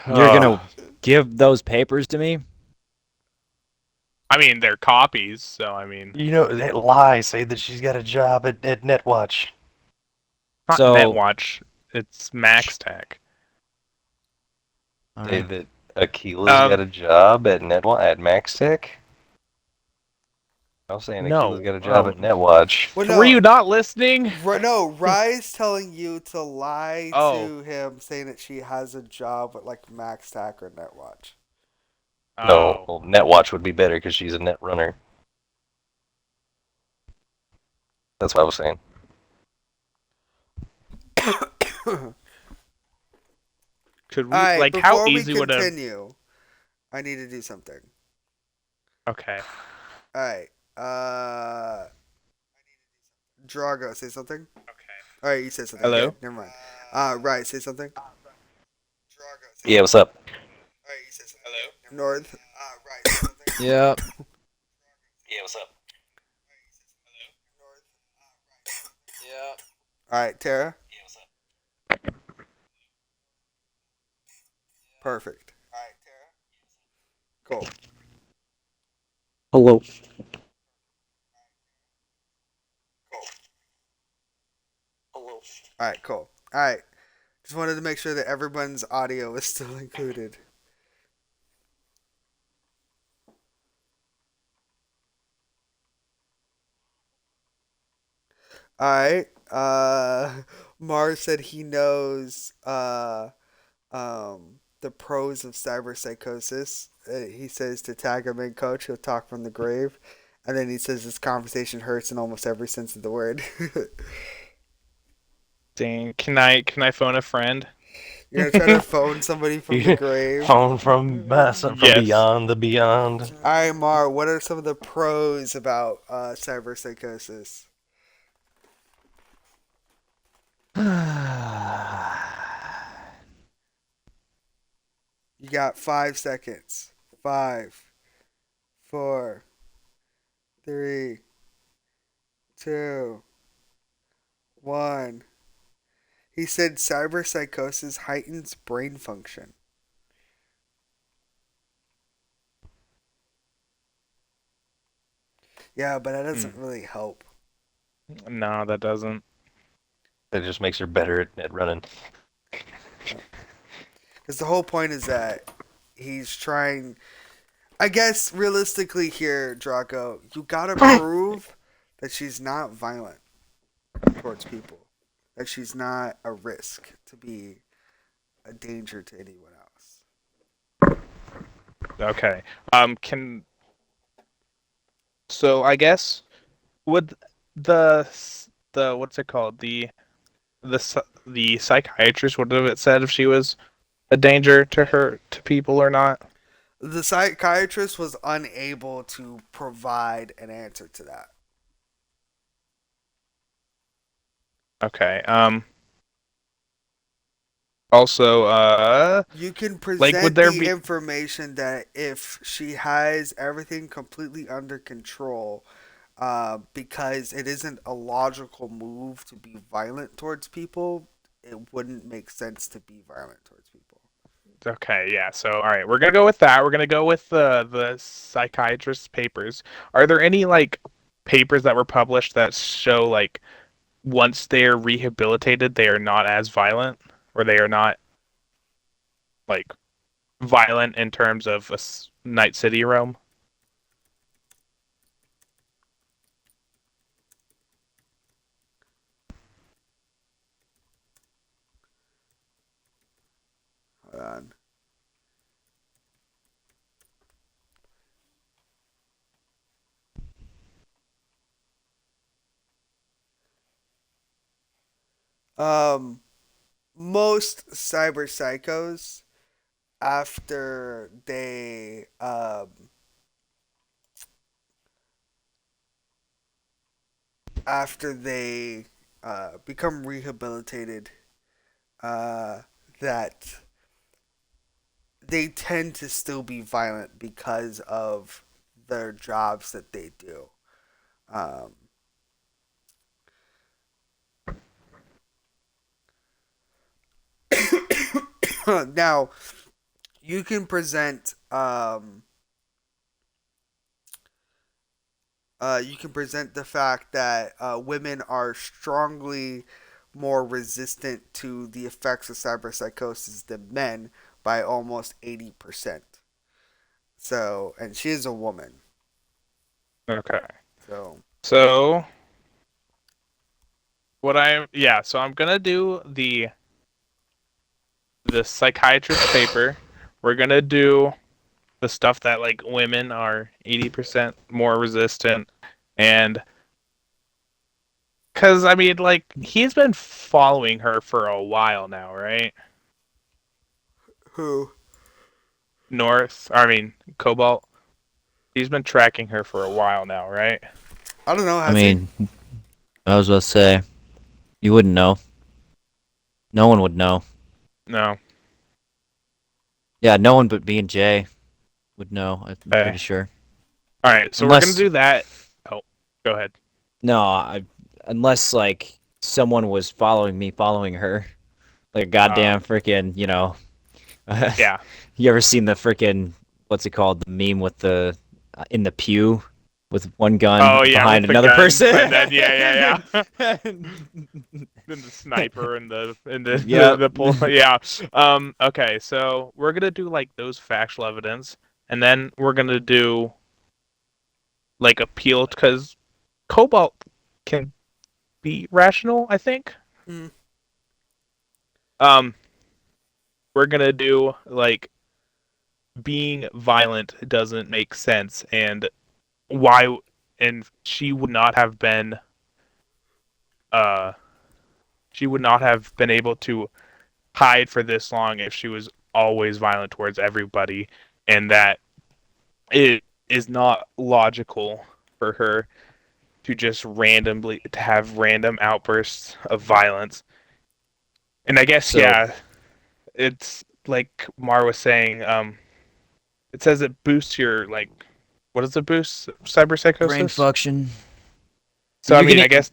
You're gonna give those papers to me? I mean, they're copies, so I mean, You know, that lie. Say that she's got a job at Netwatch. not So- NetWatch, it's MaxTech. All Say right. that Akila's got a job at at MaxTech. I was saying No. Akila's got a job at Netwatch. Well, Were you not listening? No, Rye's telling you to lie Oh. to him, saying that she has a job at like MaxTac or Netwatch. No, Oh. well, Netwatch would be better because she's a net runner. That's what I was saying. Could we, Alright, like, before how we easy would have... continue, I need to do something. Okay. Alright, Drago, say something. Okay. Alright, you said something. Hello? Okay, never mind. Right, say something. Drago, say Yeah, what's up? Alright, you said something. Hello? North. Right, say something. Yeah. Yeah, what's up? Yeah. Alright, Tara. Yeah, what's up? Perfect. Alright, Tara. Cool. Hello. Alright, cool. Alright. Just wanted to make sure that everyone's audio is still included. Alright. Mars said he knows the pros of cyberpsychosis. He says to tag him in, coach, he'll talk from the grave. And then he says this conversation hurts in almost every sense of the word. Dang. Can I phone a friend? You're gonna try to phone somebody from the grave. Phone from Yes. beyond the beyond. Alright, Mar, what are some of the pros about cyberpsychosis? You got 5 seconds. 5, 4, 3, 2, 1. He said cyberpsychosis heightens brain function. Yeah, but that doesn't really help. No, that doesn't. That just makes her better at running. Because the whole point is that he's trying. I guess realistically here, Draco, you gotta prove that she's not violent towards people. That she's not a risk to be a danger to anyone else. Okay. So I guess would the what's it called? The psychiatrist would have it said if she was a danger to people or not? The psychiatrist was unable to provide an answer to that. Okay. Also, You can like, present would there the be... information that if she has everything completely under control, because it isn't a logical move to be violent towards people, it wouldn't make sense to be violent towards people. Okay, yeah. So, all right, we're gonna go with that. We're gonna go with the psychiatrist's papers. Are there any like papers that were published that show like once they're rehabilitated, they are not as violent, or they are not like violent in terms of Night City realm? Hold on. Um, most cyber psychos after they become rehabilitated, uh, that they tend to still be violent because of their jobs that they do. Um, now, you can present the fact that women are strongly more resistant to the effects of cyberpsychosis than men by almost 80%. So, and she is a woman. Okay. So, So so I'm gonna do the psychiatrist paper. We're gonna do the stuff that like women are 80% more resistant, and because I mean like he's been following her for a while now, right? who? Cobalt. He's been tracking her for a while now, right? I don't know. I Has he? mean, I was about to say, you wouldn't know. No one would know. No. Yeah, no one but me and Jay would know. I'm Okay. pretty sure. All right, so we're gonna do that. Oh, go ahead. No, unless like someone was following me, following her, like a goddamn freaking, Yeah. You ever seen the freaking what's it called? The meme with the in the pew with one gun Oh yeah, behind with the another guns, person. and then yeah. Then the sniper and the Yep. the pull. Yeah. Okay, so we're gonna do like those factual evidence, and then we're gonna do like appeal because Cobalt can be rational. I think. Mm. Um, we're gonna do like being violent doesn't make sense, and why, and uh she would not have been able to hide for this long if she was always violent towards everybody, and that it is not logical for her to just randomly to have random outbursts of violence. And I guess So yeah, it's like Mar was saying, it says it boosts your like what does it boost? brain Cyberpsychosis? function. So I mean I guess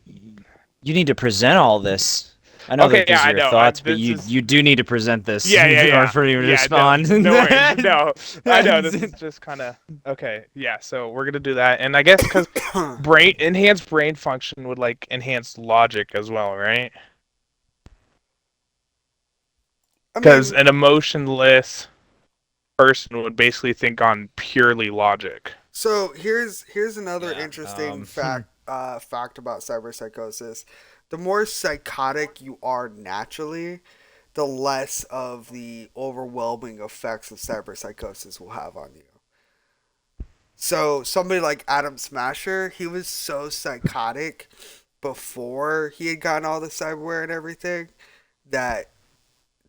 You need to present all this. I know okay, that yeah, these are I your know. thoughts, but This you is you do need to present this yeah, yeah, in order yeah. for you to Yeah, no, respond. no worries. No, I know this is just kind of okay. Yeah, so we're gonna do that, and I guess because enhanced brain function would like enhance logic as well, right? I Because mean, an emotionless person would basically think on purely logic. so here's another Yeah. interesting fact about cyberpsychosis. The more psychotic you are naturally, the less of the overwhelming effects of cyberpsychosis will have on you. So somebody like Adam Smasher, he was so psychotic before he had gotten all the cyberware and everything that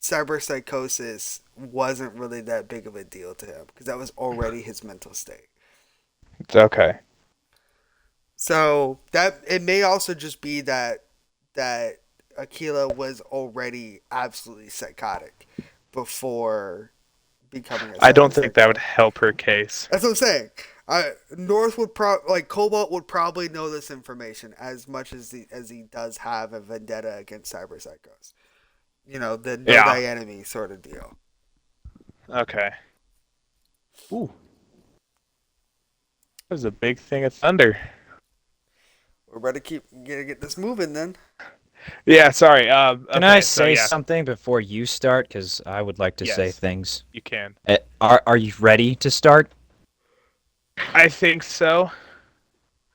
cyberpsychosis wasn't really that big of a deal to him because that was already his mental state. It's okay. So that it may also just be that Aquila was already absolutely psychotic before becoming a I don't cyber think that would psycho. help her case. That's what I'm saying. North would like Cobalt would probably know this information as much as he does have a vendetta against cyber psychos. You know, the know Yeah. thy enemy sort of deal. Okay. Ooh. That was a big thing of thunder. We're about to get this moving then. Yeah, sorry. Can Okay, I so say yeah, something before you start? Because I would like to say yes, things. you can. Are you ready to start? I think so.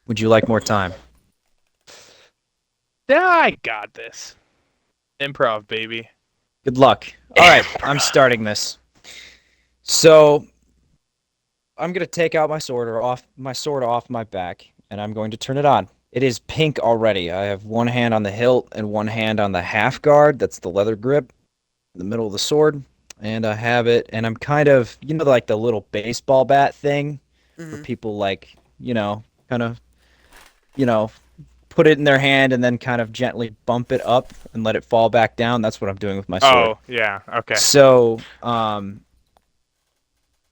Would you like more time? Yeah, I got this. Improv, baby. Good luck. All right, I'm starting this. So I'm gonna take out my sword off my back, and I'm going to turn it on. It is pink already. I have one hand on the hilt and one hand on the half guard. That's the leather grip in the middle of the sword. And I have it, and I'm kind of, like the little baseball bat thing where Hmm. people like, kind of, you know, put it in their hand and then kind of gently bump it up and let it fall back down. That's what I'm doing with my sword. Oh, yeah. Okay. So,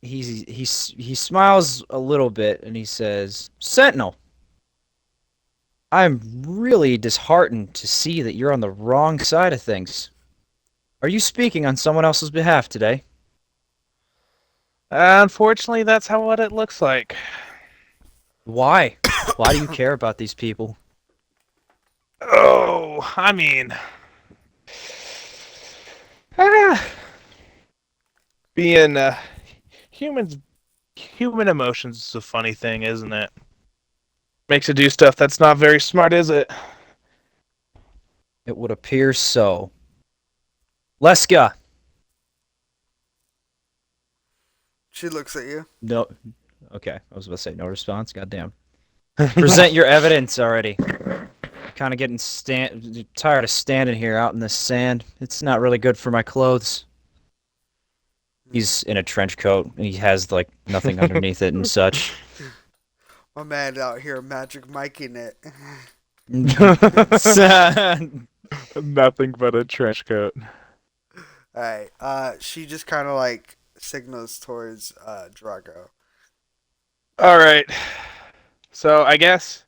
he smiles a little bit and he says, "Sentinel, I'm really disheartened to see that you're on the wrong side of things. Are you speaking on someone else's behalf today?" Unfortunately, that's what it looks like. Why? Why do you care about these people? Oh, I mean, ah, being human emotions is a funny thing, isn't it? Makes you do stuff that's not very smart, is it? It would appear so. Leska. She looks at you. No. Okay, I was about to say no response. Goddamn. Present your evidence already. Kind of getting tired of standing here out in the sand. It's not really good for my clothes. He's in a trench coat and he has like nothing underneath it and such. My man out here magic miking it. Nothing but a trench coat. Alright. She just kind of like signals towards Drago. All right. So I guess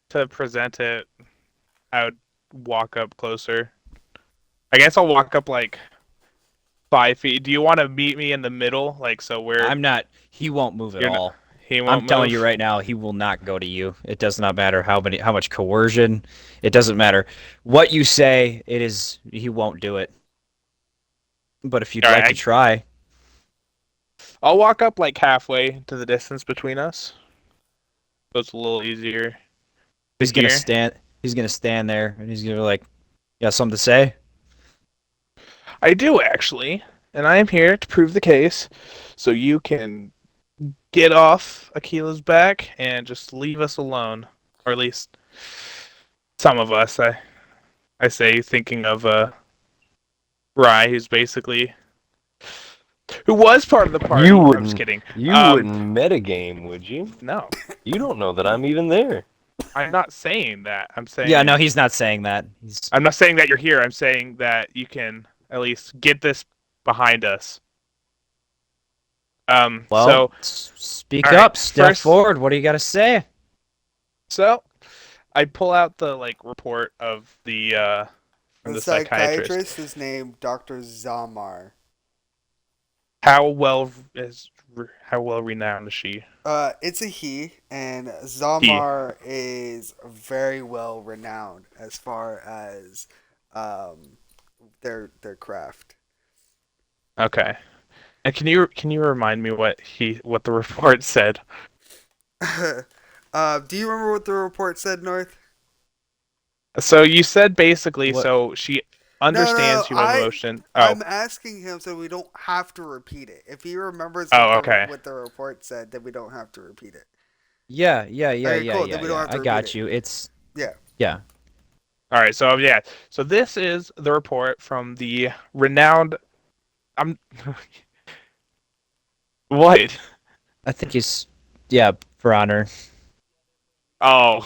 to present it, I would walk up closer. I guess I'll walk up like 5 feet. Do you want to meet me in the middle? Like, so we're. I'm not. He won't move at You're not- all. He won't I'm telling move? you right now, he will not go to you. It does not matter how much coercion. It doesn't matter what you say. He won't do it. But if you'd All like right, to try, I'll walk up like halfway to the distance between us. So it's a little easier. he's gonna Here. stand. He's gonna stand there and he's gonna be like, "You got something to say?" I do actually, and I am here to prove the case, so you can get off Akila's back and just leave us alone, or at least some of us. I say, thinking of Rye, who was part of the party. You I'm wouldn't. just kidding. You wouldn't metagame, would you? No, You don't know that I'm even there. I'm not saying that. I'm saying. Yeah, no, he's not saying that. I'm not saying that you're here. I'm saying that you can at least get this behind us. Well, So speak all right, up, step first- forward. What do you got to say? So, I pull out the report of the from The the psychiatrist. psychiatrist is named Dr. Zamar. How well renowned is she? It's a he, and Zamar is very well renowned as far as their craft. Okay. And can you remind me what the report said? Do you remember what the report said, North? So you said basically, What? so she understands human emotion. Oh, I'm asking him so we don't have to repeat it. If he remembers okay. what the report said, then we don't have to repeat it. Yeah, Okay, cool, then we don't have to I got repeat you. It's Yeah. yeah. All right. So yeah. So this is the report from the renowned. I'm. What? I think he's for honor. Oh.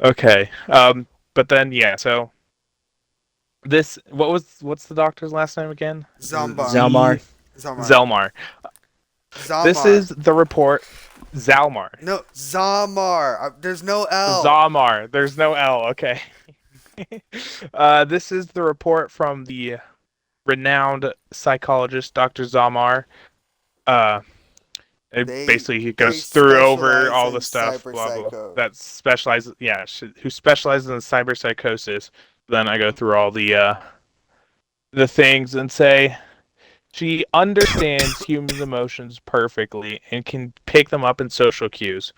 Okay. But then yeah. So What's the doctor's last name again? Zombar. Zalmar. Zelmar. This Zamar. is the report. Zalmar. No, Zamar. There's no L. Zamar. There's no L. Okay. This is the report from the renowned psychologist Dr. Zamar. Uh, basically, he goes through over all the stuff, blah blah. That specializes, who specializes in cyberpsychosis. Then I go through all the things and say she understands human emotions perfectly and can pick them up in social cues.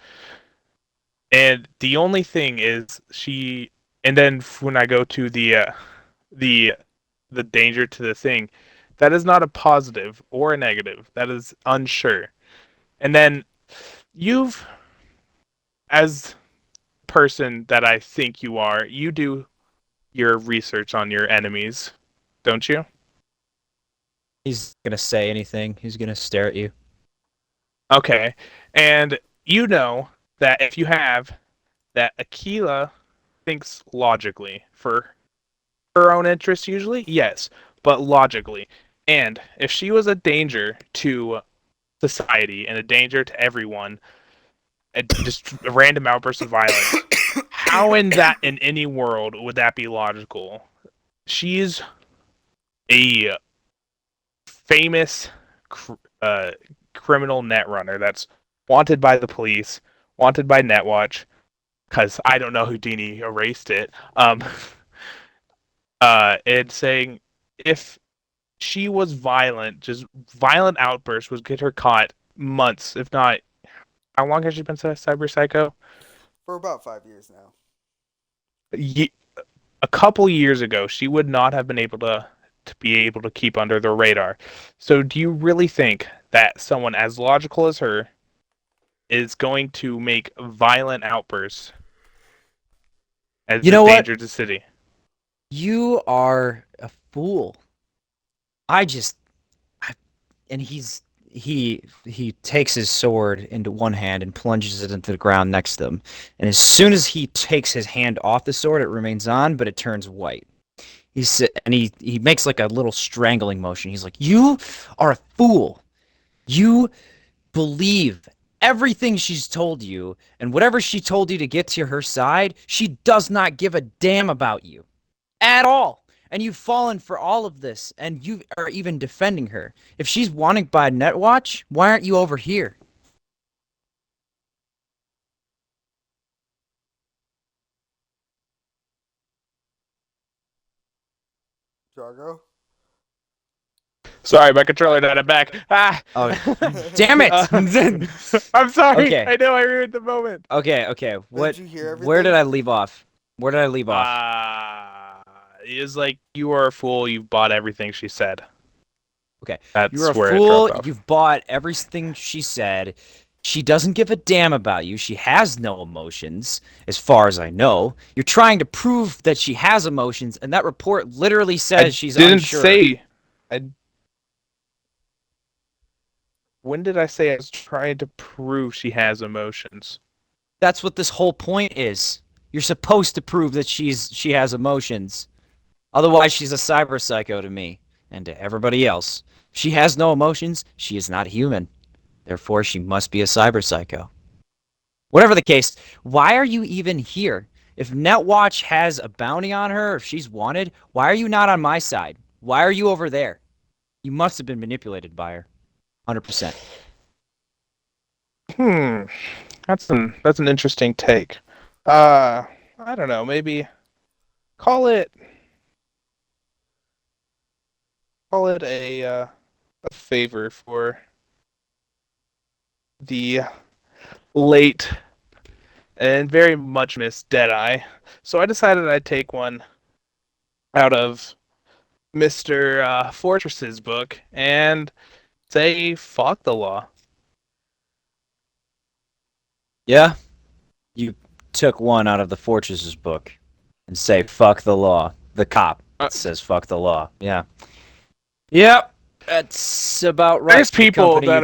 And the only thing is she. And then when I go to the the danger to the thing, that is not a positive or a negative. That is unsure. And then you've, as person that I think you are, you do your research on your enemies, don't you? He's gonna say anything. He's gonna stare at you. Okay. And you know that if you have that Aquila thinks logically for her own interest usually, yes, but logically. And if she was a danger to society and a danger to everyone, and just a random outburst of violence, how in any world would that be logical? She's a famous criminal netrunner that's wanted by the police, wanted by Netwatch, because I don't know who Dini erased it. And saying if she was violent, just violent outbursts would get her caught months, if not. How long has she been cyber psycho? For about 5 years now. A couple years ago, she would not have been able to be able to keep under the radar. So, do you really think that someone as logical as her is going to make violent outbursts as You a know what? danger to the city? You are a fool. And he takes his sword into one hand and plunges it into the ground next to him. And as soon as he takes his hand off the sword, it remains on, but it turns white. He makes like a little strangling motion. He's like, "You are a fool. You believe everything she's told you, and whatever she told you to get to her side, she does not give a damn about you at all. And you've fallen for all of this, and you are even defending her. If she's wanted by Netwatch, why aren't you over here?" Jargo? Sorry, my controller died. I'm back. Ah! Oh, damn it! I'm sorry. Okay. I know I ruined the moment. Okay. What? Did you hear everything? Where did I leave off? It was like you are a fool. You've bought everything she said. Okay. That's You're a where fool. it dropped off. You've bought everything she said. She doesn't give a damn about you. She has no emotions, as far as I know. You're trying to prove that she has emotions, and that report literally says she's unsure. When did I say I was trying to prove she has emotions? That's what this whole point is. You're supposed to prove that she has emotions. Otherwise, she's a cyber psycho to me and to everybody else. If she has no emotions, she is not human. Therefore, she must be a cyber psycho. Whatever the case, why are you even here? If Netwatch has a bounty on her, if she's wanted, why are you not on my side? Why are you over there? You must have been manipulated by her. 100%. That's an interesting take. I don't know. Maybe call it a favor for the late and very much missed Deadeye. So I decided I'd take one out of Mr. Fortress's book and say fuck the law. Yeah? You took one out of the Fortress's book and say fuck the law. The cop says fuck the law. Yeah. Yep. That's about right. There's people The company that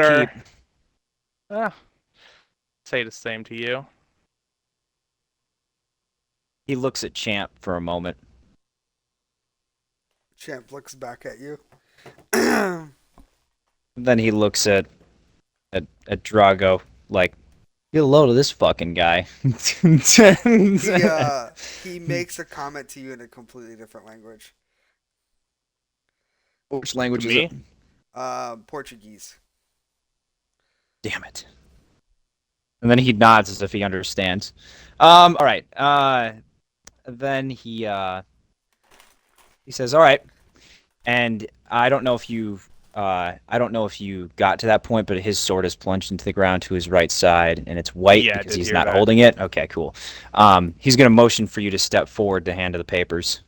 you are keep. say the same to you. He looks at Champ for a moment. Champ looks back at you. Then he looks at Drago like, get a load of this fucking guy. He makes a comment to you in a completely different language. Which language is Me? it? Portuguese. Damn it. And then he nods as if he understands. All right. Then he says, "All right." And I don't know if you got to that point, but his sword is plunged into the ground to his right side, and it's white Yeah, I because did he's hear not that. holding it. Okay, cool. He's gonna motion for you to step forward to hand the papers.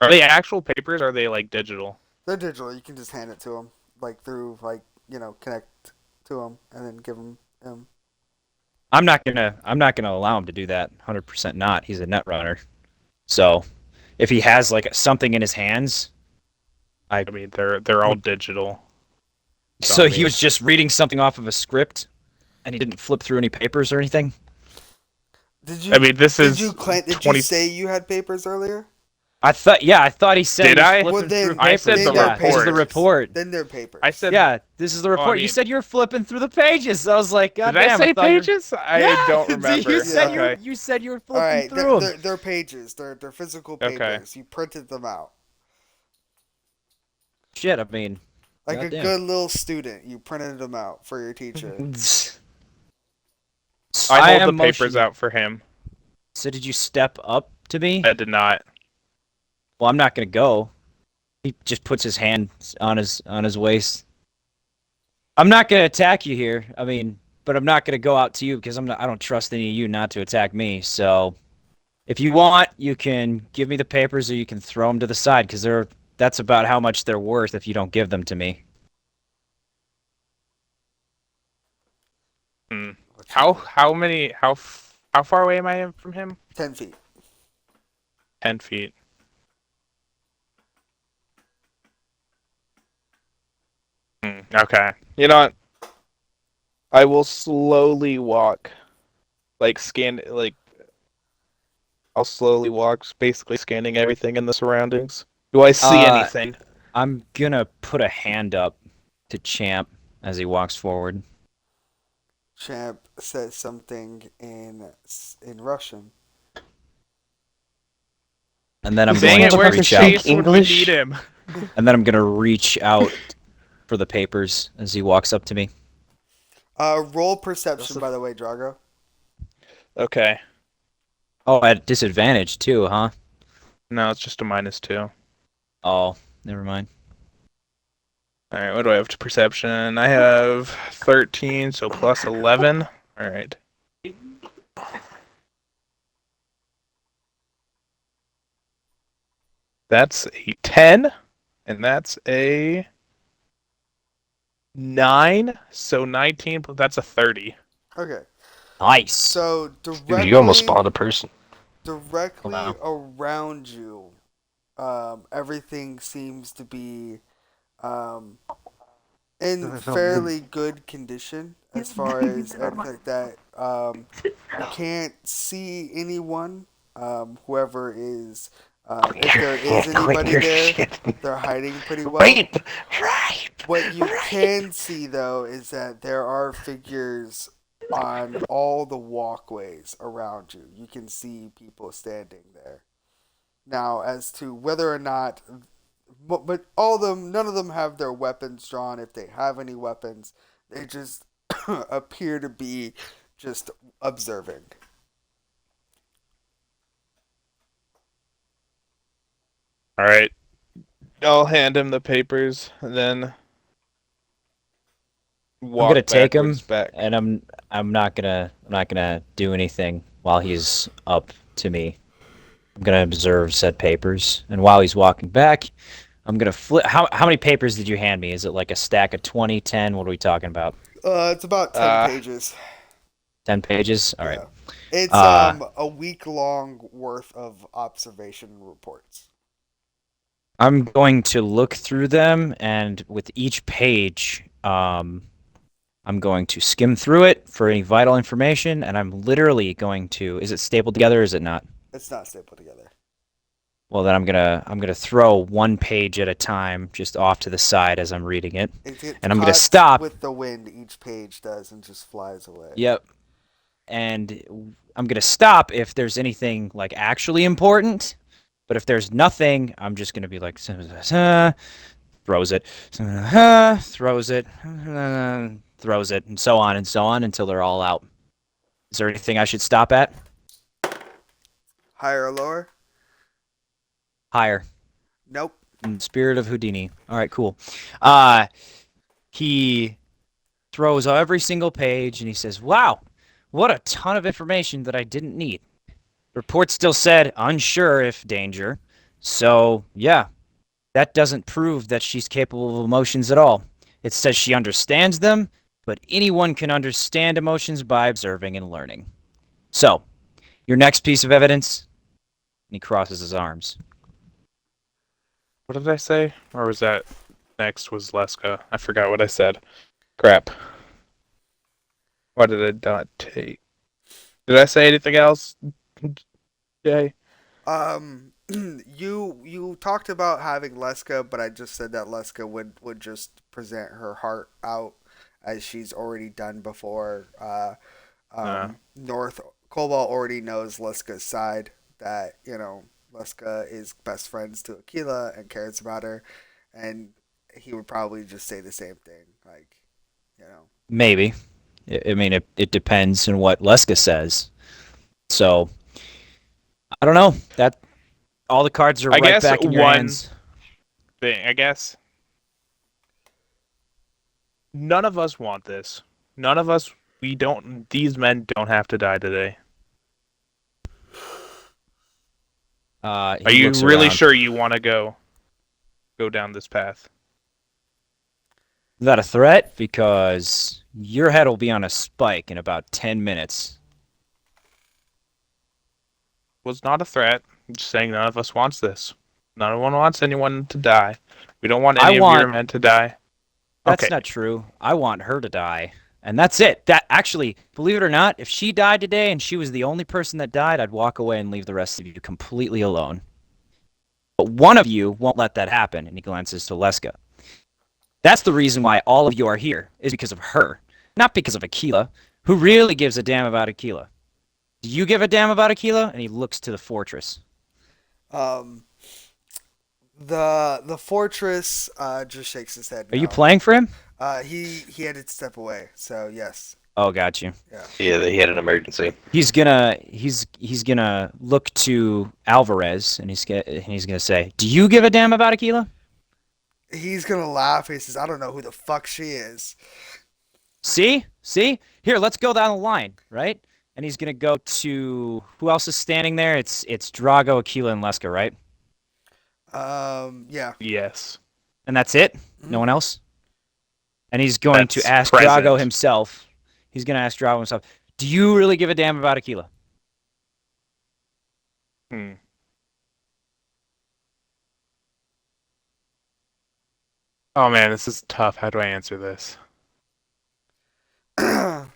Are they actual papers? Or are they like digital? They're digital. You can just hand it to him, like through connect to him and then give him. I'm not gonna allow him to do that. 100% not. He's a net runner. So, if he has like something in his hands, I mean, they're all digital. so he was just reading something off of a script, and he didn't flip through any papers or anything. Did you? I mean, this Did is you 20 you say you had papers earlier? I thought he said Did he was I? flipping Well, then- through I papers. said the Yeah, this is the report. report. Then they're papers. I said, Yeah, this is the report. You mean- said you were flipping through the pages. I was like, God did I damn, say thought you were- pages? I Yeah, don't remember. You said Okay. you said you were All flipping right, through them. they're pages. They're physical Okay. papers. You printed them out Shit, I mean, like a goddamn. good little student. You printed them out for your teacher. I hold am the papers motioning. out for him. So did you step up to me? I did not. Well, I'm not gonna go. He just puts his hand on his waist. I'm not gonna attack you here. I mean, but I'm not gonna go out to you because I don't trust any of you not to attack me. So, if you want, you can give me the papers or you can throw them to the side because that's about how much they're worth if you don't give them to me. How far away am I from him? 10 feet. 10 feet. Okay. You know what? I will slowly walk. I'll slowly walk, basically scanning everything in the surroundings. Do I see anything? I'm gonna put a hand up to Champ as he walks forward. Champ says something in Russian. And then I'm Dang going it, to where's reach Chase out. when we need him? And then I'm gonna reach out for the papers as he walks up to me. Roll perception, by the way, Drago. Okay. Oh, at disadvantage too, huh? No, it's just a -2. Oh, never mind. Alright, what do I have to perception? I have 13, so plus 11. Alright. That's a 10, and that's a 9, so 19, but that's a 30. Okay. Nice. So directly, Dude, you almost spawned a person. directly Wow. around you, everything seems to be in fairly good condition as far as everything like that. You can't see anyone. Whoever is, if there is anybody there, they're hiding pretty well. Right. What you can see though is that there are figures on all the walkways around you. You can see people standing there. Now, as to whether or not, but all of them, none of them have their weapons drawn. If they have any weapons, they just appear to be just observing. Alright. I'll hand him the papers, and then walk gonna take him, backwards back. and I'm not gonna do anything while he's up to me. I'm gonna observe said papers, and while he's walking back, I'm gonna flip. How many papers did you hand me? Is it like a stack of 20, 10? What are we talking about? It's about 10 pages. 10 pages. All right. Yeah. It's a week long worth of observation reports. I'm going to look through them, and with each page, I'm going to skim through it for any vital information, and I'm literally going to. Is it stapled together? Or is it not? It's not stapled together. Well, then I'm gonna throw one page at a time, just off to the side as I'm reading it, It and I'm gonna cuts stop. with the wind. Each page does and just flies away. Yep. And I'm gonna stop if there's anything like actually important. But if there's nothing, I'm just gonna be like, throws it, throws it, throws it, and so on until they're all out. Is there anything I should stop at? Higher or lower? Higher. Nope. In the spirit of Houdini. All right, cool. He throws every single page and he says, "Wow, what a ton of information that I didn't need." Report still said unsure if danger. So, yeah, that doesn't prove that she's capable of emotions at all. It says she understands them, but anyone can understand emotions by observing and learning. So, your next piece of evidence, and he crosses his arms. What did I say? Or was that next was Leska? I forgot what I said. Crap. What did I not take? Did I say anything else, Jay? You talked about having Leska, but I just said that Leska would just present her heart out as she's already done before. North Cobalt already knows Leska's side, that Leska is best friends to Aquila and cares about her, and he would probably just say the same thing, like, Maybe. I mean, it depends on what Leska says. So, I don't know. That all the cards are I right guess back in your one hands. thing, I guess. None of us want this. None of us. These men don't have to die today. Are you really sure you want to go down this path? Is that a threat? Because your head will be on a spike in about 10 minutes. Well, it's not a threat. I'm just saying none of us wants this. No one wants anyone to die. We don't want any of your men to die. That's not true. I want her to die. And that's it. That actually, believe it or not, if she died today and she was the only person that died, I'd walk away and leave the rest of you completely alone. But one of you won't let that happen, and he glances to Leska. That's the reason why all of you are here, is because of her, not because of Aquila. Who really gives a damn about Aquila? Do you give a damn about Aquila? And he looks to the fortress. The fortress just shakes his head. Are you playing for him? He had to step away, so yes. Oh, got you. Yeah, he had an emergency. He's gonna look to Alvarez and he's gonna say, "Do you give a damn about Aquila?" He's gonna laugh. He says, "I don't know who the fuck she is." See? Here, let's go down the line, right? And he's gonna go to who else is standing there? It's Drago, Aquila, and Leska, right? Yeah. Yes. And that's it? No one else? And he's going to ask present. Drago himself. He's going to ask Drago himself, "Do you really give a damn about Aquila?" Oh man, this is tough. How do I answer this? Because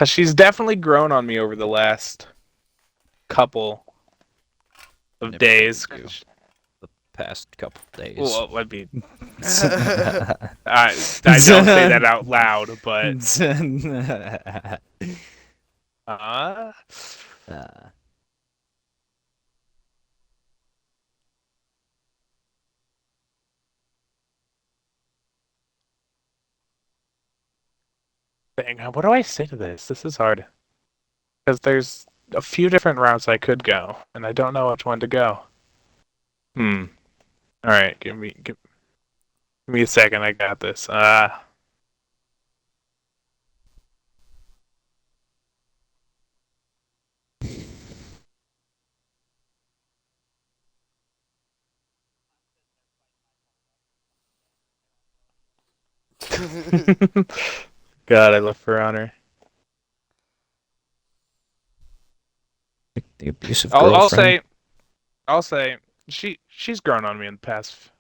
she's definitely grown on me over the last couple of days. The past couple days. Well, I mean, I don't say that out loud, but dang, what do I say to this? This is hard. Because there's a few different routes I could go, and I don't know which one to go. Alright, give me a second, I got this. God, I love For Honor. The abusive girlfriend. I'll say she's grown on me in the past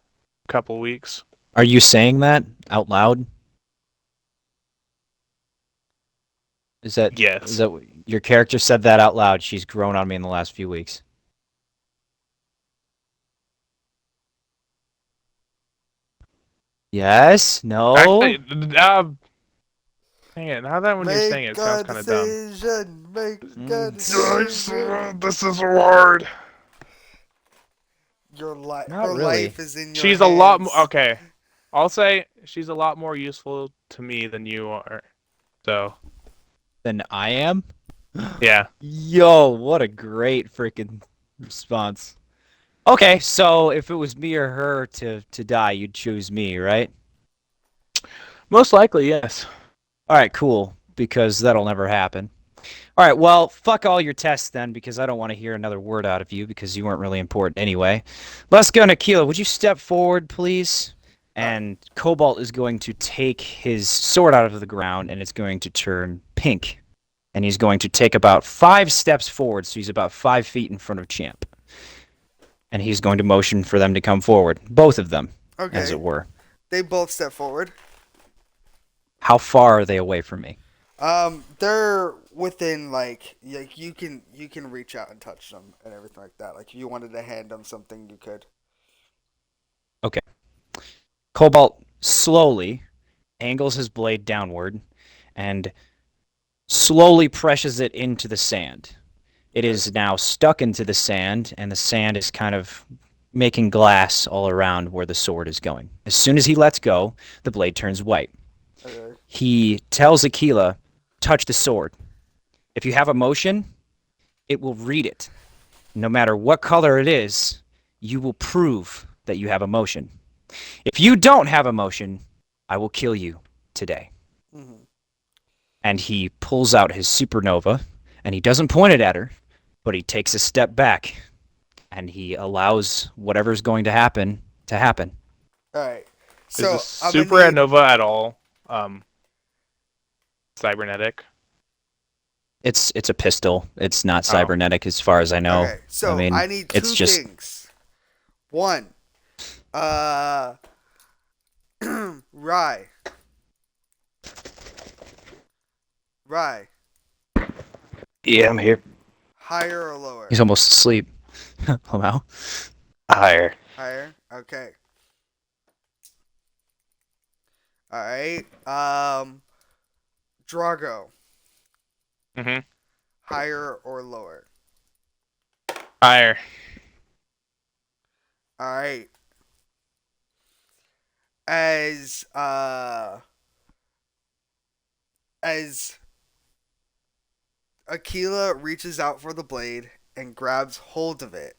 couple weeks. Are you saying that out loud? Yes. Is that your character said that out loud? She's grown on me in the last few weeks. Yes? No? Actually, dang it. Now that when you're Make saying it, it sounds a kind of dumb. decision. Make a Mm. decision. This is so hard. Your life, Not her really. life is in your She's hands. a lot more. Okay, I'll say she's a lot more useful to me than you are. So Then I am? yeah. Yo, what a great freaking response. Okay, so if it was me or her to die, you'd choose me, right? Most likely, yes. All right, cool, because that'll never happen. All right, well, fuck all your tests then, because I don't want to hear another word out of you, because you weren't really important anyway. Leska and Akila, would you step forward, please? And Cobalt is going to take his sword out of the ground, and it's going to turn pink. And he's going to take about 5 steps forward, so he's about 5 feet in front of Champ. And he's going to motion for them to come forward. Both of them, Okay. as it were. They both step forward. How far are they away from me? They're within like you can reach out and touch them and everything like that. Like if you wanted to hand them something, you could. Okay. Cobalt slowly angles his blade downward and slowly presses it into the sand. It is now stuck into the sand, and the sand is kind of making glass all around where the sword is going. As soon as he lets go, the blade turns white. Okay. He tells Aquila, touch the sword. If you have emotion, it will read it. No matter what color it is, you will prove that you have emotion. If you don't have emotion, I will kill you today. Mm-hmm. And he pulls out his supernova, and he doesn't point it at her, but he takes a step back, and he allows whatever's going to happen to happen. All right. Is So the I'm Super gonna need- Nova at all cybernetic? It's a pistol. It's not cybernetic as far as I know. Okay. So I mean, I need two it's just things. One. Rye. Rye. Yeah, I'm here. Higher or lower? he's almost asleep. Wow. Higher. Higher. Okay. All right. Drago. Mm-hmm. Higher or lower? Higher. All right. As Aquila reaches out for the blade and grabs hold of it,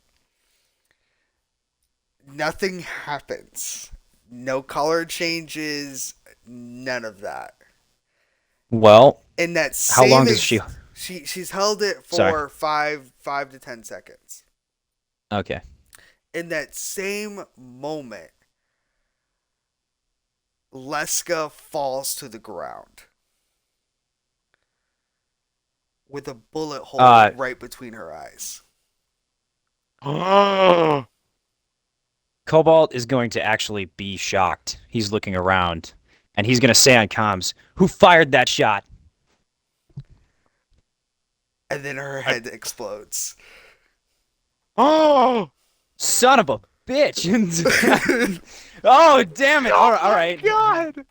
nothing happens. No color changes. None of that. Well, In that how same long does she? She's held it for Sorry. 5 to 10 seconds. Okay. In that same moment, Leska falls to the ground with a bullet hole right between her eyes. Cobalt is going to actually be shocked. He's looking around, and he's going to say on comms, "Who fired that shot?" And then her head explodes. Oh! Son of a bitch! Oh, damn it! All right. God!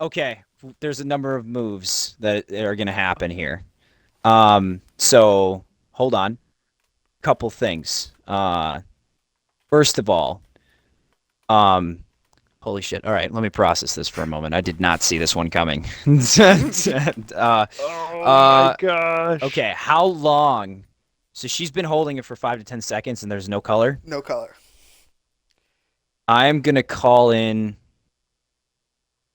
Okay. There's a number of moves that are going to happen here. So hold on. Couple things. First of all, holy shit. All right, let me process this for a moment. I did not see this one coming. Oh my gosh. Okay, how long? So she's been holding it for 5 to 10 seconds and there's no color? No color. I'm going to call in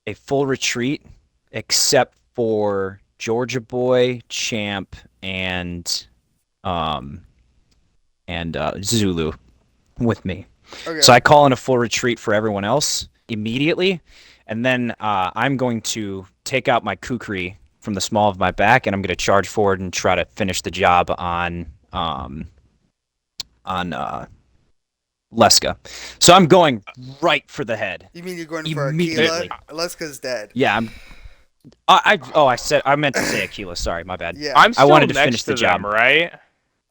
a full retreat except for Georgia Boy, Champ, and Zulu with me. Okay. So I call in a full retreat for everyone else immediately, and then I'm going to take out my kukri from the small of my back, and I'm going to charge forward and try to finish the job on Leska. So I'm going right for the head. You mean you're going for Immediately. Aquila? Leska's dead. Yeah, I meant to say Aquila. Sorry, my bad. Yeah. I'm still I wanted to next finish the them, job. right?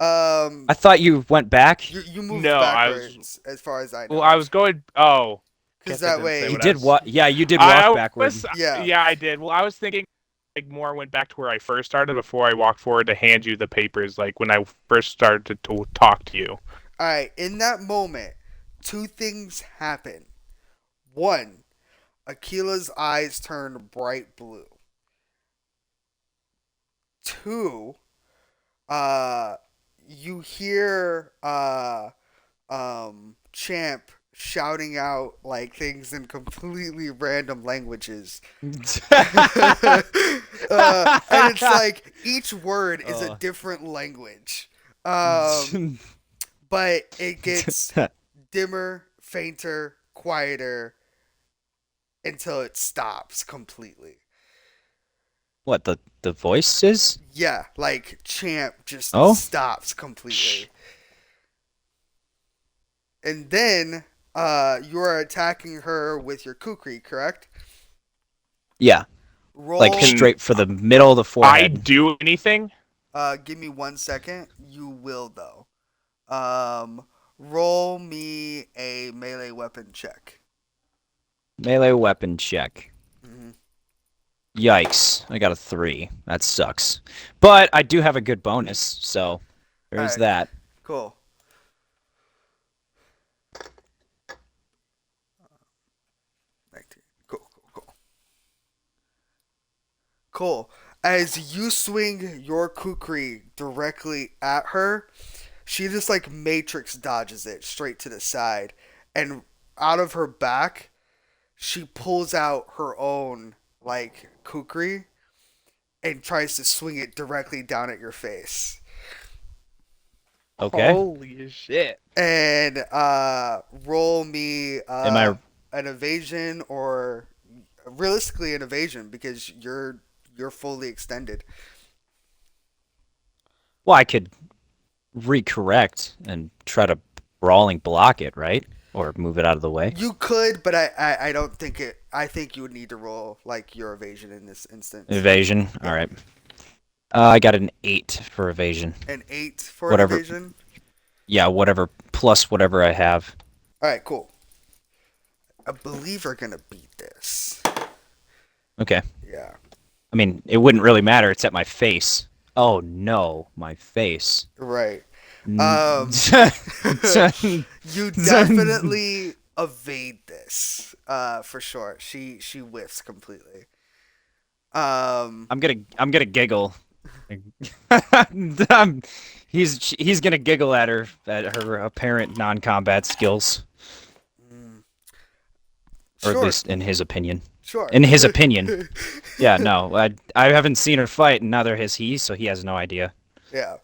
I thought you went back. you moved No, I was- backwards as far as I know. Well, I was going. Oh, because guess I that didn't way. say You what I did was- what? Yeah, you did I walk backward. was- Yeah. yeah, I did. Well, I was thinking like more went back to where I first started before I walked forward to hand you the papers. Like when I first started to talk to you. All right, in that moment, two things happen. One, Akila's eyes turn bright blue. Two, you hear Champ shouting out like things in completely random languages. And it's like each word is a different language. But it gets dimmer, fainter, quieter until it stops completely. What, the voices? Yeah, like Champ just Oh? stops completely. And then you are attacking her with your kukri, correct? Yeah, Roll. like straight for the middle of the I forehead. do anything? Give me 1 second. You will though. Roll me a melee weapon check. Melee weapon check. Mhm. Yikes! I got a 3. That sucks. But I do have a good bonus, so there's Alright. that. Cool. Cool. Cool. As you swing your kukri directly at her, she just like matrix dodges it straight to the side, and out of her back, she pulls out her own like kukri and tries to swing it directly down at your face. Okay. Holy shit! And roll me Am I? an evasion, or realistically an evasion, because you're fully extended. Well, I could recorrect and try to brawling block it, right? Or move it out of the way. You could, but I don't think it. I think you would need to roll like your evasion in this instance. Evasion. Yeah. All right. I got an 8 for evasion. An 8 for Whatever. evasion. Yeah, whatever plus whatever I have. All right, cool. I believe we're gonna beat this. Okay. Yeah. I mean, it wouldn't really matter. It's at my face. Oh no, my face. Right. Mm. You definitely evade this. For sure. She whiffs completely. I'm gonna giggle. He's gonna giggle at her apparent non-combat skills, or Sure. at least in his opinion. Sure. In his opinion. Yeah, no, I haven't seen her fight, and neither has he, so he has no idea. Yeah.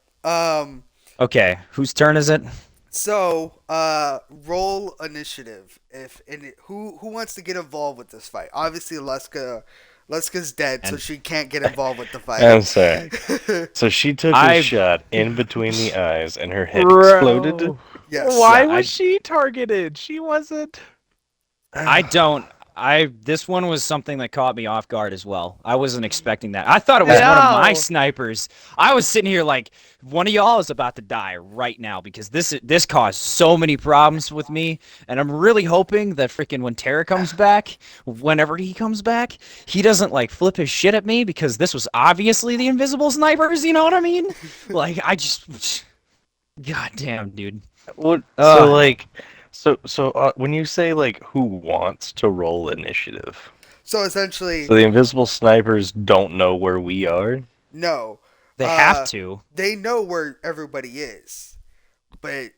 Okay, whose turn is it? So, roll initiative. Who wants to get involved with this fight? Obviously, Leska's dead, so And- she can't get involved with the fight. I'm sorry. So she took a I've- shot in between the eyes, and her head Bro. exploded. Yes. Why Yeah, was she targeted? She wasn't. I don't. This one was something that caught me off guard as well. I wasn't expecting that. I thought it was one of my No. snipers. I was sitting here like, one of y'all is about to die right now because this caused so many problems with me, and I'm really hoping that freaking when Terra comes back, whenever he comes back, he doesn't like flip his shit at me because this was obviously the invisible snipers. You know what I mean? Like I just, god damn, dude. What? Ugh. So like, when you say like who wants to roll initiative, So essentially, so the invisible snipers don't know where we are. no. They have to. They know where everybody is, but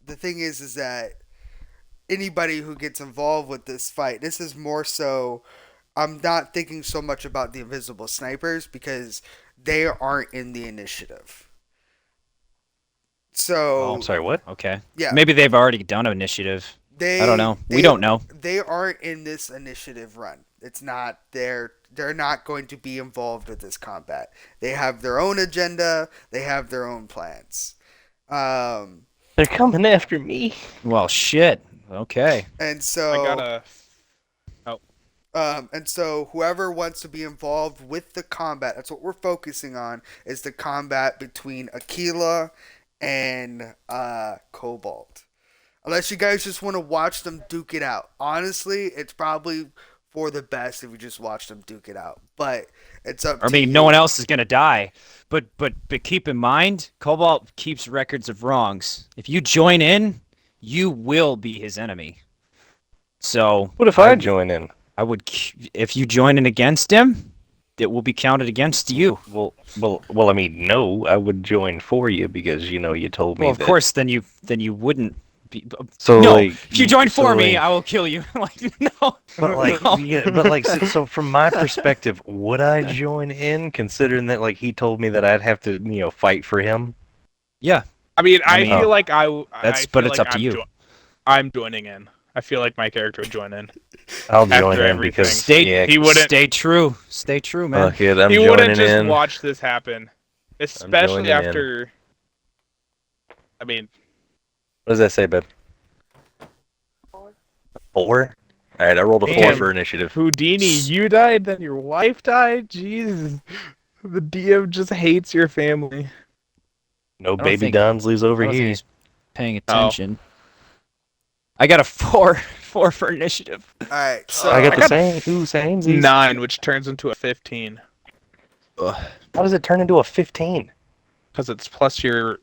the thing is that anybody who gets involved with this fight, this is more so. I'm not thinking so much about the invisible snipers because they aren't in the initiative. So Oh, I'm sorry, what? Okay. yeah, Maybe they've already done initiative. they. I don't know. We they- don't know. They aren't in this initiative run. It's not their. They're not going to be involved with this combat. They have their own agenda. They have their own plans. They're coming after me. Well, shit. Okay. And so I gotta. and so whoever wants to be involved with the combat, that's what we're focusing on, is the combat between Aquila and Cobalt. Unless you guys just want to watch them duke it out. Honestly, it's probably for the best if you just watch them duke it out. But it's up I to mean, you. no one else is gonna die. But keep in mind, Cobalt keeps records of wrongs. If you join in, you will be his enemy. So What if I join in? if you join in against him, it will be counted against you. Well. I mean, no, I would join for you because you told me. Well, of that. course, then you wouldn't be. So No, like, if you join for me, like- I will kill you. Like no. But like, No. yeah, but like, so from my perspective, would I join in, considering that like he told me that I'd have to fight for him? Yeah. I mean, I I mean, feel like I but feel it's like up to you. I'm joining in. I feel like my character would join in. I'll After join in everything. because He wouldn't. Stay true. Stay true, man. Fuck it, I'm He joining wouldn't just in. watch this happen, especially joining in. after. I mean, What does that say, bud? 4? All right, I rolled a 4 Damn. for initiative. Houdini, you died, then your wife died. Jesus, the DM just hates your family. No don't baby think- Donsley's over I don't think here. he's paying attention. I got a 4 for initiative. All right, so I got I the got same. Who same? 9, which turns into a 15, How does it turn into a 15? because it's plus your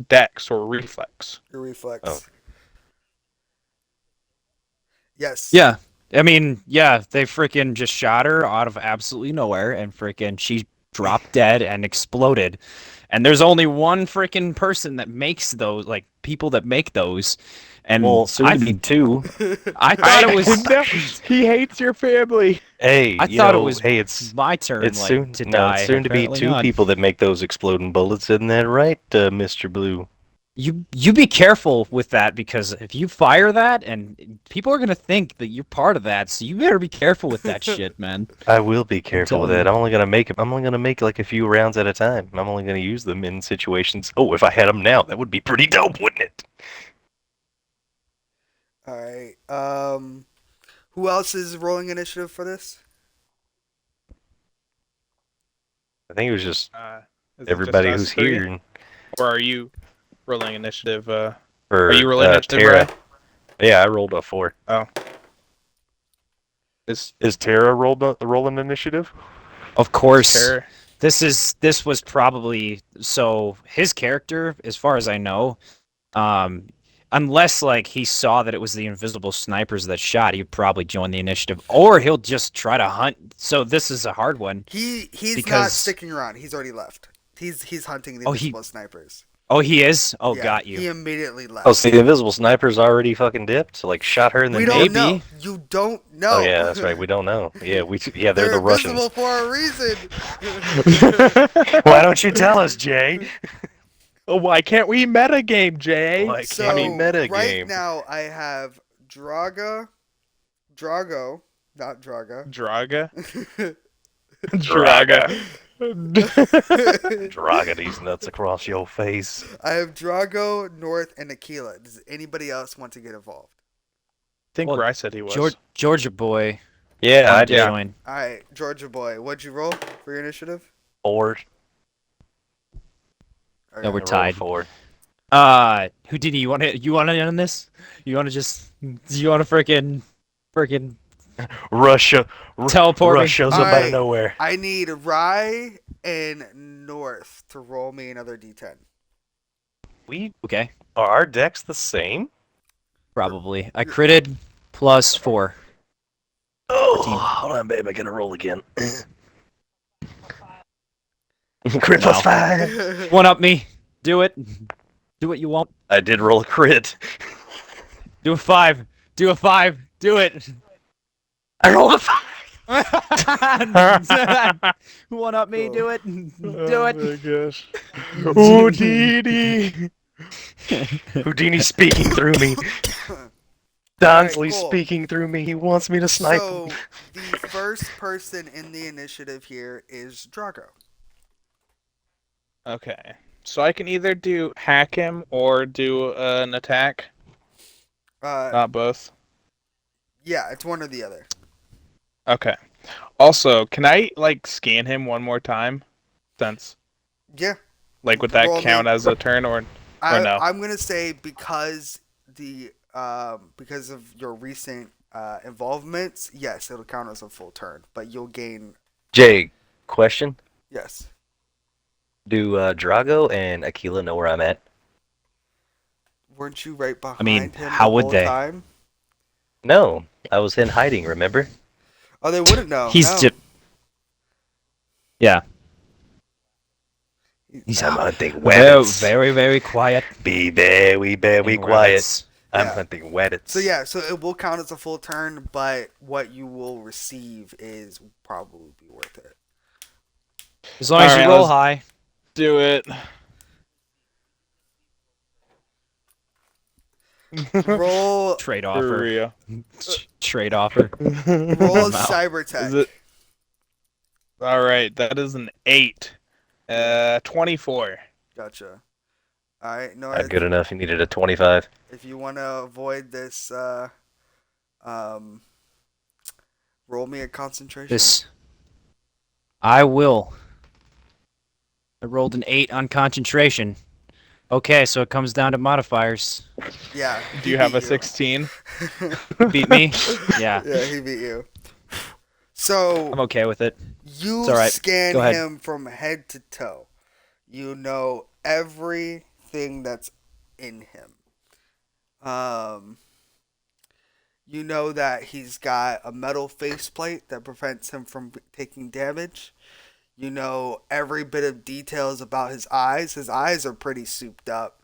dex or reflex. your reflex. Oh. Yes. Yeah. I mean, yeah, they freaking just shot her out of absolutely nowhere, and freaking she dropped dead and exploded. And there's only one freaking person that makes those, like people that make those. And Well, soon I, to be 2. I thought it was No, he hates your family. Hey, I you thought it know, was hey, it's my turn, it's like, soon to no, die. it's soon to be Apparently 2 not. people that make those exploding bullets. Isn't that right, Mr. Blue? You be careful with that, because if you fire that, and people are gonna think that you're part of that, so you better be careful with that shit, man. I will be careful with telling that. you. I'm only gonna make like a few rounds at a time. I'm only gonna use them in situations. Oh, if I had them now, that would be pretty dope, wouldn't it? All right. Who else is rolling initiative for this? I think it was just Is it everybody just us who's three? here. And Or are you rolling initiative? for, Are you rolling initiative, Tara. Ryan? Yeah, I rolled a 4. Is Is Tara rolling initiative? Of course. Tara? This was probably, so his character, as far as I know, unless like he saw that it was the invisible snipers that shot, he'd probably join the initiative, or he'll just try to hunt. So this is a hard one. He's not Because- sticking around. He's already left. He's hunting the Oh, he- invisible snipers. Oh, he is. Oh, Yeah, got you. He immediately left. Oh, see, the invisible sniper's already fucking dipped. So, like, shot her in the we neck. don't know. maybe. You don't know. Oh yeah, that's right. We don't know. Yeah, they're They're the Russians. invisible for a reason. Why don't you tell us, Jay? Oh, why can't we metagame, Jay? Why So can't we meta right game? now I have Drago, not Draga. Draga? Draga. Draga these nuts across your face. I have Drago, North, and Aquila. Does anybody else want to get involved? I think Well, Bryce said he was. Georgia boy. Yeah, I wanted to did. join. All right, Georgia boy, what'd you roll for your initiative? 4. Okay. No, we're I rolled a tied. 4. Houdini, you want to end this? You want to freaking Russia. teleport me? Rush shows up out Alright. of nowhere. I need Rye and North to roll me another D10. Okay, Are our decks the same? probably. I critted plus 4. Oh, hold on, babe. I gotta roll again. Crit plus Wow. 5. One up me. Do it. Do what you want. I did roll a crit. Do a 5. Do a 5. Do it. I rolled a 5. One up me. Do it. Do Oh it. my gosh. Houdini! Houdini's speaking through me. Alright, Donsley's cool. speaking through me. He wants me to snipe So him. the first person in the initiative here is Drago. Okay. So I can either do hack him or do an attack. Not both. Yeah, it's one or the other. Okay. Also, can I like scan him one more time? Since Yeah. like would that Roll me. count as a turn or no? I'm gonna say because because of your recent involvements, yes, it'll count as a full turn, but you'll gain Jay, question: yes. Do Drago and Aquila know where I'm at? Weren't you right behind mean, him how the would whole they? time? No, I was in hiding. Remember? Oh, they wouldn't know. He's no. Yeah. He's I'm out. hunting Very, webbits. very quiet. Be very and quiet. webbits. I'm Yeah. hunting webbits. So yeah, so it will count as a full turn, but what you will receive is probably be worth it. As long as Alright, you roll let's- high. Do it. Roll Trade For offer. real. Trade offer. roll I'm out. cyber Is tech. it? All right, that is an 8. 24. Gotcha. All right, Not North. good enough. You needed a 25. If you want to avoid this, roll me a concentration. This. I will. I rolled an 8 on concentration. Okay, so it comes down to modifiers. Yeah. Do he you have beat a 16? Beat me? Yeah. Yeah, he beat you. So I'm okay with it. you It's all right. scan Go ahead. him from head to toe. You know everything that's in him. You know that he's got a metal faceplate that prevents him from taking damage. You know every bit of details about his eyes. His eyes are pretty souped up.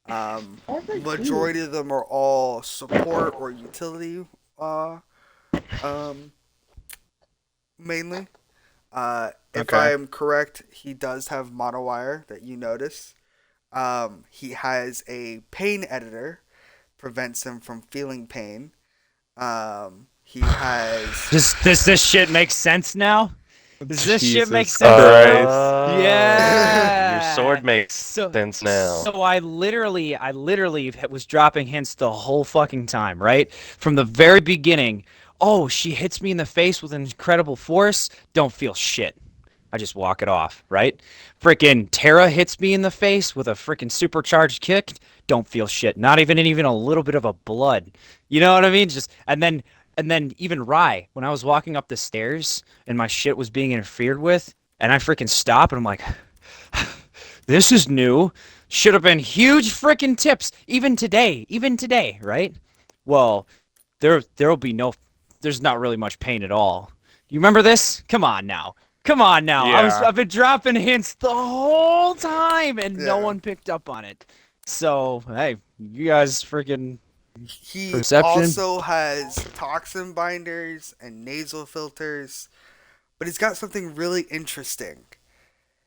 Majority of them are all support or utility, mainly. If Okay. I am correct, he does have monowire that you notice. He has a pain editor, prevents him from feeling pain. He has Does this shit make sense now? Does this shit Jesus make sense? Christ. Yeah. Your sword makes So- sense now. So I literally was dropping hints the whole fucking time, right? From the very beginning. Oh, she hits me in the face with an incredible force. Don't feel shit. I just walk it off, right? Freaking Terra hits me in the face with a freaking supercharged kick. Don't feel shit. Not even a little bit of a blood. You know what I mean? Just and then even Rye, when I was walking up the stairs and my shit was being interfered with, and I freaking stop and I'm like, this is new. Should have been huge freaking tips even today, right? Well, there'll be there's not really much pain at all. You remember this? Come on now. Yeah. I've been dropping hints the whole time and no Yeah. one picked up on it. So, hey, you guys freaking He Perception. also has toxin binders and nasal filters, but he's got something really interesting.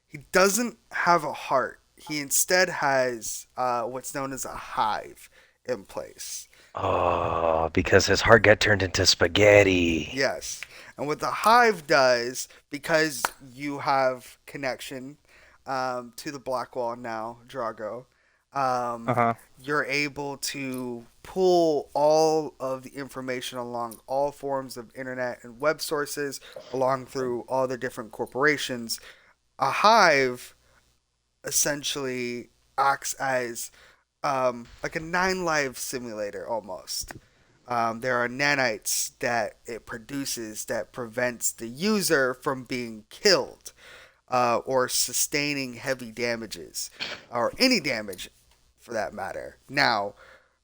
He doesn't have a heart. He instead has what's known as a hive in place. Oh, because his heart got turned into spaghetti. Yes. And what the hive does, because you have connection to the black wall now, Drago, Uh-huh. you're able to pull all of the information along all forms of internet and web sources, along through all the different corporations. A hive essentially acts as like a 9 life simulator almost. There are nanites that it produces that prevents the user from being killed or sustaining heavy damages or any damage for that matter. Now,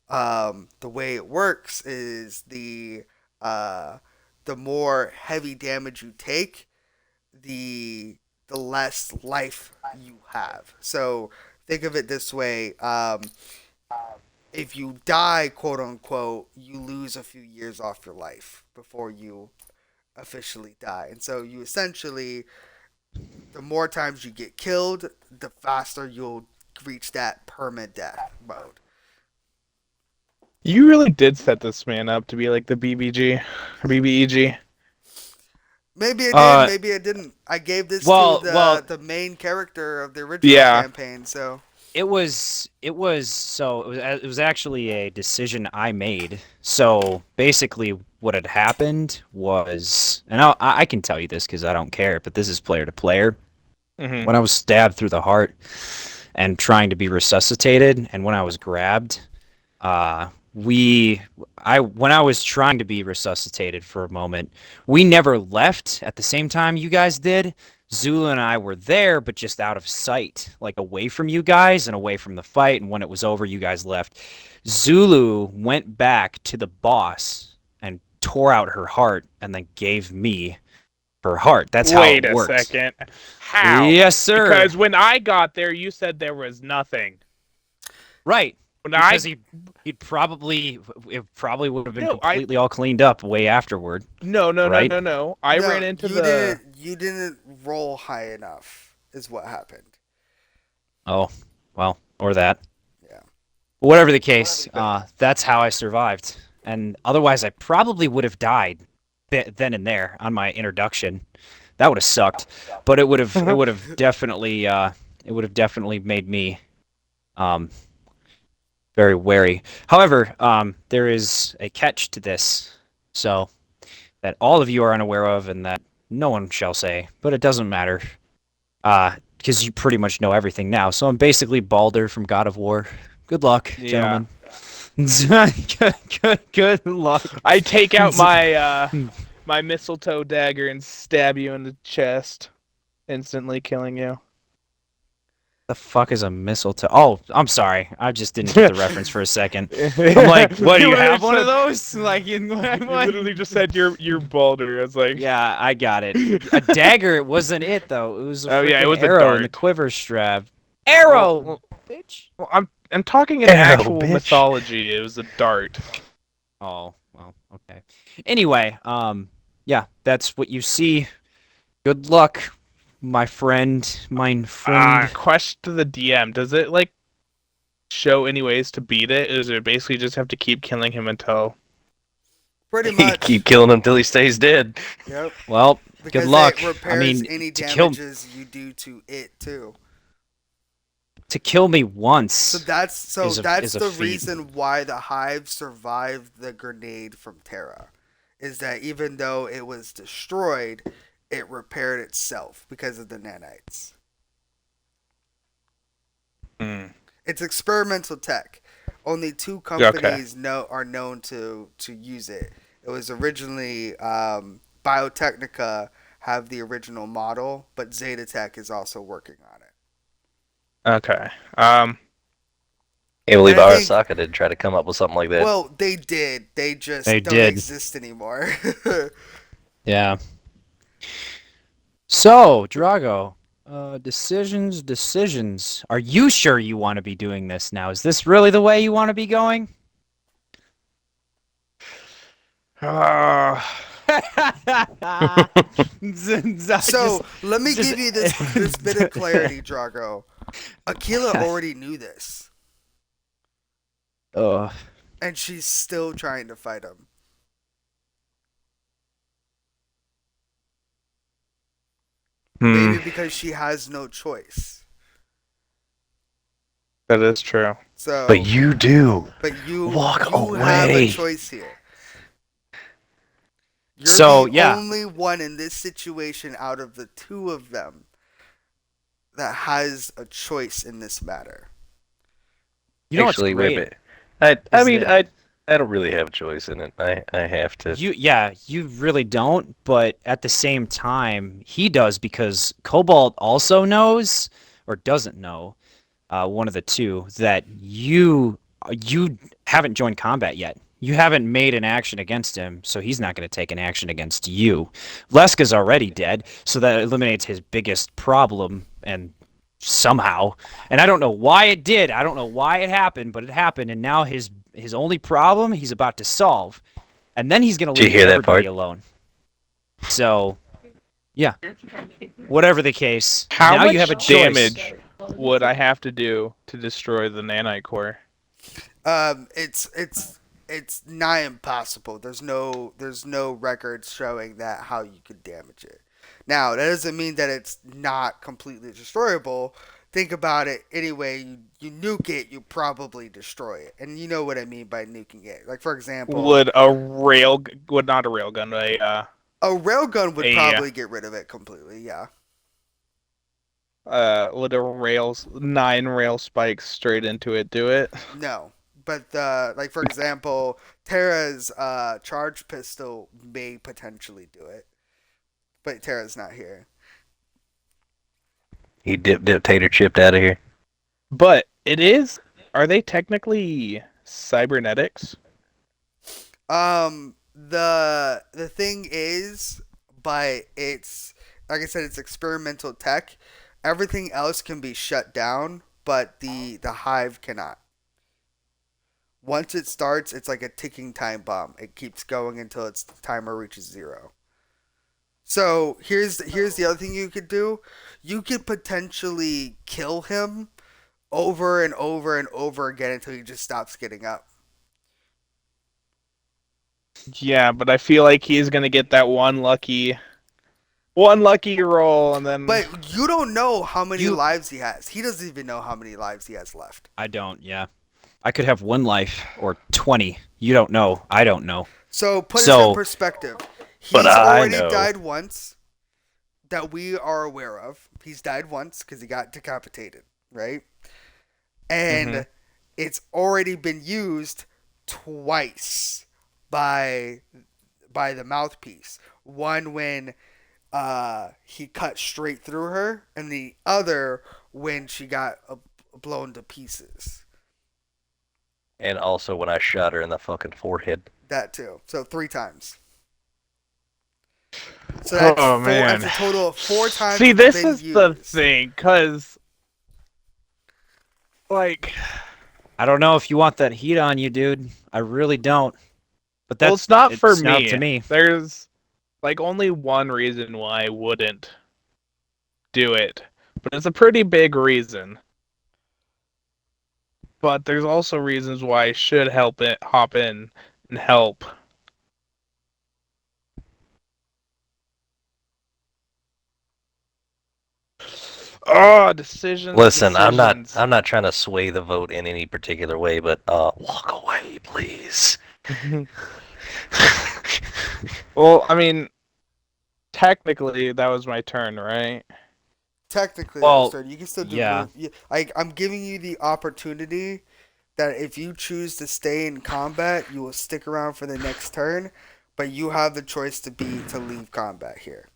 the way it works is the more heavy damage you take, the less life you have. So think of it this way: if you die, quote unquote, you lose a few years off your life before you officially die. And so you essentially, the more times you get killed, the faster you'll reach that permadeath mode. You really did set this man up to be like the BBG or BBEG. Maybe I did, Uh, maybe I didn't. I gave this well- to the main character of the original Yeah. campaign, so It was actually a decision I made. So basically, what had happened was, and I can tell you this because I don't care, but this is player to player. Mm-hmm. When I was stabbed through the heart, and trying to be resuscitated. And when I was grabbed, when I was trying to be resuscitated for a moment, we never left at the same time you guys did. Zulu and I were there, but just out of sight, like away from you guys and away from the fight. And when it was over, you guys left. Zulu went back to the boss and tore out her heart and then gave me her heart. That's how Wait it a worked. second. How? Yes, sir. Because when I got there, you said there was nothing. Right. When Because it probably would have been No, completely all cleaned up way afterward. No. Right? I No, ran into you didn't roll high enough, is what happened. Oh, well, or that. Yeah. Whatever the case, that's how I survived. And otherwise, I probably would have died then and there on my introduction. That would have sucked, but it would have definitely made me very wary. However, there is a catch to this, so that all of you are unaware of, and that no one shall say. But it doesn't matter, because you pretty much know everything now. So I'm basically Baldur from God of War. Good luck, Yeah. gentlemen. Good luck. I take out my my mistletoe dagger and stab you in the chest, instantly killing you. The fuck is a mistletoe? Oh, I'm sorry. I just didn't get the reference for a second. I'm like, what, do you have one of those? Like, You what? literally just said you're Baldur. I was like, Yeah, I got it. A dagger, it wasn't it though. It was a Oh, yeah, it freaking was a arrow in the dart. quiver strap. Arrow, Well, bitch. well, I'm talking in Arrow, actual bitch. mythology. It was a dart. Oh, well, okay. Anyway, yeah, that's what you see. Good luck, my friend. Question to the DM: does it like show any ways to beat it? Or is it basically just have to keep killing him until? Pretty You much. keep killing him till he stays dead. Yep. Well, Because good luck. it repairs I mean, any to kill damages you do to it too. me once. So that's is a the feat. reason why the Hive survived the grenade from Terra, is that even though it was destroyed, it repaired itself because of the nanites. It's experimental tech. Only 2 companies are known to use it. It was originally Biotechnica have the original model, but Zeta Tech is also working on it. Okay. Can't believe And I think- Arasaka did try to come up with something like that. Well, they did. They just They don't did. exist anymore. Yeah. So, Drago, decisions. Are you sure you want to be doing this now? Is this really the way you want to be going? So let me give you this bit of clarity, Drago. Aquila already knew this, Ugh. and she's still trying to fight him. Maybe because she has no choice. That is true. So, But you do. but you Walk you have a away. choice here. You're So, the yeah. only one in this situation out of the 2 of them that has a choice in this matter. You know Actually, what's wait a great? minute. I Is mean, that- I don't really have a choice in it. I have to. You really don't, but at the same time, he does because Cobalt also knows, or doesn't know, one of the 2, that you haven't joined combat yet. You haven't made an action against him, so he's not going to take an action against you. Leska's already dead, so that eliminates his biggest problem, and somehow, and I don't know why it did. I don't know why it happened, but it happened, and now his only problem he's about to solve, and then he's going to Did you leave hear that everybody part? alone. So, yeah. Whatever the case, How now much you have a choice. damage would I have to do to destroy the nanite core? It's nigh impossible. There's no records showing that how you could damage it. Now that doesn't mean that it's not completely destroyable. Think about it. Anyway, you nuke it, you probably destroy it, and you know what I mean by nuking it. Like for example, Would not a railgun, a railgun would a- probably get rid of it completely. Yeah. little rails, 9 rail spikes straight into it do it? No, but like for example, Terra's charge pistol may potentially do it, but Terra's not here. He dictator chipped out of here. But it is. Are they technically cybernetics? The thing is, but it's like I said, it's experimental tech. Everything else can be shut down, but the hive cannot. Once it starts, it's like a ticking time bomb. It keeps going until its timer reaches 0. So here's the other thing you could do. You could potentially kill him over and over and over again until he just stops getting up. Yeah, but I feel like he's gonna get that one lucky roll, and then. But you don't know how many lives he has. He doesn't even know how many lives he has left. I don't. Yeah, I could have 1 life or 20. You don't know. I don't know. So put it in perspective. He's already died once that we are aware of. He's died once because he got decapitated, right? And it's already been used twice by the mouthpiece. One when he cut straight through her, and the other when she got blown to pieces. And also when I shot her in the fucking forehead. That too. So 3 times. So that's that's a total of 4 times. See, this is the thing, because, like, I don't know if you want that heat on you, dude. I really don't. But that's it's not for not up to me. There's like only one reason why I wouldn't do it, but it's a pretty big reason. But there's also reasons why I should hop in and help. Oh, decisions. Listen, decisions. I'm not trying to sway the vote in any particular way, but walk away, please. Well, I mean, technically that was my turn, right? Technically, you can still do. Yeah. I'm giving you the opportunity that if you choose to stay in combat, you will stick around for the next turn, but you have the choice to leave combat here.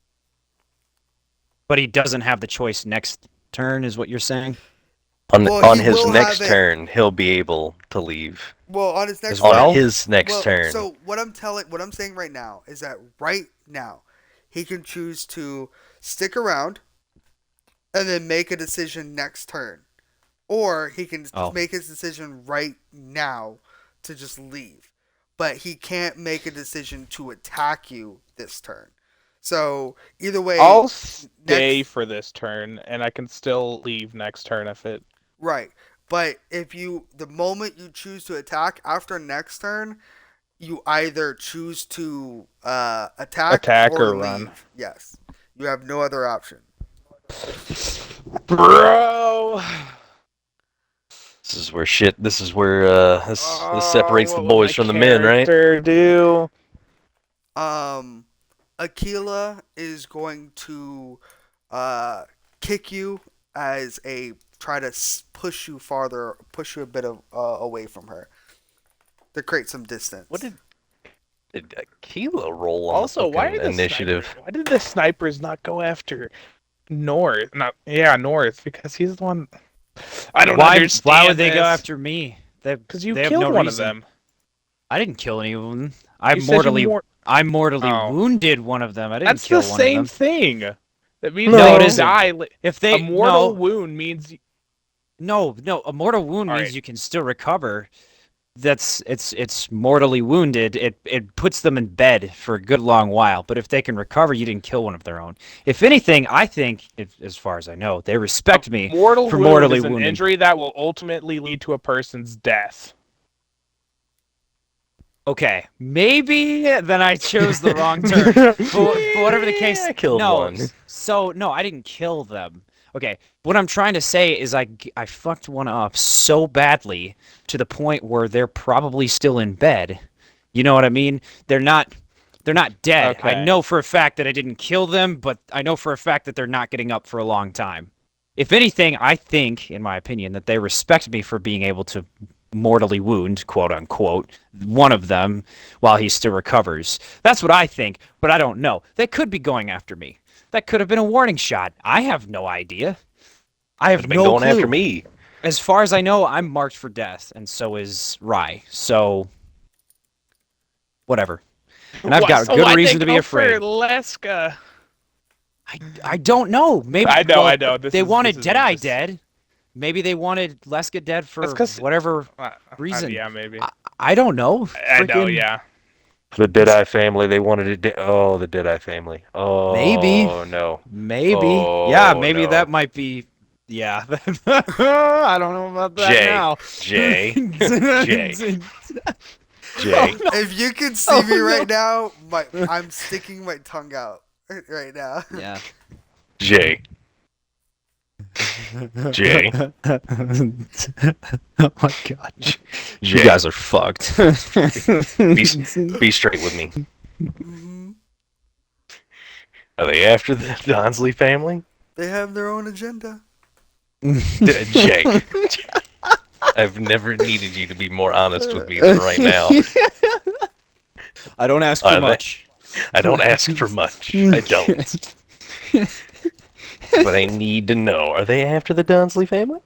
But he doesn't have the choice next turn, is what you're saying? On his next turn, he'll be able to leave. Well, on his next on his next turn. So what I'm saying right now is that right now, he can choose to stick around and then make a decision next turn, or he can make his decision right now to just leave. But he can't make a decision to attack you this turn. So either way, I'll stay for this turn, and I can still leave next turn if it. Right, but the moment you choose to attack after next turn, you either choose to attack or leave. Run. Yes, you have no other option. Bro. This is where this separates the boys from the men, right? Do. Aquila is going to kick you as try to push you a bit away from her to create some distance. What did Aquila roll on also, why initiative? Why did the snipers not go after North? North, because he's the one. I don't understand. Why would they go after me? Because you killed one of them. I didn't kill any of them. I mortally wounded one of them. I didn't kill one of them. That's the same thing. That means die. A mortal wound means. No, a mortal wound means you can still recover. It's mortally wounded. It puts them in bed for a good long while. But if they can recover, you didn't kill one of their own. If anything, I think, as far as I know, they respect me for mortally wounding. An injury that will ultimately lead to a person's death. Okay, maybe then I chose the wrong turn. For whatever the case, I killed one. So no, I didn't kill them. Okay, what I'm trying to say is I fucked one up so badly to the point where they're probably still in bed. You know what I mean? They're not dead. Okay. I know for a fact that I didn't kill them, but I know for a fact that they're not getting up for a long time. if anything, I think, in my opinion, that they respect me for being able to mortally wound, quote unquote, one of them while he still recovers. That's what I think, but I don't know. They could be going after me. That could have been a warning shot. I have no idea. I have Could have been no going clue. after me. As far as I know, I'm marked for death, and so is Rye. So, whatever. And I've got good reason to be afraid. Leska. I don't know. Maybe I know, well, I know. They wanted Deadeye dead. Maybe they wanted Leska dead for That's 'cause- whatever reason. Yeah, maybe. I don't know. I know, Freaking- yeah. The Deadeye family, they wanted it. Oh, the Deadeye family. Oh, Maybe. no. Maybe. Oh, Yeah, maybe no. that might be. Yeah. I don't know about that Jay. now. Jay. Jay. Jay. If you could see me right now, I'm sticking my tongue out right now. Yeah. Jay. Jay. Oh my god. Jay. You guys are fucked. Be straight with me. Mhm. Are they after the Donsley family? They have their own agenda. Jay. I've never needed you to be more honest with me than right now. I don't ask Are for they? much. I don't ask for much. I don't. But I need to know. Are they after the Donsley family?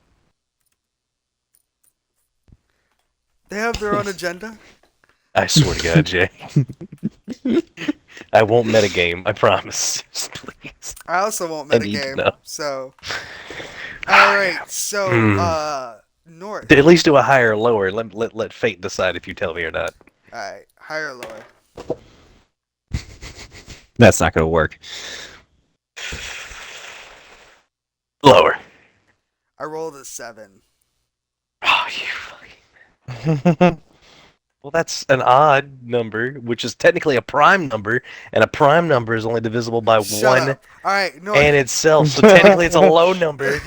They have their own agenda. I swear to God, Jay. I won't metagame. I promise. Just please. I also won't I need to metagame. know. So, all right. So, North. At least do a higher or lower. Let fate decide if you tell me or not. All right, higher or lower. That's not gonna work. Lower. I rolled a 7. Oh, you fucking. Well, that's an odd number, which is technically a prime number, and a prime number is only divisible by Shut one up. All right, North. and itself. So technically, it's a low number.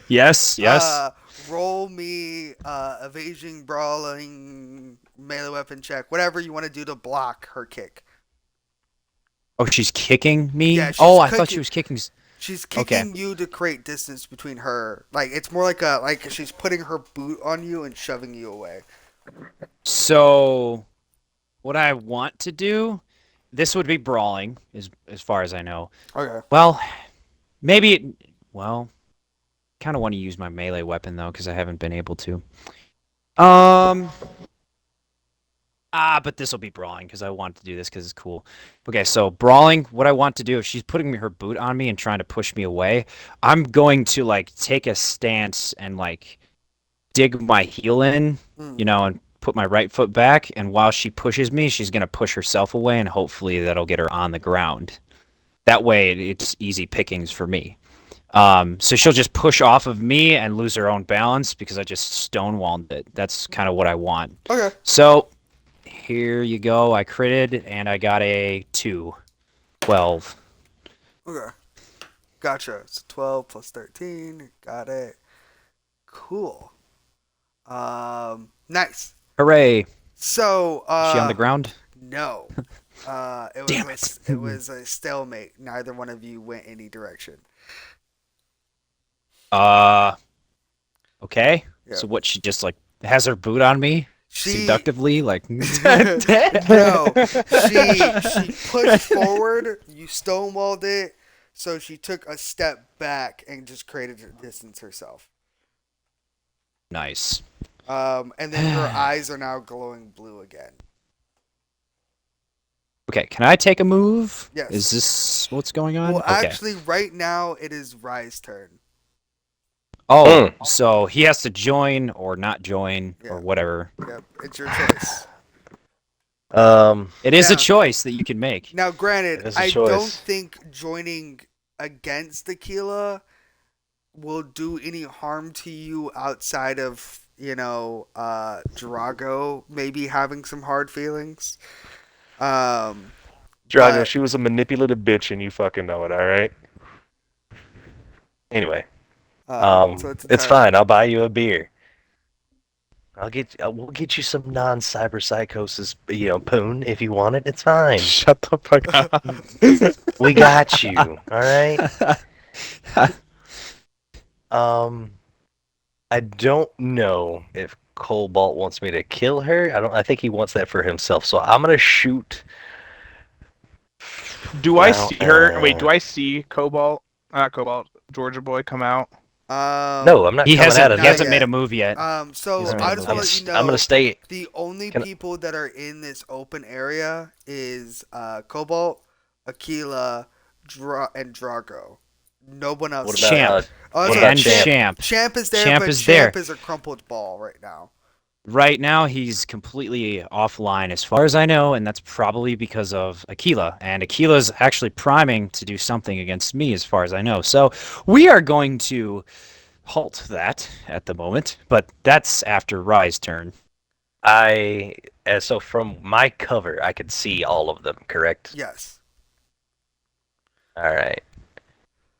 Yes, yes. Roll me evasion, brawling, melee weapon check, whatever you want to do to block her kick. Oh, she's kicking me? Yeah, she's I thought kicking- she was kicking. She's kicking you to create distance between her. Like it's more like she's putting her boot on you and shoving you away. So, what I want to do, this would be brawling, as far as I know. Okay. Well, maybe kind of want to use my melee weapon though, because I haven't been able to. But this will be brawling because I want to do this because it's cool. Okay, so brawling, what I want to do, if she's putting her boot on me and trying to push me away, I'm going to like take a stance and like dig my heel in, and put my right foot back. And while she pushes me, she's gonna push herself away, and hopefully that'll get her on the ground. That way, it's easy pickings for me. So she'll just push off of me and lose her own balance because I just stonewalled it. That's kind of what I want. Okay. So here you go. I critted and I got a 2. 12. Okay. Gotcha. So 12 plus 13. Got it. Cool. Nice. Hooray. So, Is she on the ground? No. Damn it was a stalemate. Neither one of you went any direction. Okay. Yeah. So what, she just like has her boot on me? Seductively? Like No. She pushed forward, you stonewalled it, so she took a step back and just created a distance herself. Nice. And then her eyes are now glowing blue again. Okay, can I take a move? Yes. Is this what's going on? Well, Okay. actually, right now it is Rye's turn. Oh, so he has to join or not join Yeah. or whatever. Yep, it's your choice. It is Yeah. a choice that you can make. Now, It granted, is a I choice. don't think joining against Tequila will do any harm to you outside of, Drago maybe having some hard feelings. Drago, But- she was a manipulative bitch, and you fucking know it. All right. Anyway, so it's entirely- fine. I'll buy you a beer. We'll get you some non-cyber psychosis, poon if you want it. It's fine. Shut the fuck up. We got you. All right. I don't know if Cobalt wants me to kill her. I think he wants that for himself. So I'm gonna shoot. Do I Well, see her? Wait, do I see Cobalt? Not Cobalt. Georgia Boy come out. No, I'm not He coming out hasn't. of He Not there. hasn't made yet. a move yet. So He's made I a just movie. want to let you I'm gonna know stay. the only Can- people that are in this open area is Cobalt, Aquila, and Drago. No one else. What is about there. Champ. Oh, that's what what I'm about And saying. Champ? Champ is there, Champ but is there. Champ is a crumpled ball right now. Right now, he's completely offline, as far as I know, and that's probably because of Aquila. And Aquila's actually priming to do something against me, as far as I know. So we are going to halt that at the moment, but that's after Rye's turn. So from my cover, I could see all of them. Correct. Yes. All right.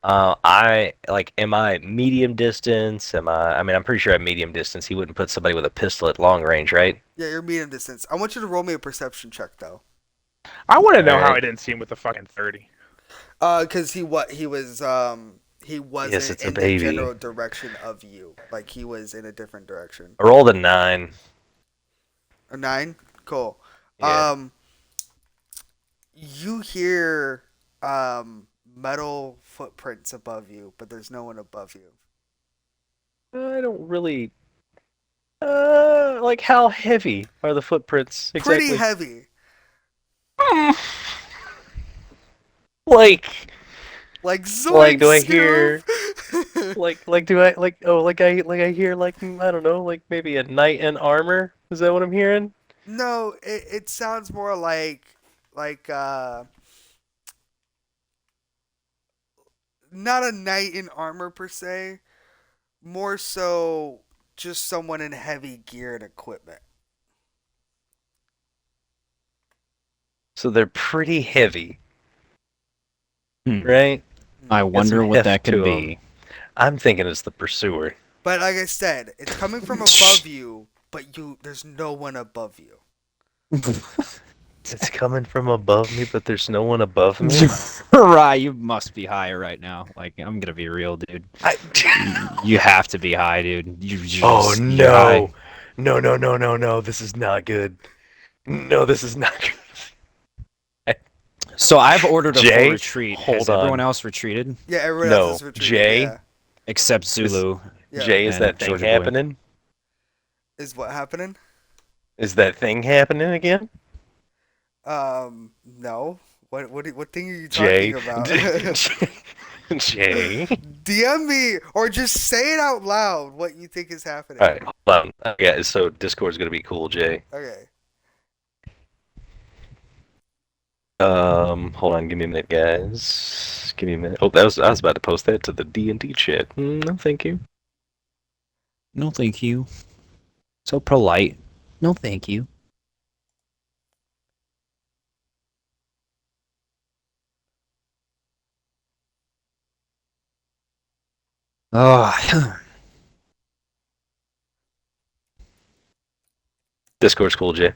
Am I medium distance? I mean, I'm pretty sure I'm medium distance. He wouldn't put somebody with a pistol at long range, right? Yeah, you're medium distance. I want you to roll me a perception check though. I want to know how Alright. I didn't see him with the fucking 30. Cause he Yes, wasn't it's a in the baby. general direction of you. Like he was in a different direction. I rolled a 9. A 9? Cool. Yeah. You hear metal footprints above you, but there's no one above you. I don't really. Like how heavy are the footprints exactly? Pretty heavy. Like, Like zoinks, Like, do I hear- Scoob. I hear I don't know, like maybe a knight in armor. Is that what I'm hearing? No, it sounds more like not a knight in armor per se, more so just someone in heavy gear and equipment. So they're pretty heavy, Hmm. right? I some wonder what heft that to could 'em. be. I'm thinking it's the pursuer. But like I said, it's coming from above you, but there's no one above you. It's coming from above me, but there's no one above me. Rye, you must be high right now. Like, I'm gonna be real, dude. You have to be high, dude. Oh you're high. no! This is not good. No, this is not good. So I've ordered a Jay, full retreat. Has hold everyone on. else retreated Yeah, everyone No, else is retreating. Jay? Yeah. except Zulu? Yeah. Jay, is And that thing Georgia Boy. happening? Is what happening? Is that thing happening again? No. What thing are you Jay. talking about? Jay. DM me or just say it out loud what you think is happening. Alright, hold on. Yeah, so Discord's gonna be cool, Jay. Okay. Hold on, give me a minute, guys. Give me a minute. Oh, I was about to post that to the DnD chat. No, thank you. No, thank you. So polite. No, thank you. Oh, Discord's cool, Jay.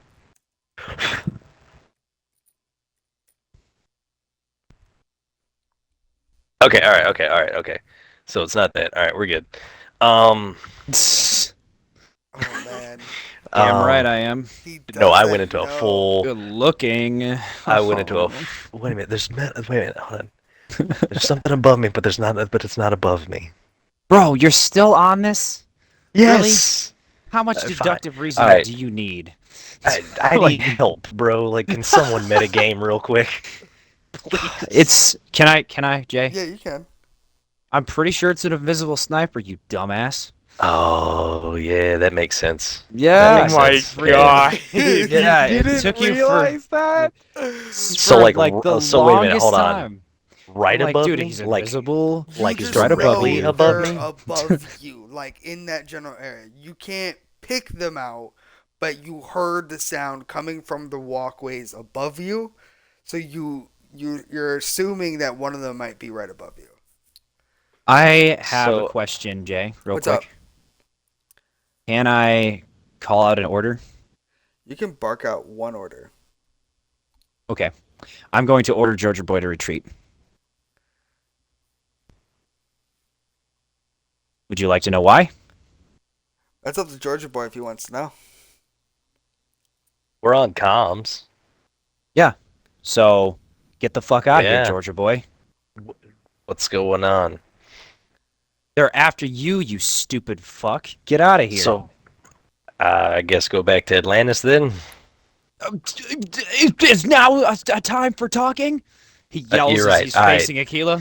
Okay, okay. So it's not that. Alright, we're good. Oh man. damn right I am. He No, I doesn't went into a know. full. Good looking. I went into a. Wait a minute. Wait a minute. Hold on. There's something above me, but it's not above me. Bro, you're still on this? Yes. How much Fine. deductive reasoning Alright. do you need? I need help, bro. Like, can someone metagame real quick? It's can I, Jay? Yeah, you can. I'm pretty sure it's an invisible sniper, you dumbass. Oh yeah, that makes sense. Yeah. That Oh my makes sense. god. Yeah, You it didn't took you for- realize that? So, like, the so wait a minute, longest hold on. time. Right I'm like, above dude, me, he's like invisible. like You he's just directly know above they're me. above you, like in that general area. You can't pick them out, but you heard the sound coming from the walkways above you, so you're assuming that one of them might be right above you. I have So- a question, Jay, real What's quick. up? Can I call out an order? You can bark out one order. Okay. I'm going to order Georgia Boy to retreat. Would you like to know why? That's up to Georgia Boy if he wants to know. We're on comms. So get the fuck out of here, Yeah. Georgia boy. What's going on? They're after you, you stupid fuck. Get out of here. So, I guess go back to Atlantis then. Is now a time for talking? He yells you're as right. he's All right. facing Aquila.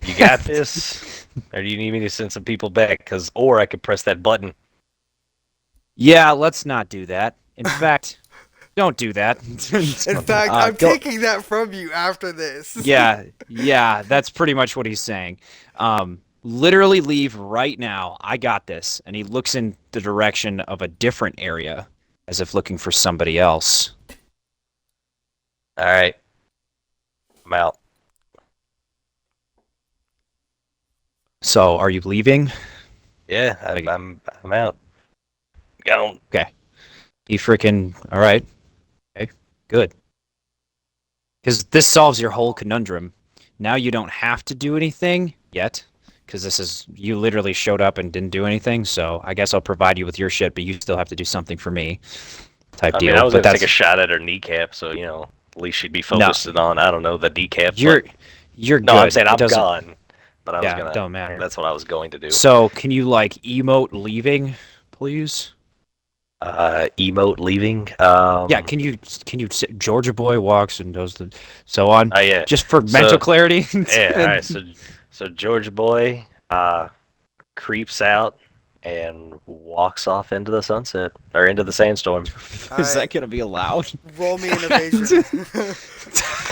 You got this? Or do you need me to send some people back? Or I could press that button. Yeah, let's not do that. In fact, don't do that. In fact, I'm go- taking that from you after this. Yeah, that's pretty much what he's saying. Literally leave right now. I got this. And he looks in the direction of a different area, as if looking for somebody else. All right. I'm out. So, are you leaving? Yeah, I'm out. Gone. He freaking... Alright. Okay, good. Because this solves your whole conundrum. Now you don't have to do anything yet. Because this is... You literally showed up and didn't do anything, so I guess I'll provide you with your shit, but you still have to do something for me. Type I deal. mean, I was But gonna that's... take a shot at her kneecap, so at least she'd be focusing on, I don't know, the kneecap. You're good. No, I'm saying It I'm doesn't- gone. But I was Yeah, gonna. don't matter. That's what I was going to do. So, can you, like, emote leaving, please? Emote leaving. Yeah, can you Georgia boy walks and does the so on Yeah. just for mental clarity? Yeah. All right. So Georgia boy creeps out and walks off into the sunset or into the sandstorm. Is that gonna be allowed? Roll me an evasion.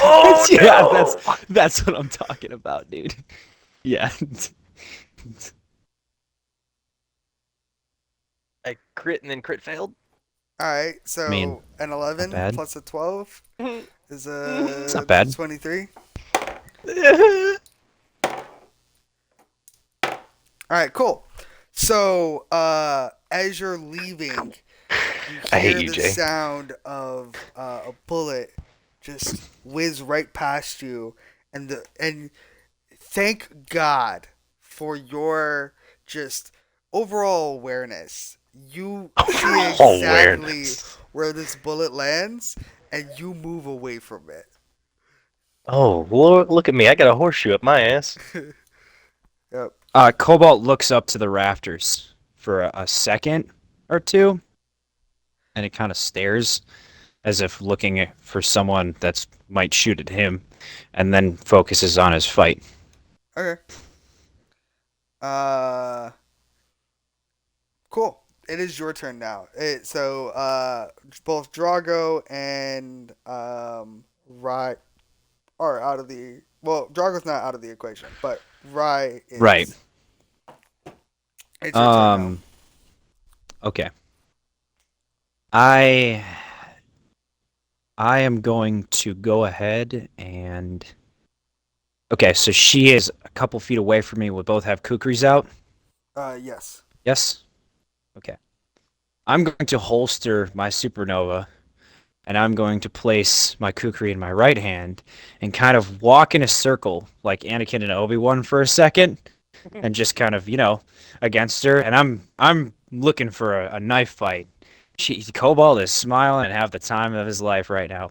Oh Yeah, no! that's what I'm talking about, dude. Yeah. I crit and then crit failed. Alright, so mean, an 11 bad. plus a 12 is It's not bad. 23. Alright, cool. So, as you're leaving, you I hate hear you, the Jay. sound of a bullet just whiz right past you, and thank God for your just overall awareness. You see Overall exactly awareness. where this bullet lands, and you move away from it. Oh, look at me! I got a horseshoe up my ass. Yep. Cobalt looks up to the rafters for a second or two, and it kind of stares as if looking for someone that's might shoot at him, and then focuses on his fight. Okay. Cool. It is your turn now. Both Drago and Rye are out of the. Well, Drago's not out of the equation, but Rye is. Right. It's your turn now. Okay. I am going to go ahead and. Okay, so she is a couple feet away from me. We both have kukris out. Yes. Yes? Okay. I'm going to holster my supernova, and I'm going to place my kukri in my right hand and kind of walk in a circle like Anakin and Obi-Wan for a second and just kind of, against her. And I'm looking for a knife fight. Cobalt is smiling and have the time of his life right now.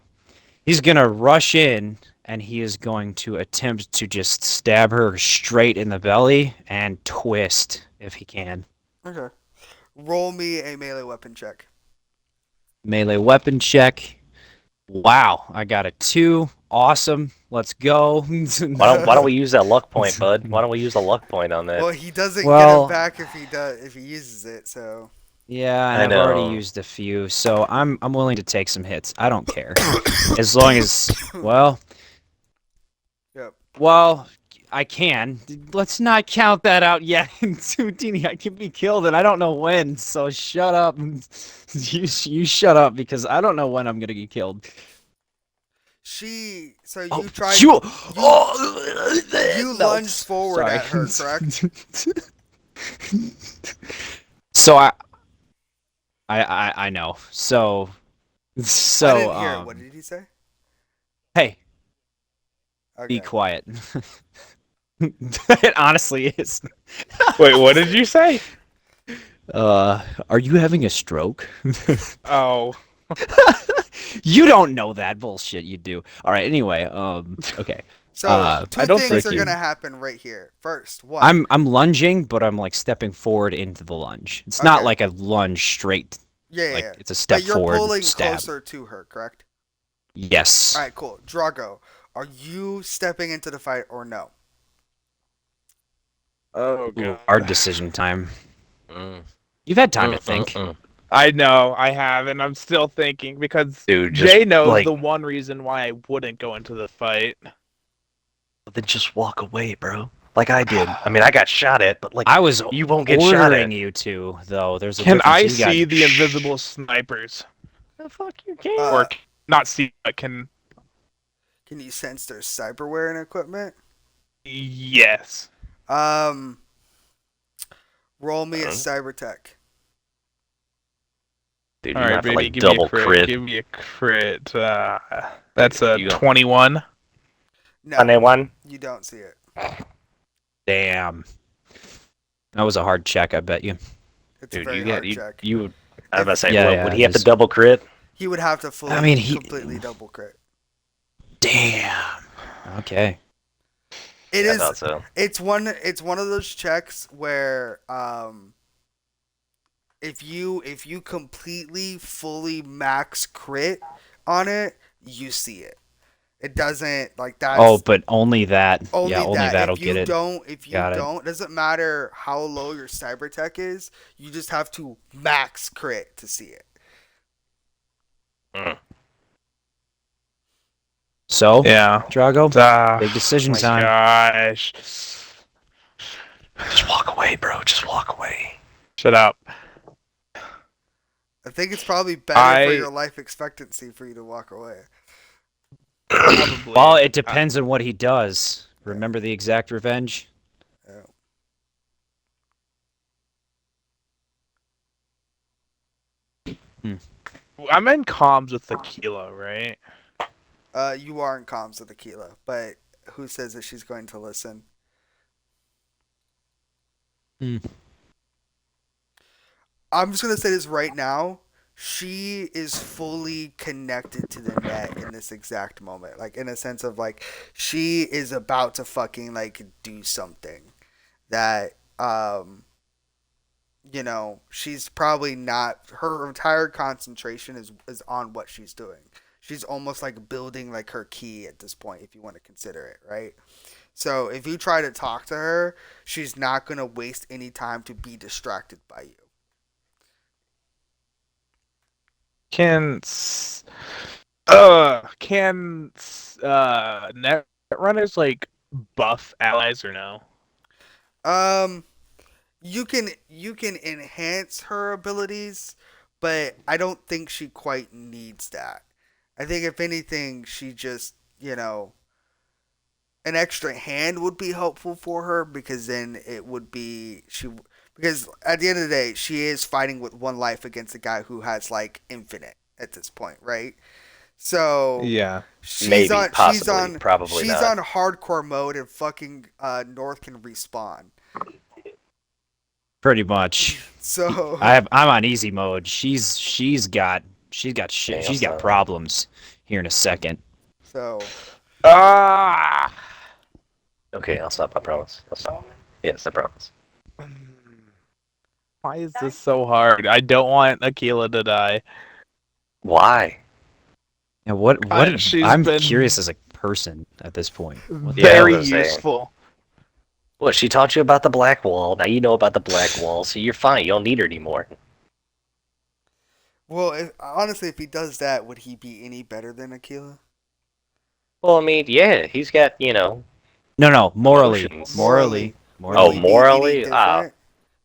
He's going to rush in, and he is going to attempt to just stab her straight in the belly and twist if he can. Okay. Roll me a melee weapon check. Melee weapon check. Wow, I got a 2. Awesome. Let's go. Why don't we use that luck point, bud? Why don't we use a luck point on that? Well, he doesn't Well- get it back if he uses it. So. Yeah, and I I've know. already used a few, so I'm willing to take some hits. I don't care. As long as Yep. well, I can. Let's not count that out yet. Houdini, I can be killed and I don't know when, so shut up. You shut up because I don't know when I'm gonna get killed. You Oh, tried. you You lunged forward sorry. at her, correct? So I know. So I didn't hear it. What did he say? hey, Okay. be quiet. It honestly is. Wait, what did you say? Are you having a stroke? Oh, You don't know that bullshit. You do. All right. Anyway. Okay. So two I don't things think are you- gonna happen right here. First, one. I'm lunging, but I'm like stepping forward into the lunge. It's not Okay. like a lunge straight. Yeah, yeah, Like yeah. it's a step But you're forward pulling stab. closer to her, correct? Yes. All right, cool. Drago, are you stepping into the fight or no? oh Ooh, god. hard decision time. Mm, You've had time to think. mm. I know, I have, and I'm still thinking because Dude, just, Jay knows like- the one reason why I wouldn't go into the fight. Then just walk away, bro. Like I did. I mean, I got shot at, but like I was you won't get shot ordering at. you to, though. There's a Can difference. I You got- see the invisible snipers? The fuck you can. Or not see, but can. Can you sense their cyberware and equipment? Yes. Roll me a Huh? cybertech. Dude, you All right, have to baby, like give me a double crit. crit. Give me a crit. That's a You go. 21. No, Anyone? you don't see it. Damn. That was a hard check, I bet you. It's a Dude, very you got hard you. check. You. I was about to say, Yeah, what, yeah, would he have to just- double crit? He would have to fully, I mean, he- completely double crit. Damn. Okay. It Yeah, I is. thought so. It's one of those checks where if you completely fully max crit on it, you see it. It doesn't like that. Oh, but only that. only yeah, only that. that'll If you get it. don't, if you Got it. don't, it doesn't matter how low your cyber tech is. You just have to max crit to see it. So, Yeah. Drago, Ah, big decision my time. gosh. Just walk away, bro. Just walk away. Shut up. I think it's probably better for I- your life expectancy for you to walk away. Probably. Well, it depends on what he does. Remember the exact revenge? I'm in comms with the Kilo, right? You are in comms with Aquila, but who says that she's going to listen? Hmm. I'm just gonna say this right now. She is fully connected to the net in this exact moment. Like in a sense of like she is about to fucking like do something that you know, she's probably not her entire concentration is on what she's doing. She's almost like building like her key at this point if you want to consider it, right? So if you try to talk to her, she's not going to waste any time to be distracted by you. Can net runners like buff allies or no? You can enhance her abilities, but I don't think she quite needs that. I think if anything, she just, you know, an extra hand would be helpful for her because then it would be because at the end of the day, she is fighting with one life against a guy who has like infinite at this point, right? So Yeah. Maybe, possibly, probably she's not. on hardcore mode and fucking North can respawn. Pretty much. So I'm on easy mode. She's got shit. Yeah, She's got so- problems here in a second. so Ah. Okay, I'll stop. I promise. I'll stop. Yes, I promise. Why is this so hard? I don't want Aquila to die. Why? And what she's I'm been- curious as a person at this point. What the- Yeah, I Very was gonna say. useful. Well, she taught you about the black wall. Now you know about the black wall, so you're fine. You don't need her anymore. well, honestly, if he does that, would he be any better than Aquila? Well, I mean, yeah, he's got, you know. No, morally. Emotions. Morally. Oh, Would he be morally? any Ah. different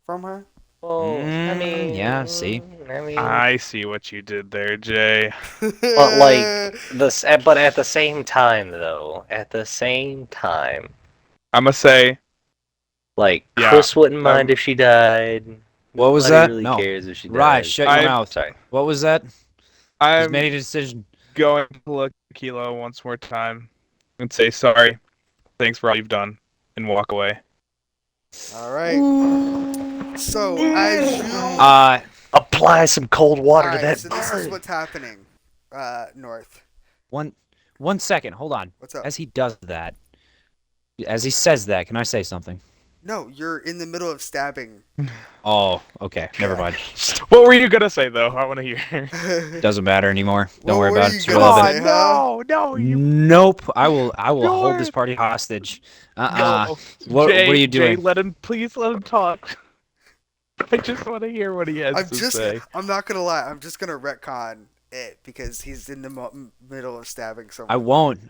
from her? Well, I mean, yeah, see? I mean, I see what you did there, Jay. but like but at the same time, though, I'm gonna say like Yeah, Chris wouldn't mind if she died. What was Nobody that? Really No. cares if she Rye, dies. shut your I- mouth. Sorry. What was that? He's I'm made a decision. going to look at Kilo once more time and say sorry. Thanks for all you've done and walk away. All right. So as you Apply some cold water to Alright, that so this is bird. what's happening, North. one second, hold on. What's up? As he does that, as he says that, can I say something? No, you're in the middle of stabbing. Oh, okay. Never Yeah. mind. What were you gonna say though? I want to hear. Doesn't matter anymore. Don't What worry were about you it. It's gonna irrelevant. say, huh? no, Nope. I will hold this North. party hostage. Go. What Jay, are you Jay, doing? please let him talk. I just want to hear what he has to say. I'm not gonna lie. I'm just gonna retcon it because he's in the middle of stabbing someone.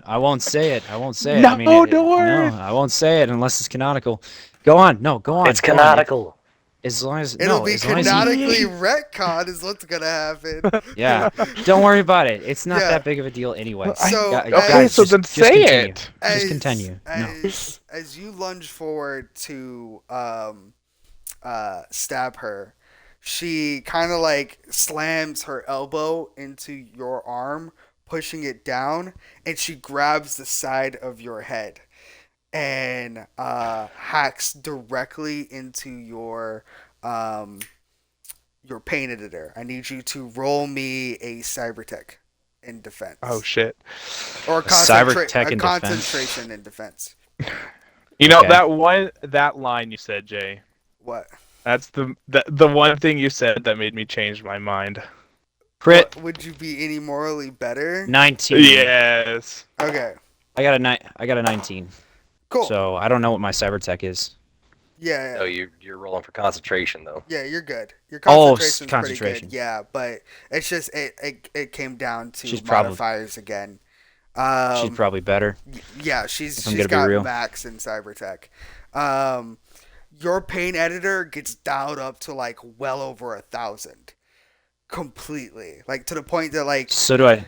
I won't say it. I won't say it. No, I mean, no, North. I won't say it unless it's canonical. Go on. No, go on. It's go on. canonical. As long as It'll no, be as long as canonically retcon is what's gonna happen. yeah. Don't worry about it. It's not Yeah. that big of a deal anyway. So, Guys, Okay, so just- then just say continue. it. Just continue. No. As you lunge forward to stab her, she kind of like slams her elbow into your arm, pushing it down, and she grabs the side of your head and hacks directly into your pain editor. I need you to roll me a cybertech in defense. Oh shit. Or Cybertech in defense. concentration in defense. You know Okay. that line you said, Jay. What? That's the one thing you said that made me change my mind. Crit Would you be any morally better? 19. Yes. Okay. I got a 19. Cool. So I don't know what my cyber tech is. Yeah. Oh, you're rolling for concentration though. Yeah, you're good. Your Oh, concentration's concentration. pretty good. Yeah, but it's just it came down to She's probably- modifiers again. She's probably better. Yeah, if she's I'm gonna be got real. max in cybertech. Your pain editor gets dialed up to like well over 1,000, completely, like to the point that like. So do I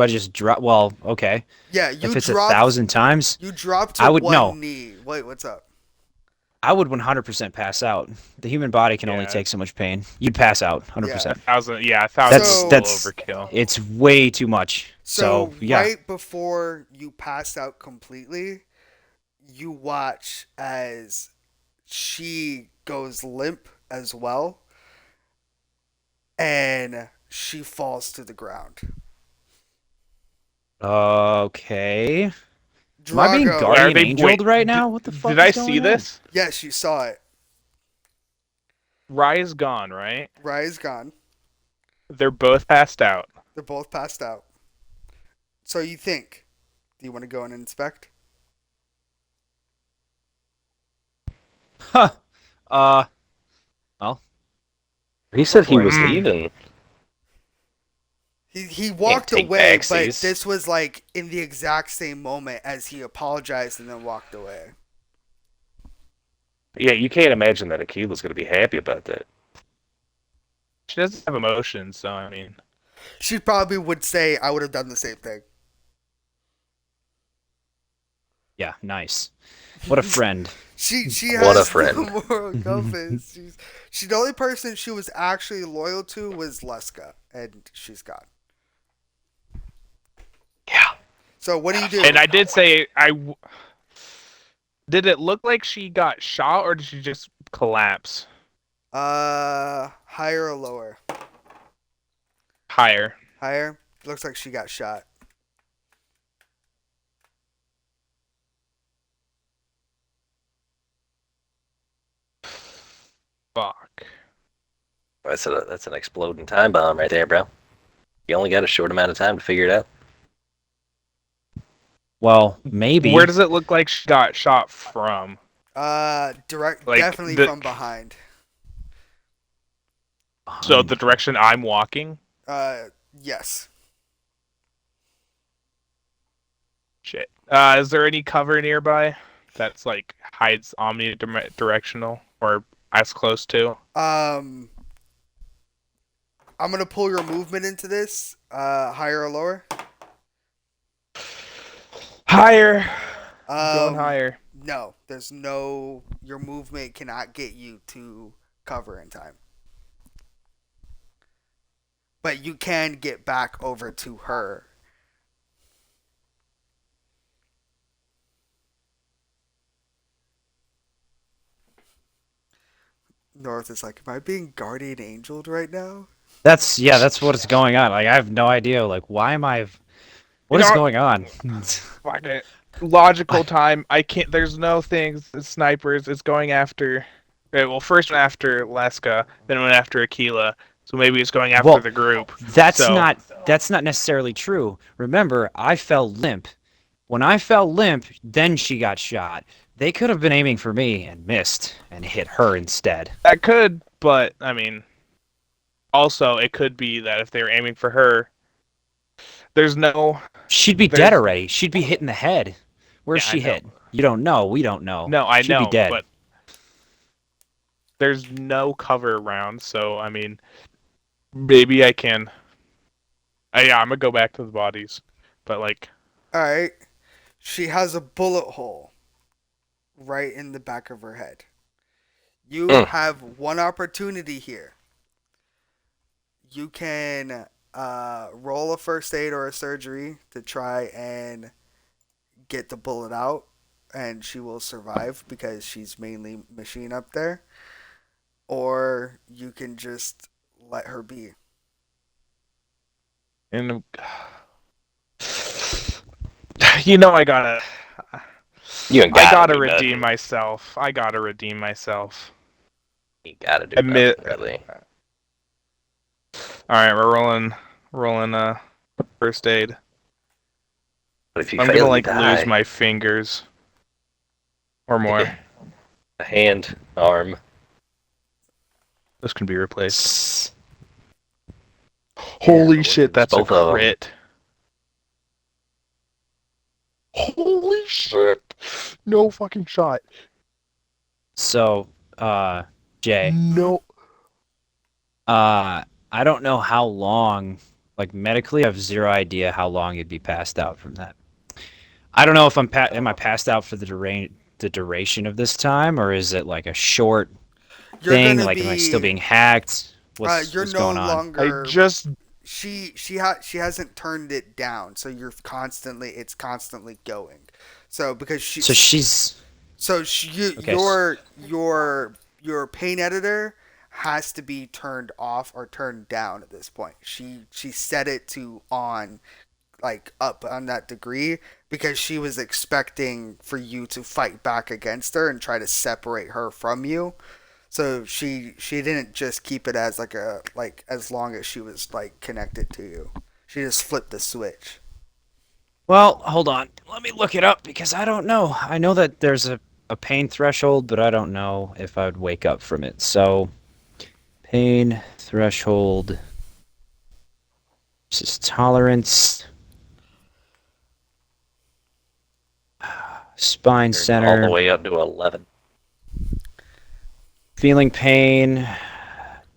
just drop? Well, okay. Yeah, you If it's dropped 1,000 times, You dropped to I would- one no. knee. Wait, what's up? I would 100% pass out. The human body can only Yeah. take so much pain. You'd pass out 100%. 1,000. Yeah, 1,000 That's is a that's little overkill. it's way too much. So, yeah. right before you pass out completely, you watch as she goes limp as well, and she falls to the ground. Okay. Am I being Drago. guardian they- angeled wait, right now? What the fuck? Did I is going see on? this? Yes, you saw it. Rye's gone, right? Rye's gone. They're both passed out. They're both passed out. So you think? Do you want to go and inspect? Huh. He said he was Mm. leaving. He walked take away, but backsies. this was like in the exact same moment as he apologized and then walked away. Yeah, you can't imagine that Akila's going to be happy about that. She doesn't have emotions, so I mean. She probably would say, "I would have done the same thing." Yeah, nice. What a friend. She What a has friend. no moral compass. She the only person she was actually loyal to was Leska, and she's gone. Yeah. So what do you do? And I did say Did it look like she got shot, or did she just collapse? Higher or lower? Higher. Higher. Looks like she got shot. Fuck. That's an exploding time bomb right there, bro. You only got a short amount of time to figure it out. Well, maybe. Where does it look like she got shot from? Direct, Like, definitely the- from behind. So the direction I'm walking? Yes. Shit. Is there any cover nearby that's like hides omnidirectional or as close to? I'm gonna pull your movement into this. Higher or lower? Higher. Going higher. No, there's no. Your movement cannot get you to cover in time. But you can get back over to her. North is like, am I being guardian angeled right now? That's what is going on. Like I have no idea. Like why am I? What is going on? Fuck it. Logical time. I can't. There's no things. It's snipers. It's going after. Okay, well, first went after Leska, then went after Aquila. So maybe it's going after Well, the group. That's So- not necessarily true. Remember, I fell limp. When I fell limp, then she got shot. They could have been aiming for me and missed and hit her instead. That could, but I mean, also it could be that if they were aiming for her, there's no. She'd be dead already. She'd be hit in the head. Where's Yeah, I she know. hit? You don't know. We don't know. No, I She'd know, be dead. but there's no cover around. So I mean, maybe I can. Yeah, I'm gonna go back to the bodies, but like, Alright. She has a bullet hole right in the back of her head. You have one opportunity here. You can roll a first aid or a surgery to try and get the bullet out, and she will survive because she's mainly machine up there. Or you can just let her be. and you know, I gotta redeem myself. I gotta redeem myself. You gotta do Admit- nothing, really. All right, we're rolling first aid. But if you I'm fail, gonna you like die. lose my fingers or more. A hand, arm. This can be replaced. Yeah, Holy shit, that's a both of 'em. crit. Holy shit! No fucking shot. So, Jay, No. I don't know how long. Like medically, I have zero idea how long you'd be passed out from that. I don't know if am I passed out for the duration of this time, or is it like a short You're thing? gonna Like, be. am I still being hacked? What's You're no going on? longer. I just She hasn't turned it down, so it's constantly going. So because So she's Okay. your pain editor has to be turned off or turned down at this point. She set it to on, like up on that degree, because she was expecting for you to fight back against her and try to separate her from you. So she didn't just keep it as like as long as she was like connected to you. She just flipped the switch. Well, hold on. Let me look it up because I don't know. I know that there's a pain threshold, but I don't know if I would wake up from it. So, pain threshold versus tolerance. Spine All the center. way up to 11. Feeling pain.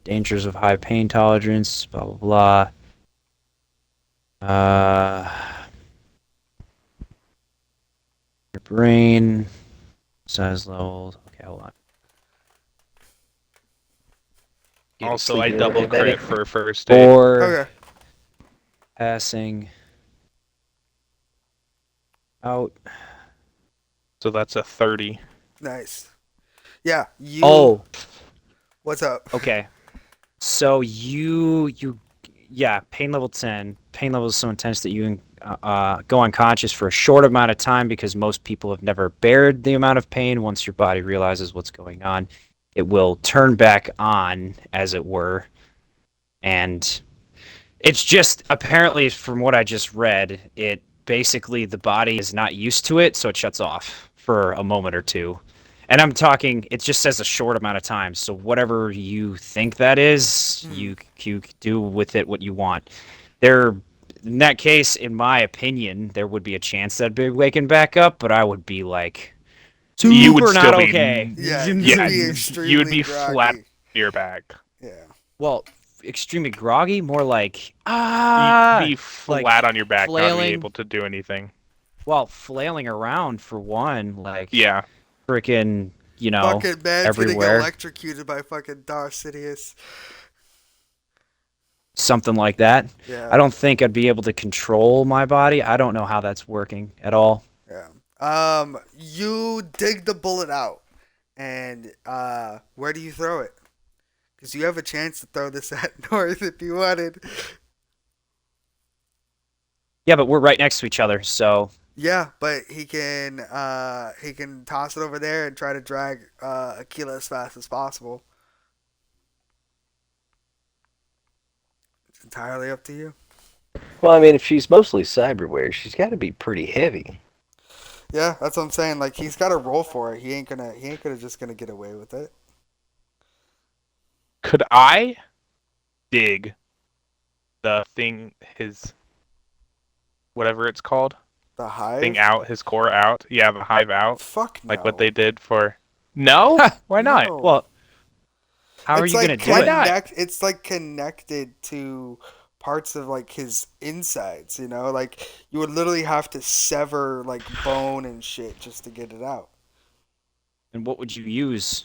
Dangers of high pain tolerance. Blah, blah, blah. Your brain. Size levels. Okay, hold on. also I double crit for first aid. 4. Okay. Passing. Out. So that's a 30. Nice. Yeah. You. Oh, What's up? okay. So yeah, pain level 10. Pain level is so intense that you go unconscious for a short amount of time because most people have never bared the amount of pain. Once your body realizes what's going on, it will turn back on, as it were. And it's just, apparently, from what I just read, it basically, the body is not used to it, so it shuts off for a moment or two. And I'm talking, it just says a short amount of time. So whatever you think that is, you do with it what you want. In that case, in my opinion, there would be a chance that I'd be waking back up, but I would be like, You would super still not be- okay. Yeah. Yeah, You'd be you extremely would be groggy. flat on your back. Yeah. Well, extremely groggy, more like, You'd be flat like on your back, not flailing. be able to do anything. well, flailing around for one, like, Yeah. freaking, Fucking man's everywhere. getting electrocuted by fucking Darth Sidious. Something like that. Yeah. I don't think I'd be able to control my body. I don't know how that's working at all. Yeah. You dig the bullet out, and where do you throw it? Because you have a chance to throw this at North if you wanted. Yeah, but we're right next to each other, so Yeah, but he can toss it over there and try to drag Aquila as fast as possible. It's entirely up to you. Well, I mean, if she's mostly cyberware, she's got to be pretty heavy. Yeah, that's what I'm saying. Like he's got to roll for it. He ain't gonna just gonna get away with it. Could I dig the thing, his whatever it's called, The hive. thing out, his core out? Yeah, the hive out, Fuck no. like what they did for. No, why not? No. well, how are It's you like gonna do it? Why not? It's like connected to parts of like his insides. You know, like you would literally have to sever like bone and shit just to get it out. And what would you use?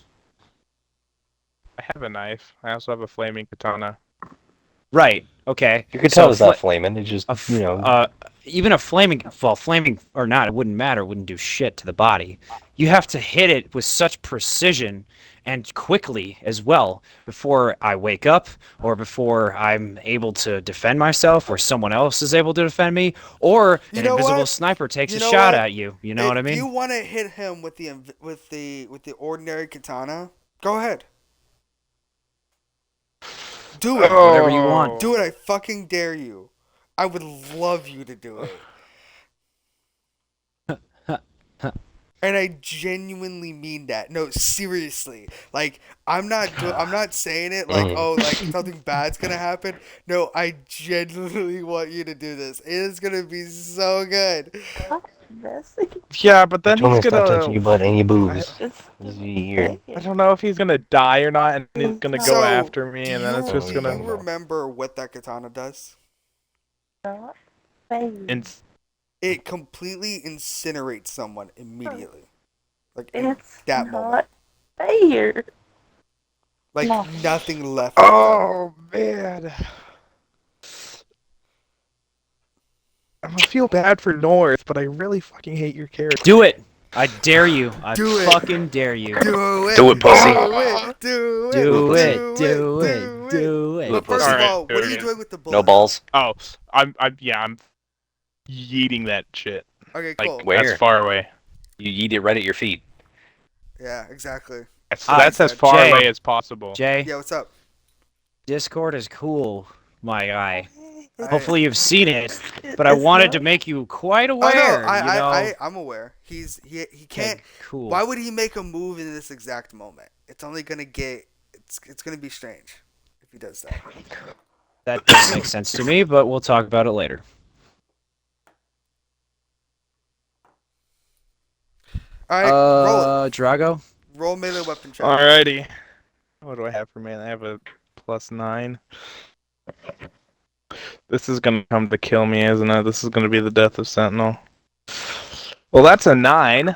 I have a knife. I also have a flaming katana. Right. Okay. Your So katana's not flaming. It just, even a flaming or not, it wouldn't matter. It wouldn't do shit to the body. You have to hit it with such precision and quickly as well before I wake up or before I'm able to defend myself or someone else is able to defend me or You an know invisible what? sniper takes You a know shot what? at you. You know what I If you mean? want to hit him with the ordinary katana, go ahead. Do it. Whatever you want. Do it. I fucking dare you. I would love you to do it. And I genuinely mean that. No, seriously. Like I'm not saying it like like something bad's gonna happen. No, I genuinely want you to do this. It is gonna be so good. Yeah, but then told me he's to stop touching your gonna. butt and your boobs. This is weird. I don't know if he's gonna die or not, and he's gonna go So, after me, and then it's just do gonna. you remember what that katana does? Ins- It completely incinerates someone immediately. Like in that moment. Fair. Like nothing left. Of them. Oh man. I feel bad for North, but I really fucking hate your character. Do it. I dare you. I Do it. fucking dare you. Do it. Do it, pussy. Do it. Do it. Do Do it. it. Do it. But first Alright, of all, what are you alright. doing with the bullet? No balls. Oh, I'm yeeting that shit. Okay, Like cool. Where? that's far away. You eat it right at your feet. Yeah, exactly. That's as far Jay. away as possible. Jay, Yeah, what's up? Discord is cool, my guy. I- Hopefully you've seen it, but I wanted to make you quite Oh aware. no, you know? I'm aware. He Okay, can't. cool. Why would he make a move in this exact moment? It's only gonna get. It's gonna be strange if he does that. That doesn't make sense to me, but we'll talk about it later. All right, roll it. Drago. Roll melee weapon check. Alrighty. What do I have for man? I have a +9. This is gonna come to kill me, isn't it? This is gonna be the death of Sentinel. Well, that's a 9.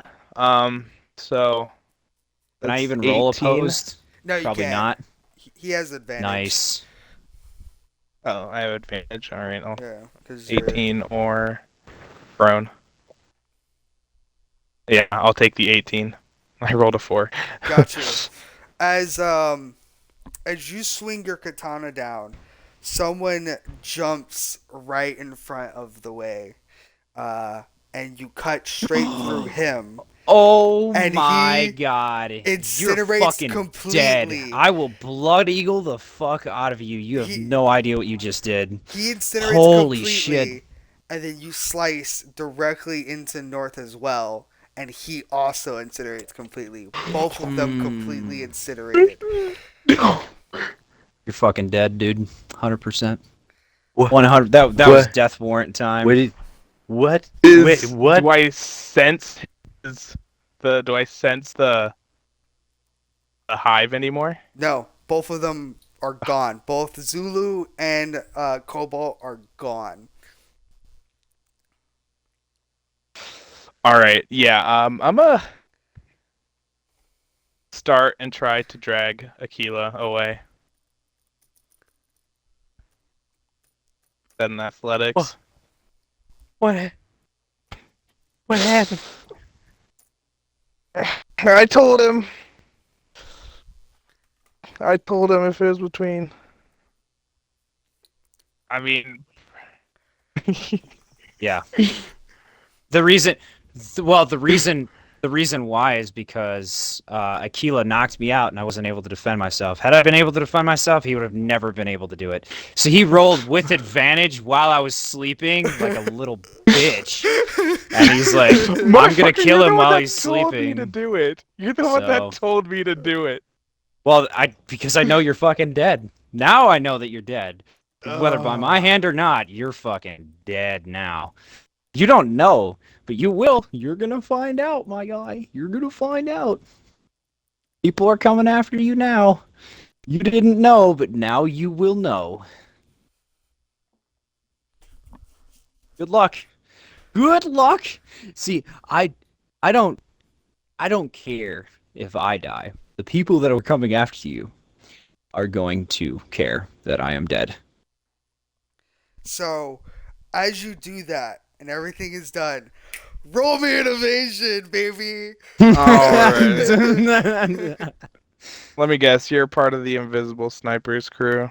So. Can I that's even roll 18. opposed? No, you Probably can't. not. He has advantage. Nice. Oh, I have advantage. Alright, I'll Yeah, because 18 or prone. Yeah, I'll take the 18. I rolled a 4. Gotcha. As you swing your katana down, someone jumps right in front of the way, and you cut straight through him. Oh And my he god. You're incinerates fucking dead. completely. I will blood eagle the fuck out of you. You have He- no idea what you just did. He incinerates Holy completely, shit. and then you slice directly into North as well, and he also incinerates completely. Both of them completely incinerated. You're fucking dead, dude. 100%. What? 100. That was What? death warrant time. What? Is, Wait, what? Do I sense the hive anymore? No, both of them are gone. Both Zulu and Cobalt are gone. All right. Yeah. I'm gonna start and try to drag Aquila away. Then athletics. What happened? I told him. I told him if it was between. I mean, Yeah. The reason, the reason why is because Aquila knocked me out and I wasn't able to defend myself. Had I been able to defend myself, he would have never been able to do it. So he rolled with advantage while I was sleeping, like a little bitch. And he's like, I'm gonna motherfucker, kill you're the him one while that he's told me to sleeping. do it. You're the one So- that told me to do it. Well, because I know you're fucking dead. Now I know that you're dead. Whether by my hand or not, you're fucking dead now. You don't know, but you will. You're gonna find out, my guy. You're gonna find out. People are coming after you now. You didn't know, but now you will know. Good luck. Good luck. See, I don't care if I die. The people that are coming after you are going to care that I am dead. So, as you do that and everything is done, roll me an evasion, baby. Alright. Let me guess, you're part of the invisible snipers crew.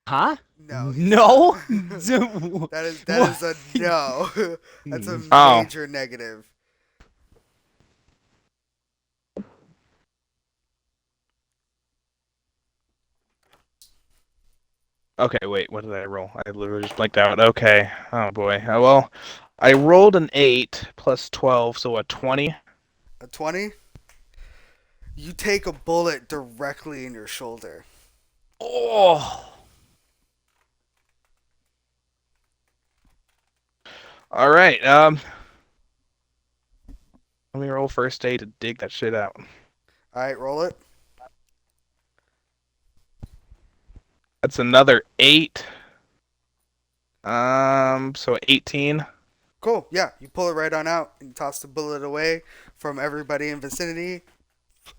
Huh? No. No. That is a no. That's a Oh. major negative. Okay, wait, what did I roll? I literally just blanked out. Okay. Oh boy. Well, I rolled an 8 plus 12, so a 20. A 20? You take a bullet directly in your shoulder. Oh. Alright, let me roll first aid to dig that shit out. Alright, roll it. That's another 8. So 18. Cool. Yeah, you pull it right on out and you toss the bullet away from everybody in vicinity.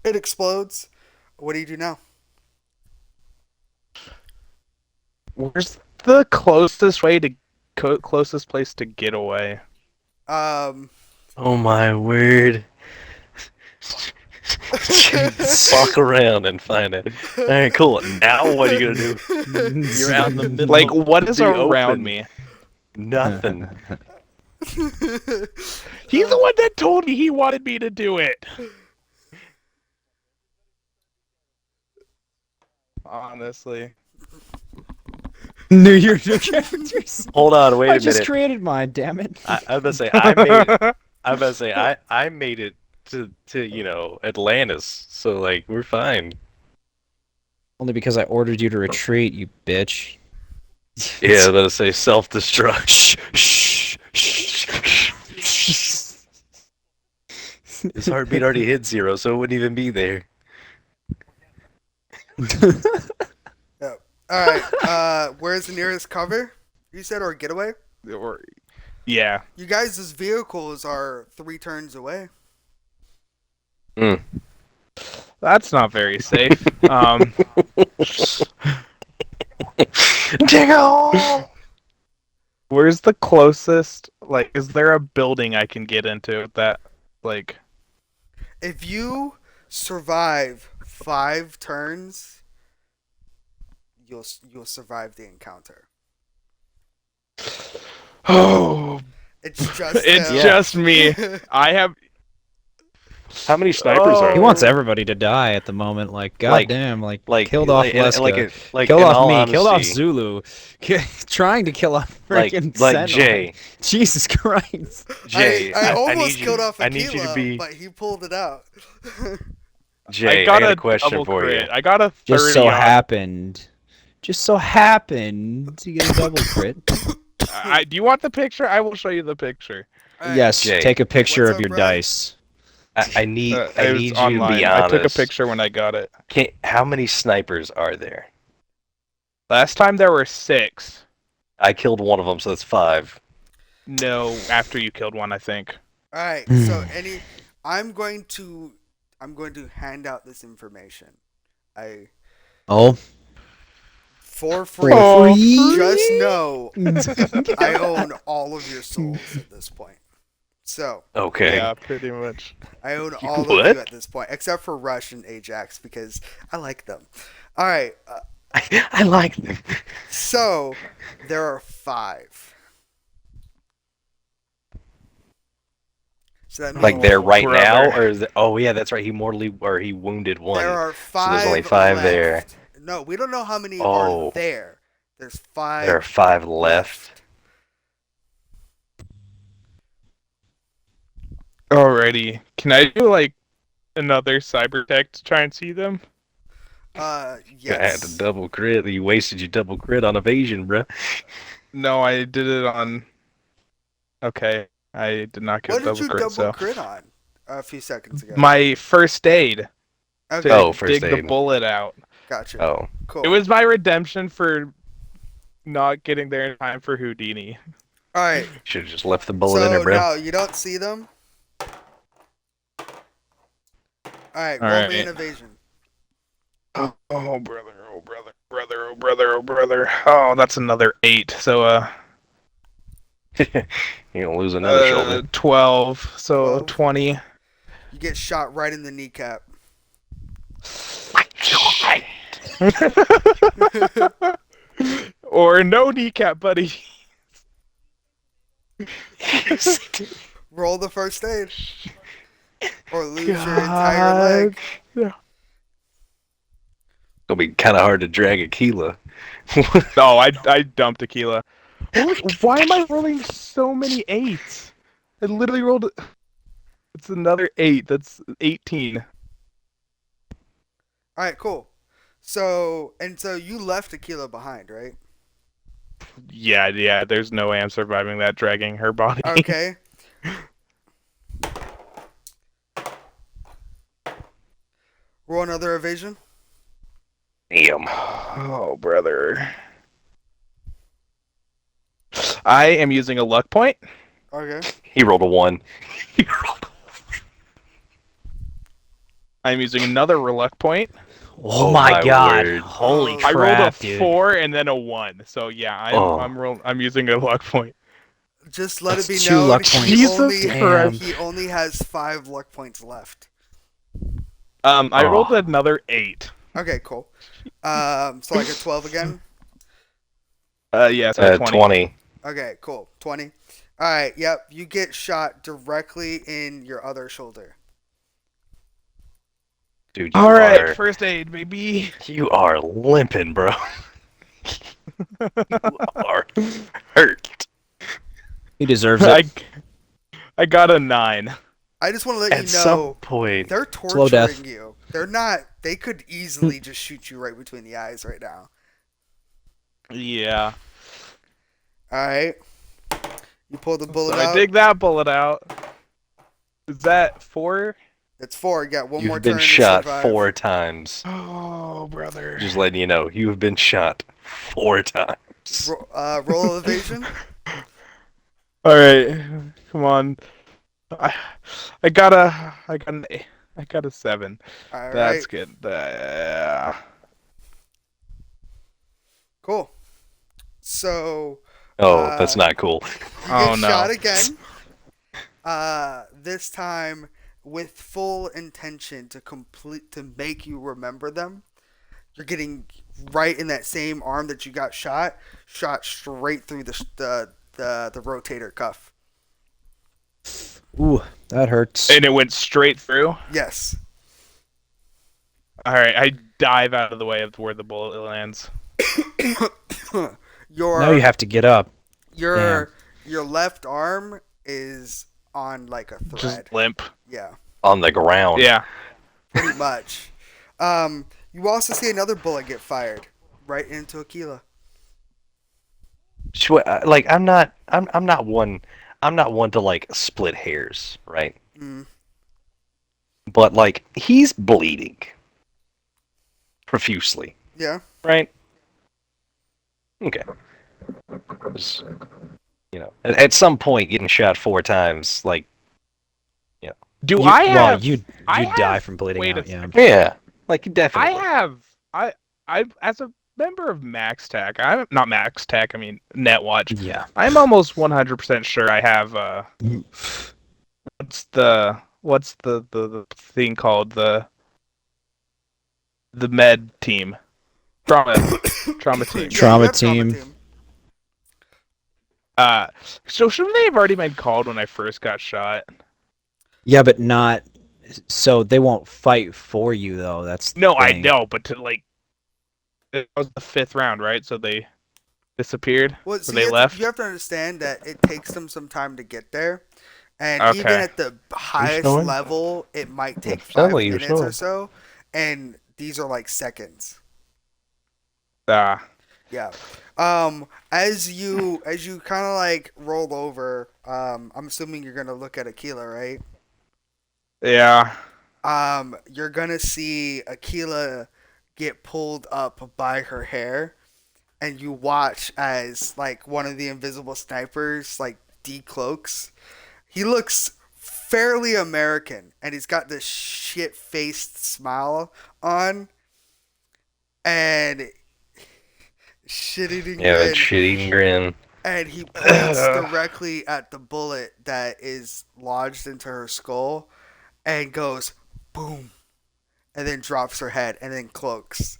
It explodes. What do you do now? Where's the closest way to closest place to get away? Oh my word. Walk around and find it. Alright, cool. Now what are you gonna do? You're out in the middle Like, of what is the around open. me? Nothing. He's the one that told me he wanted me to do it. Honestly. New characters. Hold on, wait I a just minute. created mine. Damn it. I was about to say I made it. I was about to say I made it to Atlantis, so like we're fine. Only because I ordered you to retreat, you bitch. Yeah, I was about to say self-destruct. His heartbeat already hit 0, so it wouldn't even be there. Alright, where's the nearest cover? You said, or getaway? Or, yeah. You guys' vehicles are 3 turns away. That's not very safe. Dig a hole! Where's the closest? Like, is there a building I can get into that, like? If you survive 5 turns, you'll survive the encounter. Oh, It's just it's him. just me. I have. How many snipers are He there? wants everybody to die at the moment. Like, goddamn, like killed off Leska, in killed off all me, killed off honesty, Zulu, trying to kill off freaking like Sentinel. Jay. Jesus Christ. Jay, I need almost you- killed off I need you to Aquila, be but he pulled it out. Jay. I got a a question double for crit. you. I got a 30 Just so on. happened to get a double crit. Do you want the picture? I will show you the picture. Alright, Yes, Jay. take a picture What's of up, your bro? dice. I need It I was need you online. to be I honest. took a picture when I got it. How many snipers are there? Last time there were 6. I killed one of them, so that's 5. No, after you killed one, I think. Alright, so I'm going to hand out this information. Oh, For free. Oh, Just know I own all of your souls at this point. So Okay. Yeah, pretty much. I own all of What? you at this point, except for Rush and Ajax because I like them. All right. I like them. So there are 5. So that means Like there right now, brother. or is it? Oh yeah, that's right. He mortally, or he wounded one. there are 5. So there's only 5 there. left. No, we don't know how many Oh. are there. There's 5. There are 5 left. Alrighty. Can I do like another cyber tech to try and see them? I had Yes. to double crit. You wasted your double crit on evasion, bro. No, I did it on. Okay, I did not get What did double you crit. double So crit on a few seconds ago? my first aid Okay, to first dig the aid. bullet out. gotcha. Oh, Cool. It was my redemption for not getting there in time for Houdini. All right. should have just left the bullet in So it, bro. now you don't see them. All right. All Roll me an right. evasion. Oh brother, oh brother, brother, oh brother, oh brother. Oh, that's another 8. So You're gonna lose another shoulder. 12. So 12. 20. You get shot right in the kneecap. Or no kneecap, buddy. Roll the first aid. Or lose your entire leg. It'll be kind of hard to drag Aquila. No, I dumped tequila. Why am I rolling so many 8s? I literally rolled. It's another 8. That's 18. All right, cool. So you left Aquila behind, right? Yeah. There's no way I'm surviving that dragging her body. Okay. Roll another evasion. Damn. Oh, brother. I am using a luck point. Okay. He rolled a 1. I'm using another luck point. Oh, Oh, my my god! word. Holy I I crap, rolled a dude! 4 and then a 1. So yeah, I'm using a luck point. Just let That's it be 2 known luck points. Jesus Damn. he only has 5 luck points left. I Oh. rolled another 8. Okay, cool. So like a 12 again. Yeah, so 20. Okay, cool. 20. All right. Yep. You get shot directly in your other shoulder. Dude, you All right, are first aid, baby. you are limping, bro. You are hurt. He deserves it. I got a 9. I just want to let At you some know point, they're Slow death. torturing you. They're not. They could easily just shoot you right between the eyes right now. Yeah. All right. You pull the bullet So out. I dig that bullet out. Is that 4? It's 4. You got one more you've turn been to shot survive. 4 times. Oh, brother. Just letting you know, you have been shot 4 times. Roll evasion. All right, come on. I got a 7. All right. That's good. Cool. So Oh, that's not cool. you Oh, get no. shot again. This time with full intention to make you remember them. You're getting right in that same arm that you got shot straight through the rotator cuff. Ooh, that hurts. And it went straight through. Yes. All right, I dive out of the way of where the bullet lands. Now you have to get up. your left arm is on like a thread. Just limp. Yeah, On the ground. Yeah. pretty much. You also see another bullet get fired right into Aquila. Like I'm not one to like split hairs, right? Mm. But like he's bleeding profusely, Yeah. right? Okay. Just, at some point getting shot 4 times, like Do You- I well, have? you I die have- from bleeding wait a out. Yeah. yeah, like I definitely. have. I as a member of Max Tech. I'm not Max Tech. I mean NetWatch. Yeah. I'm almost 100% sure I have What's the thing called the med team? Trauma team. Yeah, you Trauma have trauma team. team. So shouldn't they have already been called when I first got shot? Yeah, but not. So they won't fight for you though. That's the No, I thing. know, but to like, it was the 5th round, right? So they disappeared. Well, Or so they left. you have to understand that it takes them some time to get there, and even Okay. at the highest snoring? level, it might take Sounds 5 like you're minutes or snoring. so, and these are like seconds. Yeah. As you kind of like roll over, I'm assuming you're gonna look at Aquila, right? Yeah. You're gonna see Aquila get pulled up by her hair, and you watch as like one of the invisible snipers like decloaks. He looks fairly American, and he's got this shit-faced smile on, and shit-eating Yeah, that grin, shit-eating grin. and he points directly at the bullet that is lodged into her skull, and goes boom, and then drops her head, and then cloaks.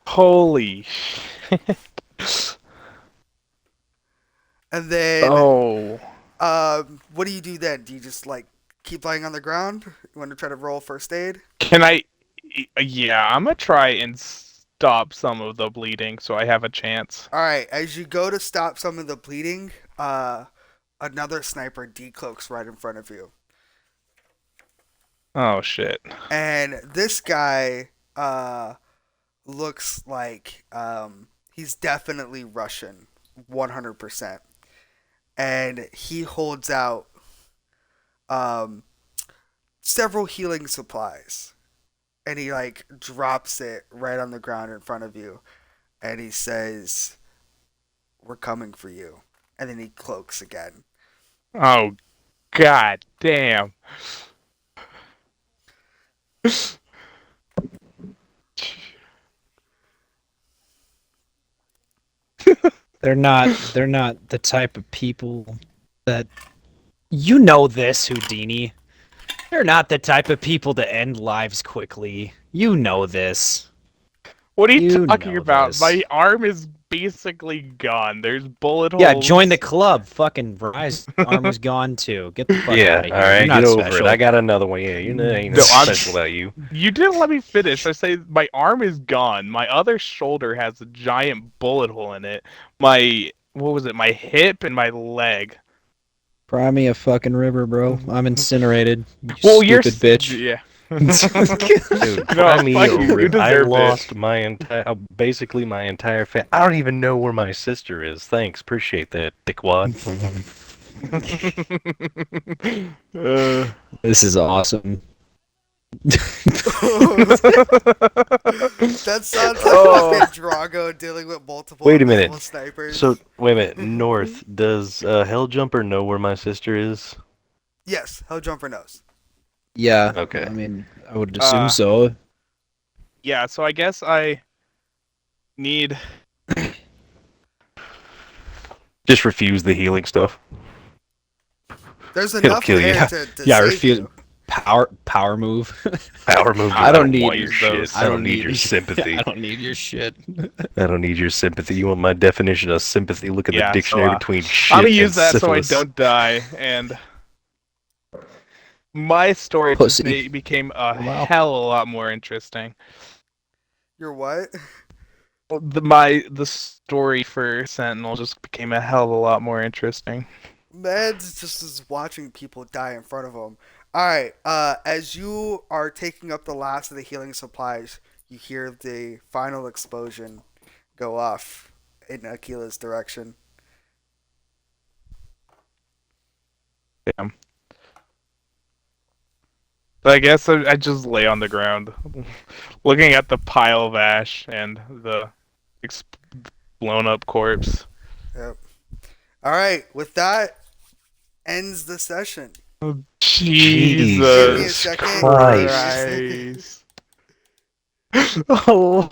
Holy shit. And then, Oh. what do you do then? Do you just like keep lying on the ground? You want to try to roll first aid? Can I? Yeah, I'm gonna try and stop some of the bleeding so I have a chance. All right. As you go to stop some of the bleeding, another sniper decloaks right in front of you, Oh shit. and this guy looks like he's definitely Russian, 100%, and he holds out several healing supplies, and he like drops it right on the ground in front of you, and he says, "We're coming for you," and then he cloaks again. Oh god damn. They're not the type of people that you know this, Houdini. They're not the type of people to end lives quickly. You know this. What are you You talking know about? this. My arm is basically gone. There's bullet holes. Yeah, join the club. Fucking Verizon arm was gone too. Get the fuck Yeah, out of here. all right, You're not get over special. it. I got another one. Yeah, you know, ain't No, nothing I'm- special about you. You didn't let me finish. I say my arm is gone. My other shoulder has a giant bullet hole in it. My my hip and my leg. Cry me a fucking river, bro. I'm incinerated. You Well, stupid you're bitch. Yeah. Dude, No, cry me fuck a you. You river. I deserved it. lost my entire, basically my entire family. I don't even know where my sister is. Thanks, appreciate that, dickwad. This is awesome. That sounds like fucking Drago dealing with multiple Wait a minute. invisible snipers. So, wait a minute. North, does Helljumper know where my sister is? Yes, Helljumper knows. Yeah. Okay. I mean, I would assume Uh, so. Yeah, so I guess I need. Just refuse the healing stuff. There's It'll enough kill you. there to Yeah, I save refuse. you. Power move. Power move. I don't need want your shit. those. I don't need your sympathy. I don't need your shit. I don't need your sympathy. You want my definition of sympathy? Look at Yeah, the so, dictionary between shit I'm gonna and use that syphilis. so I don't die, and my story just Pussy. became a Wow. hell of a lot more interesting. You're what? The story for Sentinel just became a hell of a lot more interesting. Meds just is watching people die in front of him. All right. As you are taking up the last of the healing supplies, you hear the final explosion go off in Aquila's direction. Damn. So I guess I just lay on the ground, looking at the pile of ash and the blown up corpse. Yep. All right. With that, ends the session. Jesus Give me a second. Christ. Oh,